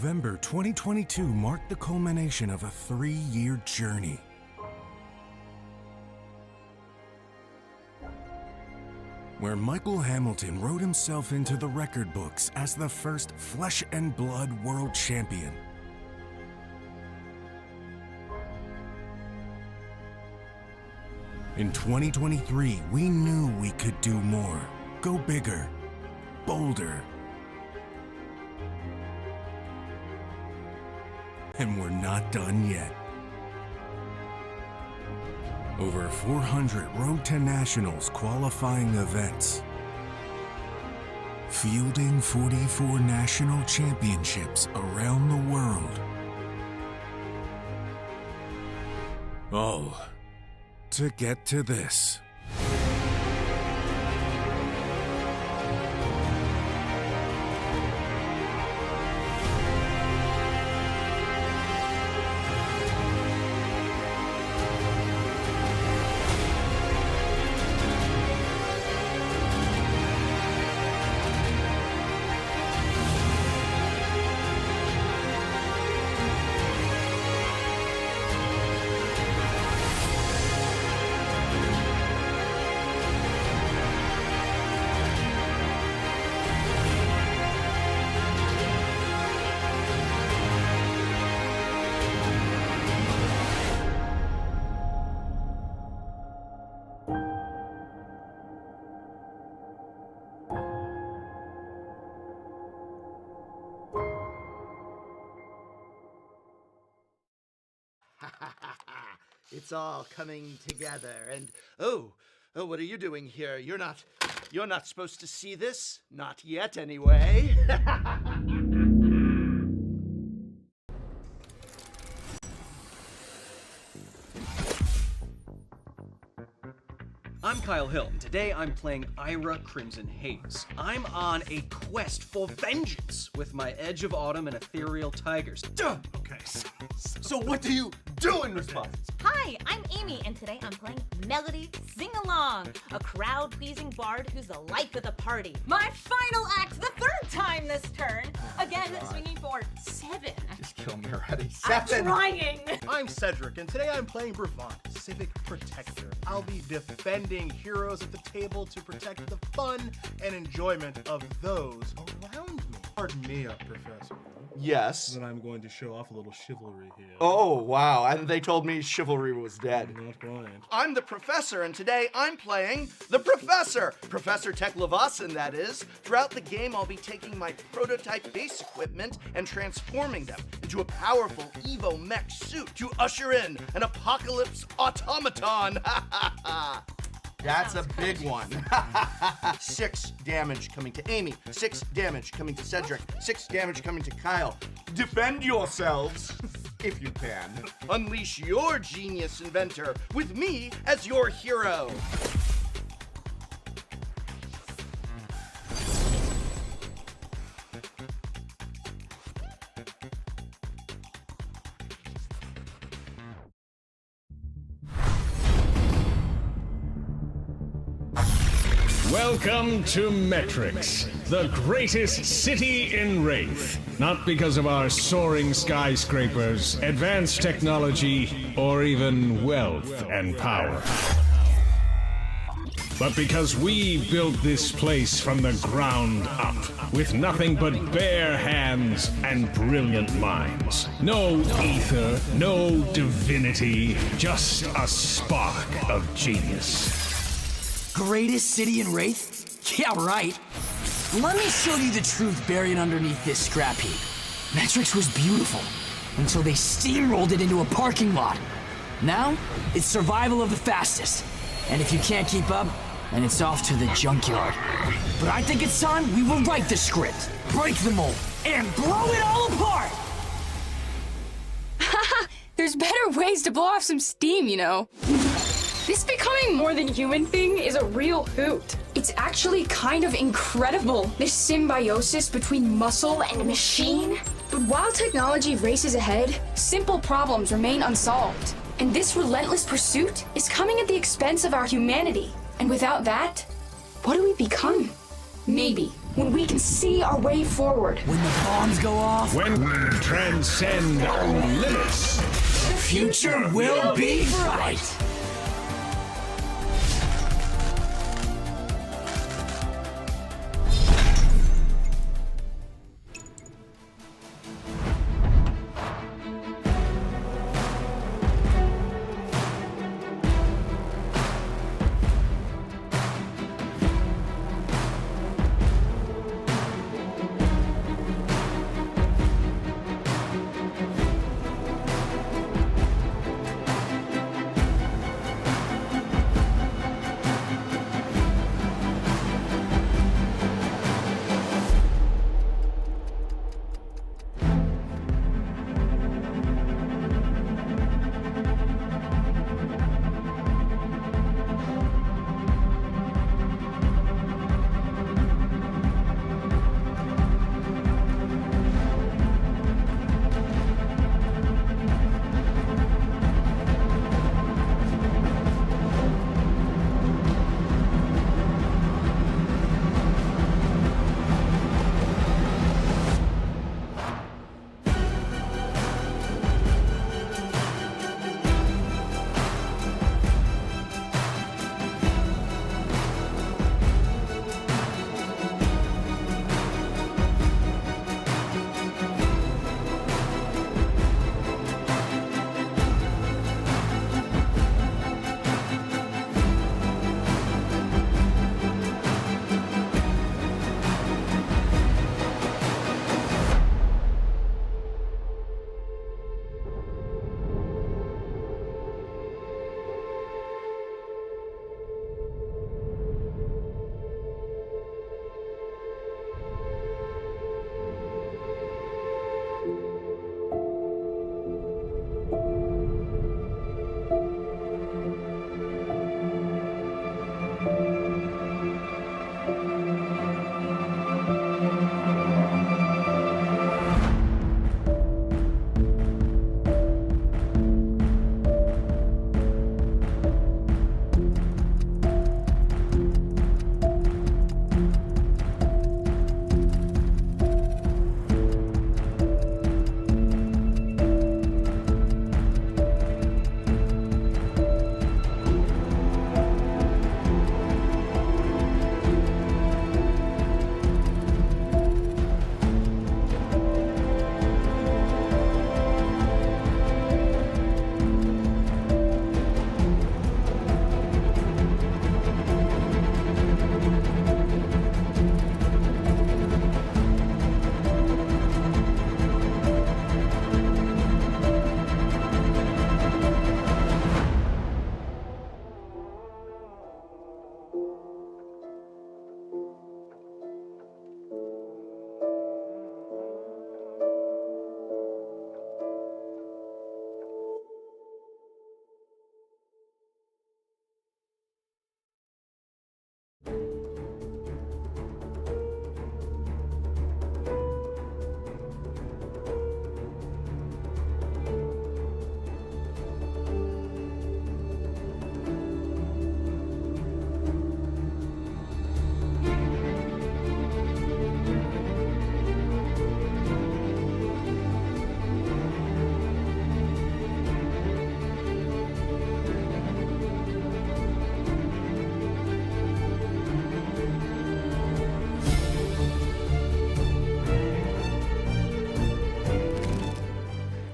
November 2022 marked the culmination of a 3-year journey. Where Michael Hamilton wrote himself into the record books as the first flesh and blood world champion. In 2023, we knew we could do more, go bigger, bolder. And we're not done yet. Over 400 Road to Nationals qualifying events. Fielding 44 national championships around the world. All to get to this. It's all coming together, and oh, what are you doing here? You're not supposed to see this. Not yet, anyway. I'm Kyle Hill, and today I'm playing Ira Crimson Haze. I'm on a quest for vengeance with my Edge of Autumn and Ethereal Tigers. Okay, so what do you do in response? Hi, I'm Amy, and today I'm playing Melody Sing Along, a crowd-pleasing bard who's the life of the party. My final act, the third time this turn. Again, swinging for 7. Just kill me already. I'm 7. trying. I'm Cedric, and today I'm playing Brodie, Civic Protector. I'll be defending heroes at the table to protect the fun and enjoyment of those around me. Pardon me, Professor. Yes. Then I'm going to show off a little chivalry here. Oh, wow. And they told me chivalry was dead. Not quite. I'm the Professor, and today I'm playing the Professor. Professor Tech Levasan, that is. Throughout the game, I'll be taking my prototype base equipment and transforming them into a powerful Evo mech suit to usher in an apocalypse automaton. Ha ha ha. That's a big one. 6 damage coming to Amy. 6 damage coming to Cedric. 6 damage coming to Kyle. Defend yourselves, if you can. Unleash your genius inventor with me as your hero. Welcome to Metrix, the greatest city in Wraith. Not because of our soaring skyscrapers, advanced technology, or even wealth and power. But because we built this place from the ground up, with nothing but bare hands and brilliant minds. No ether, no divinity, just a spark of genius. Greatest city in Wraith? Yeah, right. Let me show you the truth buried underneath this scrap heap. Metrix was beautiful until they steamrolled it into a parking lot. Now, it's survival of the fastest. And if you can't keep up, then it's off to the junkyard. But I think it's time we rewrite the script, break the mold, and blow it all apart! Haha, there's better ways to blow off some steam, you know. This becoming more than human thing is a real hoot. It's actually kind of incredible, this symbiosis between muscle and machine. But while technology races ahead, simple problems remain unsolved. And this relentless pursuit is coming at the expense of our humanity. And without that, what do we become? Maybe when we can see our way forward. When the bombs go off, When we transcend our limits. the future will be bright.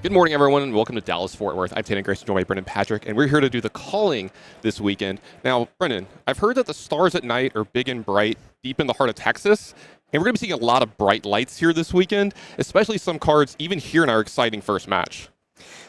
Good morning, everyone, and welcome to Dallas Fort Worth. I'm Tannen Grayson, joined by Brendan Patrick, and we're here to do the calling this weekend. Now, Brendan, I've heard that the stars at night are big and bright deep in the heart of Texas, and we're going to be seeing a lot of bright lights here this weekend, especially some cards even here in our exciting first match.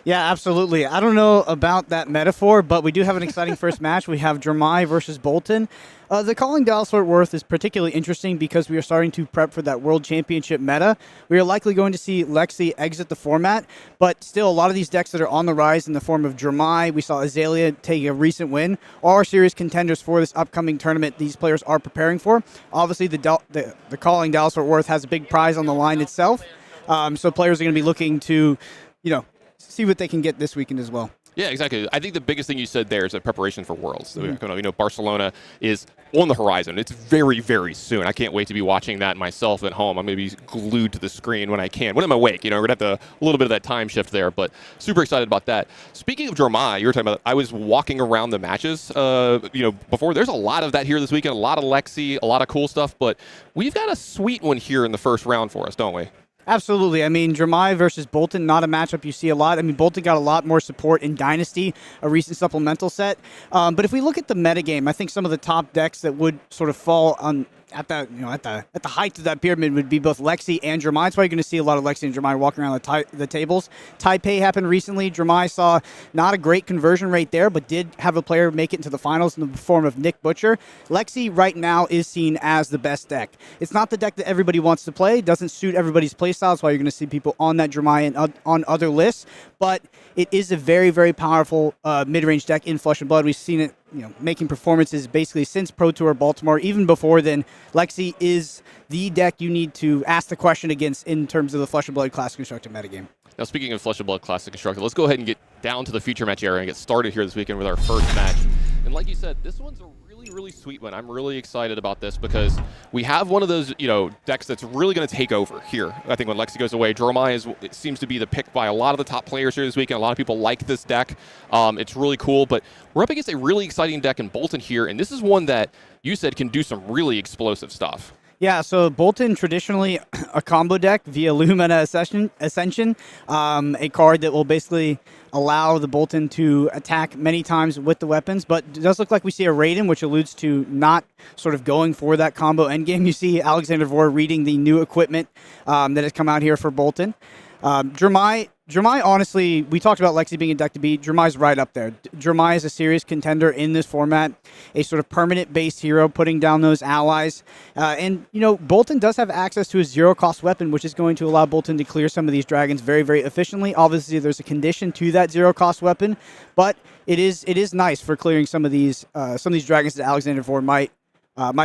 Yeah, absolutely. I don't know about that metaphor, but we do have an exciting first match. We have Dromai versus Boltyn. The calling Dallas Fort Worth is particularly interesting because we are starting to prep for that World Championship meta. We are likely going to see Lexi exit the format, but still a lot of these decks that are on the rise in the form of Dromai, we saw Azalea take a recent win, are serious contenders for this upcoming tournament these players are preparing for. Obviously, the calling Dallas Fort Worth has a big prize on the line itself, so players are going to be looking to, see what they can get this weekend as well. Yeah, exactly. I think the biggest thing you said there is a preparation for Worlds. So, Barcelona is on the horizon. It's very, very soon. I can't wait to be watching that myself at home. I'm going to be glued to the screen when I can. When I'm awake, we're going to have a little bit of that time shift there, but super excited about that. Speaking of Dromai, you were talking about, I was walking around the matches, before. There's a lot of that here this weekend, a lot of Lexi, a lot of cool stuff, but we've got a sweet one here in the first round for us, don't we? Absolutely. I mean, Dromai versus Boltyn, not a matchup you see a lot. I mean, Boltyn got a lot more support in Dynasty, a recent supplemental set. But if we look at the metagame, I think some of the top decks that would sort of fall on at the height of that pyramid would be both Lexi and Dromai. That's why you're going to see a lot of Lexi and Dromai walking around the tables. Taipei happened recently. Dromai saw not a great conversion rate there, but did have a player make it into the finals in the form of Nick Butcher. Lexi right now is seen as the best deck. It's not the deck that everybody wants to play. It doesn't suit everybody's playstyle. That's why you're going to see people on that Dromai and on other lists. But it is a very, very powerful mid-range deck in Flesh and Blood. We've seen it making performances basically since Pro Tour Baltimore. Even before then, Lexi is the deck you need to ask the question against in terms of the Flesh and Blood Classic Constructed metagame. Now, speaking of Flesh and Blood Classic Constructed, let's go ahead and get down to the feature match area and get started here this weekend with our first match. And like you said, this one's a really sweet one. I'm really excited about this because we have one of those, decks that's really going to take over here. I think when Lexi goes away, Dromai it seems to be the pick by a lot of the top players here this weekend. A lot of people like this deck. It's really cool, but we're up against a really exciting deck in Boltyn here, and this is one that you said can do some really explosive stuff. Yeah, so Boltyn traditionally a combo deck via Lumina Ascension, a card that will basically allow the Boltyn to attack many times with the weapons, but it does look like we see a Raiden, which alludes to not sort of going for that combo endgame. You see Alexander Vor reading the new equipment that has come out here for Boltyn. Dromai, honestly, we talked about Lexi being a deck to beat. Dromai's right up there. Dromai is a serious contender in this format, a sort of permanent base hero, putting down those allies. Boltyn does have access to a zero-cost weapon, which is going to allow Boltyn to clear some of these dragons very, very efficiently. Obviously, there's a condition to that zero-cost weapon, but it is nice for clearing some of these dragons that Alexander Vor might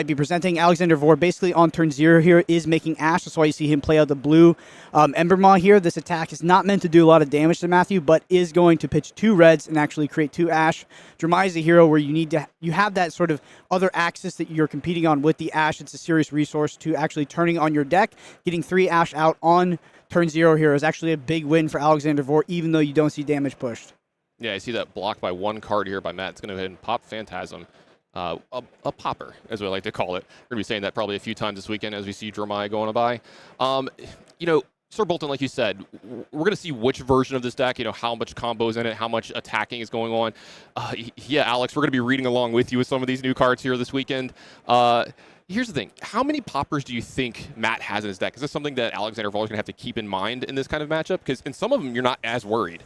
be presenting. Alexander Vor basically on turn 0 here is making Ash. That's why you see him play out the blue Ember Maw here. This attack is not meant to do a lot of damage to Matthew, but is going to pitch 2 reds and actually create 2 Ash. Dromai is a hero where you have that sort of other axis that you're competing on with the Ash. It's a serious resource to actually turning on your deck. Getting 3 Ash out on turn 0 here is actually a big win for Alexander Vor, even though you don't see damage pushed. Yeah, I see that blocked by 1 card here by Matt. It's going to go ahead and pop Phantasm. A popper, as we like to call it. We're going to be saying that probably a few times this weekend as we see Dromai going by. Sir Boltyn, like you said, we're going to see which version of this deck, how much combos in it, how much attacking is going on. Alex, we're going to be reading along with you with some of these new cards here this weekend. Here's the thing. How many poppers do you think Matt has in his deck? Is this something that Alexander Vol is going to have to keep in mind in this kind of matchup? Because in some of them, you're not as worried.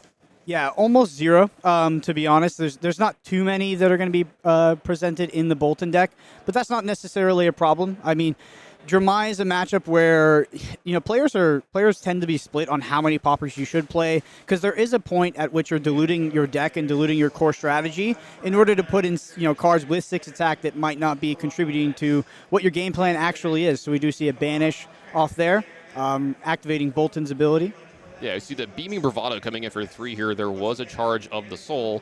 Yeah, almost 0, to be honest. There's not too many that are going to be presented in the Boltyn deck, but that's not necessarily a problem. I mean, Dromai is a matchup where players tend to be split on how many poppers you should play, because there is a point at which you're diluting your deck and diluting your core strategy in order to put in cards with 6 attack that might not be contributing to what your game plan actually is. So we do see a banish off there, activating Boltyn's ability. Yeah, I see the Beaming Bravado coming in for 3 here. There was a charge of the Soul.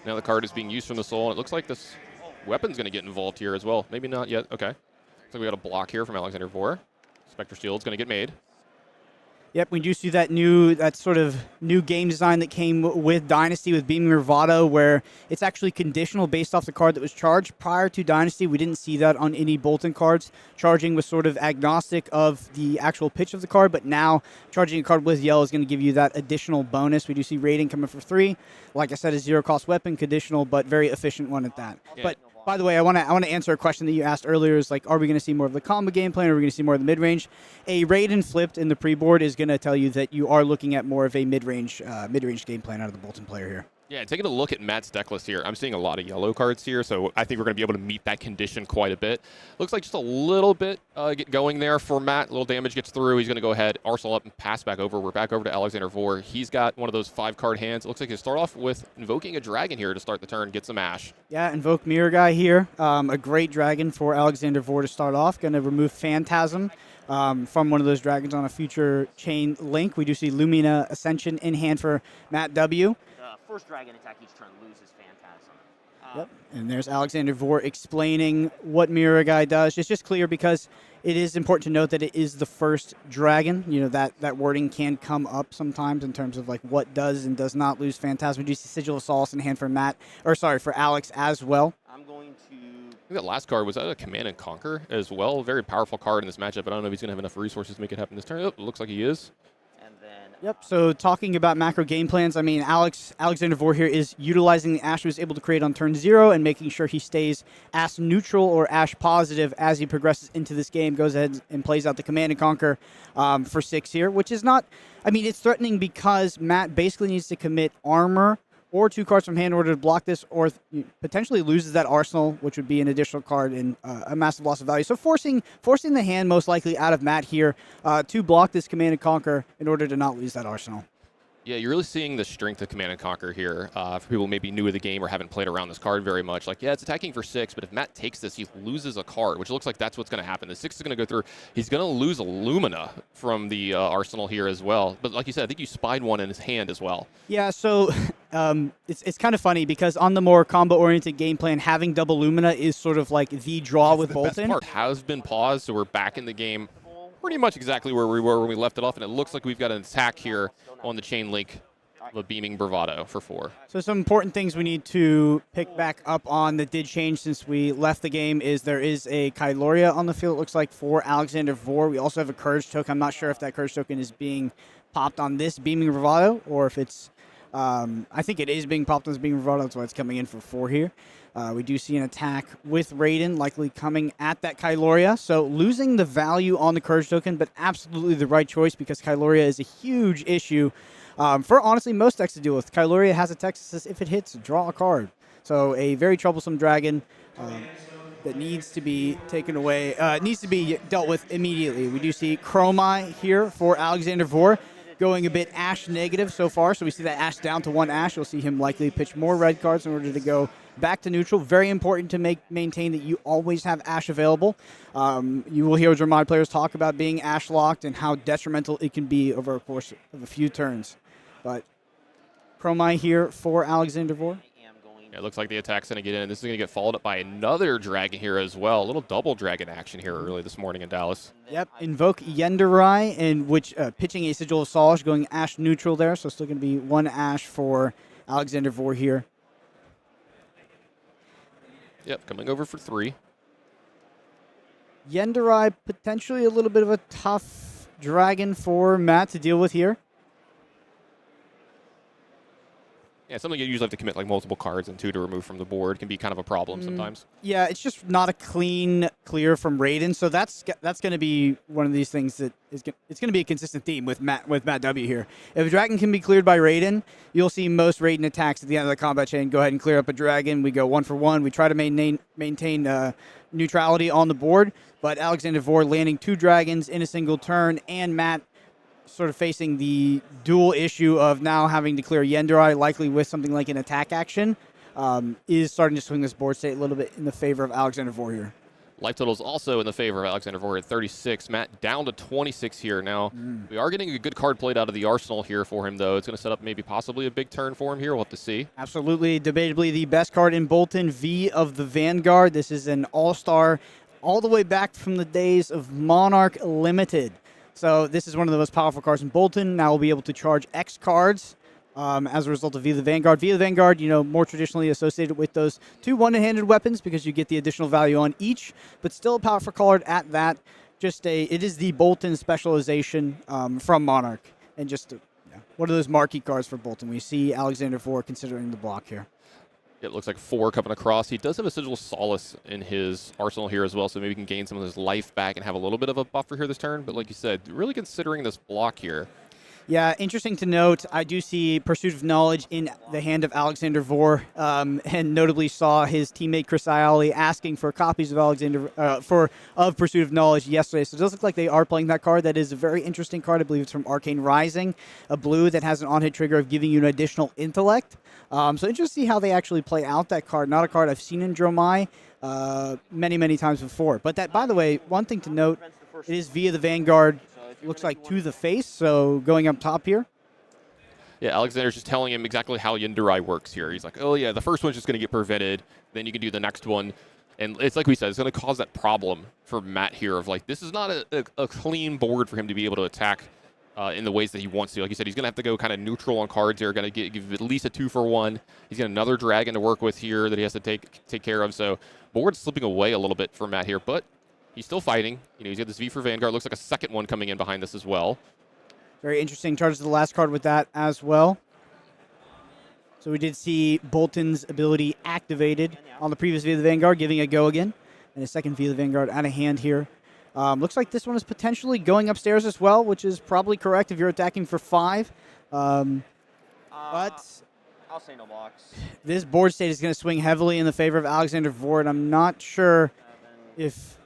Now the card is being used from the Soul, and it looks like this weapon's going to get involved here as well. Maybe not yet. Okay. Looks like we got a block here from Alexander Vor. Spectre Shield's going to get made. Yep, we do see that sort of new game design that came with Dynasty with Beaming Bravado, where it's actually conditional based off the card that was charged. Prior to Dynasty, we didn't see that on any Boltyn cards. Charging was sort of agnostic of the actual pitch of the card, but now charging a card with yellow is going to give you that additional bonus. We do see Raiden coming for 3. Like I said, a 0-cost weapon, conditional, but very efficient one at that. Yeah. But by the way, I want to answer a question that you asked earlier. Is like, are we going to see more of the combo game plan, or are we going to see more of the mid-range? A Raiden flipped in the pre-board is going to tell you that you are looking at more of a mid-range game plan out of the Boltyn player here. Yeah, taking a look at Matt's deck list here, I'm seeing a lot of yellow cards here, so I think we're going to be able to meet that condition quite a bit. Looks like just a little bit get going there for Matt. A little damage gets through. He's going to go ahead, Arsenal up, and pass back over. We're back over to Alexander Vor. He's got one of those 5-card hands. It looks like he'll start off with invoking a dragon here to start the turn, get some Ash. Yeah, invoke Mirror Guy here. A great dragon for Alexander Vor to start off. Going to remove Phantasm. from one of those dragons on a future chain link. We do see Lumina Ascension in hand for Matt W. First dragon attack each turn loses Phantasm. Yep. And there's Alexander Vor explaining what Mirror Guy does. It's just clear because it is important to note that it is the first dragon. You know, that wording can come up sometimes in terms of like what does and does not lose Phantasm. We do see Sigil of Solace in hand for for Alex as well. I'm going to... I think that last card was a Command and Conquer as well. Very powerful card in this matchup, but I don't know if he's going to have enough resources to make it happen this turn. Oh, it looks like he is. And then... Yep, so talking about macro game plans, I mean, Alexander Vor here is utilizing the Ash he was able to create on turn 0 and making sure he stays Ash neutral or Ash positive as he progresses into this game, goes ahead and plays out the Command and Conquer for 6 here, which is not, I mean, it's threatening because Matt basically needs to commit armor or 2 cards from hand in order to block this, or potentially loses that arsenal, which would be an additional card and a massive loss of value. So forcing the hand most likely out of Matt here to block this Command and Conquer in order to not lose that arsenal. Yeah, you're really seeing the strength of Command and Conquer here for people maybe new to the game or haven't played around this card very much. Like, yeah, it's attacking for 6, but if Matt takes this, he loses a card, which looks like that's what's going to happen. The 6 is going to go through. He's going to lose a Lumina from the arsenal here as well. But like you said, I think you spied one in his hand as well. Yeah, so it's kind of funny because on the more combo-oriented game plan, having double Lumina is sort of like the draw with Boltyn. The best part has been paused, so we're back in the game pretty much exactly where we were when we left it off, and it looks like we've got an attack here on the chain link of a Beaming Bravado for 4. So some important things we need to pick back up on that did change since we left the game is there is a Kyloria on the field, it looks like, for Alexander Vor. We also have a Courage token. I'm not sure if that Courage token is being popped on this Beaming Bravado or if it's I think it is being popped on this Beaming Bravado, that's why it's coming in for 4 here. We do see an attack with Raiden likely coming at that Kyloria. So losing the value on the Courage token, but absolutely the right choice because Kyloria is a huge issue for honestly most decks to deal with. Kyloria has a text that says if it hits, draw a card. So a very troublesome dragon that needs to be taken away, needs to be dealt with immediately. We do see Dromai here for Alexander Vor, going a bit Ash negative so far. So we see that Ash down to 1 Ash. You'll see him likely pitch more red cards in order to go back to neutral. Very important to maintain that you always have Ash available. You will hear Dromai players talk about being Ash locked and how detrimental it can be over a course of a few turns. But Dromai here for Alexander Vor. Yeah, it looks like the attack's going to get in. This is going to get followed up by another dragon here as well. A little double dragon action here early this morning in Dallas. Yep, invoke Yenderai, and which pitching a Sigil of Solace, going Ash neutral there. So still going to be 1 Ash for Alexander Vor here. Yep, coming over for 3. Yenderai, potentially a little bit of a tough dragon for Matt to deal with here. Yeah, something you usually have to commit like multiple cards and 2 to remove from the board can be kind of a problem sometimes. Yeah, it's just not a clean clear from Raiden, so that's going to be one of these things that it's going to be a consistent theme with Matt W here. If a dragon can be cleared by Raiden, you'll see most Raiden attacks at the end of the combat chain go ahead and clear up a dragon. We go 1 for 1. We try to maintain neutrality on the board, but Alexander Vor landing 2 dragons in a single turn, and Matt sort of facing the dual issue of now having to clear Yenderai, likely with something like an attack action, is starting to swing this board state a little bit in the favor of Alexander Vor here. Life total is also in the favor of Alexander Vor at 36. Matt down to 26 here. Now, we are getting a good card played out of the arsenal here for him, though. It's going to set up maybe possibly a big turn for him here. We'll have to see. Absolutely. Debatably the best card in Boltyn, V of the Vanguard. This is an all-star all the way back from the days of Monarch Limited. So this is one of the most powerful cards in Boltyn. Now we'll be able to charge X cards as a result of V of the Vanguard. V of the Vanguard, more traditionally associated with those 2 one-handed weapons because you get the additional value on each, but still a powerful card at that. It is the Boltyn specialization from Monarch, and just one of those marquee cards for Boltyn. We see Alexander Vor considering the block here. It looks like 4 coming across. He does have a Sigil of Solace in his arsenal here as well, so maybe he can gain some of his life back and have a little bit of a buffer here this turn. But like you said, really considering this block here. Yeah, interesting to note, I do see Pursuit of Knowledge in the hand of Alexander Vor, and notably saw his teammate Chris Iali asking for copies of of Pursuit of Knowledge yesterday. So it does look like they are playing that card. That is a very interesting card. I believe it's from Arcane Rising, a blue that has an on-hit trigger of giving you an additional intellect. So interesting to see how they actually play out that card. Not a card I've seen in Dromai many, many times before. But that, by the way, one thing to note It is via the Vanguard, looks like to the face, so going up top here. Yeah, Alexander's just telling him exactly how Yunderai works here. He's like, oh yeah, the first one's just going to get prevented, then you can do the next one. And it's like we said, it's going to cause that problem for Matt here of like, this is not a clean board for him to be able to attack in the ways that he wants to. Like you said, he's going to have to go kind of neutral on cards here, going to give at least a 2-for-1. He's got another dragon to work with here that he has to take care of. So board's slipping away a little bit for Matt here, but he's still fighting. You know, he's got this V for Vanguard. Looks like a second one coming in behind this as well. Very interesting. Charges the last card with that as well. So we did see Boltyn's ability activated on the previous V of the Vanguard, giving a go again. And a second V of the Vanguard out of hand here. Looks like this one is potentially going upstairs as well, which is probably correct if you're attacking for 5. But I'll say no blocks. This board state is going to swing heavily in the favor of Alexander Vord. I'm not sure if,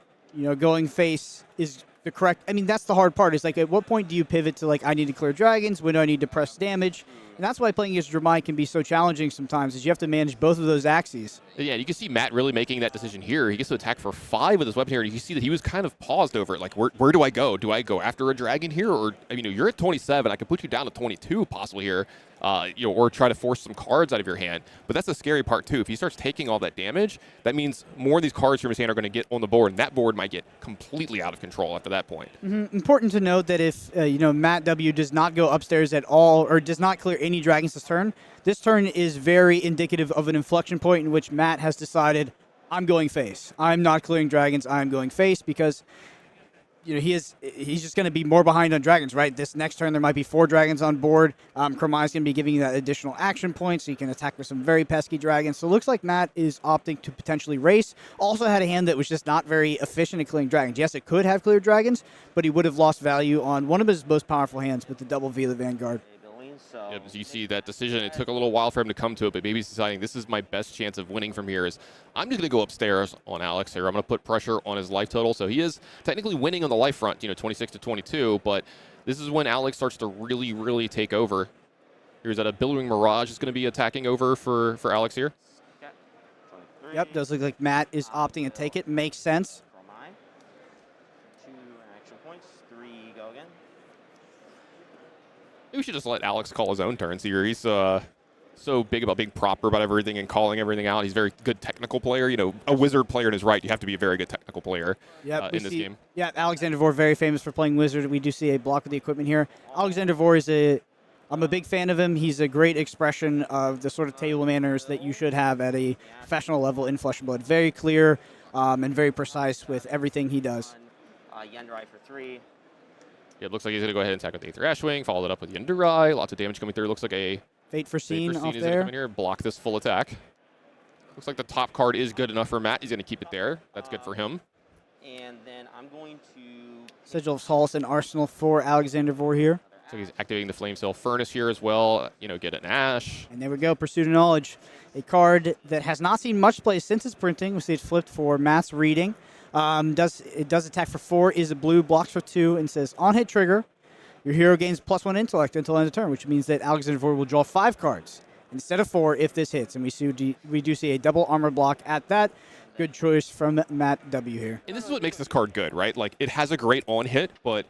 going face is the correct. I mean, that's the hard part. Is like, at what point do you pivot to like, I need to clear dragons? When do I need to press damage? And that's why playing against Dromai can be so challenging sometimes, is you have to manage both of those axes. Yeah, you can see Matt really making that decision here. He gets to attack for 5 with his weapon here, and you see that he was kind of paused over it. Like, where do I go? Do I go after a dragon here? Or, you're at 27. I could put you down to 22 possibly here, or try to force some cards out of your hand. But that's the scary part, too. If he starts taking all that damage, that means more of these cards from his hand are going to get on the board, and that board might get completely out of control after that point. Mm-hmm. Important to note that if, Matt W. does not go upstairs at all, or does not clear any dragons this turn is very indicative of an inflection point in which Matt has decided, I'm going face. I'm not clearing dragons. I'm going face because, he's just going to be more behind on dragons, right? This next turn, there might be 4 dragons on board. Kromai's going to be giving you that additional action point, so you can attack with some very pesky dragons. So it looks like Matt is opting to potentially race. Also had a hand that was just not very efficient at clearing dragons. Yes, it could have cleared dragons, but he would have lost value on one of his most powerful hands with the double V of the Vanguard. Yep, as you see that decision, it took a little while for him to come to it, but maybe he's deciding this is my best chance of winning from here. I'm just going to go upstairs on Alex here. I'm going to put pressure on his life total. So he is technically winning on the life front, 26 to 22, but this is when Alex starts to really, really take over. Here's that a Billowing Mirage is going to be attacking over for Alex here. Yep, does look like Matt is opting to take it. Makes sense. 2 action points, 3 go again. Maybe we should just let Alex call his own turns here. He's so big about being proper about everything and calling everything out. He's a very good technical player. A wizard player in his right, you have to be a very good technical player in this game. Yeah, Alexander Vore, very famous for playing wizard. We do see a block with the equipment here. Alexander Vore I'm a big fan of him. He's a great expression of the sort of table manners that you should have at a professional level in Flesh and Blood. Very clear and very precise with everything he does. Yunderai for 3. Yeah, it looks like he's going to go ahead and attack with the Aether Ashwing, follow it up with Yunderai. Lots of damage coming through. Looks like a Fate for Scene off is there. Come in here, block this full attack. Looks like the top card is good enough for Matt. He's going to keep it there. That's good for him. And then I'm going to... Sigil of Solace and Arsenal for Alexander Vore here. So he's activating the Flame Cell Furnace here as well. Get an Ash. And there we go, Pursuit of Knowledge. A card that has not seen much play since its printing. We see it flipped for Matt's reading. It does attack for 4, is a blue, blocks for 2, and says, on hit trigger, your hero gains +1 intellect until end of turn, which means that Alexander Vore will draw 5 cards instead of 4 if this hits. And we do see a double armor block at that. Good choice from Matt W. here. And this is what makes this card good, right? Like, it has a great on hit, but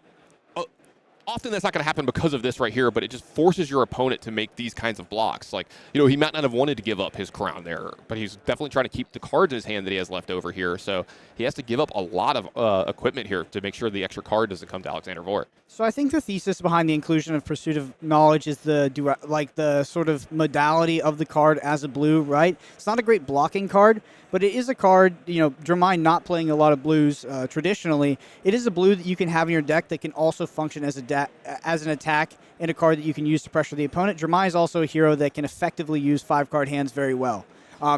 often that's not going to happen because of this right here, but it just forces your opponent to make these kinds of blocks. Like, he might not have wanted to give up his crown there, but he's definitely trying to keep the cards in his hand that he has left over here. So he has to give up a lot of equipment here to make sure the extra card doesn't come to Alexander Vore. So I think the thesis behind the inclusion of Pursuit of Knowledge is the sort of modality of the card as a blue, right? It's not a great blocking card, but it is a card, Dromai not playing a lot of blues traditionally. It is a blue that you can have in your deck that can also function as an attack and a card that you can use to pressure the opponent. Dromai is also a hero that can effectively use 5-card hands very well.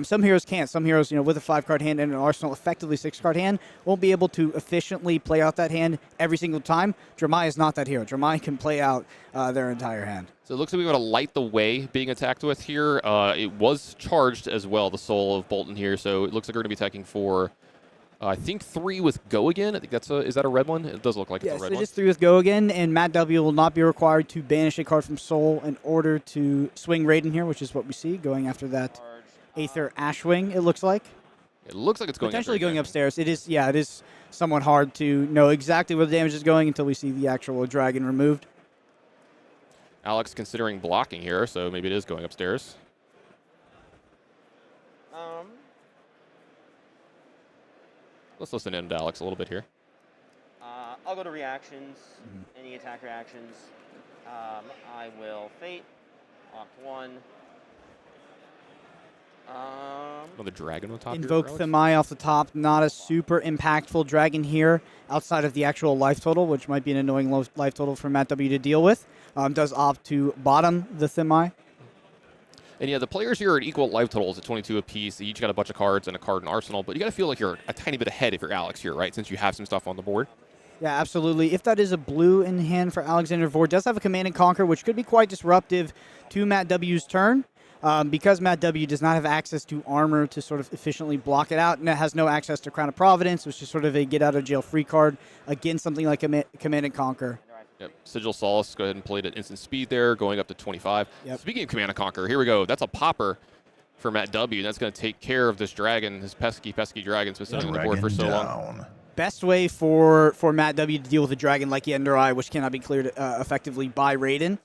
Some heroes can't. Some heroes, with a 5-card hand and an arsenal, effectively 6-card hand, won't be able to efficiently play out that hand every single time. Dromai is not that hero. Dromai can play out their entire hand. So it looks like we want to light the way being attacked with here. It was charged as well, the soul of Boltyn here. So it looks like we're going to be attacking for, I think, 3 with Go Again. I think is that a red one? It does look like it's a red one. Yes, it is 3 with Go Again, and Matt W. will not be required to banish a card from Soul in order to swing Raiden here, which is what we see, going after that Aether Ashwing, it looks like. It looks like it's going potentially going upstairs. It is, yeah, it is somewhat hard to know exactly where the damage is going until we see the actual dragon removed. Alex considering blocking here, so maybe it is going upstairs. Let's listen in to Alex a little bit here. I'll go to reactions, any attack reactions. I will Fate, opt 1. Another dragon on top Invoke here, Thamai off the top. Not a super impactful dragon here outside of the actual life total, which might be an annoying low life total for Matt W to deal with. Does opt to bottom the Thamai. And yeah, the players here are at equal life totals at 22 apiece. They each got a bunch of cards and a card in arsenal, but you got to feel like you're a tiny bit ahead if you're Alex here, right? Since you have some stuff on the board. Yeah, absolutely. If that is a blue in hand for Alexander Vore, does have a Command and Conquer, which could be quite disruptive to Matt W's turn. Because Matt W does not have access to armor to sort of efficiently block it out, and it has no access to Crown of Providence, which is sort of a get-out-of-jail-free card against something like Command and Conquer. Yep. Sigil Solace, go ahead and play it at instant speed there, going up to 25. Yep. Speaking of Command and Conquer, here we go. That's a popper for Matt W. That's going to take care of this dragon, this pesky dragon, that's been sitting on the board for so long. Best way for Matt W to deal with a dragon like Yenderai, which cannot be cleared effectively by Raiden.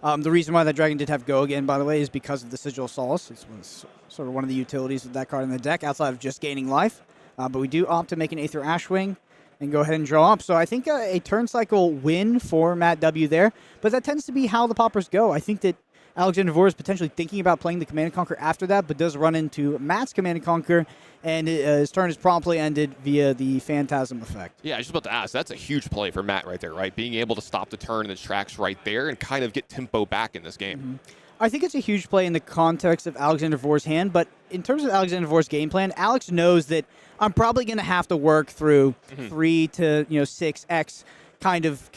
The reason why that dragon did have Go again, by the way, is because of the Sigil Solace. It was sort of one of the utilities of that card in the deck, outside of just gaining life. But we do opt to make an Aether Ashwing and go ahead and draw up. So I think a turn cycle win for Matt W there. But that tends to be how the poppers go. I think that Alexander Vore is potentially thinking about playing the Command and Conquer after that, but does run into Matt's Command and Conquer, and his turn is promptly ended via the Phantasm effect. Yeah, I was just about to ask. That's a huge play for Matt right there, right? Being able to stop the turn in its tracks right there and kind of get tempo back in this game. I think it's a huge play in the context of Alexander Vore's hand, but in terms of Alexander Vore's game plan, Alex knows that I'm probably going to have to work through 3 to 6x kind of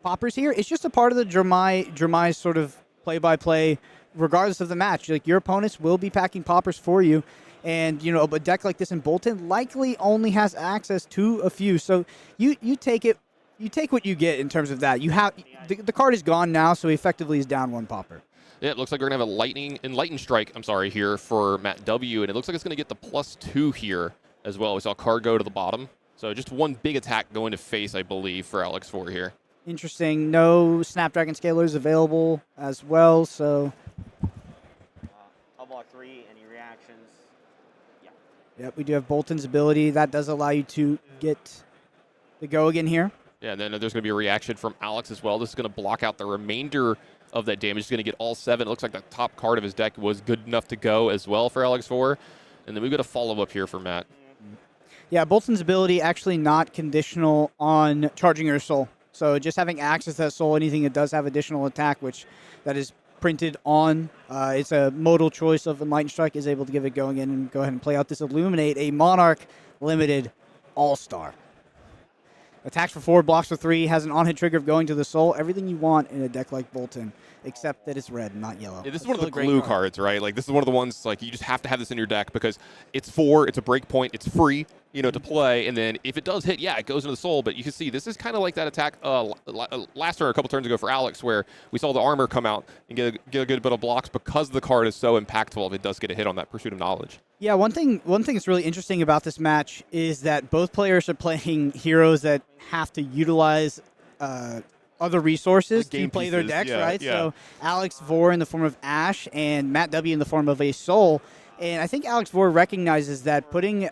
poppers here. It's just a part of the Dromai sort of play-by-play, regardless of the match. Like, your opponents will be packing poppers for you, and a deck like this in Boltyn likely only has access to a few. So you take it. You take what you get in terms of that. You have the card is gone now, so he effectively is down 1 popper. Yeah, it looks like we're going to have a Enlightened Strike, here for Matt W, and it looks like it's going to get the +2 here as well. We saw a card go to the bottom. So just one big attack going to face, I believe, for Alex Vore here. Interesting. No Snapdragon Scalers available as well, so... I'll block 3, any reactions. Yeah. Yep, we do have Boltyn's ability. That does allow you to get the go again here. Yeah, and then there's going to be a reaction from Alex as well. This is going to block out the remainder of that damage. He's going to get all 7. It looks like the top card of his deck was good enough to go as well for Alex Vore. And then we've got a follow-up here for Matt. Yeah, Boltyn's ability actually not conditional on charging your soul. So just having access to that soul, anything that does have additional attack, which that is printed on, it's a modal choice of Enlightened Strike, is able to give it going in and go ahead and play out this Illuminate, a Monarch Limited All-Star. Attacks for 4, blocks for 3, has an on-hit trigger of going to the soul. Everything you want in a deck like Boltyn, except that it's red, not yellow. Yeah, this is one of the glue cards, right? Like, this is one of the ones, like, you just have to have this in your deck because it's 4, it's a break point, it's free, to play, and then if it does hit, yeah, it goes into the soul, but you can see this is kind of like that attack last turn, a couple turns ago for Alex, where we saw the armor come out and get a good bit of blocks because the card is so impactful if it does get a hit on that Pursuit of Knowledge. Yeah, one thing that's really interesting about this match is that both players are playing heroes that have to utilize other resources to play their decks, right? Yeah. So Alex Vore in the form of Ash and Matt W in the form of a Soul. And I think Alex Vore recognizes that putting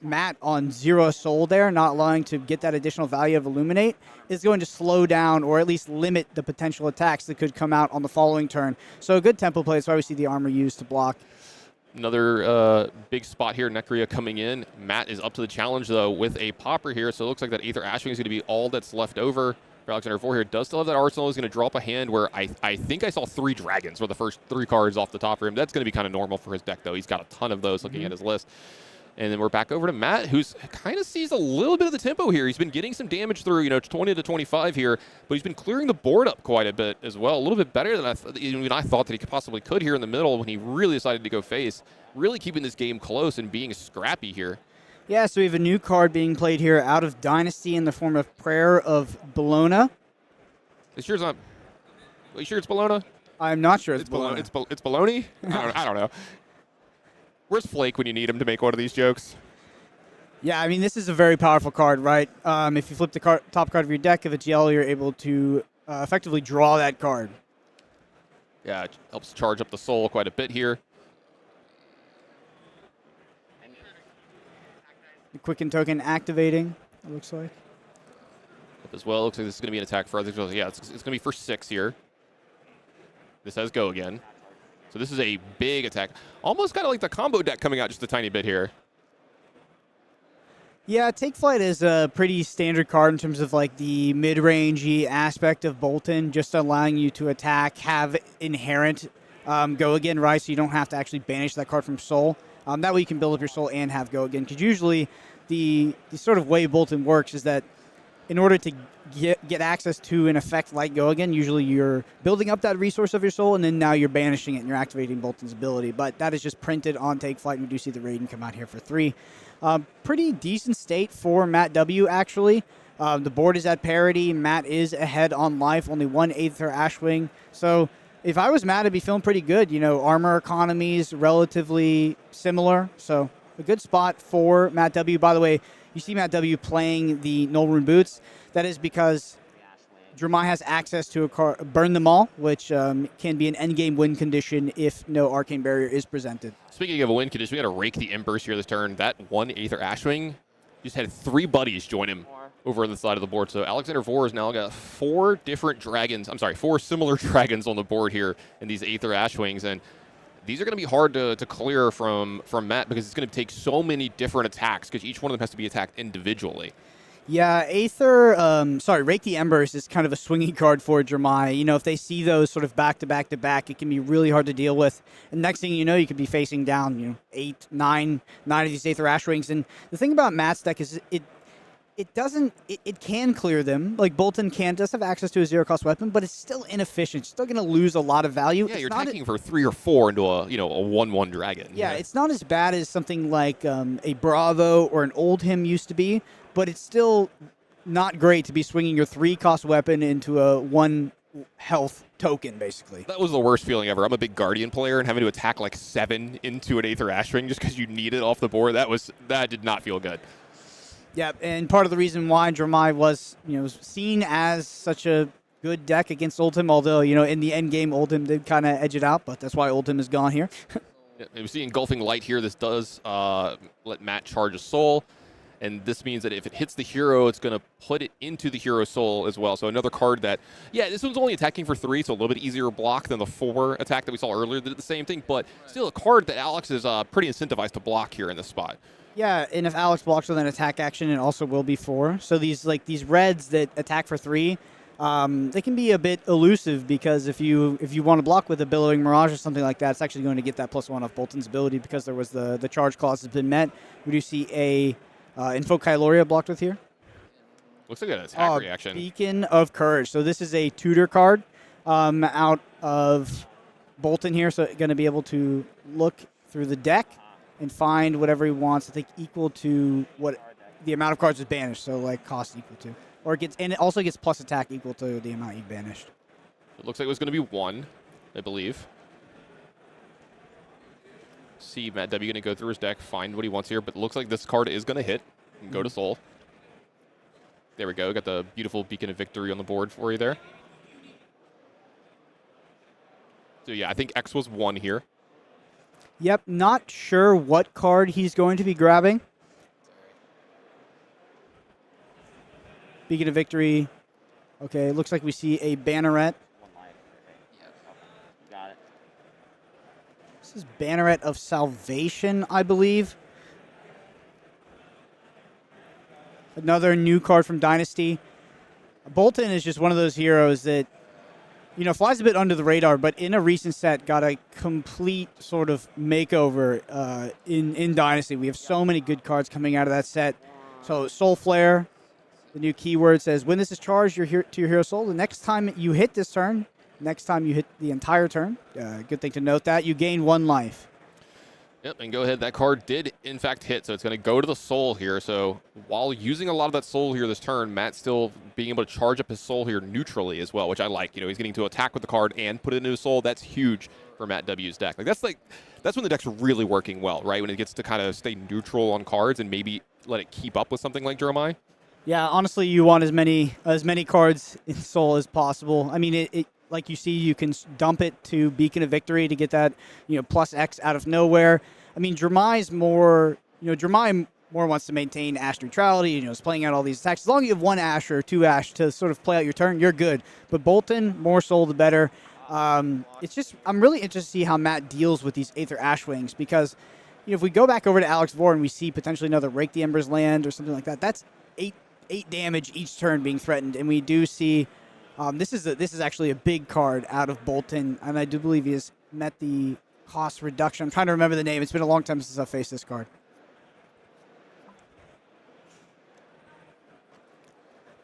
Matt on 0 soul there, not allowing to get that additional value of Illuminate, is going to slow down or at least limit the potential attacks that could come out on the following turn. So a good tempo play. That's why we see the armor used to block. Another big spot here, Necria coming in. Matt is up to the challenge, though, with a popper here. So it looks like that Aether Ashwing is going to be all that's left over for Alexander Vore here. Does still have that arsenal. He's going to drop a hand where I think I saw 3 dragons were the first 3 cards off the top for him. That's going to be kind of normal for his deck, though. He's got a ton of those looking at his list. And then we're back over to Matt, who's kind of sees a little bit of the tempo here. He's been getting some damage through, 20 to 25 here, but he's been clearing the board up quite a bit as well. A little bit better than I thought that he possibly could here in the middle when he really decided to go face. Really keeping this game close and being scrappy here. Yeah, so we have a new card being played here out of Dynasty in the form of Prayer of Bologna. Are you sure it's Bologna? I'm not sure it's Bologna. It's baloney? I don't know. Where's Flake when you need him to make one of these jokes? Yeah, I mean, this is a very powerful card, right? If you flip the top card of your deck, if it's yellow, you're able to effectively draw that card. Yeah, it helps charge up the soul quite a bit here. The Quicken token activating, it looks like. Up as well, looks like this is going to be an attack for, yeah, it's going to be for 6 here. This has go again. So this is a big attack. Almost kind of like the combo deck coming out just a tiny bit here. Yeah, Take Flight is a pretty standard card in terms of like the mid-rangey aspect of Boltyn, just allowing you to attack, have inherent go again, right? So you don't have to actually banish that card from Soul. That way you can build up your Soul and have go again. Because usually the sort of way Boltyn works is that in order to get access to an effect like go again, usually you're building up that resource of your Soul, and then now you're banishing it and you're activating Boltyn's ability. But that is just printed on Take Flight, and we do see the Raiden come out here for 3. Pretty decent state for Matt W, actually. The board is at parity. Matt is ahead on life, only 1 Aether Ashwing. So if I was Matt, I'd be feeling pretty good. You know, armor economies relatively similar. So a good spot for Matt W. By the way, you see Matt W playing the Null Rune Boots. That is because Dromai has access to a card, Burn Them All, which can be an endgame win condition if no Arcane Barrier is presented. Speaking of a win condition, we got to rake the Embers here this turn. That 1 Aether Ashwing just had 3 buddies join him over on the side of the board. So Alexander Vor has now got 4 similar dragons on the board here in these Aether Ashwings. And these are going to be hard to clear from Matt because it's going to take so many different attacks because each one of them has to be attacked individually. Yeah, Rake the Embers is kind of a swingy card for Dromai. You know, if they see those sort of back to back to back, it can be really hard to deal with. And next thing you know, you could be facing down, 8, 9 of these Aether Ashwings. And the thing about Matt's deck is it can clear them. Like Boltyn does have access to a 0-cost weapon, but it's still inefficient. It's still going to lose a lot of value. Yeah, you're attacking for 3 or 4 into a 1/1 dragon. Yeah, it's not as bad as something like a Bravo or an Oldhim used to be, but it's still not great to be swinging your 3-cost weapon into a 1 health token, basically. That was the worst feeling ever. I'm a big Guardian player, and having to attack like 7 into an Aether Ashwing just because you need it off the board, that did not feel good. Yeah, and part of the reason why Dromai was seen as such a good deck against Oldhim, although in the end game Oldhim did kind of edge it out, but that's why Oldhim is gone here. Yeah, we see Engulfing Light here. This does let Matt charge a soul. And this means that if it hits the hero, it's going to put it into the hero soul as well. So another card that, this one's only attacking for 3, so a little bit easier block than the 4 attack that we saw earlier that did the same thing. But still a card that Alex is pretty incentivized to block here in this spot. Yeah, and if Alex blocks with an attack action, it also will be 4. So these reds that attack for 3, they can be a bit elusive because if you want to block with a Billowing Mirage or something like that, it's actually going to get that +1 off Boltyn's ability because there was the charge clause has been met. We do see a Invoke Kyloria blocked with here. Looks like an attack reaction. Beacon of Courage. So this is a tutor card out of Boltyn here. So going to be able to look through the deck and find whatever he wants. I think equal to what the amount of cards is banished. So like cost equal to, and it also gets plus attack equal to the amount you banished. It looks like it was going to be 1, I believe. See Matt W going to go through his deck, find what he wants here, but it looks like this card is going to hit and go to Soul. There we go. Got the beautiful Beacon of Victory on the board for you there. So yeah, I think X was 1 here. Yep, not sure what card he's going to be grabbing. Beacon of Victory. Okay, looks like we see a Banneret. Got it. This is Banneret of Salvation, I believe. Another new card from Dynasty. Boltyn is just one of those heroes that, flies a bit under the radar, but in a recent set got a complete sort of makeover in Dynasty. We have so many good cards coming out of that set. So Soul Flare, the new keyword says, when this is charged to your hero soul, the next time you hit this turn, next time you hit the entire turn, good thing to note that, you gain 1 life. Yep, and go ahead. That card did, in fact, hit, so it's going to go to the soul here. So while using a lot of that soul here this turn, Matt's still being able to charge up his soul here neutrally as well, which I like. You know, he's getting to attack with the card and put it into his soul. That's huge for Matt W's deck. That's when the deck's really working well, right? When it gets to kind of stay neutral on cards and maybe let it keep up with something like Dromai. Yeah, honestly, you want as many cards in soul as possible. I mean, it like you see, you can dump it to Beacon of Victory to get that, plus X out of nowhere. I mean, Dromai more wants to maintain Ash neutrality, is playing out all these attacks. As long as you have one Ash or two Ash to sort of play out your turn, you're good. But Boltyn, more soul the better. It's just, I'm really interested to see how Matt deals with these Aether Ash Wings, because, if we go back over to Alex Vor and we see potentially another Rake the Embers land or something like that, that's eight damage each turn being threatened. And we do see, this is actually a big card out of Boltyn, and I do believe he has met the cost reduction. I'm trying to remember the name. It's been a long time since I've faced this card.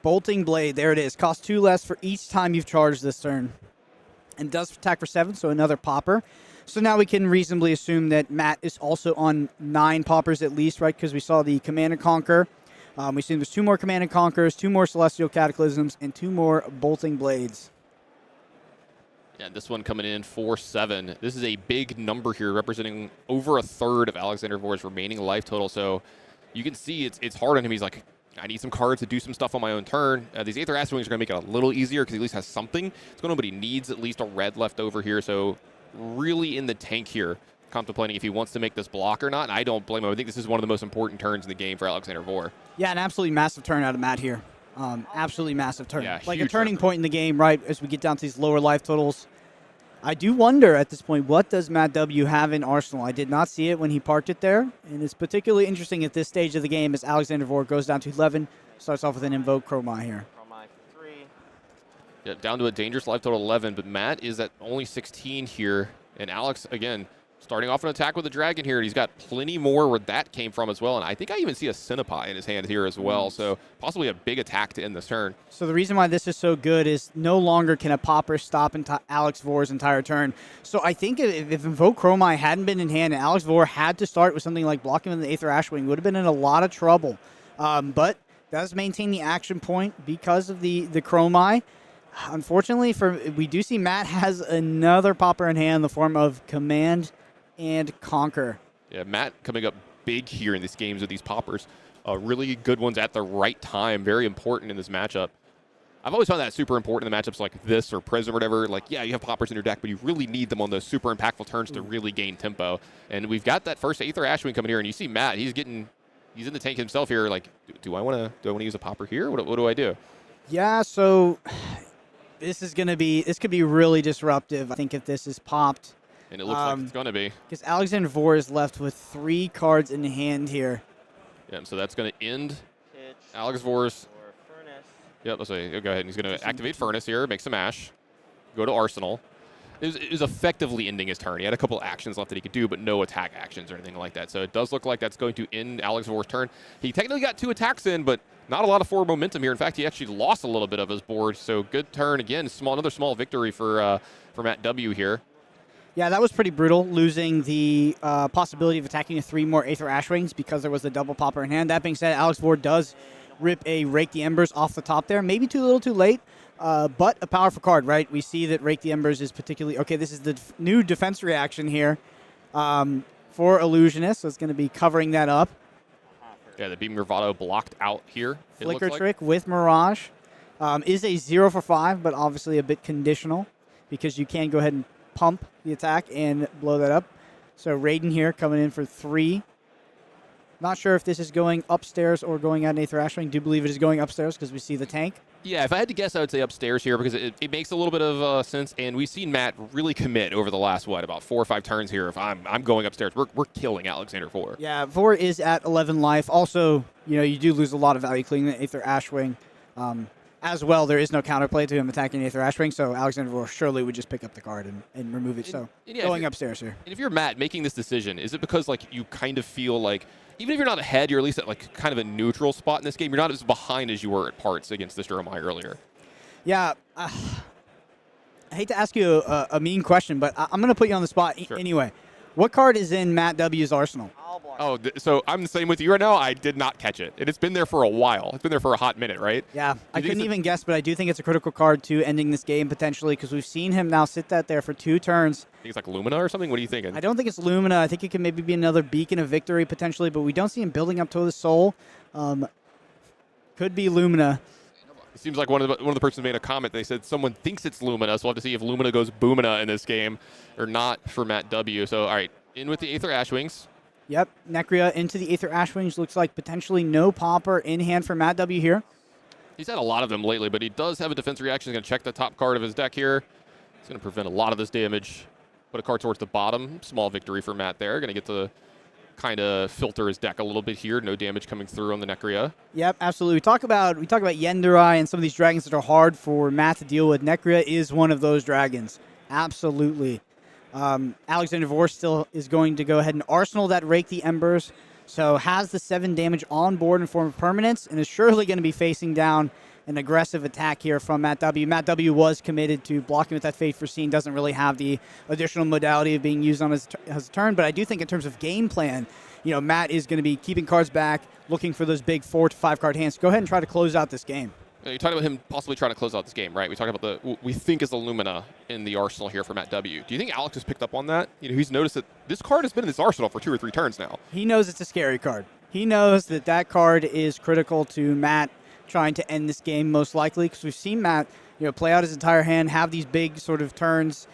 Bolting Blade, there it is. Cost 2 less for each time you've charged this turn. And does attack for 7, so another popper. So now we can reasonably assume that Matt is also on 9 poppers at least, right? Because we saw the Command and Conquer. We've seen there's 2 more Command and Conquers, 2 more Celestial Cataclysms, and 2 more Bolting Blades. Yeah, this one coming in 4-7. This is a big number here, representing over a third of Alexander Vor's remaining life total. So you can see it's hard on him. He's like, I need some cards to do some stuff on my own turn. These Aether Ash Wings are going to make it a little easier because he at least has something. So nobody needs at least a red left over here. So really in the tank here, contemplating if he wants to make this block or not. And I don't blame him. I think this is one of the most important turns in the game for Alexander Vor. Yeah, an absolutely massive turn out of Matt here. Absolutely massive turn. Yeah, like a turning point in the game, right, as we get down to these lower life totals. I do wonder at this point, what does Matt W have in Arsenal? I did not see it when he parked it there, and it's particularly interesting at this stage of the game as Alexander Vor goes down to 11, starts off with an Invoke Dromai here. Dromai 3. Yeah, down to a dangerous life total 11, but Matt is at only 16 here, and Alex, again, starting off an attack with a dragon here, and he's got plenty more where that came from as well. And I think I even see a Cinnapai in his hand here as well. So possibly a big attack to end this turn. So the reason why this is so good is no longer can a popper stop Alex Vor's entire turn. So I think if Invoke Dromai hadn't been in hand and Alex Vor had to start with something like blocking with the Aether Ashwing, would have been in a lot of trouble. But does maintain the action point because of the Dromai. Unfortunately, we do see Matt has another popper in hand in the form of Command and Conquer. Yeah, Matt coming up big here in these games with these poppers. Really good ones at the right time. Very important in this matchup. I've always found that super important in the matchups like this or Prism or whatever. Like, yeah, you have poppers in your deck, but you really need them on those super impactful turns to really gain tempo. And we've got that first Aether Ashwing coming here, and you see Matt, he's in the tank himself here. Like, do I want to use a popper here? What do I do? Yeah, so this could be really disruptive. I think if this is popped. And it looks like it's going to be. Because Alexander Vor is left with 3 cards in hand here. Yeah, so that's going to end Alex Vor's. Yep, let's see. Go ahead. And he's going to activate Furnace here, make some Ash, go to Arsenal. It was effectively ending his turn. He had a couple actions left that he could do, but no attack actions or anything like that. So it does look like that's going to end Alex Vor's turn. He technically got 2 attacks in, but not a lot of forward momentum here. In fact, he actually lost a little bit of his board. So good turn again. Another small victory for Matt W here. Yeah, that was pretty brutal, losing the possibility of attacking 3 more Aether Ashwings because there was the double popper in hand. That being said, Alex Vor does rip a Rake the Embers off the top there. Maybe a little too late, but a powerful card, right? We see that Rake the Embers is particularly... Okay, this is the new defense reaction here for Illusionist, so it's going to be covering that up. Yeah, the Beam Bravado blocked out here. Flicker Trick with Mirage is a 0 for 5, but obviously a bit conditional because you can go ahead and pump the attack and blow that up. So Raiden here coming in for 3. Not sure if this is going upstairs or going out an Aether Ashwing. Do believe it is going upstairs because we see the tank. Yeah, if I had to guess, I would say upstairs here because it makes a little bit of sense. And we've seen Matt really commit over the last, about 4 or 5 turns here. If I'm going upstairs, we're killing Alexander Vor. Yeah, Vor is at 11 life. Also, you do lose a lot of value cleaning the Aether Ashwing. As well, there is no counterplay to him attacking Aether Ashwing, so Alexander Vor surely would just pick up the card and remove it. Going upstairs here. And if you're Matt making this decision, is it because you kind of feel like, even if you're not ahead, you're at least at kind of a neutral spot in this game? You're not as behind as you were at parts against this Dromai earlier. Yeah. I hate to ask you a mean question, but I'm going to put you on the spot Sure. Anyway. What card is in Matt W's arsenal? Oh, so I'm the same with you right now. I did not catch it. And it's been there for a while. It's been there for a hot minute, right? Yeah, I couldn't even guess, but I do think it's a critical card to ending this game potentially because we've seen him now sit that there for 2 turns. I think it's like Lumina or something? What are you thinking? I don't think it's Lumina. I think it can maybe be another Beacon of Victory potentially, but we don't see him building up to the Soul. Could be Lumina. It seems like one of the persons made a comment. They said someone thinks it's Lumina, so we'll have to see if Lumina goes Boomina in this game or not for Matt W. So, all right, in with the Aether Ashwings. Yep, Necria into the Aether Ashwings. Looks like potentially no Popper in hand for Matt W here. He's had a lot of them lately, but he does have a defense reaction. He's going to check the top card of his deck here. He's going to prevent a lot of this damage. Put a card towards the bottom. Small victory for Matt there. Going to get to kind of filter his deck a little bit here. No damage coming through on the Necria. Yep, absolutely. We talk about Yendurai and some of these dragons that are hard for Matt to deal with. Necria is one of those dragons. Absolutely. Alexander Vor still is going to go ahead and arsenal that Rake the Embers. So has the 7 damage on board in form of permanence and is surely going to be facing down an aggressive attack here from Matt W. Matt W was committed to blocking with that Fate Foreseen, doesn't really have the additional modality of being used on his turn, but I do think in terms of game plan, Matt is going to be keeping cards back, looking for those big 4 to 5 card hands. Go ahead and try to close out this game. You talked about him possibly trying to close out this game, right? We talked about what we think is the Lumina in the arsenal here for Matt W. Do you think Alex has picked up on that? He's noticed that this card has been in his arsenal for 2 or 3 turns now. He knows it's a scary card. He knows that card is critical to Matt trying to end this game most likely because we've seen Matt play out his entire hand, have these big sort of turns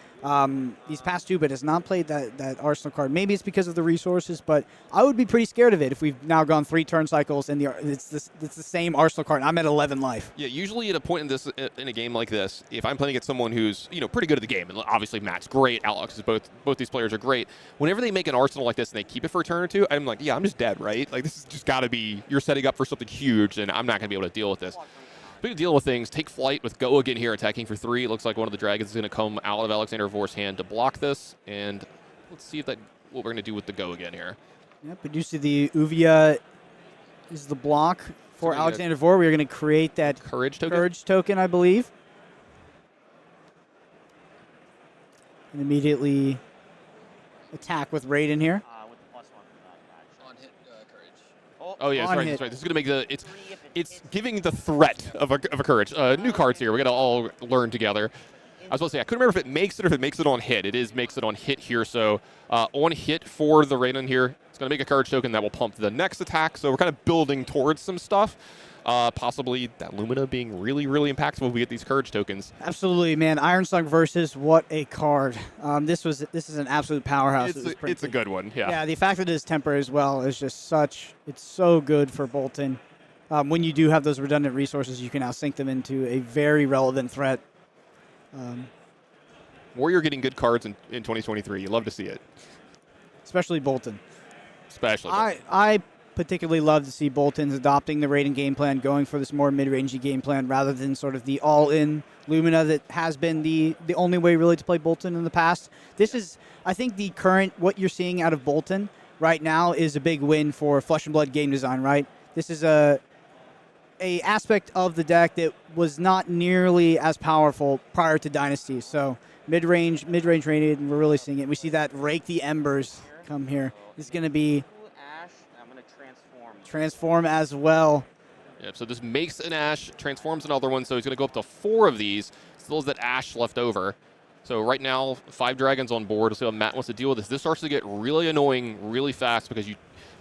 these past 2, but has not played that Arsenal card. Maybe it's because of the resources, but I would be pretty scared of it if we've now gone 3 turn cycles and it's the same Arsenal card. I'm at 11 life. Yeah, usually at a point in a game like this, if I'm playing against someone who's pretty good at the game, and obviously Matt's great, Alex is both these players are great. Whenever they make an Arsenal like this and they keep it for a turn or 2, I'm like, yeah, I'm just dead, right? Like this has just got to be you're setting up for something huge, and I'm not going to be able to deal with this. Big deal with things. Take flight with Go again here, attacking for 3. It looks like one of the dragons is going to come out of Alexander Vor's hand to block this. And let's see what we're going to do with the Go again here. Yep, but you see the Uvia is the block for Alexander Vor. We are going to create that Courage token, I believe. And immediately attack with Raiden here. With the +1 for that. On hit Courage. Oh yeah, that's right. That's right. This is going to make it's giving the threat of a Courage. New cards here. We got to all learn together. I was about to say, I couldn't remember if it makes it or if it makes it on hit. It makes it on hit here. So on hit for the Raiden here, it's going to make a Courage token that will pump the next attack. So we're kind of building towards some stuff. Possibly that Lumina being really, really impactful if we get these Courage tokens. Absolutely, man. Ironsong versus what a card. This is an absolute powerhouse. It's a good one, yeah. Yeah, the fact that it is temporary as well is just it's so good for Boltyn. When you do have those redundant resources, you can now sink them into a very relevant threat. Warrior getting good cards in 2023. You love to see it. Especially Boltyn. I particularly love to see Boltyn's adopting the Raiden game plan, going for this more mid-rangey game plan rather than sort of the all-in Lumina that has been the only way really to play Boltyn in the past. This is, I think, the current, what you're seeing out of Boltyn right now is a big win for Flesh and Blood game design, right? This is a aspect of the deck that was not nearly as powerful prior to Dynasty. So mid-range rated, and we're really seeing it. We see that Rake the Embers come here. This is going to be transform as well. Yep, so this makes an Ash, transforms another one, so he's going to go up to 4 of these. Still has that Ash left over. So right now, 5 dragons on board. We'll see how Matt wants to deal with this. This starts to get really annoying really fast because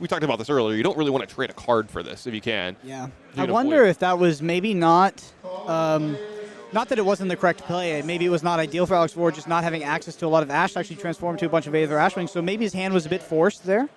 we talked about this earlier. You don't really want to trade a card for this if you can. Yeah. I wonder if that was maybe not that it wasn't the correct play. Maybe it was not ideal for Alex Ward just not having access to a lot of Ash to actually transform to a bunch of Aether Ashwings. So maybe his hand was a bit forced there.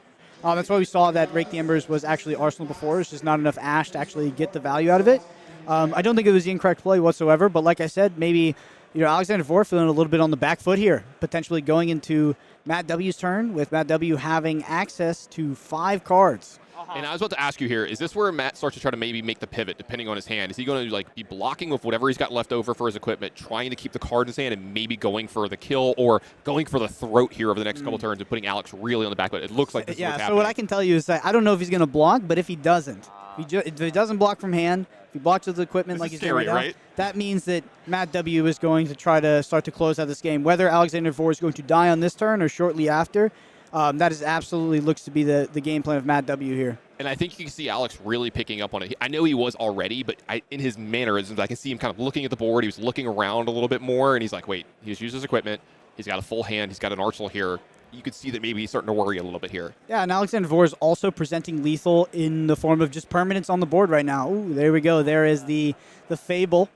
That's why we saw that Rake the Embers was actually Arsenal before. It's just not enough Ash to actually get the value out of it. I don't think it was the incorrect play whatsoever, but like I said, maybe Alexander Vor feeling a little bit on the back foot here, potentially going into Matt W's turn with Matt W having access to 5 cards. And I was about to ask you here, is this where Matt starts to try to maybe make the pivot depending on his hand? Is he going to be blocking with whatever he's got left over for his equipment, trying to keep the card in his hand and maybe going for the kill or going for the throat here over the next couple turns and putting Alex really on the back foot? It looks like this is what's happening. So what I can tell you is that I don't know if he's going to block, but if he doesn't, if he doesn't block from hand, if he blocks with the equipment like he's doing right now, right? That means that Matt W is going to try to start to close out this game. Whether Alexander Vor is going to die on this turn or shortly after, That is absolutely looks to be the game plan of Matt W here. And I think you can see Alex really picking up on it. I know he was already, but in his mannerisms, I can see him kind of looking at the board. He was looking around a little bit more, and he's like, wait, he's used his equipment. He's got a full hand. He's got an arsenal here. You could see that maybe he's starting to worry a little bit here. Yeah, and Alexander Vor is also presenting lethal in the form of just permanents on the board right now. Ooh, there we go. There is the Fable.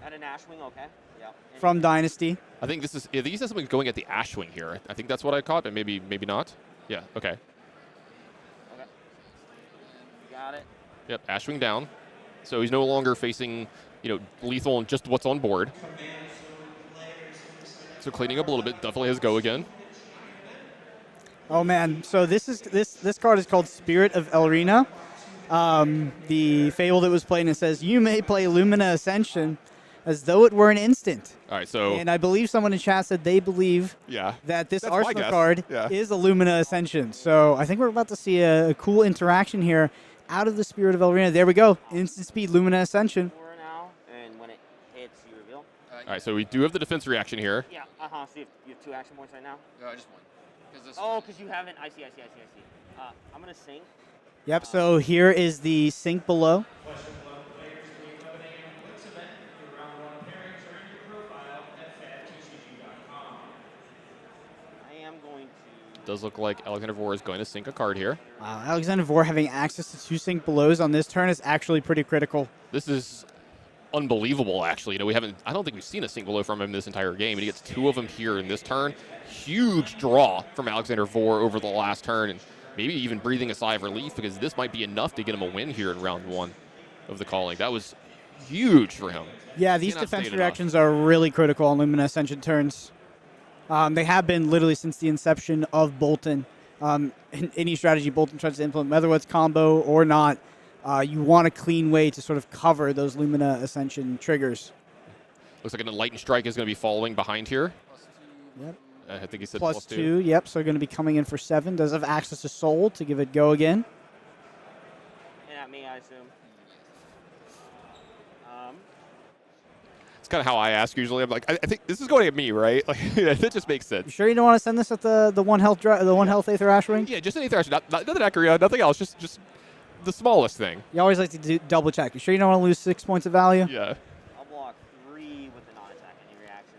At an Ashwing, okay. Yeah. From Dynasty. I think this is. I think he said something going at the Ashwing here. I think that's what I caught, but maybe not. Yeah. Okay. Okay. Got it. Yep. Ashwing down. So he's no longer facing, lethal and just what's on board. So cleaning up a little bit. Definitely has go again. Oh man. So this card is called Spirit of Elrina. The Fable that was played, and it says you may play Lumina Ascension as though it were an instant. All right, so... And I believe someone in chat said they believe that this Arsenal card is a Lumina Ascension. So I think we're about to see a cool interaction here out of the Spirit of Elrina. There we go. Instant speed Lumina Ascension. Now, and when it hits, you reveal. All right, so we do have the defense reaction here. Yeah, so you have 2 action points right now? No, just one. Because you haven't... I see. I'm going to sink. Yep, so here is the sink below. It does look like Alexander Vor is going to sink a card here. Alexander Vor having access to 2 sink belows on this turn is actually pretty critical. This is unbelievable, actually. I don't think we've seen a sink below from him this entire game, and he gets 2 of them here in this turn. Huge draw from Alexander Vor over the last turn, and maybe even breathing a sigh of relief because this might be enough to get him a win here in round 1 of the calling. That was huge for him. Yeah, these defense reactions are really critical on Lumina Ascension turns. They have been literally since the inception of Boltyn. In any strategy Boltyn tries to implement, whether it's combo or not, you want a clean way to sort of cover those Lumina Ascension triggers. Looks like an Enlightened Strike is going to be following behind here. Yep. I think he said plus 2. Yep, so going to be coming in for 7. Does have access to Soul to give it go again. And at me, I assume. It's kind of how I ask usually. I'm like, I think this is going at me, right? Like, that just makes sense. You sure you don't want to send this at the 1 health Aether Ashwing? Yeah, just an Aether Ashwing. Nothing Acria, nothing else. Just the smallest thing. You always like to double check. You sure you don't want to lose 6 points of value? Yeah. I'll block 3 with the non-attack any reactions.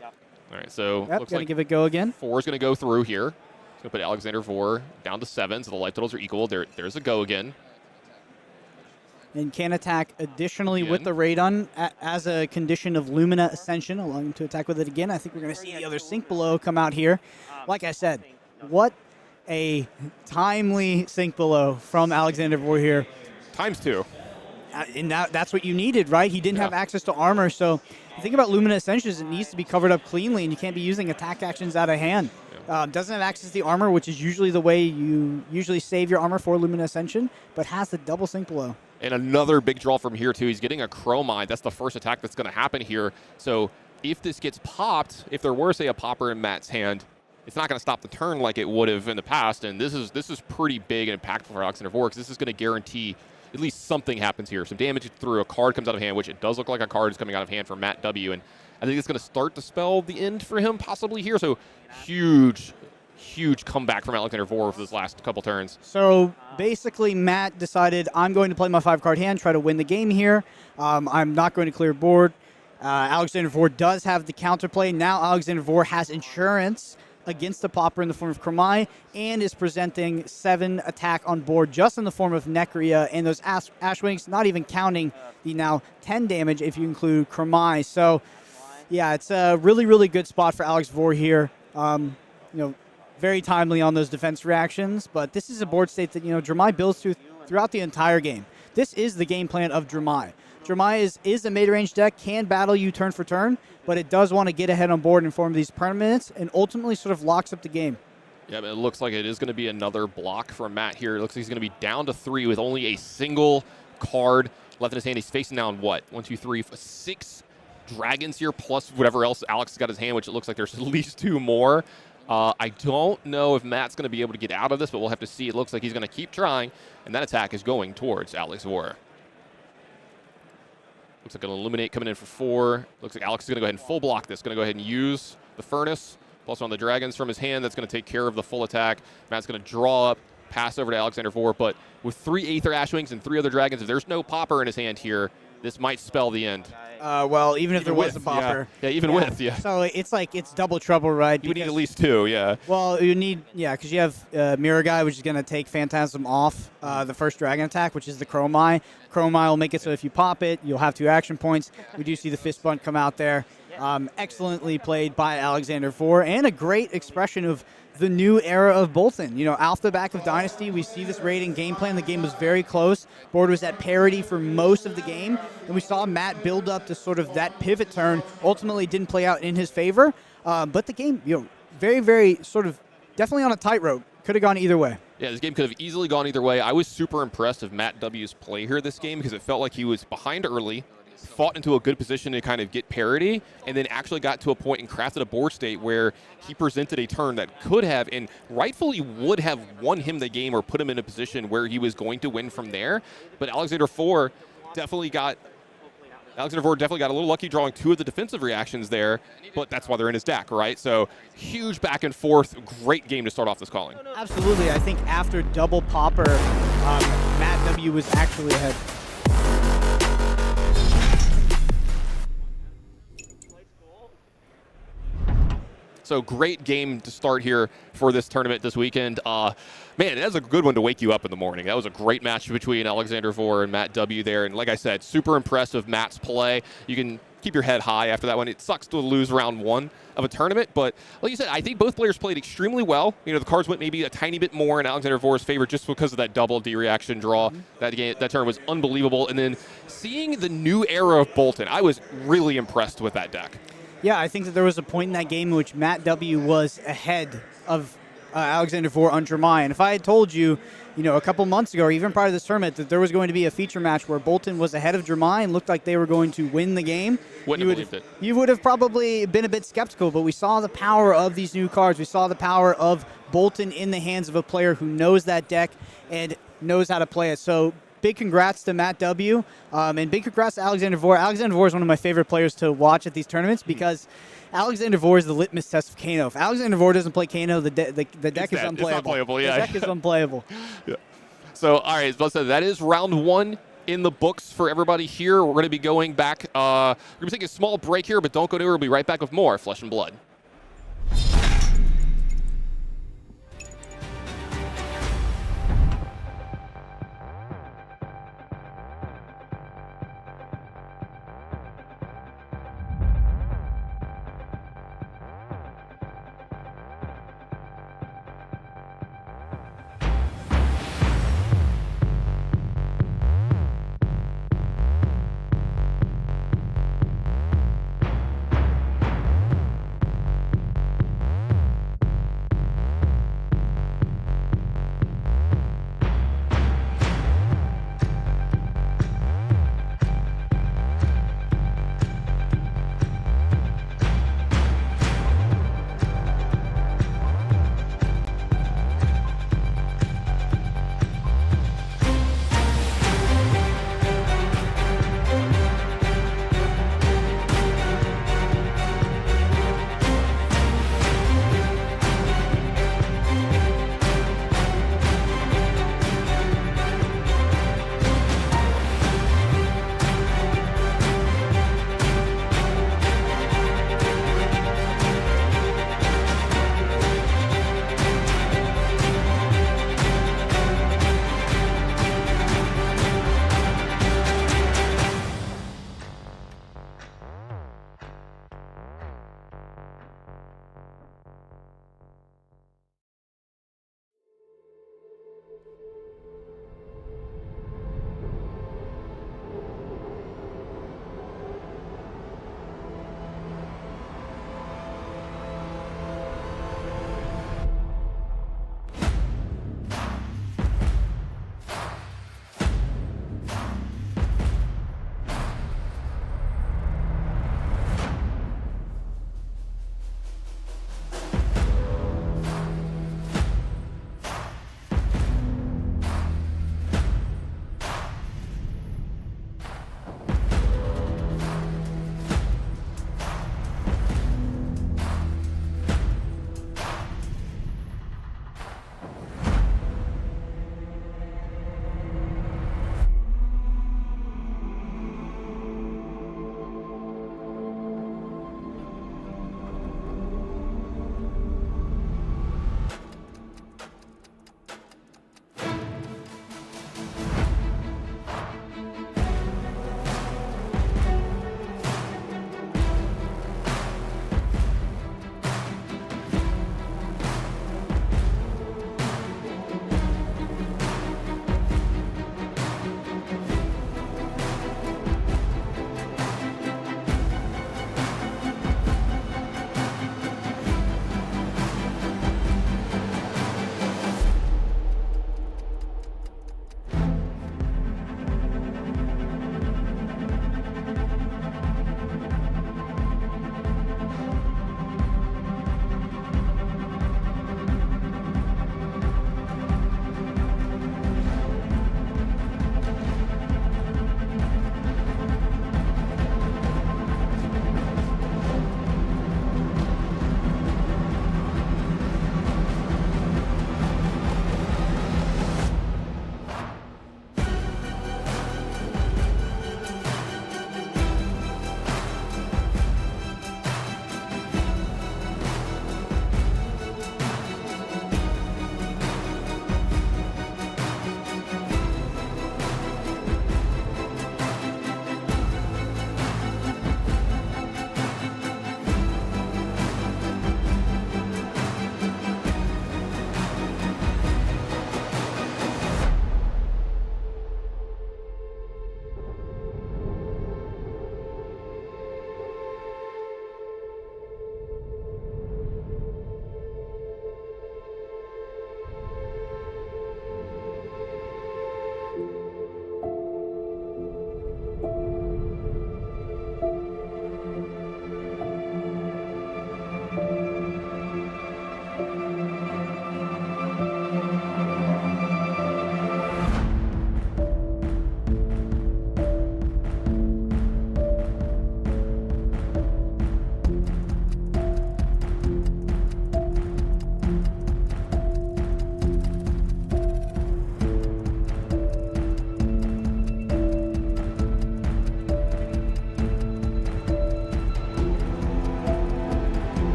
Yep. All right, so looks gonna like give it go again. 4 is going to go through here. It's going to put Alexander Vor down to 7, so the life totals are equal. There's a go again. And can attack additionally with the Radon as a condition of Lumina Ascension, allowing him to attack with it again. I think we're going to see the other Sink Below come out here. Like I said, what a timely Sink Below from Alexander Vor here. ×2. And that's what you needed, right? He didn't have access to armor, so the thing about Lumina Ascension is it needs to be covered up cleanly, and you can't be using attack actions out of hand. Doesn't have access to the armor, which is usually the way you usually save your armor for Lumina Ascension, but has the double Sink Below. And another big draw from here, too. He's getting a Chromide. That's the first attack that's going to happen here. So if this gets popped, if there were, say, a popper in Matt's hand, it's not going to stop the turn like it would have in the past. And this is pretty big and impactful for Alexander Vor, because this is going to guarantee at least something happens here. Some damage through a card comes out of hand, which it does look like a card is coming out of hand for Matt W. And I think it's going to start to spell the end for him possibly here. So huge comeback from Alexander Vor for this last couple turns. So basically, Matt decided, I'm going to play my 5-card hand, try to win the game here. I'm not going to clear board. Alexander Vor does have the counterplay. Now Alexander Vor has insurance against the popper in the form of Dromai and is presenting 7 attack on board just in the form of Necria and those Ashwings, not even counting the now 10 damage if you include Dromai. So, yeah, it's a really, really good spot for Alex Vor here. Very timely on those defense reactions, but this is a board state that, Dromai builds throughout the entire game. This is the game plan of Dromai. Dromai is a mid-range deck, can battle you turn for turn, but it does want to get ahead on board in form of these permanents and ultimately sort of locks up the game. Yeah, but it looks like it is going to be another block from Matt here. It looks like he's going to be down to 3 with only a single card left in his hand. He's facing down, 6 dragons here, plus whatever else Alex has got in his hand, which it looks like there's at least 2 more. I don't know if Matt's going to be able to get out of this, but we'll have to see. It looks like he's going to keep trying, and that attack is going towards Alex Vor. Looks like an Illuminate coming in for 4. Looks like Alex is going to go ahead and full block this. Going to go ahead and use the Furnace, Plus on the dragons from his hand, that's going to take care of the full attack. Matt's going to draw up, pass over to Alexander IV, but with 3 Aether Ashwings and 3 other dragons, if there's no popper in his hand here, this might spell the end. Well, even if there was a popper. Yeah, even with, yeah. So it's double trouble, right? You would need at least 2, yeah. Well, you need, because you have Mirror Guy, which is going to take Phantasm off the first dragon attack, which is the Dromai. Dromai will make it so if you pop it, you'll have 2 action points. We do see the Fist Bump come out there. Excellently played by Alexander IV, and a great expression of the new era of Boltyn. You know, off the back of Dynasty, we see this rating game plan. The game was very close. Board was at parity for most of the game, and we saw Matt build up to sort of that pivot turn. Ultimately, didn't play out in his favor, but the game, very, very sort of definitely on a tightrope. Could have gone either way. Yeah, this game could have easily gone either way. I was super impressed of Matt W's play here this game because it felt like he was behind early, fought into a good position to kind of get parity, and then actually got to a point and crafted a board state where he presented a turn that could have and rightfully would have won him the game or put him in a position where he was going to win from there. But Alexander IV definitely got a little lucky drawing 2 of the defensive reactions there, but that's why they're in his deck, right? So huge back and forth, great game to start off this calling. Absolutely. I think after double popper, Matt W was actually ahead. So great game to start here for this tournament this weekend. Man, that's a good one to wake you up in the morning. That was a great match between Alexander IV and Matt W there. And like I said, super impressive Matt's play. You can keep your head high after that one. It sucks to lose round 1 of a tournament, but like you said, I think both players played extremely well. You know, the cards went maybe a tiny bit more in Alexander IV's favor just because of that double D-reaction draw. That turn was unbelievable. And then seeing the new era of Boltyn, I was really impressed with that deck. Yeah, I think that there was a point in that game in which Matt W was ahead of Alexander IV on Dromai. And if I had told you, a couple months ago or even prior to this tournament that there was going to be a feature match where Boltyn was ahead of Dromai and looked like they were going to win the game, you would have probably been a bit skeptical. But we saw the power of these new cards. We saw the power of Boltyn in the hands of a player who knows that deck and knows how to play it. So big congrats to Matt W. And big congrats to Alexander IV. Alexander IV is one of my favorite players to watch at these tournaments because Alexander IV is the litmus test of Kano. If Alexander IV doesn't play Kano, the deck is unplayable. It's not playable, yeah. The deck is unplayable. Yeah. So, all right, as I said, that is round 1 in the books for everybody here. We're going to be going back. We're going to be taking a small break here, but don't go anywhere. We'll be right back with more Flesh and Blood.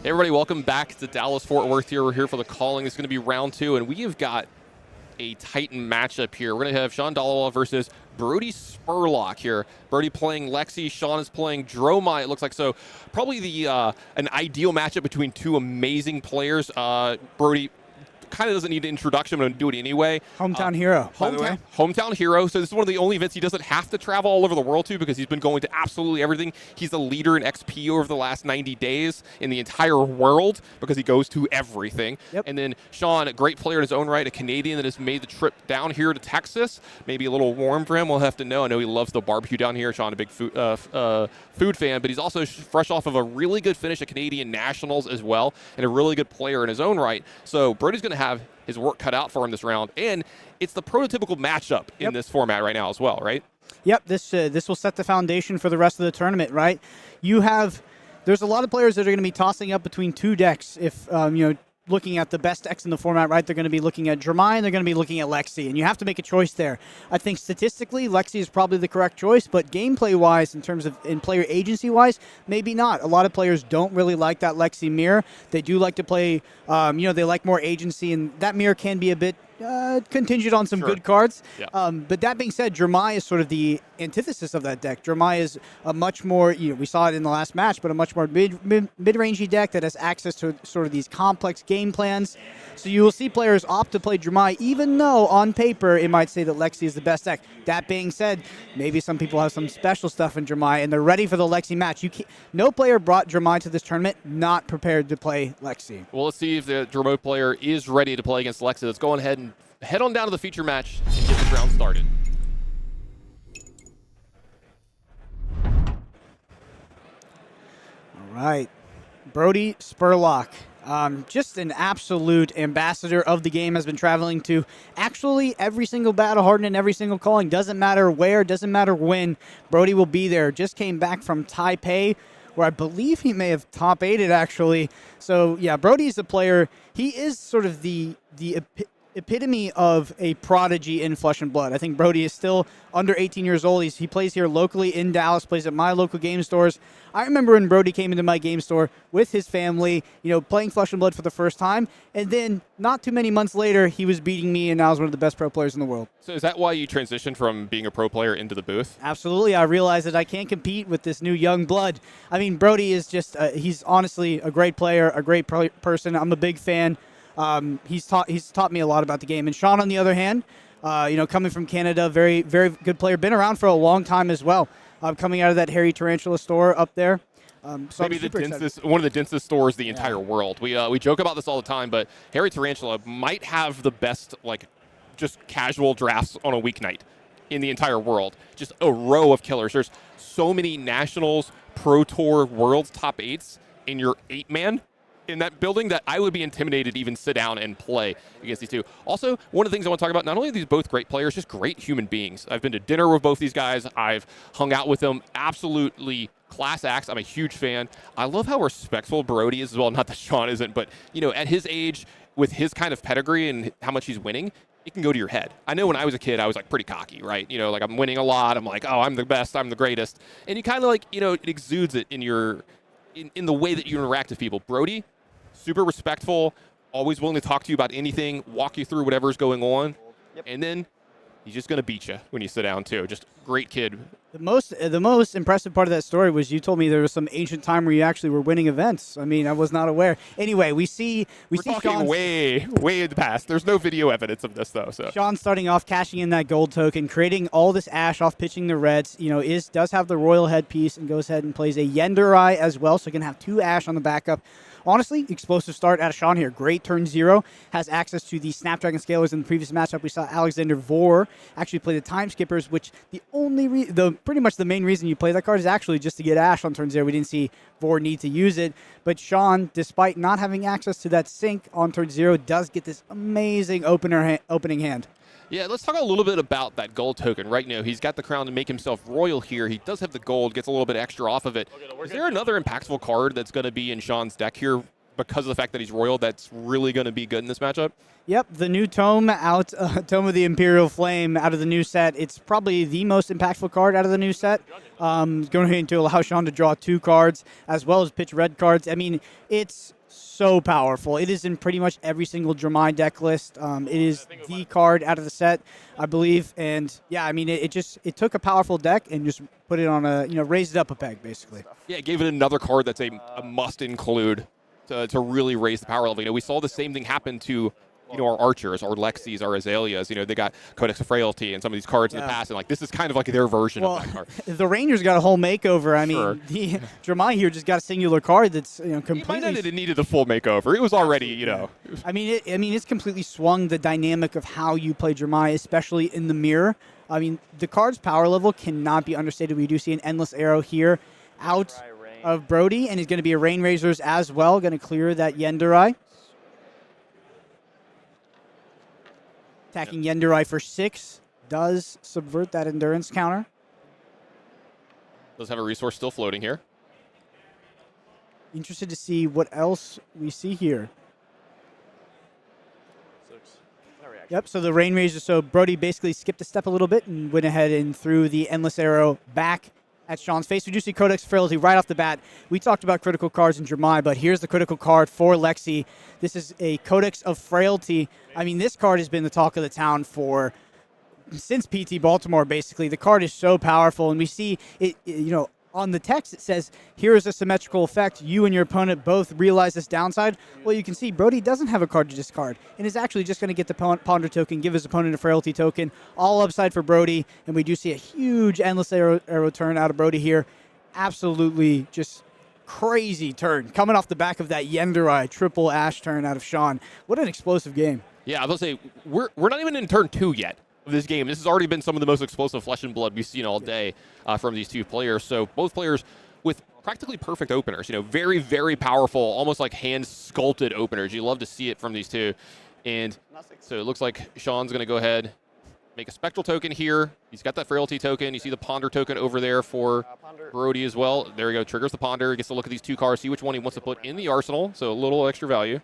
Hey everybody, welcome back to Dallas-Fort Worth here. We're here for the calling. It's going to be round 2, and we have got a Titan matchup here. We're going to have Shawn versus Brodie Spurlock here. Brodie playing Lexi, Shawn is playing Dromai, it looks like. So probably the an ideal matchup between two amazing players. Brodie kind of doesn't need an introduction, but I'm going to do it anyway. Hometown hero, by the way. Hometown hero. So this is one of the only events he doesn't have to travel all over the world to because he's been going to absolutely everything. He's a leader in XP over the last 90 days in the entire world because he goes to everything. Yep. And then Shawn, a great player in his own right, a Canadian that has made the trip down here to Texas. Maybe a little warm for him. We'll have to know. I know he loves the barbecue down here. Shawn, a big food fan, but he's also fresh off of a really good finish at Canadian Nationals as well, and a really good player in his own right. So Brodie's going to have his work cut out for him this round, and it's the prototypical matchup in this format right now as well, right? Yep, this will set the foundation for the rest of the tournament, right? There's a lot of players that are going to be tossing up between two decks if, looking at the best decks in the format, right? They're going to be looking at Dromai and they're going to be looking at Lexi, and you have to make a choice there. I think statistically, Lexi is probably the correct choice, but gameplay-wise, in player agency-wise, maybe not. A lot of players don't really like that Lexi mirror. They do like to play, they like more agency, and that mirror can be a bit contingent on some good cards. Yeah. But that being said, Dromai is sort of the antithesis of that deck. Dromai is a much more, we saw it in the last match, but a much more mid-rangey deck that has access to sort of these complex game plans. So you will see players opt to play Dromai, even though on paper it might say that Lexi is the best deck. That being said, maybe some people have some special stuff in Dromai and they're ready for the Lexi match. No player brought Dromai to this tournament not prepared to play Lexi. Well, let's see if the Dromai player is ready to play against Lexi. Let's go ahead and head on down to the feature match and get this round started. All right, Brodie Spurlock. Just an absolute ambassador of the game, has been traveling to actually every single battle hardened and every single calling. Doesn't matter where, doesn't matter when, Brodie will be there. Just came back from Taipei, where I believe he may have top 8'd actually. So yeah, Brodie's a player. He is sort of the epitome of a prodigy in Flesh and Blood. I think Brodie is still under 18 years old. He plays here locally in Dallas, plays at my local game stores. I remember when Brodie came into my game store with his family, playing Flesh and Blood for the first time, and then not too many months later, he was beating me, and now is one of the best pro players in the world. So is that why you transitioned from being a pro player into the booth? Absolutely. I realized that I can't compete with this new young blood. I mean, Brodie is just, he's honestly a great player, a great person. I'm a big fan. He's taught me a lot about the game. And Shawn, on the other hand, coming from Canada, very, very good player, been around for a long time as well. Coming out of that Hairy Tarantula store up there. So maybe one of the densest stores in the entire world. We joke about this all the time, but Hairy Tarantula might have the best, just casual drafts on a weeknight in the entire world. Just a row of killers. There's so many Nationals, Pro Tour, World's top 8s in your 8-man in that building that I would be intimidated to even sit down and play against these two. Also, one of the things I want to talk about, not only are these both great players, just great human beings. I've been to dinner with both these guys. I've hung out with them. Absolutely class acts. I'm a huge fan. I love how respectful Brodie is as well. Not that Shawn isn't, but at his age, with his kind of pedigree and how much he's winning, it can go to your head. I know when I was a kid, I was pretty cocky, right? I'm winning a lot. I'm like, oh, I'm the best. I'm the greatest. And you kind of it exudes it in in the way that you interact with people. Brodie, super respectful, always willing to talk to you about anything, walk you through whatever's going on, and then he's just going to beat you when you sit down too. Just great kid. The most impressive part of that story was you told me there was some ancient time where you actually were winning events. I mean, I was not aware. Anyway, we're see talking Shawn way in the past. There's no video evidence of this though. So Shawn starting off cashing in that gold token, creating all this ash off pitching the reds. Does have the royal headpiece and goes ahead and plays a Yenderai as well, so he can have 2 ash on the backup. Honestly, explosive start out of Shawn here. Great turn 0. Has access to the Snapdragon Scalers. In the previous matchup, we saw Alexander Vor actually play the Time Skippers, which pretty much the main reason you play that card is actually just to get Ash on turn 0. We didn't see Vor need to use it. But Shawn, despite not having access to that sync on turn 0, does get this amazing opening hand. Yeah, let's talk a little bit about that gold token. Right now, he's got the crown to make himself royal here. He does have the gold, gets a little bit extra off of it. Is there another impactful card that's going to be in Shawn's deck here because of the fact that he's royal that's really going to be good in this matchup? Yep, the new Tome Tome of the Imperial Flame out of the new set. It's probably the most impactful card out of the new set. Going to allow Shawn to draw 2 cards as well as pitch red cards. I mean, it's so powerful. It is in pretty much every single Dromai deck list. It is the card out of the set, I believe. And yeah, I mean, it took a powerful deck and just put it on raised it up a peg, basically. Yeah, it gave it another card that's a must include to really raise the power level. We saw the same thing happen to our archers, our Lexis, our Azaleas. They got Codex of Frailty and some of these cards in the past, and this is kind of like their version of that card. The Rangers got a whole makeover. I mean, the Dromai here just got a singular card that's completely. He might not have needed the full makeover. It was already, I mean, it's completely swung the dynamic of how you play Dromai, especially in the mirror. I mean, the card's power level cannot be understated. We do see an Endless Arrow here out of Brodie, and he's going to be a Rain Razors as well, going to clear that Yendurai. Attacking Yendurai for 6 does subvert that endurance counter. Does have a resource still floating here. Interested to see what else we see here. Yep, so the Rain Razor, so Brodie basically skipped a step a little bit and went ahead and threw the Endless Arrow back at Shawn's face. We do see Codex Frailty right off the bat. We talked about critical cards in Dromai, but here's the critical card for Lexi. This is a Codex of Frailty. I mean, this card has been the talk of the town since PT Baltimore, basically. The card is so powerful, and we see it, on the text it says, here is a symmetrical effect. You and your opponent both realize this downside. Well, you can see Brodie doesn't have a card to discard and is actually just going to get the Ponder token, give his opponent a Frailty token. All upside for Brodie, and we do see a huge Endless Arrow turn out of Brodie here. Absolutely just crazy turn. Coming off the back of that Yendurai triple Ash turn out of Shawn. What an explosive game. Yeah, I was going to say, we're not even in turn 2 yet of this game. This has already been some of the most explosive flesh and blood we've seen all day from these two players. So both players with practically perfect openers, very, very powerful, almost like hand-sculpted openers. You love to see it from these two. And so it looks like Shawn's going to go ahead, make a Spectral token here. He's got that Frailty token. You see the Ponder token over there for Brodie as well. There we go. Triggers the Ponder. He gets to look at these two cards, see which one he wants to put in the arsenal. So a little extra value.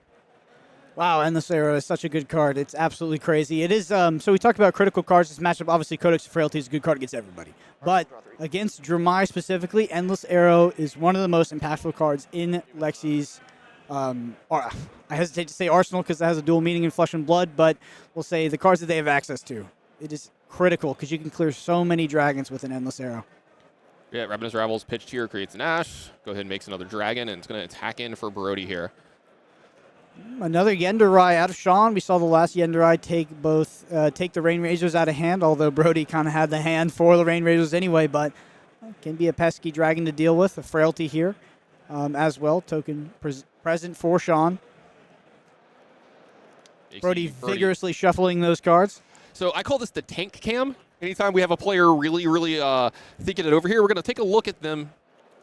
Wow, Endless Arrow is such a good card. It's absolutely crazy. It is. So we talked about critical cards. This matchup, obviously, Codex of Frailty is a good card against everybody. But against Dromai specifically, Endless Arrow is one of the most impactful cards in Lexi's. I hesitate to say arsenal because it has a dual meaning in Flesh and Blood, but we'll say the cards that they have access to. It is critical because you can clear so many dragons with an Endless Arrow. Yeah, Ravenous Ravel's pitched here, creates an Ash. Go ahead and makes another dragon, and it's going to attack in for Brodie here. Another Yendurai out of Shawn. We saw the last Yendurai take the Rain Razors out of hand, although Brodie kind of had the hand for the Rain Razors anyway, but can be a pesky dragon to deal with. A Frailty here as well. Token present for Shawn. Brodie vigorously shuffling those cards. So I call this the tank cam. Anytime we have a player really, really thinking it over here, we're going to take a look at them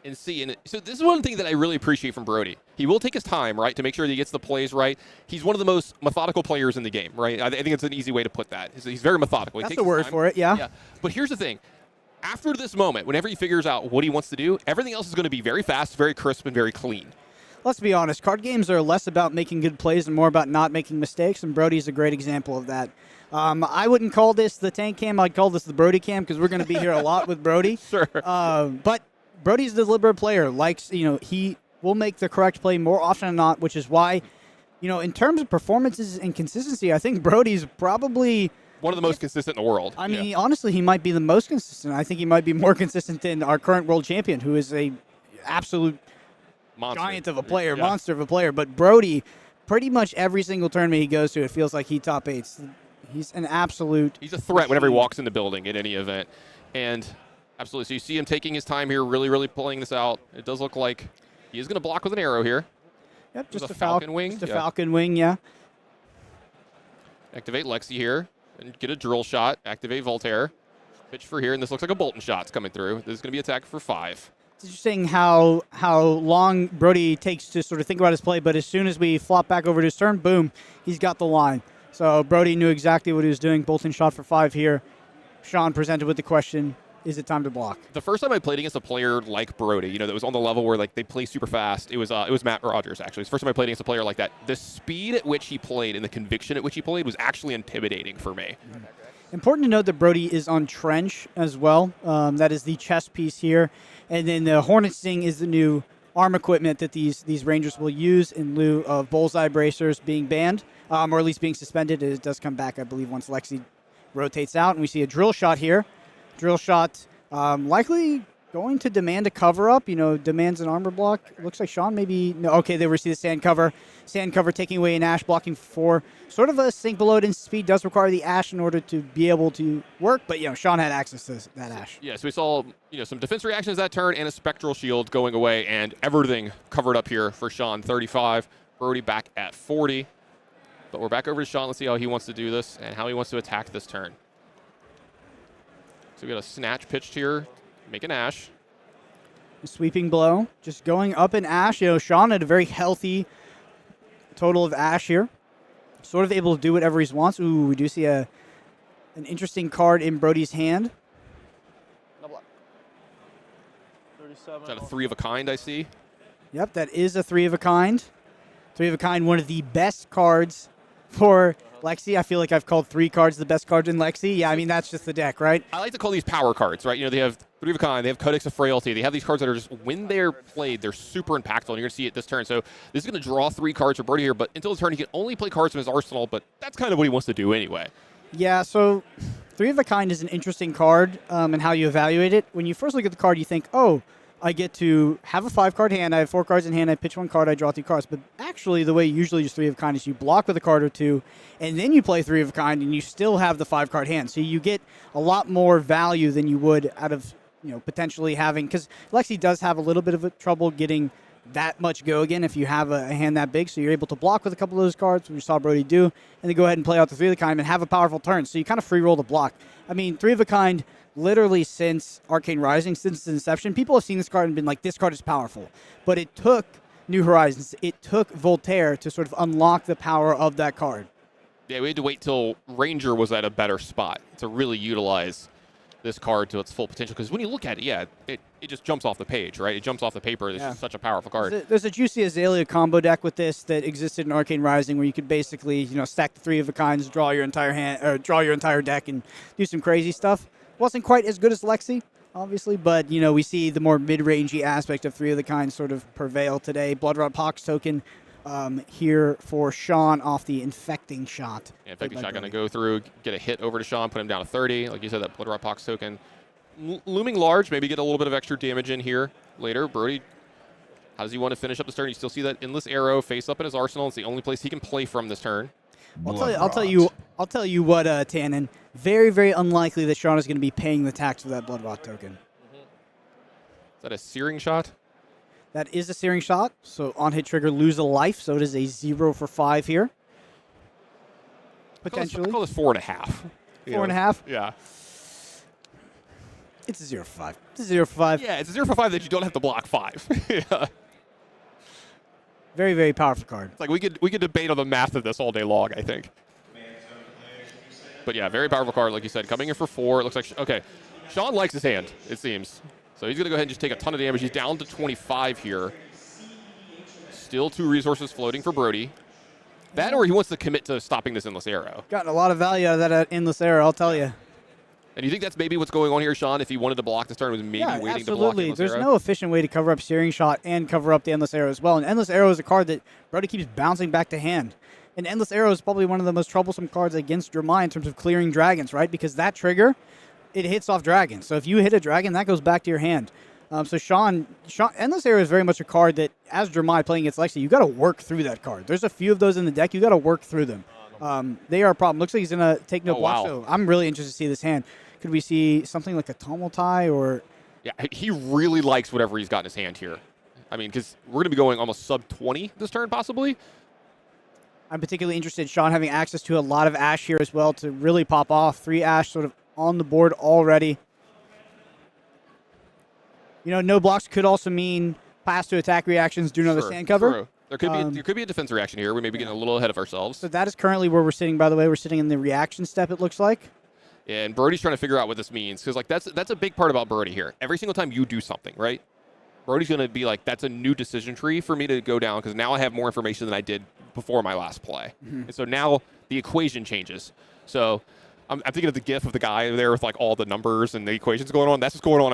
and see. And so this is one thing that I really appreciate from Brodie. He will take his time, right, to make sure that he gets the plays right. He's one of the most methodical players in the game, right? I think it's an easy way to put that. He's very methodical. That's the word for it, yeah. But here's the thing. After this moment, whenever he figures out what he wants to do, everything else is going to be very fast, very crisp, and very clean. Let's be honest. Card games are less about making good plays and more about not making mistakes, and Brodie's a great example of that. I wouldn't call this the tank cam. I'd call this the Brodie cam because we're going to be here a lot with Brodie. Sure. But Brodie's a deliberate player. He will make the correct play more often than not, which is why, in terms of performances and consistency, I think Brodie's probably one of the most consistent in the world. I mean, honestly, he might be the most consistent. I think he might be more consistent than our current world champion, who is a absolute giant of a player, monster of a player. But Brodie, pretty much every single tournament he goes to, it feels like he top eights. He's an absolute. He's a threat whenever he walks in the building at any event, and. Absolutely. So you see him taking his time here, really, really pulling this out. It does look like he is going to block with an arrow here. Yep, just a Falcon Wing. Just a Falcon Wing, yeah. Activate Lexi here and get a drill shot. Activate Voltaire. Pitch for here, and this looks like a Boltyn shot's coming through. This is going to be attack for 5. It's interesting how long Brodie takes to sort of think about his play, but as soon as we flop back over to his turn, boom, he's got the line. So Brodie knew exactly what he was doing. Boltyn shot for 5 here. Shawn presented with the question, is it time to block? The first time I played against a player like Brodie, that was on the level where they play super fast. It was Matt Rogers actually. It's the first time I played against a player like that. The speed at which he played and the conviction at which he played was actually intimidating for me. Important to note that Brodie is on Trench as well. That is the chess piece here, and then the Hornet Sting is the new arm equipment that these Rangers will use in lieu of bullseye bracers being banned, or at least being suspended. It does come back, I believe, once Lexi rotates out. And we see a drill shot here. Drill shot likely going to demand a cover-up, demands an armor block. It looks like Shawn maybe... No, okay, there we see the sand cover. Sand cover taking away an Ash, blocking for sort of a sink below it in speed. Does require the Ash in order to be able to work, but, Shawn had access to that Ash. Yeah, so we saw, some defense reactions that turn and a Spectral Shield going away, and everything covered up here for Shawn, 35. Brodie back at 40. But we're back over to Shawn. Let's see how he wants to do this and how he wants to attack this turn. So we got a snatch pitched here. Make an Ash. A sweeping blow. Just going up in Ash. Shawn had a very healthy total of Ash here. Sort of able to do whatever he wants. Ooh, we do see an interesting card in Brodie's hand. No block. 37. Is that a 3 of a kind I see? Yep, that is a 3 of a kind. 3 of a kind, one of the best cards for Lexi. I feel like I've called 3 cards the best cards in Lexi. Yeah, I mean, that's just the deck, right? I like to call these power cards, right? They have 3 of a kind, they have Codex of Frailty. They have these cards that are just, when they're played, they're super impactful, and you're going to see it this turn. So this is going to draw 3 cards for Brodie here, but until the turn, he can only play cards from his arsenal, but that's kind of what he wants to do anyway. Yeah, so 3 of a kind is an interesting card and how you evaluate it. When you first look at the card, you think, oh, I get to have a 5-card hand, I have 4 cards in hand, I pitch 1 card, I draw 3 cards. But actually, the way you usually use 3 of a kind is you block with a card or 2, and then you play 3 of a kind, and you still have the 5-card hand. So you get a lot more value than you would out of, potentially having, because Lexi does have a little bit of a trouble getting that much go again if you have a hand that big. So you're able to block with a couple of those cards, which we saw Brodie do, and then go ahead and play out the 3 of a kind and have a powerful turn. So you kind of free roll the block. I mean, 3 of a kind, literally since Arcane Rising, since its inception, people have seen this card and been like, this card is powerful. But it took New Horizons, it took Voltaire to sort of unlock the power of that card. Yeah, we had to wait till Ranger was at a better spot to really utilize this card to its full potential. Because when you look at it, it just jumps off the page, right? It jumps off the paper. This is such a powerful card. There's a juicy Azalea combo deck with this that existed in Arcane Rising, where you could basically, stack the 3 of a kinds, draw your entire hand, or draw your entire deck, and do some crazy stuff. Wasn't quite as good as Lexi, obviously, but, we see the more mid-rangey aspect of 3 of the kind sort of prevail today. Bloodrot Pox token here for Shawn off the Infecting Shot. Yeah, Infecting Shot going to go through, get a hit over to Shawn, put him down to 30. Like you said, that Bloodrot Pox token looming large, maybe get a little bit of extra damage in here later. Brodie, how does he want to finish up this turn? You still see that Endless Arrow face up in his arsenal. It's the only place he can play from this turn. I'll tell you what, Tannen. Very, very unlikely that Shawn is going to be paying the tax for that Blood Rot token. Is that a Searing Shot? That is a Searing Shot. So on hit trigger, lose a life. So it is a 0 for 5 here. Potentially. I call this 4.5. 4.5? Yeah. It's a 0 for 5. It's a 0 for 5. Yeah, it's a 0 for 5 that you don't have to block 5. Yeah. Very, very powerful card. It's like we could debate on the math of this all day long, I think. But yeah, very powerful card, like you said. Coming in for 4. It looks like, okay, Shawn likes his hand, it seems. So he's going to go ahead and just take a ton of damage. He's down to 25 here. Still 2 resources floating for Brodie. That or he wants to commit to stopping this Endless Arrow. Gotten a lot of value out of that Endless Arrow, I'll tell you. And you think that's maybe what's going on here, Shawn? If he wanted to block this turn, was maybe waiting to block Endless There's Arrow? no efficient way to cover up Searing Shot and cover up the Endless Arrow as well. And Endless Arrow is a card that Brodie keeps bouncing back to hand. And Endless Arrow is probably one of the most troublesome cards against Dromai in terms of clearing dragons, right? Because that trigger, it hits off dragons. So if you hit a dragon, that goes back to your hand. So Shawn, Endless Arrow is very much a card that, as Dromai playing against Lexi, you got to work through that card. There's a few of those in the deck. You got to work through them. They are a problem. Looks like he's going to take no block. Wow. So I'm really interested to see this hand. Could we see something like a Tumultai or... Yeah, he really likes whatever he's got in his hand here. I mean, because we're going to be going almost sub-20 this turn, possibly. I'm particularly interested in Shawn having access to a lot of Ash here as well to really pop off. 3 Ash sort of on the board already. No blocks could also mean pass to attack reactions, do another sand cover. True. There could be a defense reaction here. We may be getting a little ahead of ourselves. So that is currently where we're sitting, by the way. We're sitting in the reaction step, it looks like. And Brodie's trying to figure out what this means. Because that's a big part about Brodie here. Every single time you do something, right? Brodie's going to be like, that's a new decision tree for me to go down because now I have more information than I did before my last play. And so now the equation changes. So I'm thinking of the gif of the guy there with like all the numbers and the equations going on. That's what's going on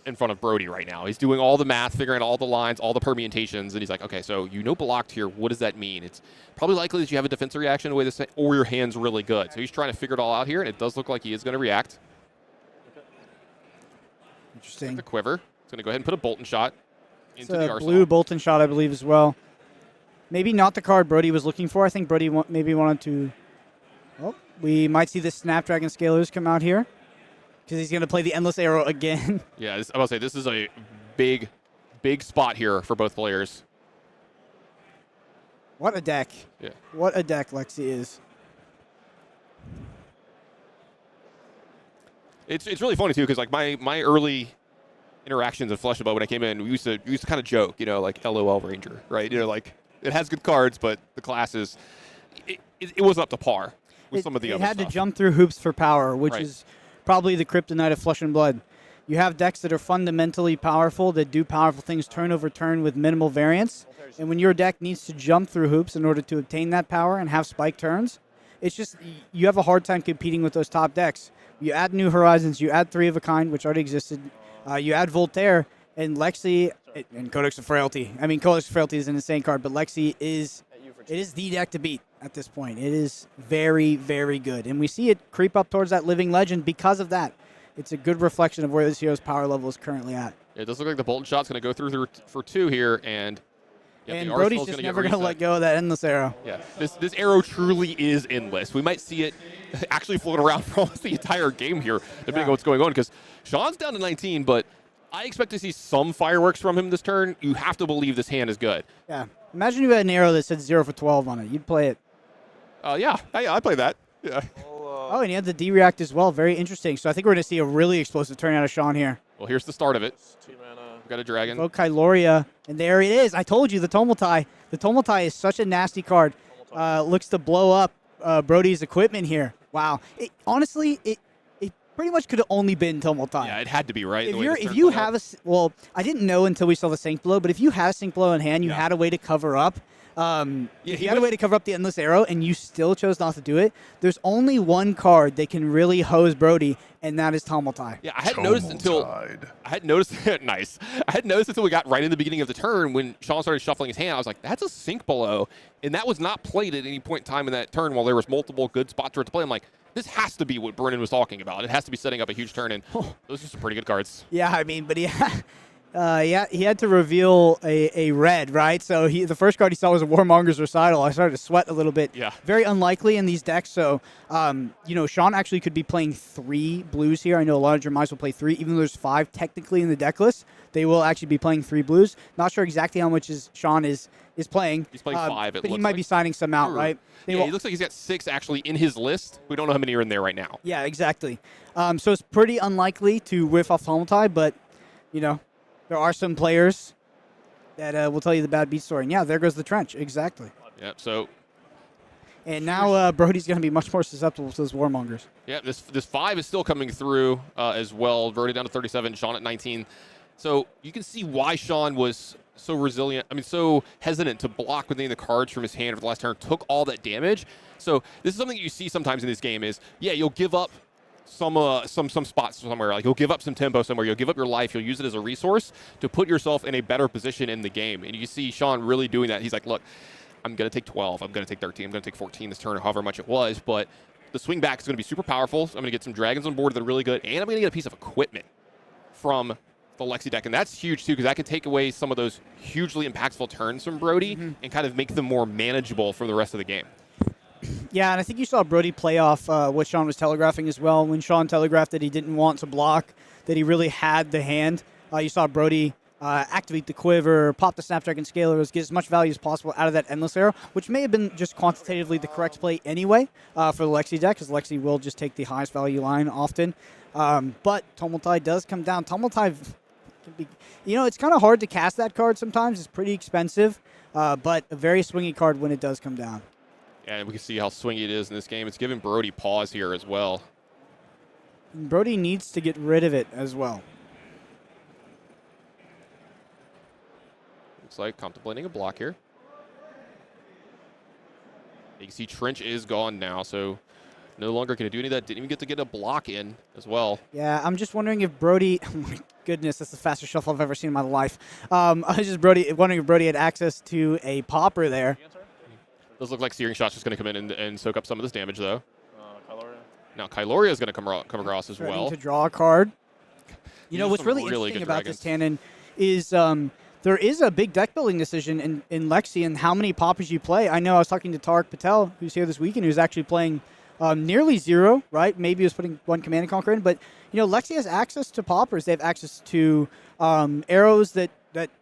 in front of Brodie right now. He's doing all the math, figuring out all the lines, all the permutations, and he's like, okay, so blocked here. What does that mean? It's probably likely that you have a defensive reaction the way this, or your hand's really good. So he's trying to figure it all out here, and it does look like he is going to react. Interesting. The quiver. He's going to go ahead and put a Boltyn shot into the arsenal. Blue Boltyn shot, I believe, as well. Maybe not the card Brodie was looking for. I think Brodie maybe wanted to. Oh, we might see the Snapdragon Scalers come out here because he's going to play the Endless Arrow again. Yeah, I will say this is a big spot here for both players. What a deck. Yeah. What a deck Lexi is. It's really funny, too, because like my early interactions in Flesh Above when I came in, we used to kind of joke, like LOL Ranger, right? Like it has good cards, but the class is it wasn't up to par with some of the other stuff. It had to jump through hoops for power, which Right. is probably the kryptonite of Flesh and Blood. You have decks that are fundamentally powerful, that do powerful things turn over turn with minimal variance. And when your deck needs to jump through hoops in order to obtain that power and have spike turns, it's just you have a hard time competing with those top decks. You add New Horizons, you add Three of a Kind, which already existed. You add Voltaire, and Lexi, and Codex of Frailty. I mean, Codex of Frailty is an insane card, but Lexi is the deck to beat at this point. It is very, very good. And we see it creep up towards that Living Legend because of that. It's a good reflection of where this hero's power level is currently at. It does look like the Boltyn shot's going to go through for 2 here, and Brodie's just never going to let go of that Endless Arrow. Yeah, this arrow truly is endless. We might see it actually float around for almost the entire game here, depending on what's going on, because Shawn's down to 19, but I expect to see some fireworks from him this turn. You have to believe this hand is good. Yeah. Imagine you had an arrow that said 0 for 12 on it. You'd play it. Yeah, I play that. Yeah. Oh, and he had the D-React as well. Very interesting. So I think we're going to see a really explosive turn out of Shawn here. Well, here's the start of it. We've got a dragon. Oh, Kyloria. And there it is. I told you, the Tomotai. The Tomotai is such a nasty card. Looks to blow up Brodie's equipment here. Wow. Honestly, it pretty much could have only been Tomotai. Yeah, it had to be, right? If you have I didn't know until we saw the Sync Blow, but if you had a Sync Blow in hand, you had a way to cover up. If you had a way to cover up the Endless Arrow and you still chose not to do it, there's only one card that can really hose Brodie, and that is Tomotai. Yeah, I hadn't noticed nice. I hadn't noticed until we got right in the beginning of the turn when Shawn started shuffling his hand. I was like, that's a Sync Below, and that was not played at any point in time in that turn while there was multiple good spots for it to play. I'm like, this has to be what Brennan was talking about. It has to be setting up a huge turn, and those are some pretty good cards. Yeah, I mean, but he had to reveal a red, right? So the first card he saw was a Warmonger's Recital. I started to sweat a little bit. Yeah. Very unlikely in these decks. So, Shawn actually could be playing 3 blues here. I know a lot of Dromais will play 3, even though there's 5 technically in the deck list. They will actually be playing 3 blues. Not sure exactly how much Shawn is playing. He's playing 5. But he might be signing some out, right? He looks like he's got 6 actually in his list. We don't know how many are in there right now. Yeah, exactly. So it's pretty unlikely to whiff off Tomotai, but there are some players that will tell you the bad beat story. And yeah, there goes the trench. Exactly. Yep. So. And now Brodie's going to be much more susceptible to those Warmongers. Yeah, this 5 is still coming through as well. Brodie down to 37, Shawn at 19. So you can see why Shawn was so resilient. I mean, so hesitant to block within the cards from his hand for the last turn. Took all that damage. So this is something that you see sometimes in this game is, you'll give up some spots somewhere. Like you'll give up some tempo somewhere. You'll give up your life. You'll use it as a resource to put yourself in a better position in the game. And you see Shawn really doing that. He's like, look, I'm going to take 12. I'm going to take 13. I'm going to take 14 this turn, however much it was. But the swing back is going to be super powerful. So I'm going to get some dragons on board that are really good. And I'm going to get a piece of equipment from the Lexi deck. And that's huge, too, because that could take away some of those hugely impactful turns from Brodie and kind of make them more manageable for the rest of the game. Yeah, and I think you saw Brodie play off what Shawn was telegraphing as well. When Shawn telegraphed that he didn't want to block, that he really had the hand, you saw Brodie activate the quiver, pop the Snapdragon Scalers, get as much value as possible out of that Endless Arrow, which may have been just quantitatively the correct play anyway for the Lexi deck, because Lexi will just take the highest value line often. But Tomotai does come down. Tomotai can be, it's kind of hard to cast that card sometimes. It's pretty expensive, but a very swingy card when it does come down. And we can see how swingy it is in this game. It's giving Brodie pause here as well. Brodie needs to get rid of it as well. Looks like contemplating a block here. You can see Trench is gone now, so No longer going to do any of that. Didn't even get to get a block in as well. Yeah, I'm just wondering if Brodie. Oh my goodness, that's the fastest shuffle I've ever seen in my life. I was just wondering if Brodie had access to a popper there. Does look like Searing Shot's just going to come in and soak up some of this damage, though. Now Kyloria is going to come across as well. To draw a card. You know, what's really interesting about this, Tannen, is there is a big deck building decision in Lexi and how many poppers you play. I know I was talking to Tarek Patel, who's here this weekend, who's actually playing nearly 0, right? Maybe he was putting 1 Command and Conquer in. But, you know, Lexi has access to poppers. They have access to arrows that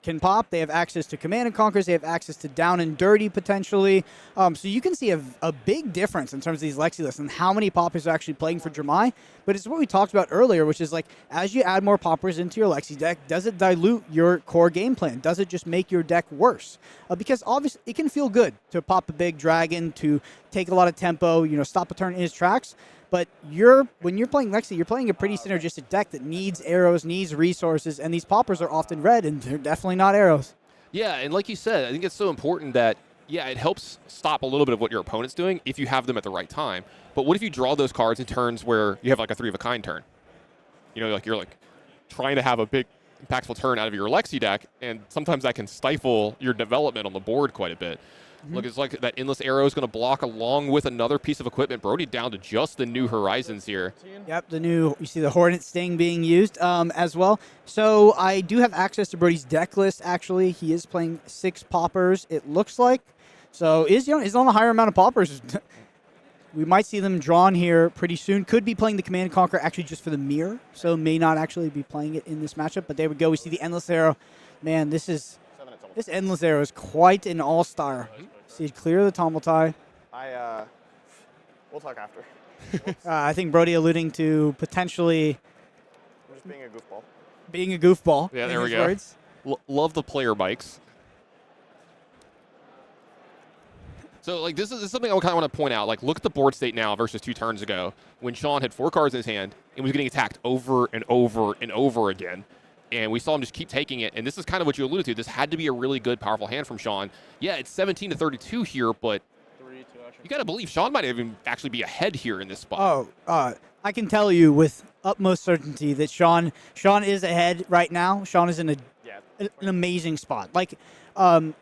can pop. They have access to Command and Conquers. They have access to Down and Dirty, potentially. So you can see a big difference in terms of these Lexi lists and how many poppers are actually playing for Dromai. But it's what we talked about earlier, which is like, as you add more poppers into your Lexi deck, does it dilute your core game plan? Does it just make your deck worse? Because obviously it can feel good to pop a big dragon, to take a lot of tempo, you know, stop a turn in his tracks. But when you're playing Lexi, you're playing a pretty synergistic deck that needs arrows, needs resources, and these poppers are often red, and they're definitely not arrows. Yeah, and like you said, I think it's so important that, yeah, it helps stop a little bit of what your opponent's doing if you have them at the right time. But what if you draw those cards in turns where you have like a 3-of-a-kind turn? You know, like you're like trying to have a big impactful turn out of your Lexi deck, and sometimes that can stifle your development on the board quite a bit. Look, it's like that Endless Arrow is going to block along with another piece of equipment. Brodie down to just the New Horizons here. Yep, you see the Hornet Sting being used as well. So I do have access to Brodie's deck list, actually. He is playing 6 poppers, it looks like. So is on a higher amount of poppers. We might see them drawn here pretty soon. Could be playing the Command and Conquer actually just for the mirror, so may not actually be playing it in this matchup. But there we go. We see the Endless Arrow. Man, this Endless Arrow is quite an all-star. See it clear the tumble tie. We'll talk after. I think Brodie alluding to potentially just being a goofball. Being a goofball. Yeah, there we go. Love the player bikes. So, like, this is something I kind of want to point out. Like, look at the board state now versus 2 turns ago when Shawn had 4 cards in his hand and was getting attacked over and over and over again. And we saw him just keep taking it. And this is kind of what you alluded to. This had to be a really good, powerful hand from Shawn. Yeah, it's 17-32 here, but you got to believe Shawn might even actually be ahead here in this spot. I can tell you with utmost certainty that Shawn is ahead right now. Shawn is in an amazing spot. Like,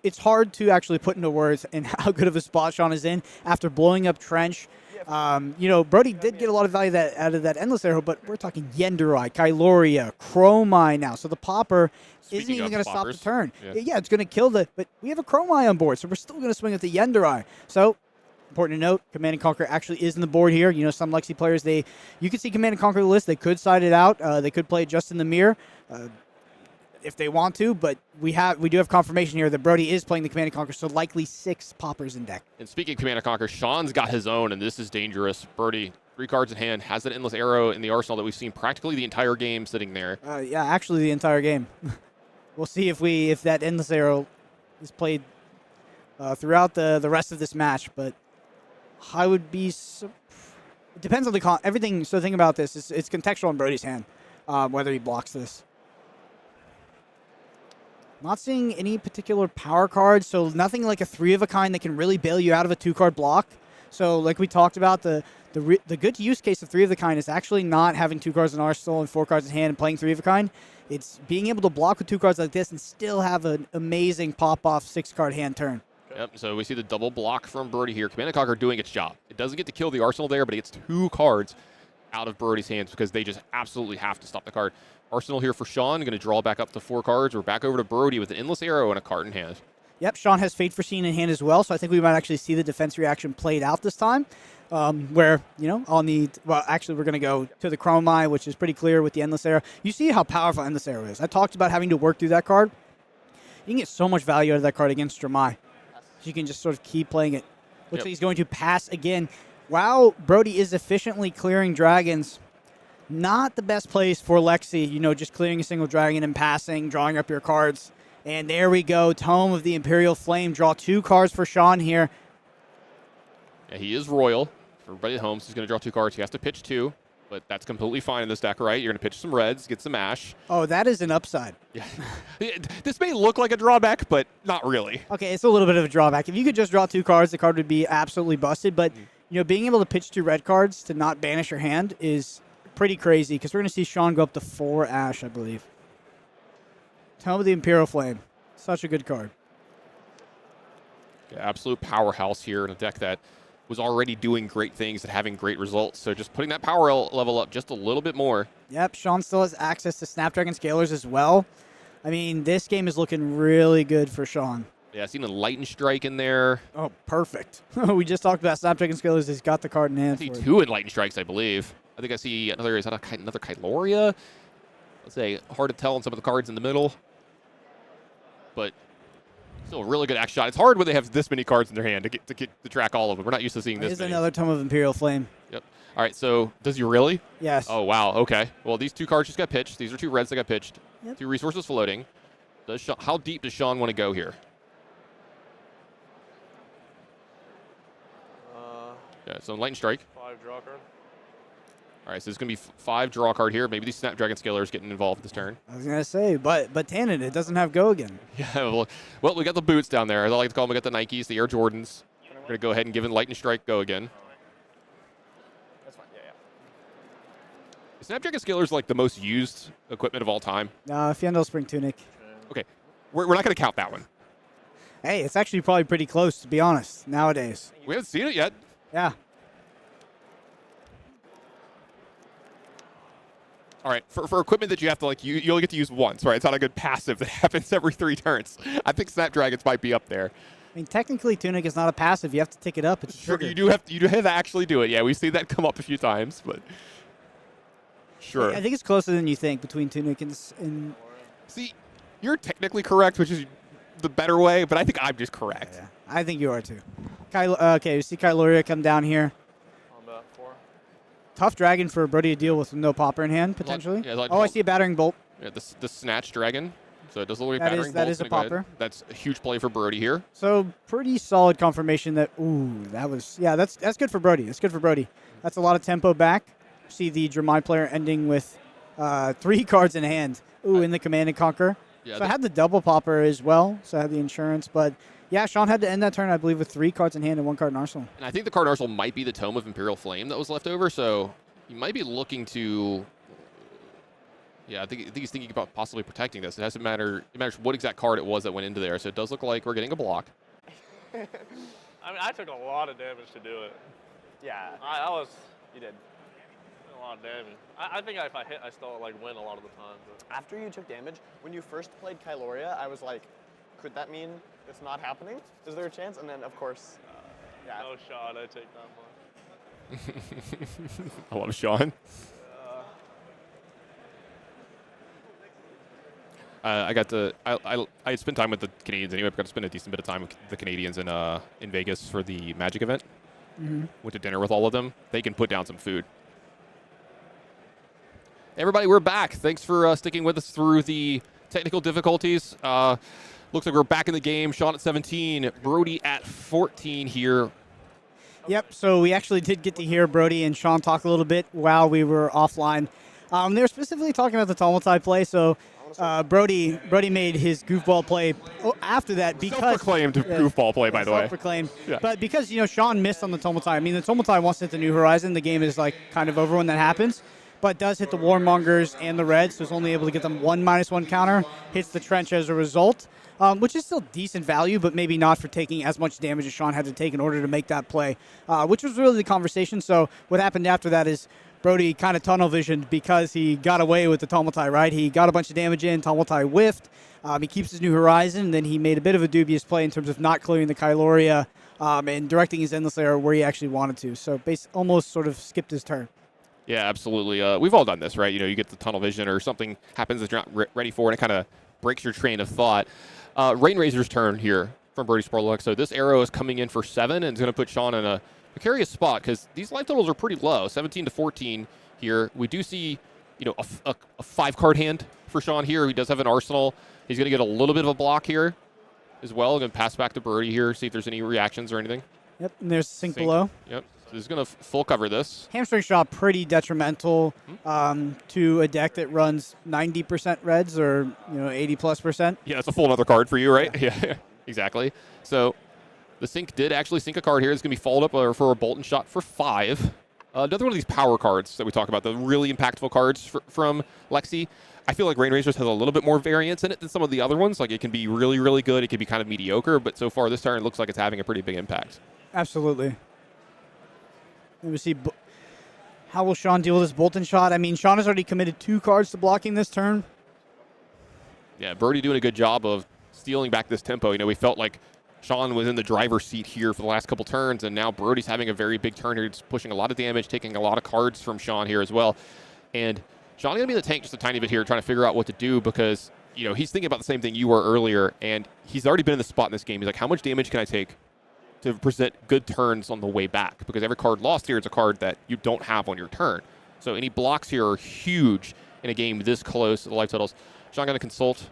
it's hard to actually put into words in how good of a spot Shawn is in after blowing up Trench. You know, Brodie did get a lot of value out of that Endless Arrow, but we're talking Yendurai, Kyloria, Dromai now. So the popper isn't even going to stop the turn. Yeah, it's going to kill but we have a Dromai on board, so we're still going to swing at the Yendurai. So, important to note, Command and Conquer actually is in the board here. You know, some Lexi players, you can see Command and Conquer the list. They could side it out. They could play it just in the mirror. If they want to, but we do have confirmation here that Brodie is playing the Command and Conquer, so likely 6 poppers in deck. And speaking of Command and Conquer, Shawn's got his own, and this is dangerous. Brodie, 3 cards in hand, has that Endless Arrow in the arsenal that we've seen practically the entire game sitting there. Yeah, actually the entire game. We'll see if that Endless Arrow is played throughout the rest of this match, but I would be... It depends on everything. So think about this. It's contextual on Brodie's hand, whether he blocks this. Not seeing any particular power cards, so nothing like a 3-of-a-kind that can really bail you out of a 2-card block. So like we talked about, the good use case of 3-of-a-kind is actually not having 2 cards in arsenal and 4 cards in hand and playing 3-of-a-kind. It's being able to block with 2 cards like this and still have an amazing pop-off 6-card hand turn. Yep, so we see the double block from Brodie here. Command and Conquer doing its job. It doesn't get to kill the arsenal there, but it gets 2 cards out of Brodie's hands because they just absolutely have to stop the card. Arsenal here for Shawn, going to draw back up to 4 cards. We're back over to Brodie with an Endless Arrow and a card in hand. Yep, Shawn has Fate Foreseen in hand as well, so I think we might actually see the defense reaction played out this time, where, you know, actually we're going to go to the Dromai, which is pretty clear with the Endless Arrow. You see how powerful Endless Arrow is. I talked about having to work through that card. You can get so much value out of that card against Dromai. So you can just sort of keep playing it. Looks like he's going to pass again. Wow, Brodie is efficiently clearing dragons. Not the best place for Lexi, you know, just clearing a single dragon and passing, drawing up your cards. And there we go, Tome of the Imperial Flame. Draw 2 cards for Shawn here. Yeah, he is royal. For everybody at home, so he's going to draw 2 cards. He has to pitch 2, but that's completely fine in this deck, right? You're going to pitch some reds, get some ash. Oh, that is an upside. Yeah. This may look like a drawback, but not really. Okay, it's a little bit of a drawback. If you could just draw 2 cards, the card would be absolutely busted, but being able to pitch 2 red cards to not banish your hand is pretty crazy because we're going to see Shawn go up to 4 Ash, I believe. Tome of the Imperial Flame. Such a good card. Yeah, absolute powerhouse here in a deck that was already doing great things and having great results. So just putting that power level up just a little bit more. Yep, Shawn still has access to Snapdragon Scalers as well. I mean, this game is looking really good for Shawn. Yeah, I've seen a Lightning Strike in there. Oh, perfect. We just talked about Snapdragon Scalers. He's got the card in hand. I see 2 in Lightning Strikes, I believe. I think I see another, is that another Kyloria? Let's say, hard to tell on some of the cards in the middle. But still a really good action shot. It's hard when they have this many cards in their hand to track all of them. We're not used to seeing this There's many. another Tome of Imperial Flame. Yep. All right, so does he really? Yes. Oh, wow. Okay. Well, these 2 cards just got pitched. These are 2 reds that got pitched. Yep. 2 resources floating. How deep does Shawn want to go here? Yeah, so Lightning Strike. 5 draw card. All right, so it's going to be 5 draw card here. Maybe these Snapdragon Scalers getting involved this turn. I was going to say, but Tannen, it doesn't have Go again. Yeah, well, we got the boots down there. As I like to call them, we got the Nikes, the Air Jordans. We're going to go ahead and give in Lightning Strike Go again. That's fine. Yeah. Snapdragon Scaler is like the most used equipment of all time. Fiendel Spring Tunic. Okay, we're not going to count that one. Hey, it's actually probably pretty close, to be honest, nowadays. We haven't seen it yet. Yeah. All right, for equipment that you have to, like, you only get to use once, right? It's not a good passive that happens every 3 turns. I think Snapdragons might be up there. I mean, technically, Tunic is not a passive. You have to tick it up. It's a trigger. You do have to actually do it. Yeah, we've seen that come up a few times, but sure. I think it's closer than you think between Tunic and... See, you're technically correct, which is the better way, but I think I'm just correct. Yeah, I think you are, too. Okay, you see Kyloria come down here. Combat 4. Tough dragon for Brodie to deal with no popper in hand, potentially. I see a Battering Bolt. Yeah, the Snatch Dragon. So it does look like Battering Bolt. That is a popper. That's a huge play for Brodie here. So pretty solid confirmation that, that's good for Brodie. That's good for Brodie. That's a lot of tempo back. See the Dromai player ending with 3 cards in hand. In the Command and Conquer. Yeah, so I had the double popper as well. So I had the insurance. But yeah, Shawn had to end that turn, I believe, with 3 cards in hand and 1 card in arsenal. And I think the card in arsenal might be the Tome of Imperial Flame that was left over. So he might be looking to... Yeah, I think he's thinking about possibly protecting this. It doesn't matter. It matters what exact card it was that went into there. So it does look like we're getting a block. I mean, I took a lot of damage to do it. Yeah. You did. A lot of damage. I think if I hit, I still win a lot of the time. But. After you took damage, when you first played Kyloria, I was like, could that mean it's not happening? Is there a chance? And then, of course, yeah. No shot, I take that much. I love Shawn. I spent time with the Canadians anyway. I got to spend a decent bit of time with the Canadians in Vegas for the Magic event. Mm-hmm. Went to dinner with all of them. They can put down some food. Everybody, we're back. Thanks for sticking with us through the technical difficulties. Looks like we're back in the game. Shawn at 17, Brodie at 14 here. Yep, so we actually did get to hear Brodie and Shawn talk a little bit while we were offline. They were specifically talking about the Tumultai play, so Brodie made his goofball play after that because... Self-proclaimed goofball play, by the way. Self-proclaimed. Yeah. But because, Shawn missed on the Tumultai. I mean, the Tumultai wants to hit the New Horizon. The game is, kind of over when that happens. But does hit the Warmongers and the Reds, so is only able to get them 1/-1 counter. Hits the Trench as a result, which is still decent value, but maybe not for taking as much damage as Shawn had to take in order to make that play, which was really the conversation. So what happened after that is Brodie kind of tunnel visioned because he got away with the Tumultai, right? He got a bunch of damage in, Tumultai whiffed, he keeps his New Horizon, and then he made a bit of a dubious play in terms of not clearing the Kyloria and directing his Endless Lair where he actually wanted to. So almost sort of skipped his turn. Yeah, absolutely. We've all done this, right? You get the tunnel vision or something happens that you're not ready for, and it kind of breaks your train of thought. Rainrazor's turn here from Brodie Sporluck. So this arrow is coming in for 7, and it's going to put Shawn in a precarious spot because these life totals are pretty low, 17 to 14 here. We do see, a 5-card hand for Shawn here. He does have an arsenal. He's going to get a little bit of a block here as well. Going to pass back to Brodie here, see if there's any reactions or anything. Yep, and there's Sink below. Yep. He's going to full cover this. Hamstring shot pretty detrimental to a deck that runs 90% reds or 80+%. Yeah, it's a full other card for you, right? Yeah, exactly. So The sink did actually sink a card here. It's going to be followed up for a Boltyn shot for 5. Another one of these power cards that we talk about, the really impactful cards from Lexi. I feel like Rain Razors has a little bit more variance in it than some of the other ones. Like, it can be really, really good. It can be kind of mediocre. But so far this turn, it looks like it's having a pretty big impact. Absolutely. Let me see. How will Shawn deal with this Boltyn shot? I mean, Shawn has already committed 2 cards to blocking this turn. Yeah, Brodie doing a good job of stealing back this tempo. You know, we felt like Shawn was in the driver's seat here for the last couple turns, and now Brodie's having a very big turn here. He's pushing a lot of damage, taking a lot of cards from Shawn here as well. And Shawn's going to be in the tank just a tiny bit here, trying to figure out what to do because, you know, he's thinking about the same thing you were earlier, and he's already been in the spot in this game. He's like, how much damage can I take to present good turns on the way back? Because every card lost here is a card that you don't have on your turn. So any blocks here are huge in a game this close to the life totals. Shawn going to consult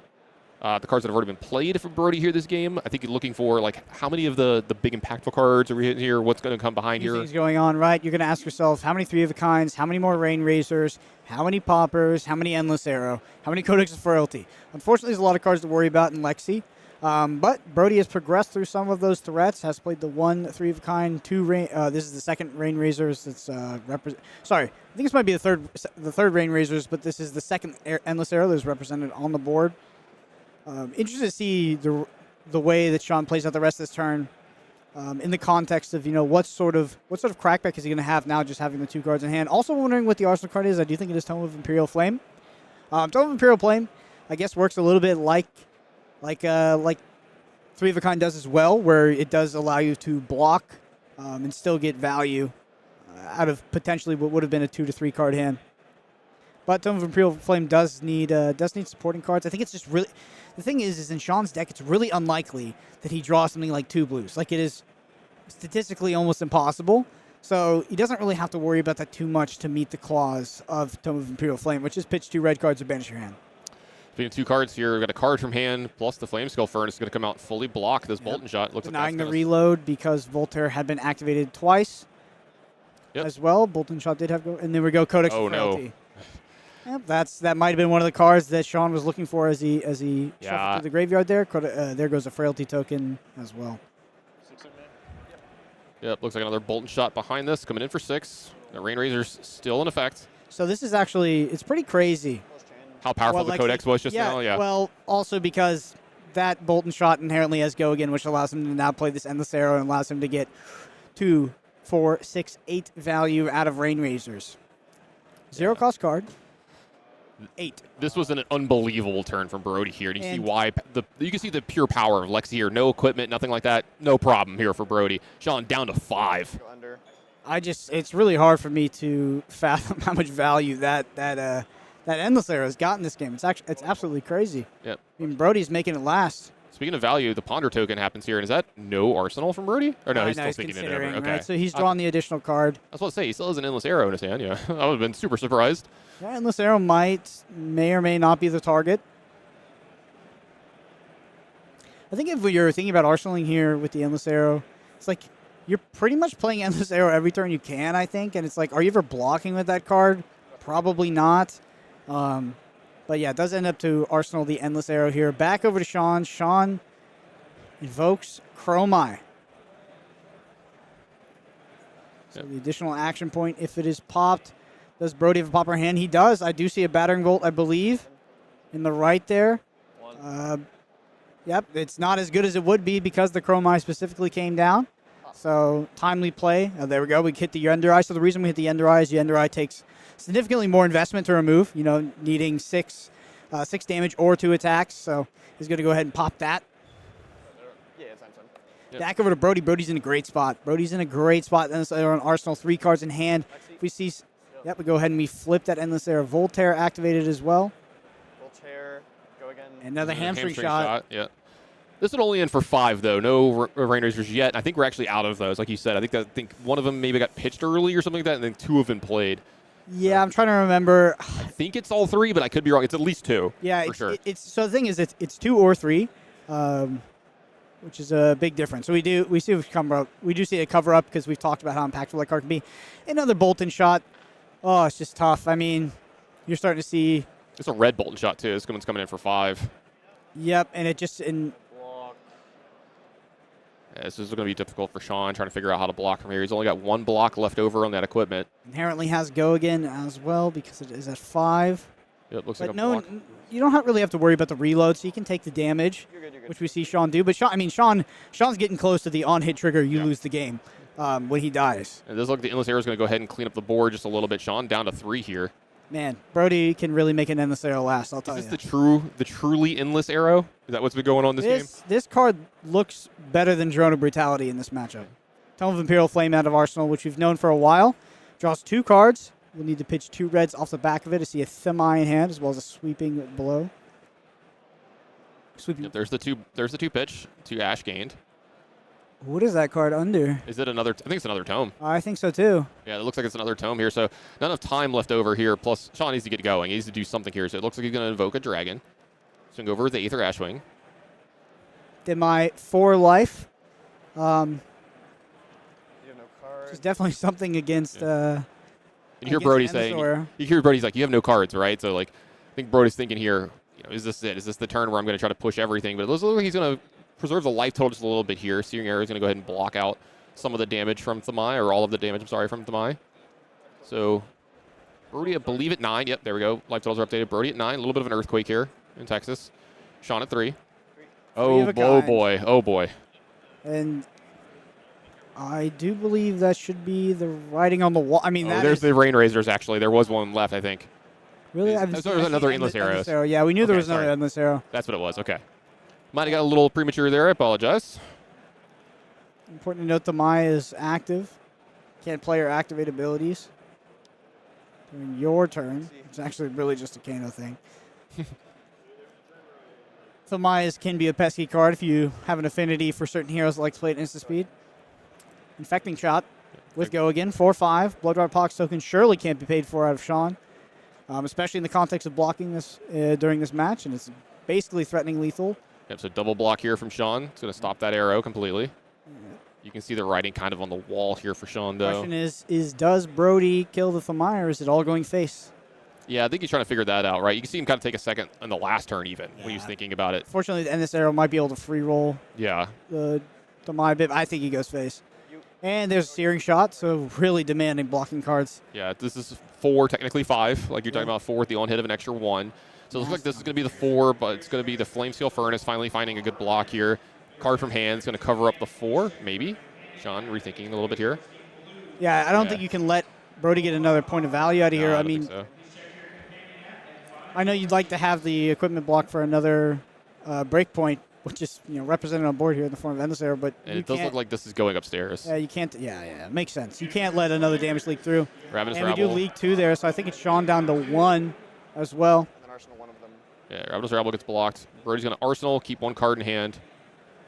the cards that have already been played for Brodie here this game. I think you're looking for, like, how many of the big impactful cards are we hitting here? What's going to come behind here? Things going on, right? You're going to ask yourself, how many 3-of-a-kinds, how many more Rain Razors, how many Poppers, how many Endless Arrow, how many Codex of Frailty? Unfortunately, there's a lot of cards to worry about in Lexi. But Brodie has progressed through some of those threats, has played the 1 3-of-a-kind, 2 Rain. This is the second Rain Razors. That's sorry, I think this might be the third Rain Razors, but this is the second Endless Arrow that's represented on the board. Interested to see the way that Shawn plays out the rest of this turn, in the context of, you know, what sort of crackback is he going to have now, just having the 2 cards in hand. Also wondering what the Arsenal card is. I do think it is Tome of Imperial Flame. Tome of Imperial Flame, I guess, works a little bit like 3-of-a-kind does as well, where it does allow you to block and still get value out of potentially what would have been a 2 to 3 card hand. But Tome of Imperial Flame does need supporting cards. I think it's just really, the thing is in Shawn's deck, it's really unlikely that he draws something like 2 blues. Like, it is statistically almost impossible. So he doesn't really have to worry about that too much to meet the clause of Tome of Imperial Flame, which is pitch 2 red cards or banish your hand. Speaking of 2 cards here, we've got a card from hand, plus the Flame Skull Furnace is going to come out and fully block this Boltyn shot. Looks denying like the reload because Voltaire had been activated twice as well. Boltyn shot did have go, and then we go Codex of Frailty. No. Yep, that might have been one of the cards that Shawn was looking for as he shuffled through the graveyard there. There goes a Frailty token as well. Yep, looks like another Boltyn shot behind this, coming in for 6. The Rain Razor's still in effect. So this is actually, it's pretty crazy. How powerful the Codex was just now? Yeah. Well, also because that Boltyn shot inherently has Go Again, which allows him to now play this Endless Arrow and allows him to get 2, 4, 6, 8 value out of Rain Razors. 0 cost card. 8. This was an unbelievable turn from Brodie here. Do you see why? You can see the pure power of Lexi here. No equipment, nothing like that. No problem here for Brodie. Shawn down to 5. It's really hard for me to fathom how much value that Endless Arrow has got in this game. It's absolutely crazy. Yep. I mean, Brodie's making it last. Speaking of value, the Ponder token happens here. And is that no Arsenal from Brodie? Or no, he's still thinking it over. Okay. Right? So he's drawn the additional card. I was about to say, he still has an Endless Arrow in his hand. Yeah, I would have been super surprised. Yeah, Endless Arrow may or may not be the target. I think if you're thinking about arsenaling here with the Endless Arrow, it's like you're pretty much playing Endless Arrow every turn you can, I think. And it's like, are you ever blocking with that card? Probably not. But yeah, it does end up to Arsenal the Endless Arrow here. Back over to Shawn. Shawn invokes Dromai. So the additional action point, if it is popped, does Brodie have a popper hand? He does. I do see a Battering Bolt, I believe, in the right there. Yep, it's not as good as it would be because the Dromai specifically came down. So timely play. There we go. We hit the Ender Eye. So the reason we hit the Ender Eye is the Ender Eye takes significantly more investment to remove, needing 6 damage or 2 attacks. So he's going to go ahead and pop that. Yep. Back over to Brodie. Brodie's in a great spot. Then they're on Arsenal, 3 cards in hand. If we see, we go ahead and we flip that Endless Arrow. Voltaire activated as well. Voltaire, go again. Another hamstring shot. Yeah. This is only in for 5, though. No Rain Razors yet. I think we're actually out of those, like you said. I think one of them maybe got pitched early or something like that, and then 2 have been played. Yeah, I'm trying to remember. I think it's all 3, but I could be wrong. It's at least 2. Yeah, for sure. So the thing is, it's 2 or 3, which is a big difference. So we do see a cover up because we've talked about how impactful that card can be. Another Boltyn shot. Oh, it's just tough. I mean, you're starting to see. It's a red Boltyn shot too. This one's coming in for 5. Yep, and it just This is going to be difficult for Shawn trying to figure out how to block from here. He's only got 1 block left over on that equipment. Inherently has go again as well because it is at 5. Yep, looks But like a no, block. you don't really have to worry about the reload, so you can take the damage, which we see Shawn do. But Shawn's getting close to the on-hit trigger. You lose the game when he dies. And this looks like the Endless Arrow is going to go ahead and clean up the board just a little bit. Shawn down to 3 here. Man, Brodie can really make an Endless Arrow last, I'll tell you. Is this the truly Endless Arrow? Is that what's been going on this game? This card looks better than Drone of Brutality in this matchup. Tome of Imperial Flame out of Arsenal, which we've known for a while. Draws 2 cards. We'll need to pitch 2 reds off the back of it to see a Themai in hand, as well as a sweeping blow. Yep, there's the two pitch, 2 ash gained. What is that card under? Is it another? I think it's another tome. I think so too. Yeah, it looks like it's another tome here. So not enough time left over here. Plus, Shawn needs to get going. He needs to do something here. So it looks like he's going to invoke a dragon. Swing over with the Aether Ashwing. Did my 4 life. You have no Which is definitely something against. You hear Brodie saying. You hear Brodie's like, you have no cards, right? So like, I think Brodie's thinking here. Is this it? Is this the turn where I'm going to try to push everything? But it looks like he's going to preserve the life total just a little bit here. Searing Arrow is going to go ahead and block out some of the damage from Themai, or all of the damage, I'm sorry, from Themai. So, Brodie, I believe at 9. Yep, there we go. Life totals are updated. Brodie at 9. A little bit of an earthquake here in Texas. Shawn at 3. Oh boy. Oh, boy. And I do believe that should be the writing on the wall. I mean, there's the Rain Razors, actually. There was one left, I think. Really? There was another Endless Arrow. Yeah, we knew there was another Endless Arrow. That's what it was. Okay. Might have got a little premature there. I apologize. Important to note the Maya is active. Can't play or activate abilities during your turn. It's actually really just a Kano thing. The Mayas can be a pesky card if you have an affinity for certain heroes that like to play at instant speed. Infecting Shot with go again. 4/5. Blood Rod Pox token surely can't be paid for out of Shawn. Especially in the context of blocking this during this match, and it's basically threatening lethal. Yep, so double block here from Shawn. It's going to stop that arrow completely. You can see the writing kind of on the wall here for Shawn, though. The question is does Brodie kill the Themai, or is it all going face? Yeah, I think he's trying to figure that out, right? You can see him kind of take a second in the last turn even when he was thinking about it. Fortunately, the Endless Arrow might be able to free roll the Themai bit. I think he goes face. And there's a Searing Shot, so really demanding blocking cards. Yeah, this is 4, technically 5, like you're talking about 4 with the on-hit of an extra 1. So it looks like this is going to be the 4, but it's going to be the Flamesteel Furnace finally finding a good block here. Card from hand is going to cover up the 4, maybe. Shawn rethinking a little bit here. Yeah, I don't think you can let Brodie get another point of value out of here. I mean, think so. I know you'd like to have the equipment block for another breakpoint, which is represented on board here in the form of Endless Arrow, but and it does look like this is going upstairs. Yeah, you can't. Yeah, makes sense. You can't let another damage leak through. Ravenous and Rabble. we do leak 2 there, so I think it's Shawn down to 1 as well. Yeah, Ravenous Rabble gets blocked. Brodie's going to Arsenal, keep 1 card in hand.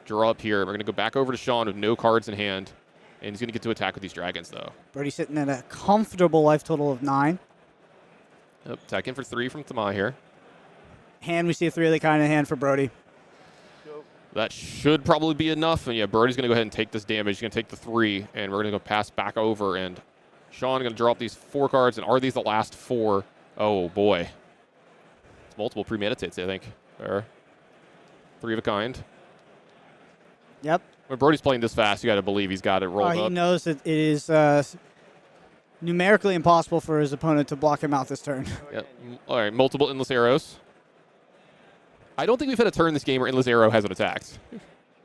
Draw up here. We're going to go back over to Shawn with no cards in hand. And he's going to get to attack with these dragons, though. Brodie sitting at a comfortable life total of 9. Yep, attack in for 3 from Themai here. Hand, we see a 3 of the kind of hand for Brodie. That should probably be enough. And yeah, Brodie's going to go ahead and take this damage. He's going to take the 3, and we're going to go pass back over. And Shawn going to draw up these 4 cards. And are these the last 4? Oh, boy. It's multiple premeditates, I think. Or 3 of a kind. Yep. When Brodie's playing this fast, you got to believe he's got it rolled up. He knows that it is numerically impossible for his opponent to block him out this turn. Yep. All right, multiple Endless Arrows. I don't think we've had a turn this game where Endless Arrow hasn't attacked.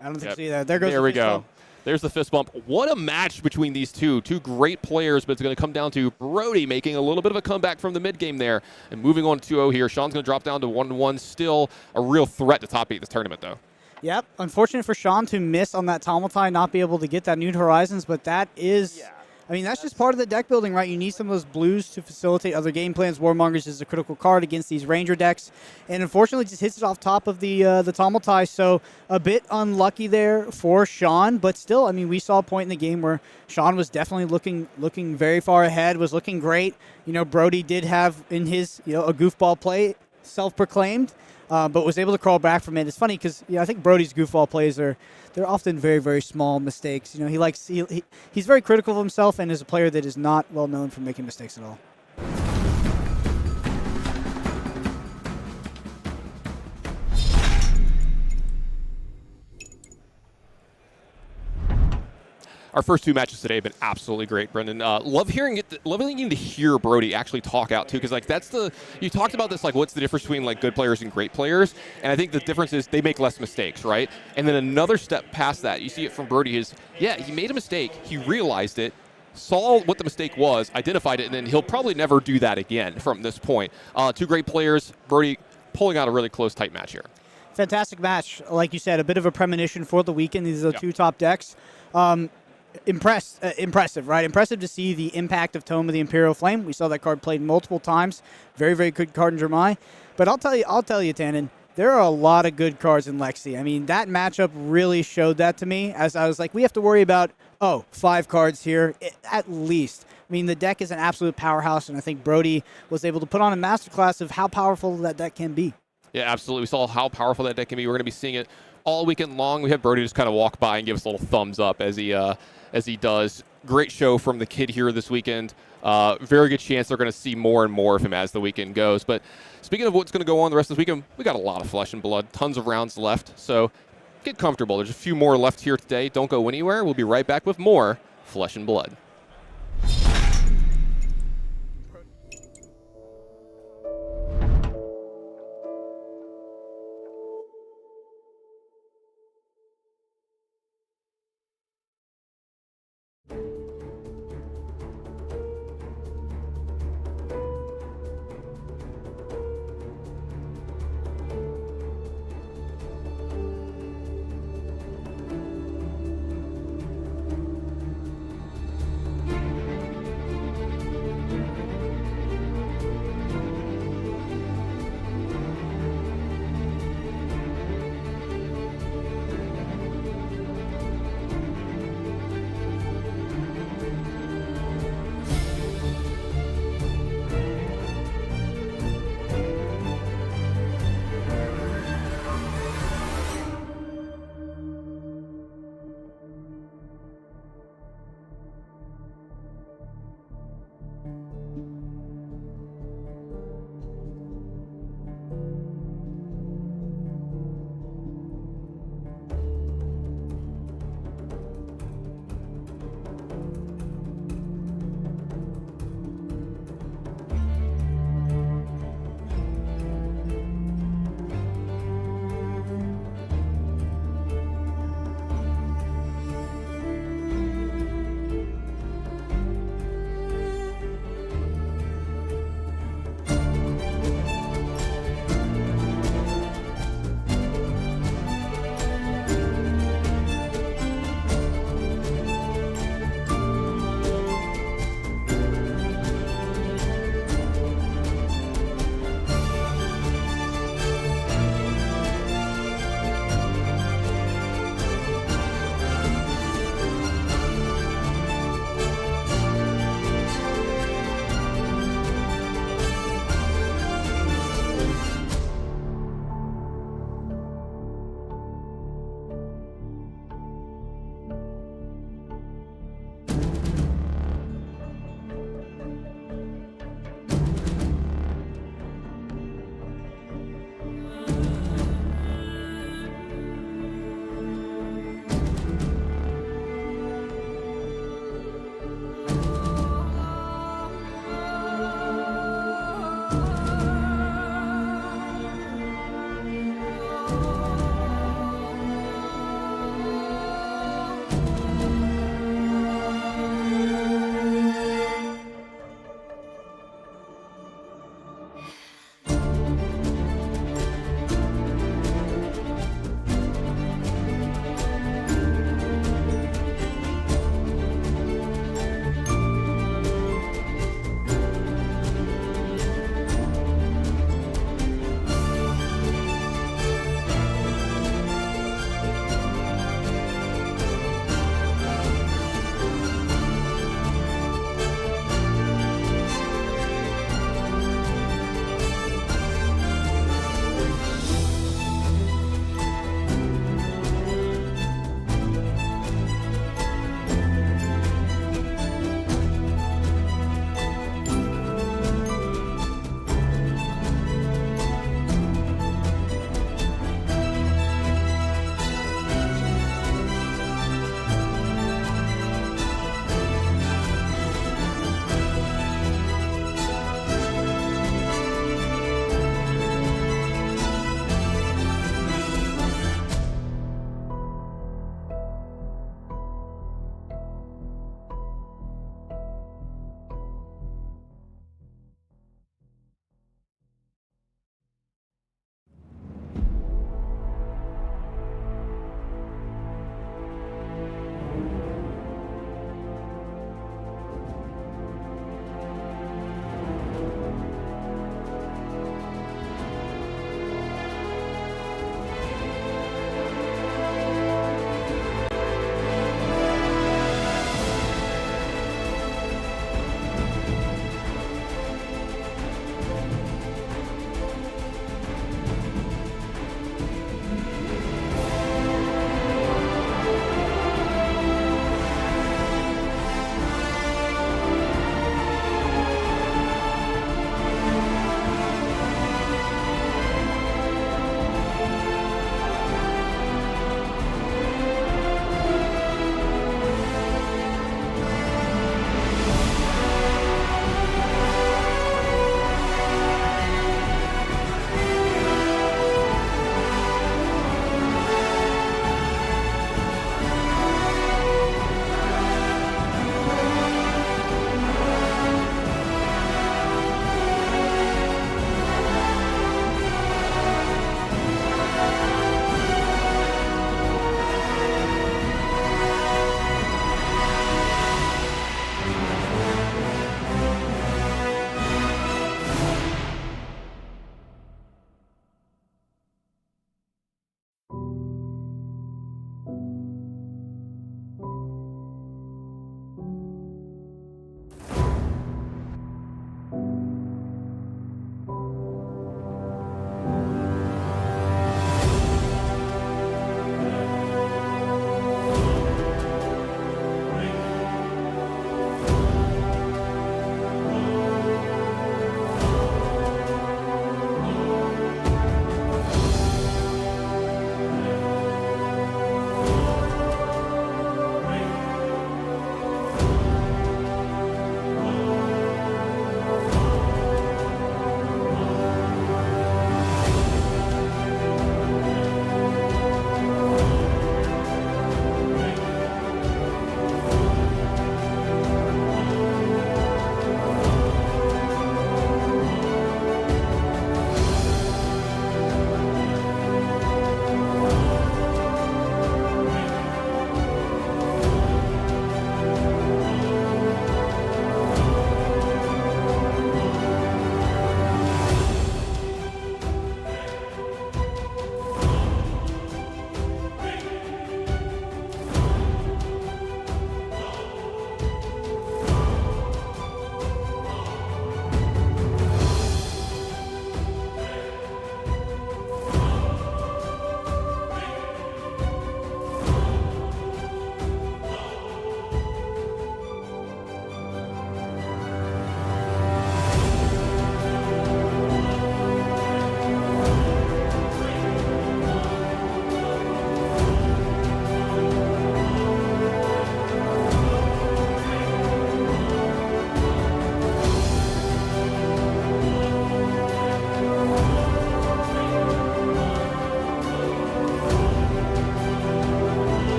I don't think so either. There goes there the we fist go. bump. There's the fist bump. What a match between these two. 2 great players, but it's going to come down to Brodie making a little bit of a comeback from the mid-game there. And moving on to 2-0 here. Shawn's going to drop down to 1-1. Still a real threat to top 8 this tournament, though. Yep. Unfortunate for Shawn to miss on that Taumatai, not be able to get that New Horizons, but that is... I mean, that's just part of the deck building, right? You need some of those blues to facilitate other game plans. Warmongers is a critical card against these Ranger decks. And unfortunately, just hits it off top of the Taumatai. So a bit unlucky there for Shawn. But still, I mean, we saw a point in the game where Shawn was definitely looking very far ahead, was looking great. Brodie did have in his, a goofball play, self-proclaimed. But was able to crawl back from it. It's funny because I think Brodie's goofball plays they're often very, very small mistakes. He's very critical of himself and is a player that is not well known for making mistakes at all. our first 2 matches today have been absolutely great, Brendan. Love hearing to hear Brodie actually talk out too, because like you talked about this, like what's the difference between like good players and great players, and I think the difference is they make less mistakes, right? And then another step past that, you see it from Brodie is, yeah, he made a mistake, he realized it, saw what the mistake was, identified it, and then he'll probably never do that again from this point. 2 great players, Brodie pulling out a really close, tight match here. Fantastic match. Like you said, a bit of a premonition for the weekend. These are the 2 top decks. Impressive, right? Impressive to see the impact of Tome of the Imperial Flame. We saw that card played multiple times. Very, very good card in Dromai. But I'll tell you, Tannen, there are a lot of good cards in Lexi. I mean, that matchup really showed that to me, as I was like, we have to worry about, 5 cards here, at least. I mean, the deck is an absolute powerhouse, and I think Brodie was able to put on a masterclass of how powerful that deck can be. Yeah, absolutely. We saw how powerful that deck can be. We're going to be seeing it all weekend long. We have Brodie just kind of walk by and give us a little thumbs up as he does. Great show from the kid here this weekend. Very good chance they're going to see more and more of him as the weekend goes. But speaking of what's going to go on the rest of this weekend, we got a lot of flesh and blood, tons of rounds left. So get comfortable. There's a few more left here today. Don't go anywhere. We'll be right back with more flesh and blood.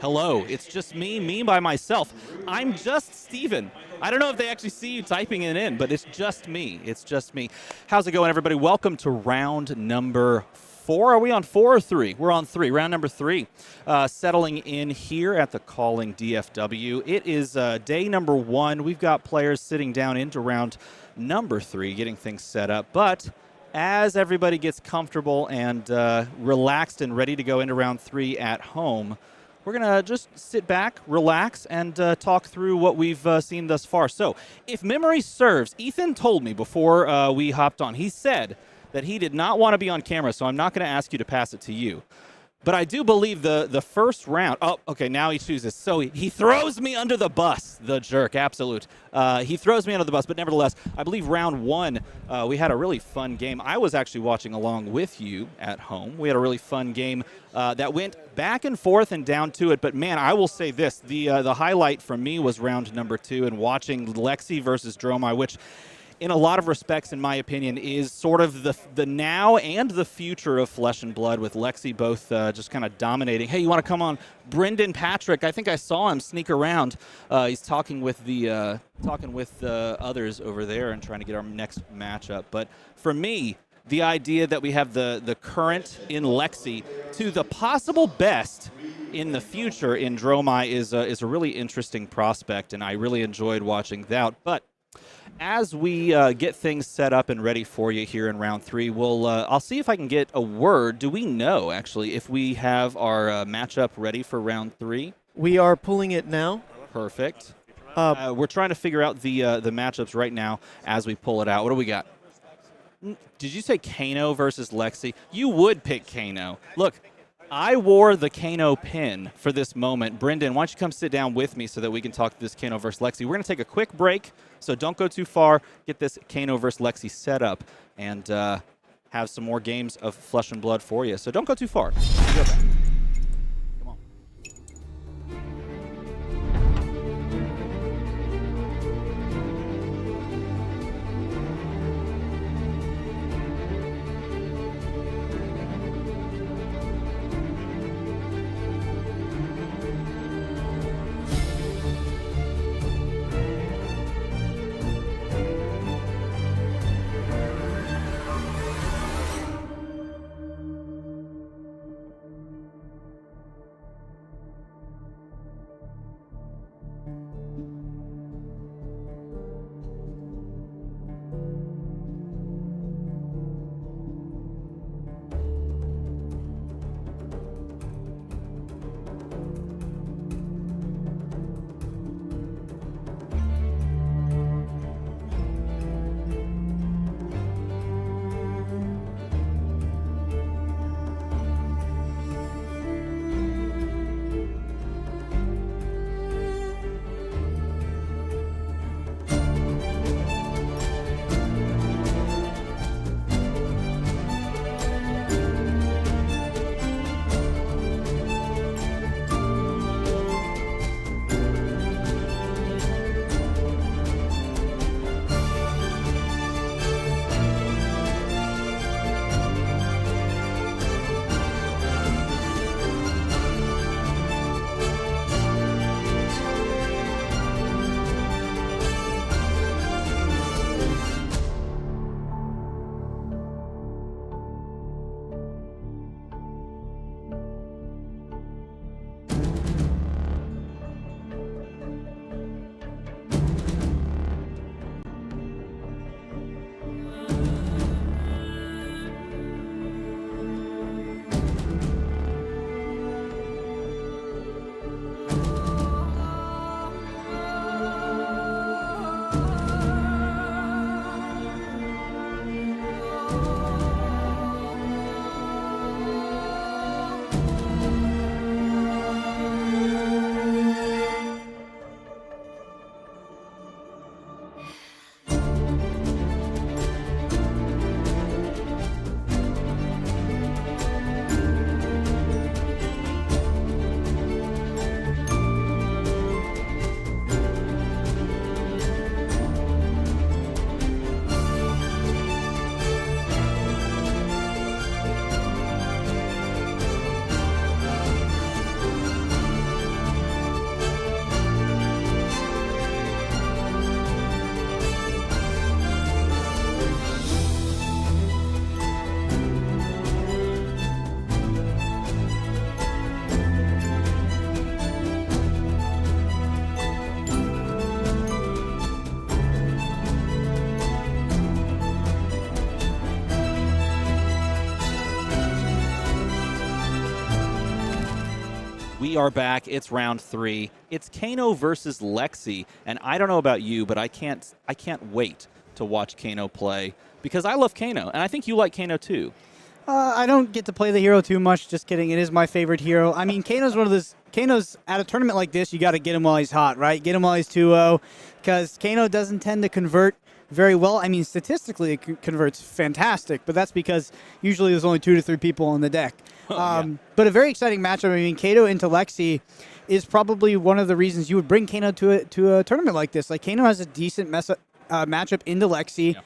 Hello, it's just me by myself. I'm just Steven. I don't know if they actually see you typing it in, but it's just me. It's just me. How's it going, everybody? Welcome to round number 4. Are we on 4 or 3? We're on 3. Round number 3. Settling in here at the Calling DFW. It is day number 1. We've got players sitting down into round number 3, getting things set up. But as everybody gets comfortable and relaxed and ready to go into round 3 at home, we're going to just sit back, relax, and talk through what we've seen thus far. So, if memory serves, Ethan told me before we hopped on, he said that he did not want to be on camera, so I'm not going to ask you to pass it to you. But I do believe the first round, oh, okay, now he chooses. So he throws me under the bus, the jerk, absolute. He throws me under the bus, but nevertheless, I believe round 1, we had a really fun game. I was actually watching along with you at home. We had a really fun game that went back and forth and down to it. But man, I will say this, the highlight for me was round number 2 and watching Lexi versus Dromai, which in a lot of respects, in my opinion, is sort of the now and the future of Flesh and Blood, with Lexi both just kind of dominating. Hey, you want to come on? Brendan Patrick, I think I saw him sneak around. He's talking with the others over there and trying to get our next matchup. But for me, the idea that we have the current in Lexi to the possible best in the future in Dromai is a really interesting prospect, and I really enjoyed watching that. But as we get things set up and ready for you here in round 3, I'll see if I can get a word. Do we know, actually, if we have our matchup ready for round 3? We are pulling it now. Perfect. We're trying to figure out the matchups right now as we pull it out. What do we got? Did you say Kano versus Lexi? You would pick Kano. Look, I wore the Kano pin for this moment. Brendan, why don't you come sit down with me so that we can talk this Kano versus Lexi. We're going to take a quick break, so don't go too far. Get this Kano versus Lexi set up and have some more games of Flesh and Blood for you. So don't go too far. We'll go back. Come on. We are back. It's round 3. It's Kano versus Lexi, and I don't know about you, but I can't wait to watch Kano play because I love Kano, and I think you like Kano too. I don't get to play the hero too much. Just kidding. It is my favorite hero. I mean, Kano's one of those. Kano's at a tournament like this, you got to get him while he's hot, right? Get him while he's 2-0, because Kano doesn't tend to convert very well. I mean, statistically, it converts fantastic, but that's because usually there's only 2 to 3 people on the deck. But a very exciting matchup. I mean, Kano into Lexi is probably one of the reasons you would bring Kano to a tournament like this. Like, Kano has a decent matchup into Lexi.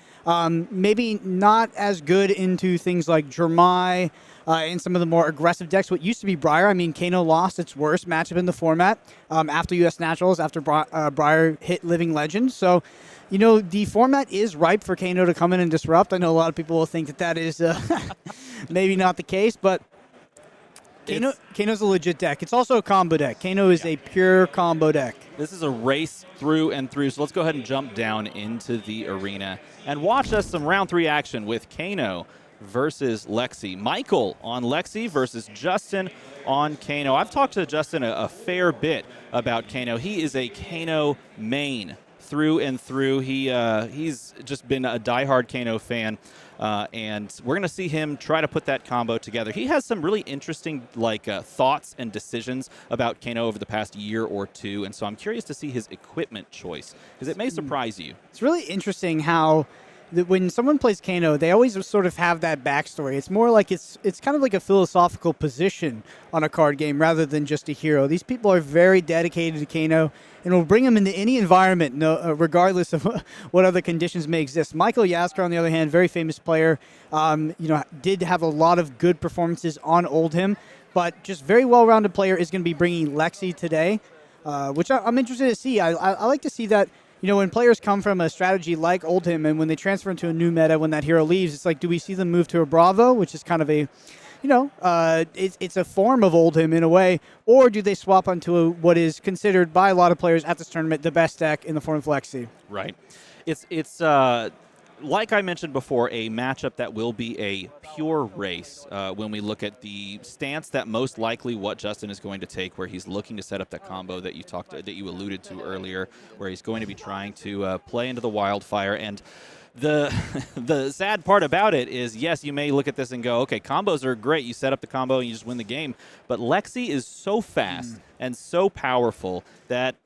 Maybe not as good into things like Dromai and some of the more aggressive decks. What used to be Briar, I mean, Kano lost its worst matchup in the format after U.S. Naturals, after Briar hit Living Legend. So, you know, the format is ripe for Kano to come in and disrupt. I know a lot of people will think that is maybe not the case, but Kano's a legit deck. It's also a combo deck. Kano is a pure combo deck. This is a race through and through, so let's go ahead and jump down into the arena and watch us some round 3 action with Kano versus Lexi. Michael on Lexi versus Justin on Kano. I've talked to Justin a fair bit about Kano. He is a Kano main through and through. He's just been a diehard Kano fan. And we're going to see him try to put that combo together. He has some really interesting thoughts and decisions about Kano over the past year or two, and so I'm curious to see his equipment choice, because it may surprise you. It's really interesting how when someone plays Kano, they always sort of have that backstory. It's more like it's kind of like a philosophical position on a card game rather than just a hero. These people are very dedicated to Kano and will bring him into any environment, regardless of what other conditions may exist. Michael Yasker, on the other hand, very famous player, did have a lot of good performances on Oldhim, but just very well-rounded player, is going to be bringing Lexi today, which I'm interested to see. I like to see that. You know, when players come from a strategy like Oldhim and when they transfer into a new meta, when that hero leaves, it's like, do we see them move to a Bravo, which is kind of a, it's a form of Oldhim in a way, or do they swap onto what is considered by a lot of players at this tournament the best deck in the form of Lexi? Right. It's like I mentioned before, a matchup that will be a pure race when we look at the stance that most likely what Justin is going to take, where he's looking to set up that combo that you alluded to earlier, where he's going to be trying to play into the wildfire. And the sad part about it is, yes, you may look at this and go, okay, combos are great. You set up the combo and you just win the game. But Lexi is so fast and so powerful that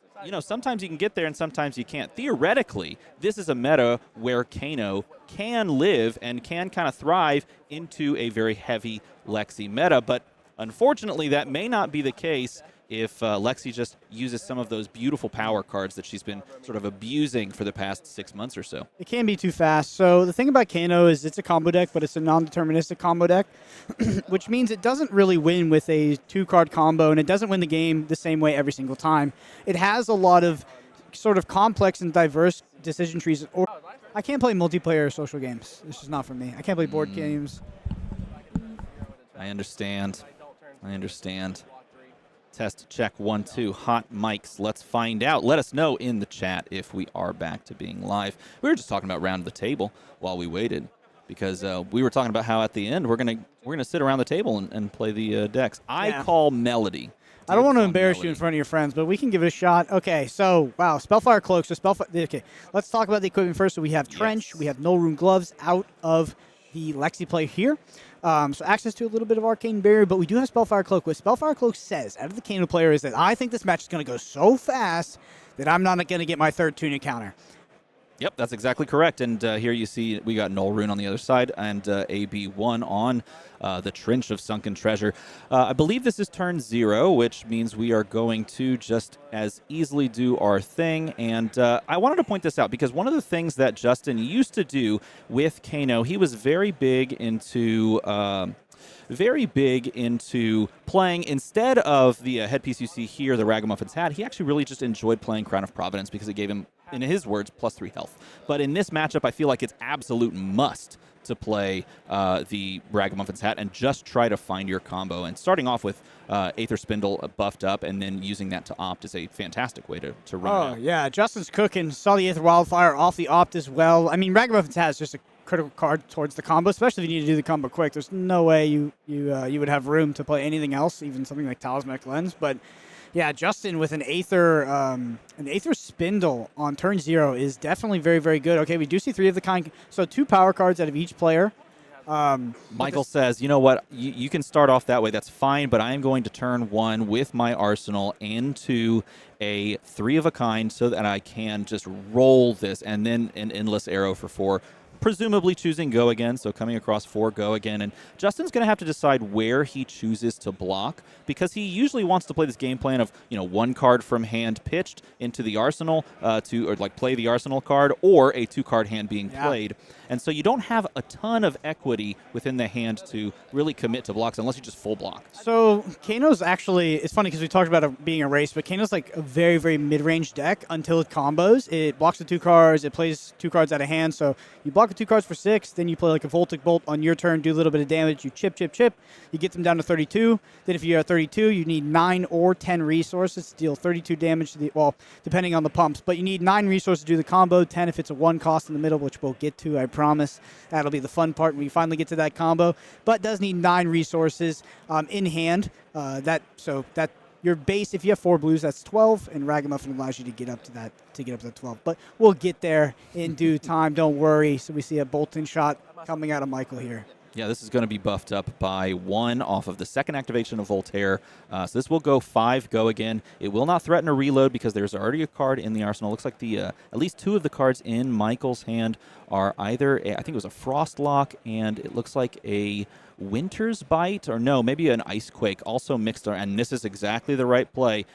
sometimes you can get there and sometimes you can't. Theoretically, this is a meta where Kano can live and can kind of thrive into a very heavy Lexi meta, but unfortunately that may not be the case if Lexi just uses some of those beautiful power cards that she's been sort of abusing for the past 6 months or so. It can be too fast. So the thing about Kano is it's a combo deck, but it's a non-deterministic combo deck, which means it doesn't really win with a 2-card combo, and it doesn't win the game the same way every single time. It has a lot of sort of complex and diverse decision trees. I can't play multiplayer social games. This is not for me. I can't play board games. I understand. Test check 1 2 hot mics. Let's find out. Let us know in the chat if we are back to being live. We were just talking about round the table while we waited, because we were talking about how at the end we're gonna sit around the table and play the decks. I call Melody. I don't want to embarrass you in front of your friends, but we can give it a shot. Okay, so wow, Spellfire Cloak. So okay, let's talk about the equipment first. So we have Trench, we have No Rune Gloves out of the Lexi play here. So access to a little bit of Arcane Barrier, but we do have Spellfire Cloak. What Spellfire Cloak says out of the Kano player is that I think this match is going to go so fast that I'm not going to get my third tunic counter. Yep, that's exactly correct. And here you see we got Null Rune on the other side and AB1 on the Trench of Sunken Treasure. I believe this is turn 0, which means we are going to just as easily do our thing. And I wanted to point this out because one of the things that Justin used to do with Kano, he was very big into playing, instead of the headpiece you see here, the Ragamuffins hat, he actually really just enjoyed playing Crown of Providence because it gave him, in his words, +3 health. But in this matchup, I feel like it's absolute must to play the Ragamuffins hat and just try to find your combo. And starting off with Aether Spindle buffed up and then using that to opt is a fantastic way to run it out. Yeah, Justin's cooking. Saw the Aether Wildfire off the opt as well. I mean, Ragamuffins hat is just a critical card towards the combo, especially if you need to do the combo quick. There's no way you would have room to play anything else, even something like Talismanic Lens. But yeah, Justin with an Aether Spindle on turn 0 is definitely very, very good. Okay, we do see 3 of the kind, so 2 power cards out of each player. Michael says, you know what, you can start off that way, that's fine, but I am going to turn 1 with my arsenal into a 3 of a kind so that I can just roll this, and then an Endless Arrow for 4. Presumably choosing Go Again, so coming across 4 Go Again. And Justin's going to have to decide where he chooses to block, because he usually wants to play this game plan of, 1 card from hand pitched into the arsenal play the arsenal card, or a 2-card hand being played. And so you don't have a ton of equity within the hand to really commit to blocks unless you just full block. So Kano's actually, it's funny because we talked about it being a race, but Kano's like a very, very mid-range deck until it combos. It blocks the 2 cards, it plays 2 cards out of hand, so you block the 2 cards for 6, then you play like a Voltic Bolt on your turn, do a little bit of damage, you chip, you get them down to 32. Then if you're at 32, you need 9 or 10 resources to deal 32 damage to the, depending on the pumps, but you need 9 resources to do the combo, 10 if it's a 1 cost in the middle, which we'll get to, I promise. That'll be the fun part when we finally get to that combo, but does need 9 resources in hand. So your base, if you have 4 blues, that's 12, and Ragamuffin allows you to get up to that 12. But we'll get there in due time, don't worry. So we see a Boltyn shot coming out of Michael here. Yeah, this is going to be buffed up by 1 off of the second activation of Voltaire. So this will go 5 Go Again. It will not threaten a reload because there's already a card in the arsenal. Looks like at least 2 of the cards in Michael's hand are either, I think it was a Frostlock, and it looks like a Winter's Bite, or no, maybe an Icequake also mixed, and this is exactly the right play.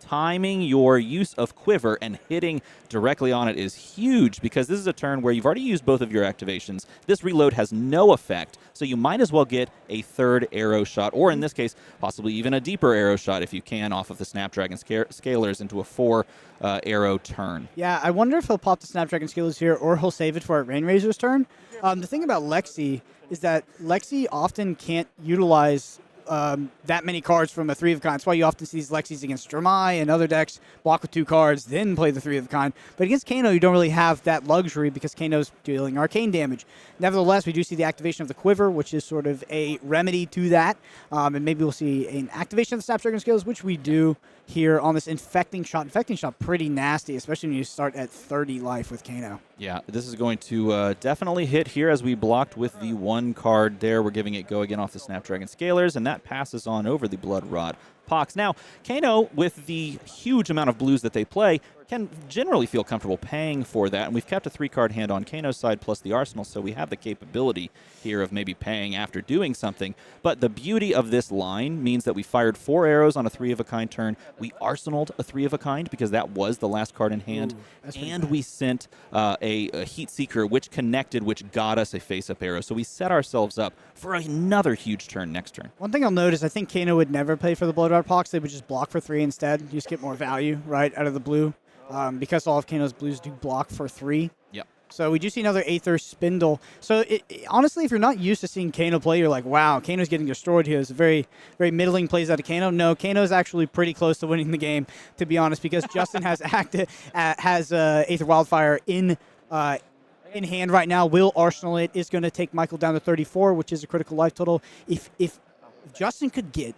Timing your use of Quiver and hitting directly on it is huge, because this is a turn where you've already used both of your activations. This reload has no effect, so you might as well get a 3rd arrow shot, or in this case, possibly even a deeper arrow shot if you can, off of the Snapdragon Scalers into a 4 arrow turn. Yeah, I wonder if he'll pop the Snapdragon Scalers here, or he'll save it for a Rainrazor's turn. The thing about Lexi is that Lexi often can't utilize that many cards from a 3 of a kind. That's why you often see these Lexis against Dromai and other decks block with 2 cards, then play the 3 of a kind. But against Kano, you don't really have that luxury because Kano's dealing arcane damage. Nevertheless, we do see the activation of the Quiver, which is sort of a remedy to that. And maybe we'll see an activation of the Snapdragon Scales, which we do here on this Infecting Shot. Infecting Shot, pretty nasty, especially when you start at 30 life with Kano. Yeah, this is going to definitely hit here, as we blocked with the 1 card there. We're giving it Go Again off the Snapdragon Scalers, and that passes on over the Blood Rod Pox. Now, Kano, with the huge amount of blues that they play, can generally feel comfortable paying for that, and we've kept a 3-card hand on Kano's side plus the arsenal, so we have the capability here of maybe paying after doing something. But the beauty of this line means that we fired 4 arrows on a 3 of a kind turn. We arsenaled a 3 of a kind because that was the last card in hand, and we sent a Heat Seeker, which connected, which got us a face-up arrow. So we set ourselves up for another huge turn next turn. One thing I'll notice, I think Kano would never play for the Blood Rod Pox. They would just block for 3 instead. You just get more value, right, out of the blue. Because all of Kano's blues do block for 3. Yep. So we do see another Aether Spindle. So honestly, if you're not used to seeing Kano play, you're like, wow, Kano's getting destroyed here. It's very, very middling plays out of Kano. No, Kano's actually pretty close to winning the game, to be honest, because Justin has Aether Wildfire in hand right now. Will arsenal it. Is going to take Michael down to 34, which is a critical life total. If Justin could get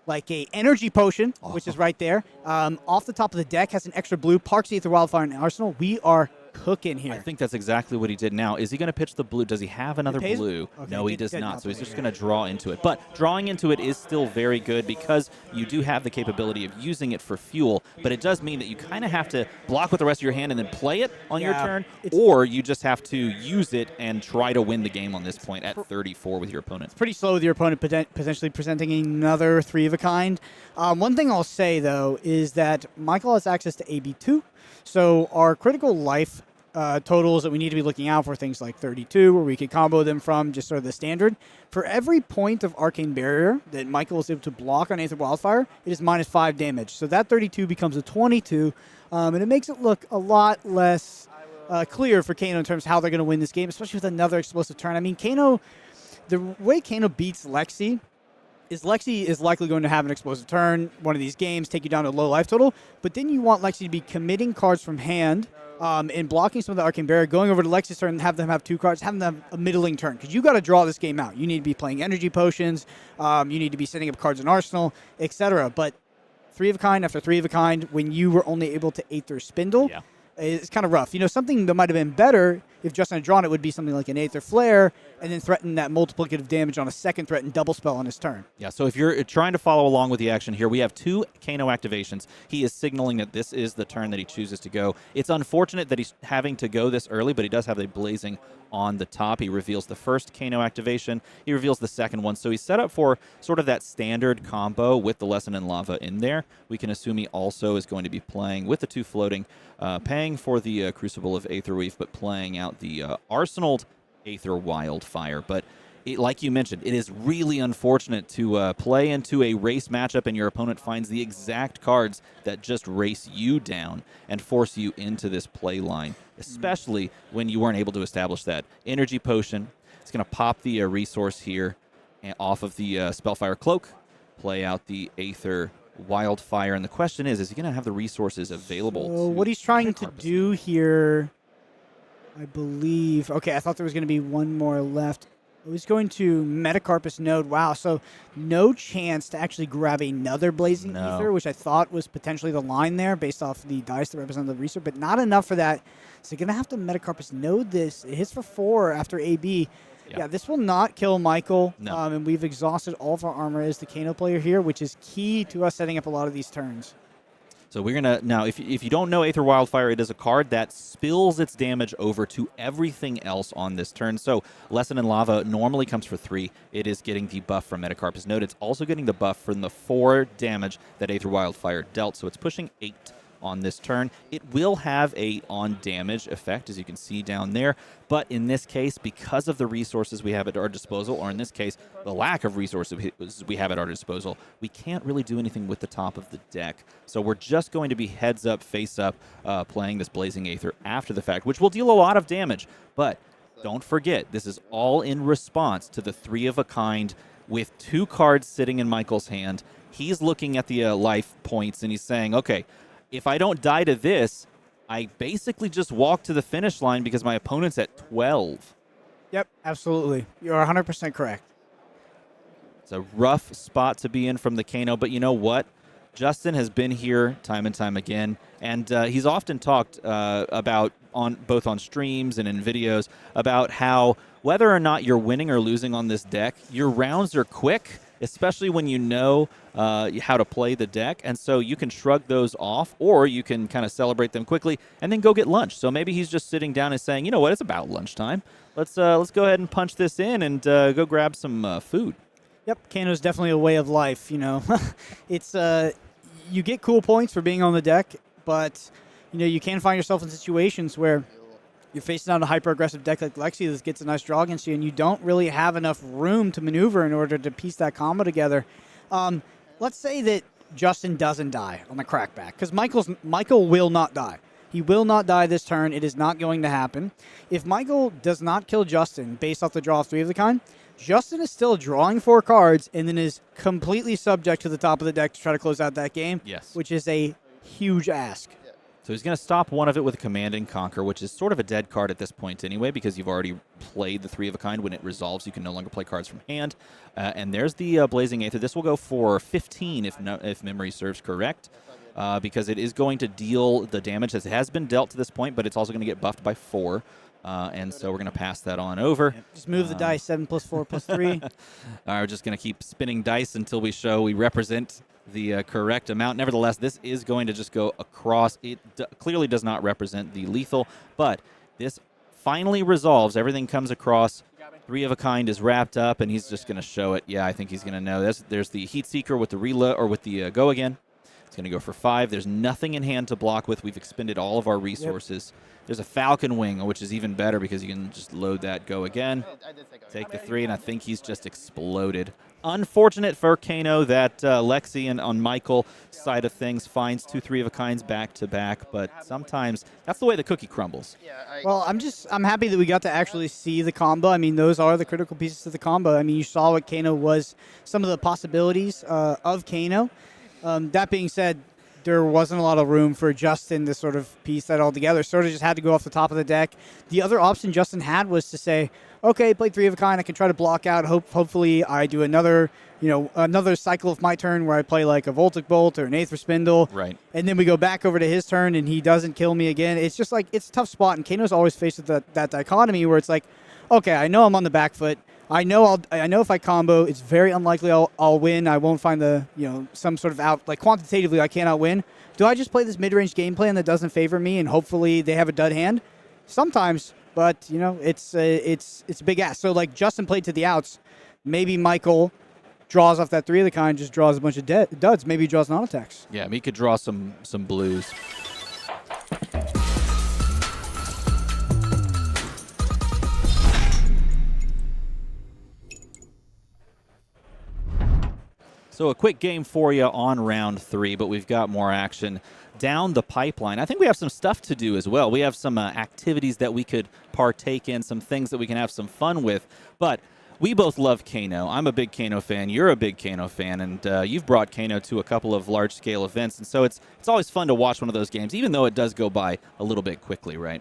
like a energy potion, which is right there, off the top of the deck, has an extra blue, parks Aether Wildfire in arsenal, we are cooking here. I think that's exactly what he did now. Is he going to pitch the blue? Does he have another blue? Okay, no, he does not. So he's just going to draw into it. But drawing into it is still very good because you do have the capability of using it for fuel, but it does mean that you kind of have to block with the rest of your hand and then play it on your turn, or you just have to use it and try to win the game on this point at 34 with your opponent. It's pretty slow with your opponent potentially presenting another 3 of a kind. One thing I'll say, though, is that Michael has access to AB2, so our critical life totals that we need to be looking out for, things like 32, where we could combo them from just sort of the standard. For every point of Arcane Barrier that Michael is able to block on Aether Wildfire, it is -5 damage. So that 32 becomes a 22, and it makes it look a lot less clear for Kano in terms of how they're going to win this game, especially with another explosive turn. I mean, Kano, the way Kano beats Lexi is likely going to have an explosive turn one of these games, take you down to a low life total, but then you want Lexi to be committing cards from hand in blocking some of the Arcane Barrier, going over to Lexi's turn and have them have 2 cards, having them have a middling turn. Because you got to draw this game out. You need to be playing energy potions. You need to be setting up cards in Arsenal, etc. But 3 of a kind after 3 of a kind, when you were only able to Aether Spindle, it's kind of rough. Something that might have been better if Justin had drawn it would be something like an Aether Flare and then threaten that multiplicative damage on a second threat and double spell on his turn. Yeah, so if you're trying to follow along with the action here, we have 2 Kano activations. He is signaling that this is the turn that he chooses to go. It's unfortunate that he's having to go this early, but he does have a blazing on the top. He reveals the first Kano activation. He reveals the second one. So he's set up for sort of that standard combo with the Lesson in Lava in there. We can assume he also is going to be playing with the 2 floating, paying for the Crucible of Aetherweave, but playing out the Arsenaled Aether Wildfire. But like you mentioned, it is really unfortunate to play into a race matchup and your opponent finds the exact cards that just race you down and force you into this play line, especially when you weren't able to establish that. Energy Potion, it's going to pop the resource here off of the Spellfire Cloak, play out the Aether Wildfire, and the question is he going to have the resources available? So what he's trying to do here, I believe... Okay, I thought there was going to be one more left. I was going to Metacarpus Node. Wow, so no chance to actually grab another Blazing Ether, which I thought was potentially the line there based off the dice that represent the research, but not enough for that. So you're going to have to Metacarpus Node this. It hits for 4 after AB. Yeah, this will not kill Michael, and we've exhausted all of our armor as the Kano player here, which is key to us setting up a lot of these turns. So we're going to, now, if you don't know Aether Wildfire, it is a card that spills its damage over to everything else on this turn. So Lesson in Lava normally comes for 3. It is getting the buff from Metacarpus Node. It's also getting the buff from the 4 damage that Aether Wildfire dealt. So it's pushing 8 on this turn. It will have a on damage effect, as you can see down there, but in this case, because of the resources we have at our disposal, or in this case, the lack of resources we have at our disposal, we can't really do anything with the top of the deck. So we're just going to be heads up, face up, playing this Blazing Aether after the fact, which will deal a lot of damage, but don't forget, this is all in response to the 3 of a kind with 2 cards sitting in Michael's hand. He's looking at the life points and he's saying, okay, if I don't die to this, I basically just walk to the finish line because my opponent's at 12. Yep, absolutely. You're 100% correct. It's a rough spot to be in from the Kano, but you know what? Justin has been here time and time again, and he's often talked about, both on streams and in videos, about how whether or not you're winning or losing on this deck, your rounds are quick, especially when you know how to play the deck, and so you can shrug those off, or you can kind of celebrate them quickly and then go get lunch. So maybe he's just sitting down and saying, you know what, it's about lunchtime. Let's go ahead and punch this in and go grab some food. Yep, Kano's definitely a way of life, It's you get cool points for being on the deck, but you can find yourself in situations where you're facing down a hyper-aggressive deck like Lexi that gets a nice draw against you, and you don't really have enough room to maneuver in order to piece that combo together. Let's say that Justin doesn't die on the crackback, because Michael will not die. He will not die this turn. It is not going to happen. If Michael does not kill Justin based off the draw of 3 of the kind, Justin is still drawing 4 cards and then is completely subject to the top of the deck to try to close out that game, which is a huge ask. So he's going to stop one of it with a Command and Conquer, which is sort of a dead card at this point anyway, because you've already played the 3 of a kind. When it resolves, you can no longer play cards from hand. And there's the Blazing Aether. This will go for 15 if memory serves correct, because it is going to deal the damage that has been dealt to this point, but it's also going to get buffed by 4. And so we're going to pass that on over. Just move the dice, 7 plus 4 plus 3. We're just going to keep spinning dice until we show we represent the correct amount. Nevertheless, this is going to just go across. It clearly does not represent the lethal, but this finally resolves. Everything comes across. 3 of a kind is wrapped up, and he's just going to show it. Yeah, I think he's going to know. There's the Heat Seeker with the reload, or with the go again. It's going to go for 5. There's nothing in hand to block with. We've expended all of our resources. Yep. There's a Falcon Wing, which is even better because you can just load that go again. Take the 3, and I think he's just exploded. Unfortunate for Kano that Lexi and on Michael side of things finds 2 3 of a kinds back to back, but sometimes that's the way the cookie crumbles. Well, I'm happy that we got to actually see the combo. I mean, those are the critical pieces to the combo. I mean, you saw what Kano was, some of the possibilities of Kano. That being said, there wasn't a lot of room for Justin to sort of piece that all together. Sort of just had to go off the top of the deck. The other option Justin had was to say, okay, play 3 of a kind. I can try to block out. Hopefully I do another cycle of my turn where I play like a Voltic Bolt or an Aether Spindle. Right. And then we go back over to his turn and he doesn't kill me again. It's just like, it's a tough spot. And Kano's always faced with that dichotomy where it's like, okay, I know I'm on the back foot. I know if I combo, it's very unlikely I'll win. I won't find some sort of out, like quantitatively I can't win. Do I just play this mid-range game plan that doesn't favor me and hopefully they have a dud hand? Sometimes, but it's a big ass. So like Justin played to the outs. Maybe Michael draws off that 3 of the kind, just draws a bunch of duds. Maybe he draws non-attacks. Yeah, he could draw some blues. So a quick game for you on round 3, but we've got more action down the pipeline. I think we have some stuff to do as well. We have some activities that we could partake in, some things that we can have some fun with. But we both love Kano. I'm a big Kano fan. You're a big Kano fan, and you've brought Kano to a couple of large-scale events. And so it's always fun to watch one of those games, even though it does go by a little bit quickly, right?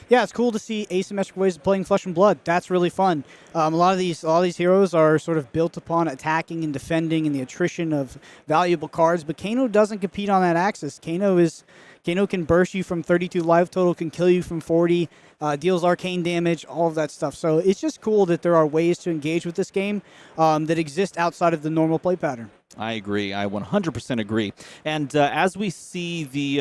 Yeah, it's cool to see asymmetric ways of playing Flesh and Blood. That's really fun. A lot of these heroes are sort of built upon attacking and defending and the attrition of valuable cards, but Kano doesn't compete on that axis. Kano can burst you from 32 life total, can kill you from 40, deals arcane damage, all of that stuff. So it's just cool that there are ways to engage with this game that exist outside of the normal play pattern. I agree. I 100% agree. And as we see the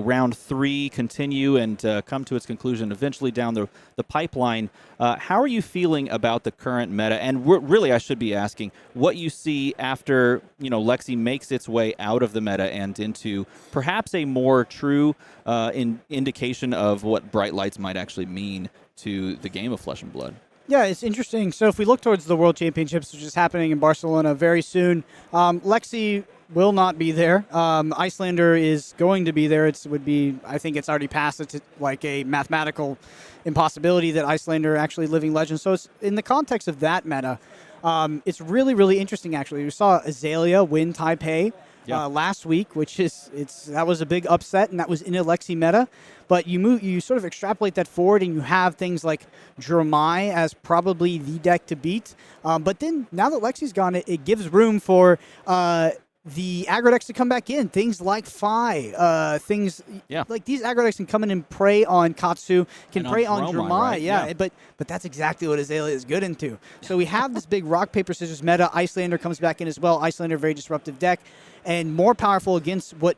round 3 continue and come to its conclusion eventually down the pipeline, how are you feeling about the current meta? And really, I should be asking what you see after Lexi makes its way out of the meta and into perhaps a more true indication of what bright lights might actually mean to the game of Flesh and Blood. Yeah, it's interesting. So if we look towards the World Championships, which is happening in Barcelona very soon, Lexi will not be there. Icelander is going to be there. I think it's already passed. It's like a mathematical impossibility that Icelander actually living legend. So it's in the context of that meta, it's really, really interesting, actually. We saw Azalea win Taipei last week, that was a big upset, and that was in a Lexi meta. But you sort of extrapolate that forward, and you have things like Dromai as probably the deck to beat. But then now that Lexi's gone, it gives room for the aggro decks to come back in. Things like Phi, like these aggro decks can come in and prey on Katsu, can prey on Dromai. Right? Yeah, but that's exactly what Azalea is good into. So we have this big rock, paper, scissors meta. Icelander comes back in as well. Icelander, very disruptive deck, and more powerful against what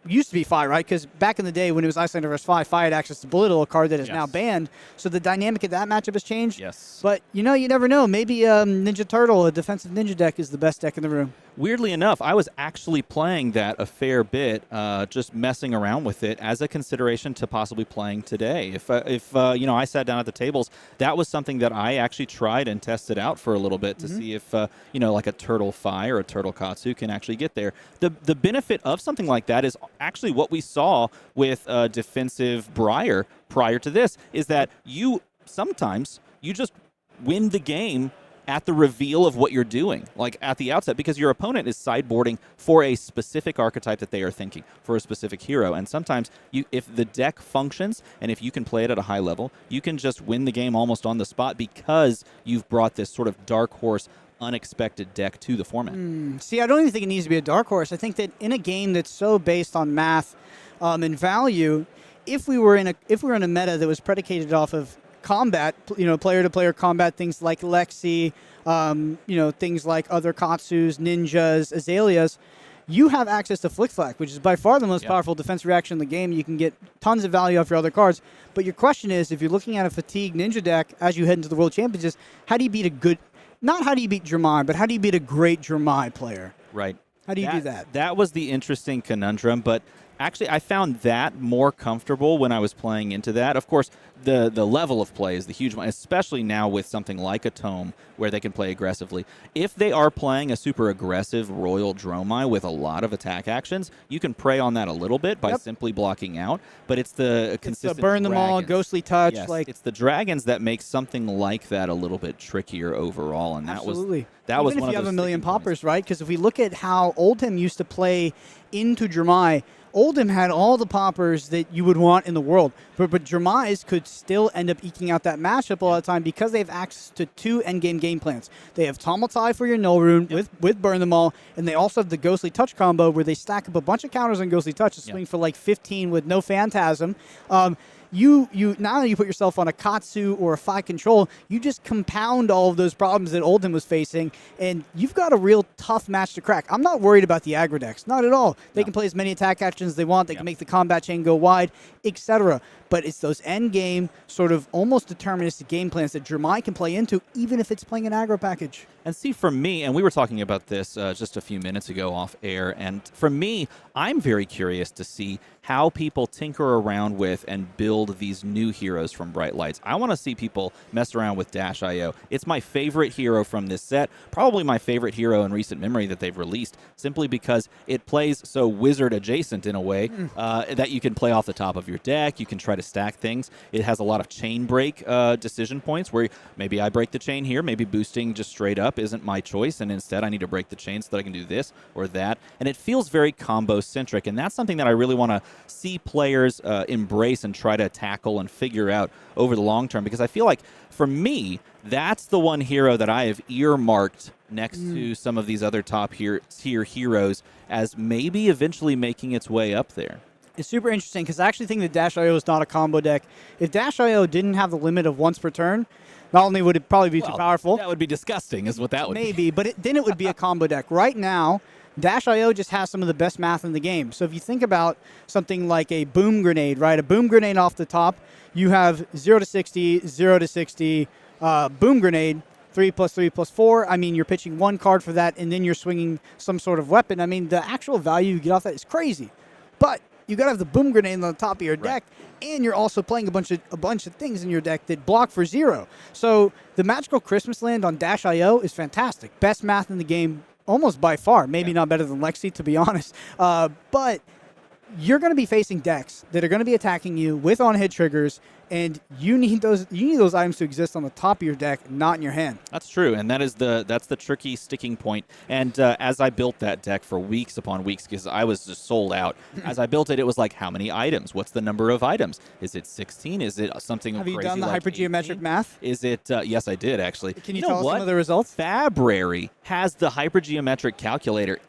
used to be Phi, right? Because back in the day when it was Icelander versus Phi had access to Belittle, a card that is now banned. So the dynamic of that matchup has changed. Yes. But you never know. Maybe Ninja Turtle, a defensive ninja deck, is the best deck in the room. Weirdly enough, I was actually playing that a fair bit, just messing around with it as a consideration to possibly playing today. If I sat down at the tables, that was something that I actually tried and tested out for a little bit to see if like a Turtle Phi or a Turtle Katsu can actually get there. The benefit of something like that is actually what we saw with defensive Briar prior to this, is that sometimes you just win the game at the reveal of what you're doing, like at the outset, because your opponent is sideboarding for a specific archetype that they are thinking, for a specific hero. And sometimes, if the deck functions and if you can play it at a high level, you can just win the game almost on the spot because you've brought this sort of dark horse, unexpected deck to the format. See, I don't even think it needs to be a dark horse. I think that in a game that's so based on math and value, if we were in a meta that was predicated off of combat, player-to-player combat, things like Lexi, things like other Katsus, Ninjas, Azaleas, you have access to Flick Flack, which is by far the most powerful defense reaction in the game. You can get tons of value off your other cards. But your question is, if you're looking at a Fatigue Ninja deck as you head into the World Championships, how do you beat not how do you beat Dromai, but how do you beat a great Dromai player? Right. How do you do that? That was the interesting conundrum, but Actually, I found that more comfortable when I was playing into that. Of course, the level of play is the huge one, especially now with something like a Tome where they can play aggressively. If they are playing a super aggressive Royal Dromai with a lot of attack actions, you can prey on that a little bit by simply blocking out. But it's the consistent burn them all, ghostly touch. Yes, like it's the dragons that make something like that a little bit trickier overall, and absolutely. that was Even one if you of have those a million sticking points. poppers, right? Because if we look at how Oldhim used to play into Dromai, Oldhim had all the poppers that you would want in the world, but Dromais could still end up eking out that matchup a lot of the time because they have access to 2 endgame game plans. They have Tomotai for your Null Rune with Burn Them All, and they also have the Ghostly Touch combo where they stack up a bunch of counters on Ghostly Touch to swing for like 15 with no Phantasm. You now that you put yourself on a Katsu or a Phi Control, you just compound all of those problems that Oldhim was facing, and you've got a real tough match to crack. I'm not worried about the aggro decks, not at all. They can play as many attack actions as they want. They can make the combat chain go wide, etc. But it's those end game sort of almost deterministic game plans that Dromai can play into, even if it's playing an aggro package. And see, for me, and we were talking about this just a few minutes ago off air, and for me, I'm very curious to see how people tinker around with and build these new heroes from Bright Lights. I want to see people mess around with Dash.io. It's my favorite hero from this set, probably my favorite hero in recent memory that they've released, simply because it plays so wizard adjacent in a way that you can play off the top of your deck, you can try to stack things. It has a lot of chain break decision points where maybe I break the chain here, maybe boosting just straight up isn't my choice, and instead I need to break the chain so that I can do this or that. And it feels very combo-centric, and that's something that I really want to see players embrace and try to tackle and figure out over the long term, because I feel like, for me, that's the one hero that I have earmarked next to some of these other top tier heroes as maybe eventually making its way up there. It's super interesting because I actually think that Dash.io is not a combo deck. If Dash.io didn't have the limit of once per turn, not only would it probably be too powerful. That would be disgusting, is what that would be. Maybe, but then it would be a combo deck. Right now, Dash.io just has some of the best math in the game. So if you think about something like a boom grenade, right? A boom grenade off the top, you have 0 to 60, 0 to 60, boom grenade, 3 plus 3 plus 4. I mean, you're pitching one card for that, and then you're swinging some sort of weapon. I mean, the actual value you get off that is crazy. But you got to have the boom grenade on the top of your deck, and you're also playing a bunch of things in your deck that block for 0. So the Magical Christmas Land on Dash.io is fantastic. Best math in the game, almost by far. Maybe not better than Lexi, to be honest. But you're going to be facing decks that are going to be attacking you with on-hit triggers, and you need those items to exist on the top of your deck, not in your hand. That's true, and that's the tricky sticking point. And as I built that deck for weeks upon weeks, because I was just sold out, as I built it, it was like, how many items? What's the number of items? Is it 16? Is it something Have crazy you done the like hypergeometric 18? math? Is it? Yes, I did, actually. Can you tell us some of the results? Fabrary has the hypergeometric calculator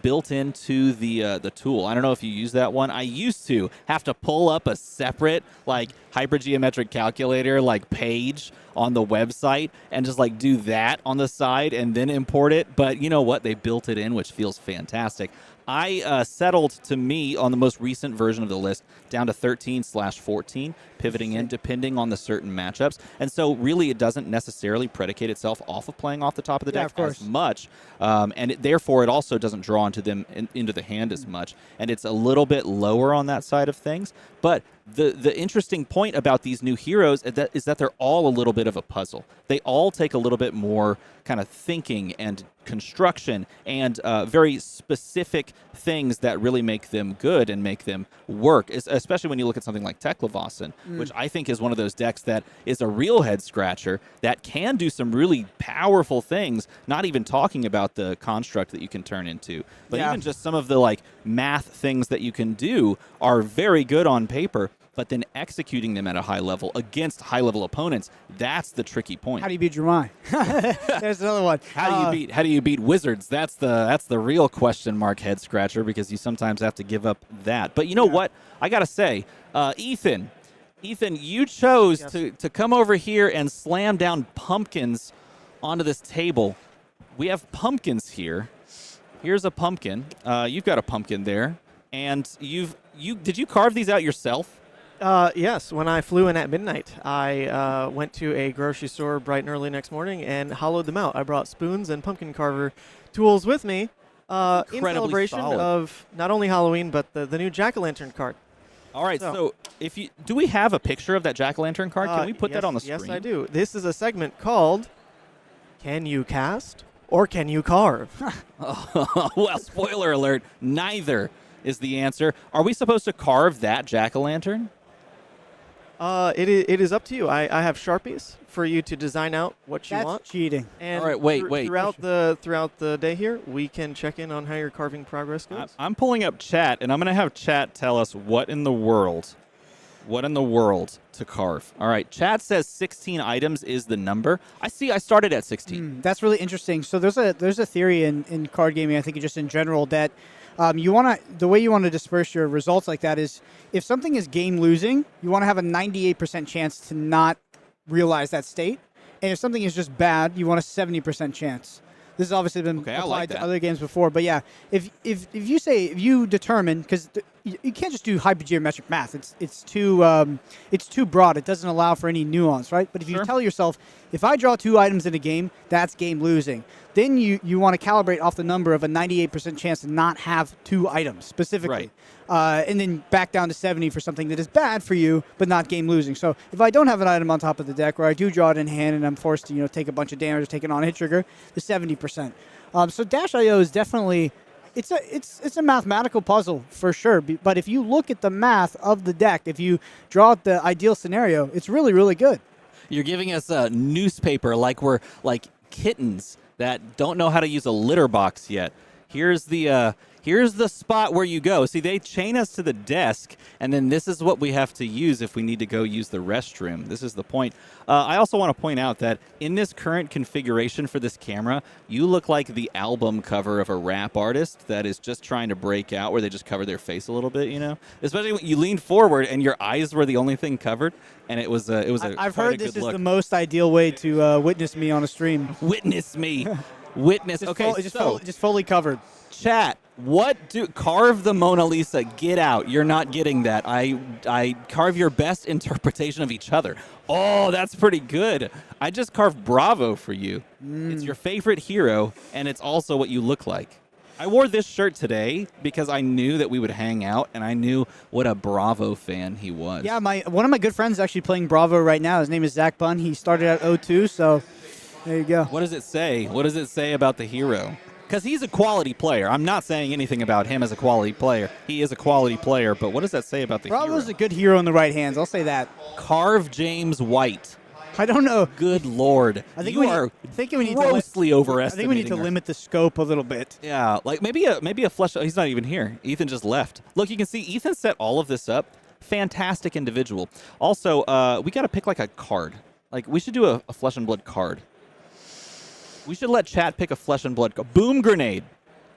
built into the tool. I don't know if you use that one. I used to have to pull up a separate hypergeometric calculator page on the website and just do that on the side and then import it. But you know what? They built it in, which feels fantastic. I settled to me on the most recent version of the list down to 13/14, pivoting in depending on the certain matchups. And so really it doesn't necessarily predicate itself off of playing off the top of the deck as much. And therefore it also doesn't draw into them into the hand as much. And it's a little bit lower on that side of things. But the interesting point about these new heroes is that they're all a little bit of a puzzle. They all take a little bit more kind of thinking and construction and very specific things that really make them good and make them work, especially when you look at something like Teklevossen, which I think is one of those decks that is a real head-scratcher that can do some really powerful things, not even talking about the construct that you can turn into, but even just some of the math things that you can do are very good on paper. But then executing them at a high level against high-level opponents, that's the tricky point. How do you beat Dromai? There's another one. How do you beat Wizards? That's the real question mark head scratcher, because you sometimes have to give up that. But you know what? I gotta say, Ethan, you chose to come over here and slam down pumpkins onto this table. We have pumpkins here. Here's a pumpkin. You've got a pumpkin there, and did you carve these out yourself? Yes, when I flew in at midnight, I went to a grocery store bright and early next morning and hollowed them out. I brought spoons and pumpkin carver tools with me, In Incredibly celebration solid. of not only Halloween, but the new jack-o'-lantern card. All right, so do we have a picture of that jack-o'-lantern card? Can we put yes, that on the screen? Yes, I do. This is a segment called Can You Cast or Can You Carve? Well, spoiler alert, neither is the answer. Are we supposed to carve that jack-o'-lantern? It is up to you. I have Sharpies for you to design out what you That's want. cheating. And All right, wait. Throughout the day here, we can check in on how your carving progress goes. I'm pulling up chat, and I'm going to have chat tell us what in the world to carve. All right, chat says 16 items is the number. I started at 16. That's really interesting. So there's a theory in card gaming, I think just in general, that the way you want to disperse your results like that is if something is game losing, you want to have a 98% chance to not realize that state. And if something is just bad, you want a 70% chance. This has obviously been applied to other games before, but yeah, if you determine, because you can't just do hypergeometric math. It's too broad. It doesn't allow for any nuance, right? But if you tell yourself, if I draw 2 items in a game, that's game losing. Then you want to calibrate off the number of a 98% chance to not have 2 items specifically, and then back down to 70 for something that is bad for you but not game losing. So if I don't have an item on top of the deck, or I do draw it in hand and I'm forced to take a bunch of damage or take it on a hit trigger, the 70%. So Dash.io is definitely it's a mathematical puzzle for sure. But if you look at the math of the deck, if you draw out the ideal scenario, it's really, really good. You're giving us a newspaper like we're like kittens that don't know how to use a litter box yet. Here's the spot where you go. See, they chain us to the desk, and then this is what we have to use if we need to go use the restroom. This is the point. I also want to point out that in this current configuration for this camera, you look like the album cover of a rap artist that is just trying to break out, where they just cover their face a little bit, Especially when you lean forward and your eyes were the only thing covered, and it was a. I've heard this is the most ideal way to witness me on a stream. Witness me. Witness. Just fully covered. Chat, carve the Mona Lisa. Get out. You're not getting that. I carve your best interpretation of each other. Oh, that's pretty good. I just carved Bravo for you. It's your favorite hero, and it's also what you look like. I wore this shirt today because I knew that we would hang out, and I knew what a Bravo fan he was. Yeah, one of my good friends is actually playing Bravo right now. His name is Zach Bunn. He started at 02, so there you go. What does it say? What does it say about the hero? Because he's a quality player. I'm not saying anything about him as a quality player. He is a quality player, but what does that say about the hero? Bravo's a good hero in the right hands. I'll say that. Carve James White. I don't know. Good Lord. I think we are grossly overestimating. I think we need to limit the scope a little bit. Yeah, like maybe a flesh. He's not even here. Ethan just left. Look, you can see Ethan set all of this up. Fantastic individual. Also, we got to pick like a card. Like we should do a flesh and blood card. We should let chat pick a flesh and blood. Boom grenade.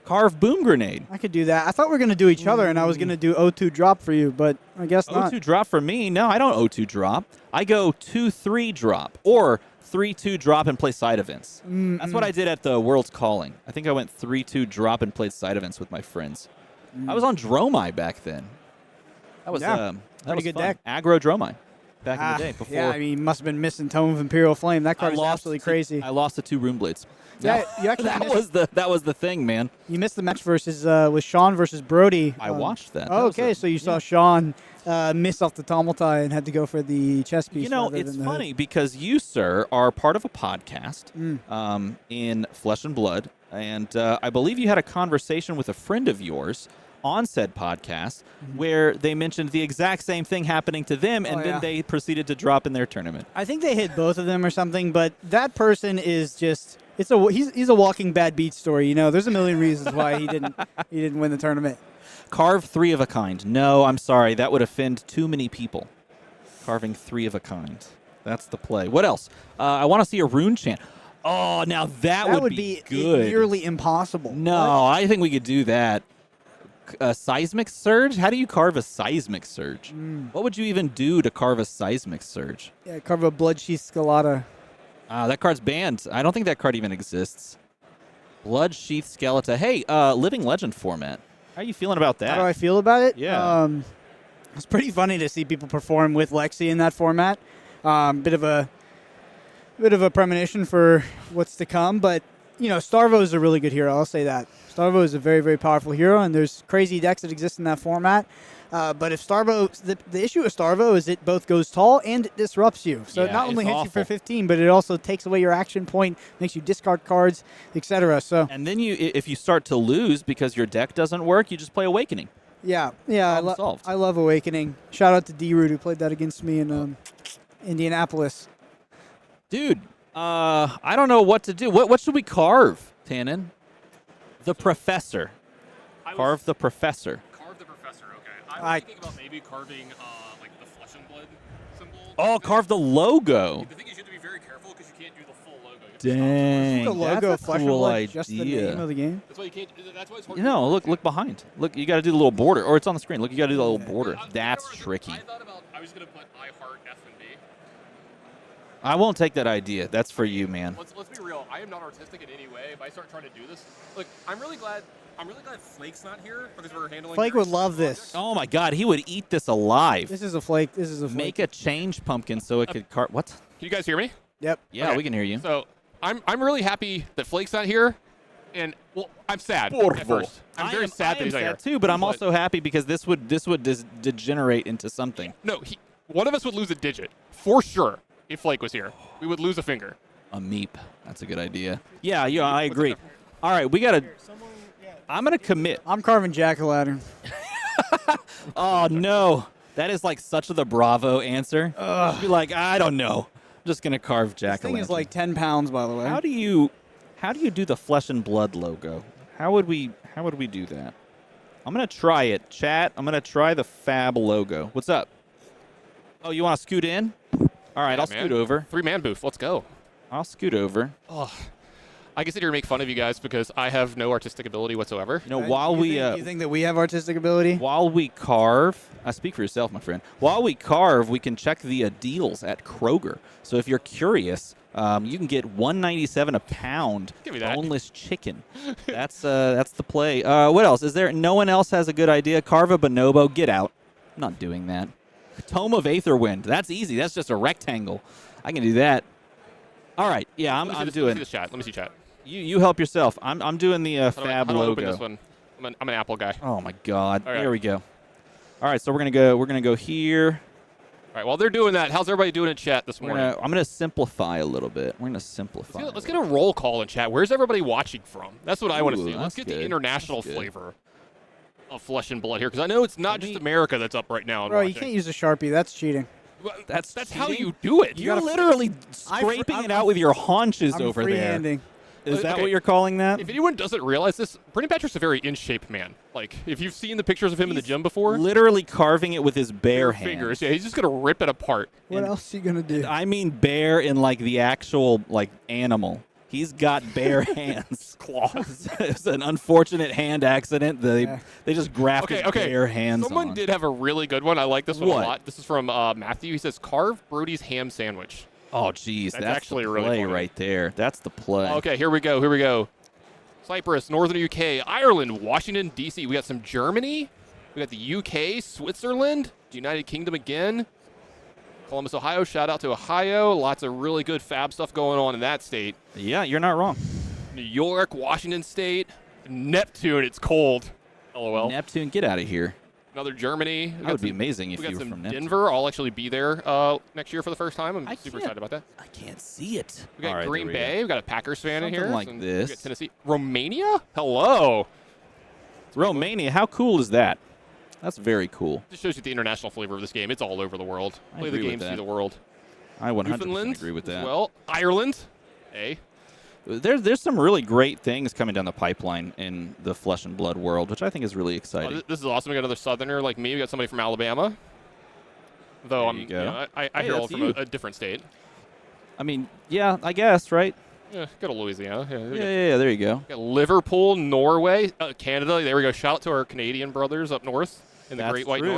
Carve boom grenade. I could do that. I thought we were going to do each other, and I was going to do O2 drop for you, but I guess not. O2 drop for me? No, I don't O2 drop. I go 2-3 drop or 3-2 drop and play side events. That's what I did at the World's Calling. I think I went 3-2 drop and played side events with my friends. I was on Dromai back then. That was that was good fun. deck. Aggro Dromai. Back in the day, before. Yeah, I mean, you must have been missing Tome of Imperial Flame. That card is absolutely crazy. I lost the 2 Rune Blades. Yeah, you actually that was the thing, man. You missed the match versus with Shawn versus Brodie. I watched that. Oh, okay, so you saw Shawn miss off the Tommeltai and had to go for the chess piece. It's funny because you, sir, are part of a podcast in Flesh and Blood, and I believe you had a conversation with a friend of yours on said podcast where they mentioned the exact same thing happening to them, and then they proceeded to drop in their tournament. I think they hit both of them or something, but that person is just he's a walking bad beat story. There's a million reasons why he didn't win the tournament. Carve 3 of a kind. No, I'm sorry, that would offend too many people. Carving 3 of a kind. That's the play. What else? I want to see a rune chant. Oh, now that would be good. Nearly impossible. No, I think we could do that. A seismic surge? How do you carve a seismic surge? What would you even do to carve a seismic surge? Yeah, carve a Bloodsheath Scalata. That card's banned. I don't think that card even exists. Bloodsheath Skeleton. Hey, Living Legend format. How are you feeling about that? How do I feel about it? Yeah. It's pretty funny to see people perform with Lexi in that format. Bit of a premonition for what's to come, but Starvo is a really good hero. I'll say that. Starvo is a very, very powerful hero, and there's crazy decks that exist in that format. But if Starvo, the issue with Starvo is it both goes tall and it disrupts you. So it not only hits you for 15, but it also takes away your action point, makes you discard cards, etc. So and then if you start to lose because your deck doesn't work, you just play Awakening. Yeah, I love Awakening. Shout out to D-Root who played that against me in Indianapolis. Dude, I don't know what to do. What should we carve, Tannen? The Professor. Carve the Professor. Carve the Professor, okay. I was thinking about maybe carving like the flesh and blood symbol. Oh, carve the logo. The thing is you have to be very careful because you can't do the full logo. Dang, the logo that's a Flesh and cool Blood, idea. just the name of the game. That's why you can't. That's why it's hard. No, look behind. Look, you got to do the little border, or it's on the screen. Look, you got to do the little border. That's tricky. I was gonna put I heart F&B. I won't take that idea. That's for you, man. Let's be real. I am not artistic in any way. If I start trying to do this, look, I'm really glad Flake's not here because we're handling. Flake would love this. Oh my God, he would eat this alive. This is a Flake. This is a Flake. Make a change pumpkin so it could carve. What? Can you guys hear me? Yep. Yeah, we can hear you. So I'm really happy that Flake's not here, and well, I'm sad at first. I'm very sad that he's not here too, but I'm also happy because this would degenerate into something. No, one of us would lose a digit for sure if Flake was here. We would lose a finger. A meep. That's a good idea. Yeah, I agree. All right, we gotta. I'm gonna commit. I'm carving jack-o'-lantern. Oh no, that is like such the Bravo answer. Be like, I don't know. I'm just gonna carve jack-o'-lantern. This thing is like 10 pounds, by the way. How do you do the flesh and blood logo? How would we do that? I'm gonna try it, chat. I'm gonna try the Fab logo. What's up? Oh, you want to scoot in? All right, I'll scoot over. 3-man booth. Let's go. I'll scoot over. Oh, I can sit here and make fun of you guys because I have no artistic ability whatsoever. While you think that we have artistic ability? While we carve, speak for yourself, my friend. While we carve, we can check the deals at Kroger. So if you're curious, you can get $1.97 a pound boneless chicken. That's the play. What else? Is there? No one else has a good idea. Carve a bonobo. Get out. I'm not doing that. Tome of Aetherwind. That's easy. That's just a rectangle. I can do that. All right. Yeah, I'm doing. Let me see the chat. Let me see chat. You help yourself. I'm doing the Fab how do I logo. open this one? I'm an Apple guy. Oh my God! All right. There we go. All right, so we're gonna go here. All right. While they're doing that, how's everybody doing in chat this morning? I'm gonna simplify a little bit. We're gonna simplify. Let's get a roll call in chat. Where's everybody watching from? That's what I want to see. Let's that's get good. the international flavor of Flesh and Blood here, because I know it's not just America that's up right now. And Bro, watching. you can't use a Sharpie. That's cheating. That's how you do it. You're literally scraping it out with your haunches over there. Freehanding. Is that what you're calling that? If anyone doesn't realize this, Brendan Patrick's a very in-shape man. Like, if you've seen the pictures of him in the gym before. Literally carving it with his bare hands. Fingers. Yeah, he's just going to rip it apart. What else are you going to do? I mean bare in like the actual like animal. He's got bare hands. Claws. It's an unfortunate hand accident. They just grafted bare hands Someone on. did have a really good one. I like this one What? a lot. This is from Matthew. He says, carve Brodie's ham sandwich. Oh, geez. That's actually the really play funny. right there. That's the play. Okay, here we go. Cyprus, Northern UK, Ireland, Washington, D.C. We got some Germany. We got the UK, Switzerland, the United Kingdom again. Columbus, Ohio. Shout out to Ohio. Lots of really good Fab stuff going on in that state. Yeah, you're not wrong. New York, Washington State, Neptune. It's cold. LOL. Neptune, get out of here. Another Germany. That would be amazing if we got you were some from Neptune. Denver. I'll actually be there next year for the first time. I'm super excited about that. I can't see it. We got All right, Green there we Bay. go. We got a Packers fan in Something here. like this. We got Tennessee. Romania? Hello. Romania, how cool is that? That's very cool. Just shows you the international flavor of this game. It's all over the world. I Play the agree with game, see that. the world. I 100% Newfoundland agree with as that. well, Ireland. Hey. There's some really great things coming down the pipeline in the Flesh and Blood world, which I think is really exciting. This is awesome. We got another Southerner like me. We got somebody from Alabama. Though There you go. I Hey, hear all that's from you. a different state. I mean, yeah, I guess, right? Yeah, go to Louisiana. Yeah, there you go. We got Liverpool, Norway, Canada. There we go. Shout out to our Canadian brothers up north in the That's Great White true.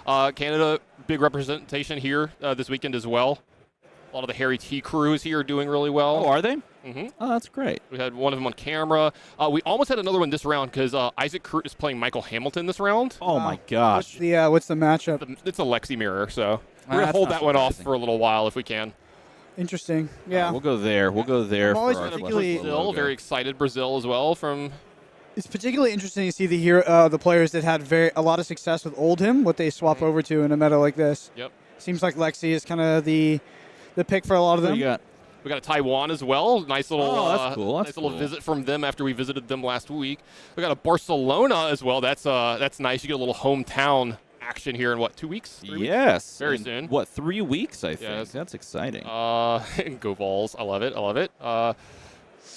North. Canada, big representation here this weekend as well. A lot of the Harry T crews here are doing really well. Oh, are they? Mm-hmm. Oh, that's great. We had one of them on camera. We almost had another one this round because Isaac Crute is playing Michael Hamilton this round. Oh, my gosh. What's the matchup? It's a Lexi mirror, so we're going to That's hold not that one off surprising. for a little while if we can. Interesting. Yeah. We'll go there. We'll go there. I'm always for our particularly- logo. Brazil, very excited Brazil as well from. It's particularly interesting to see the players that had a lot of success with Oldhim, what they swap over to in a meta like this. Yep. Seems like Lexi is kind of the pick for a lot of Who them. you got? We got a Taiwan as well. Nice little, that's cool. That's nice little cool. visit from them after we visited them last week. We got a Barcelona as well. That's nice. You get a little hometown action here in what, 2 weeks? 3 weeks? Yes. Very in, soon. What, 3 weeks? I think Yes. that's exciting. Go Vols. I love it. I love it. I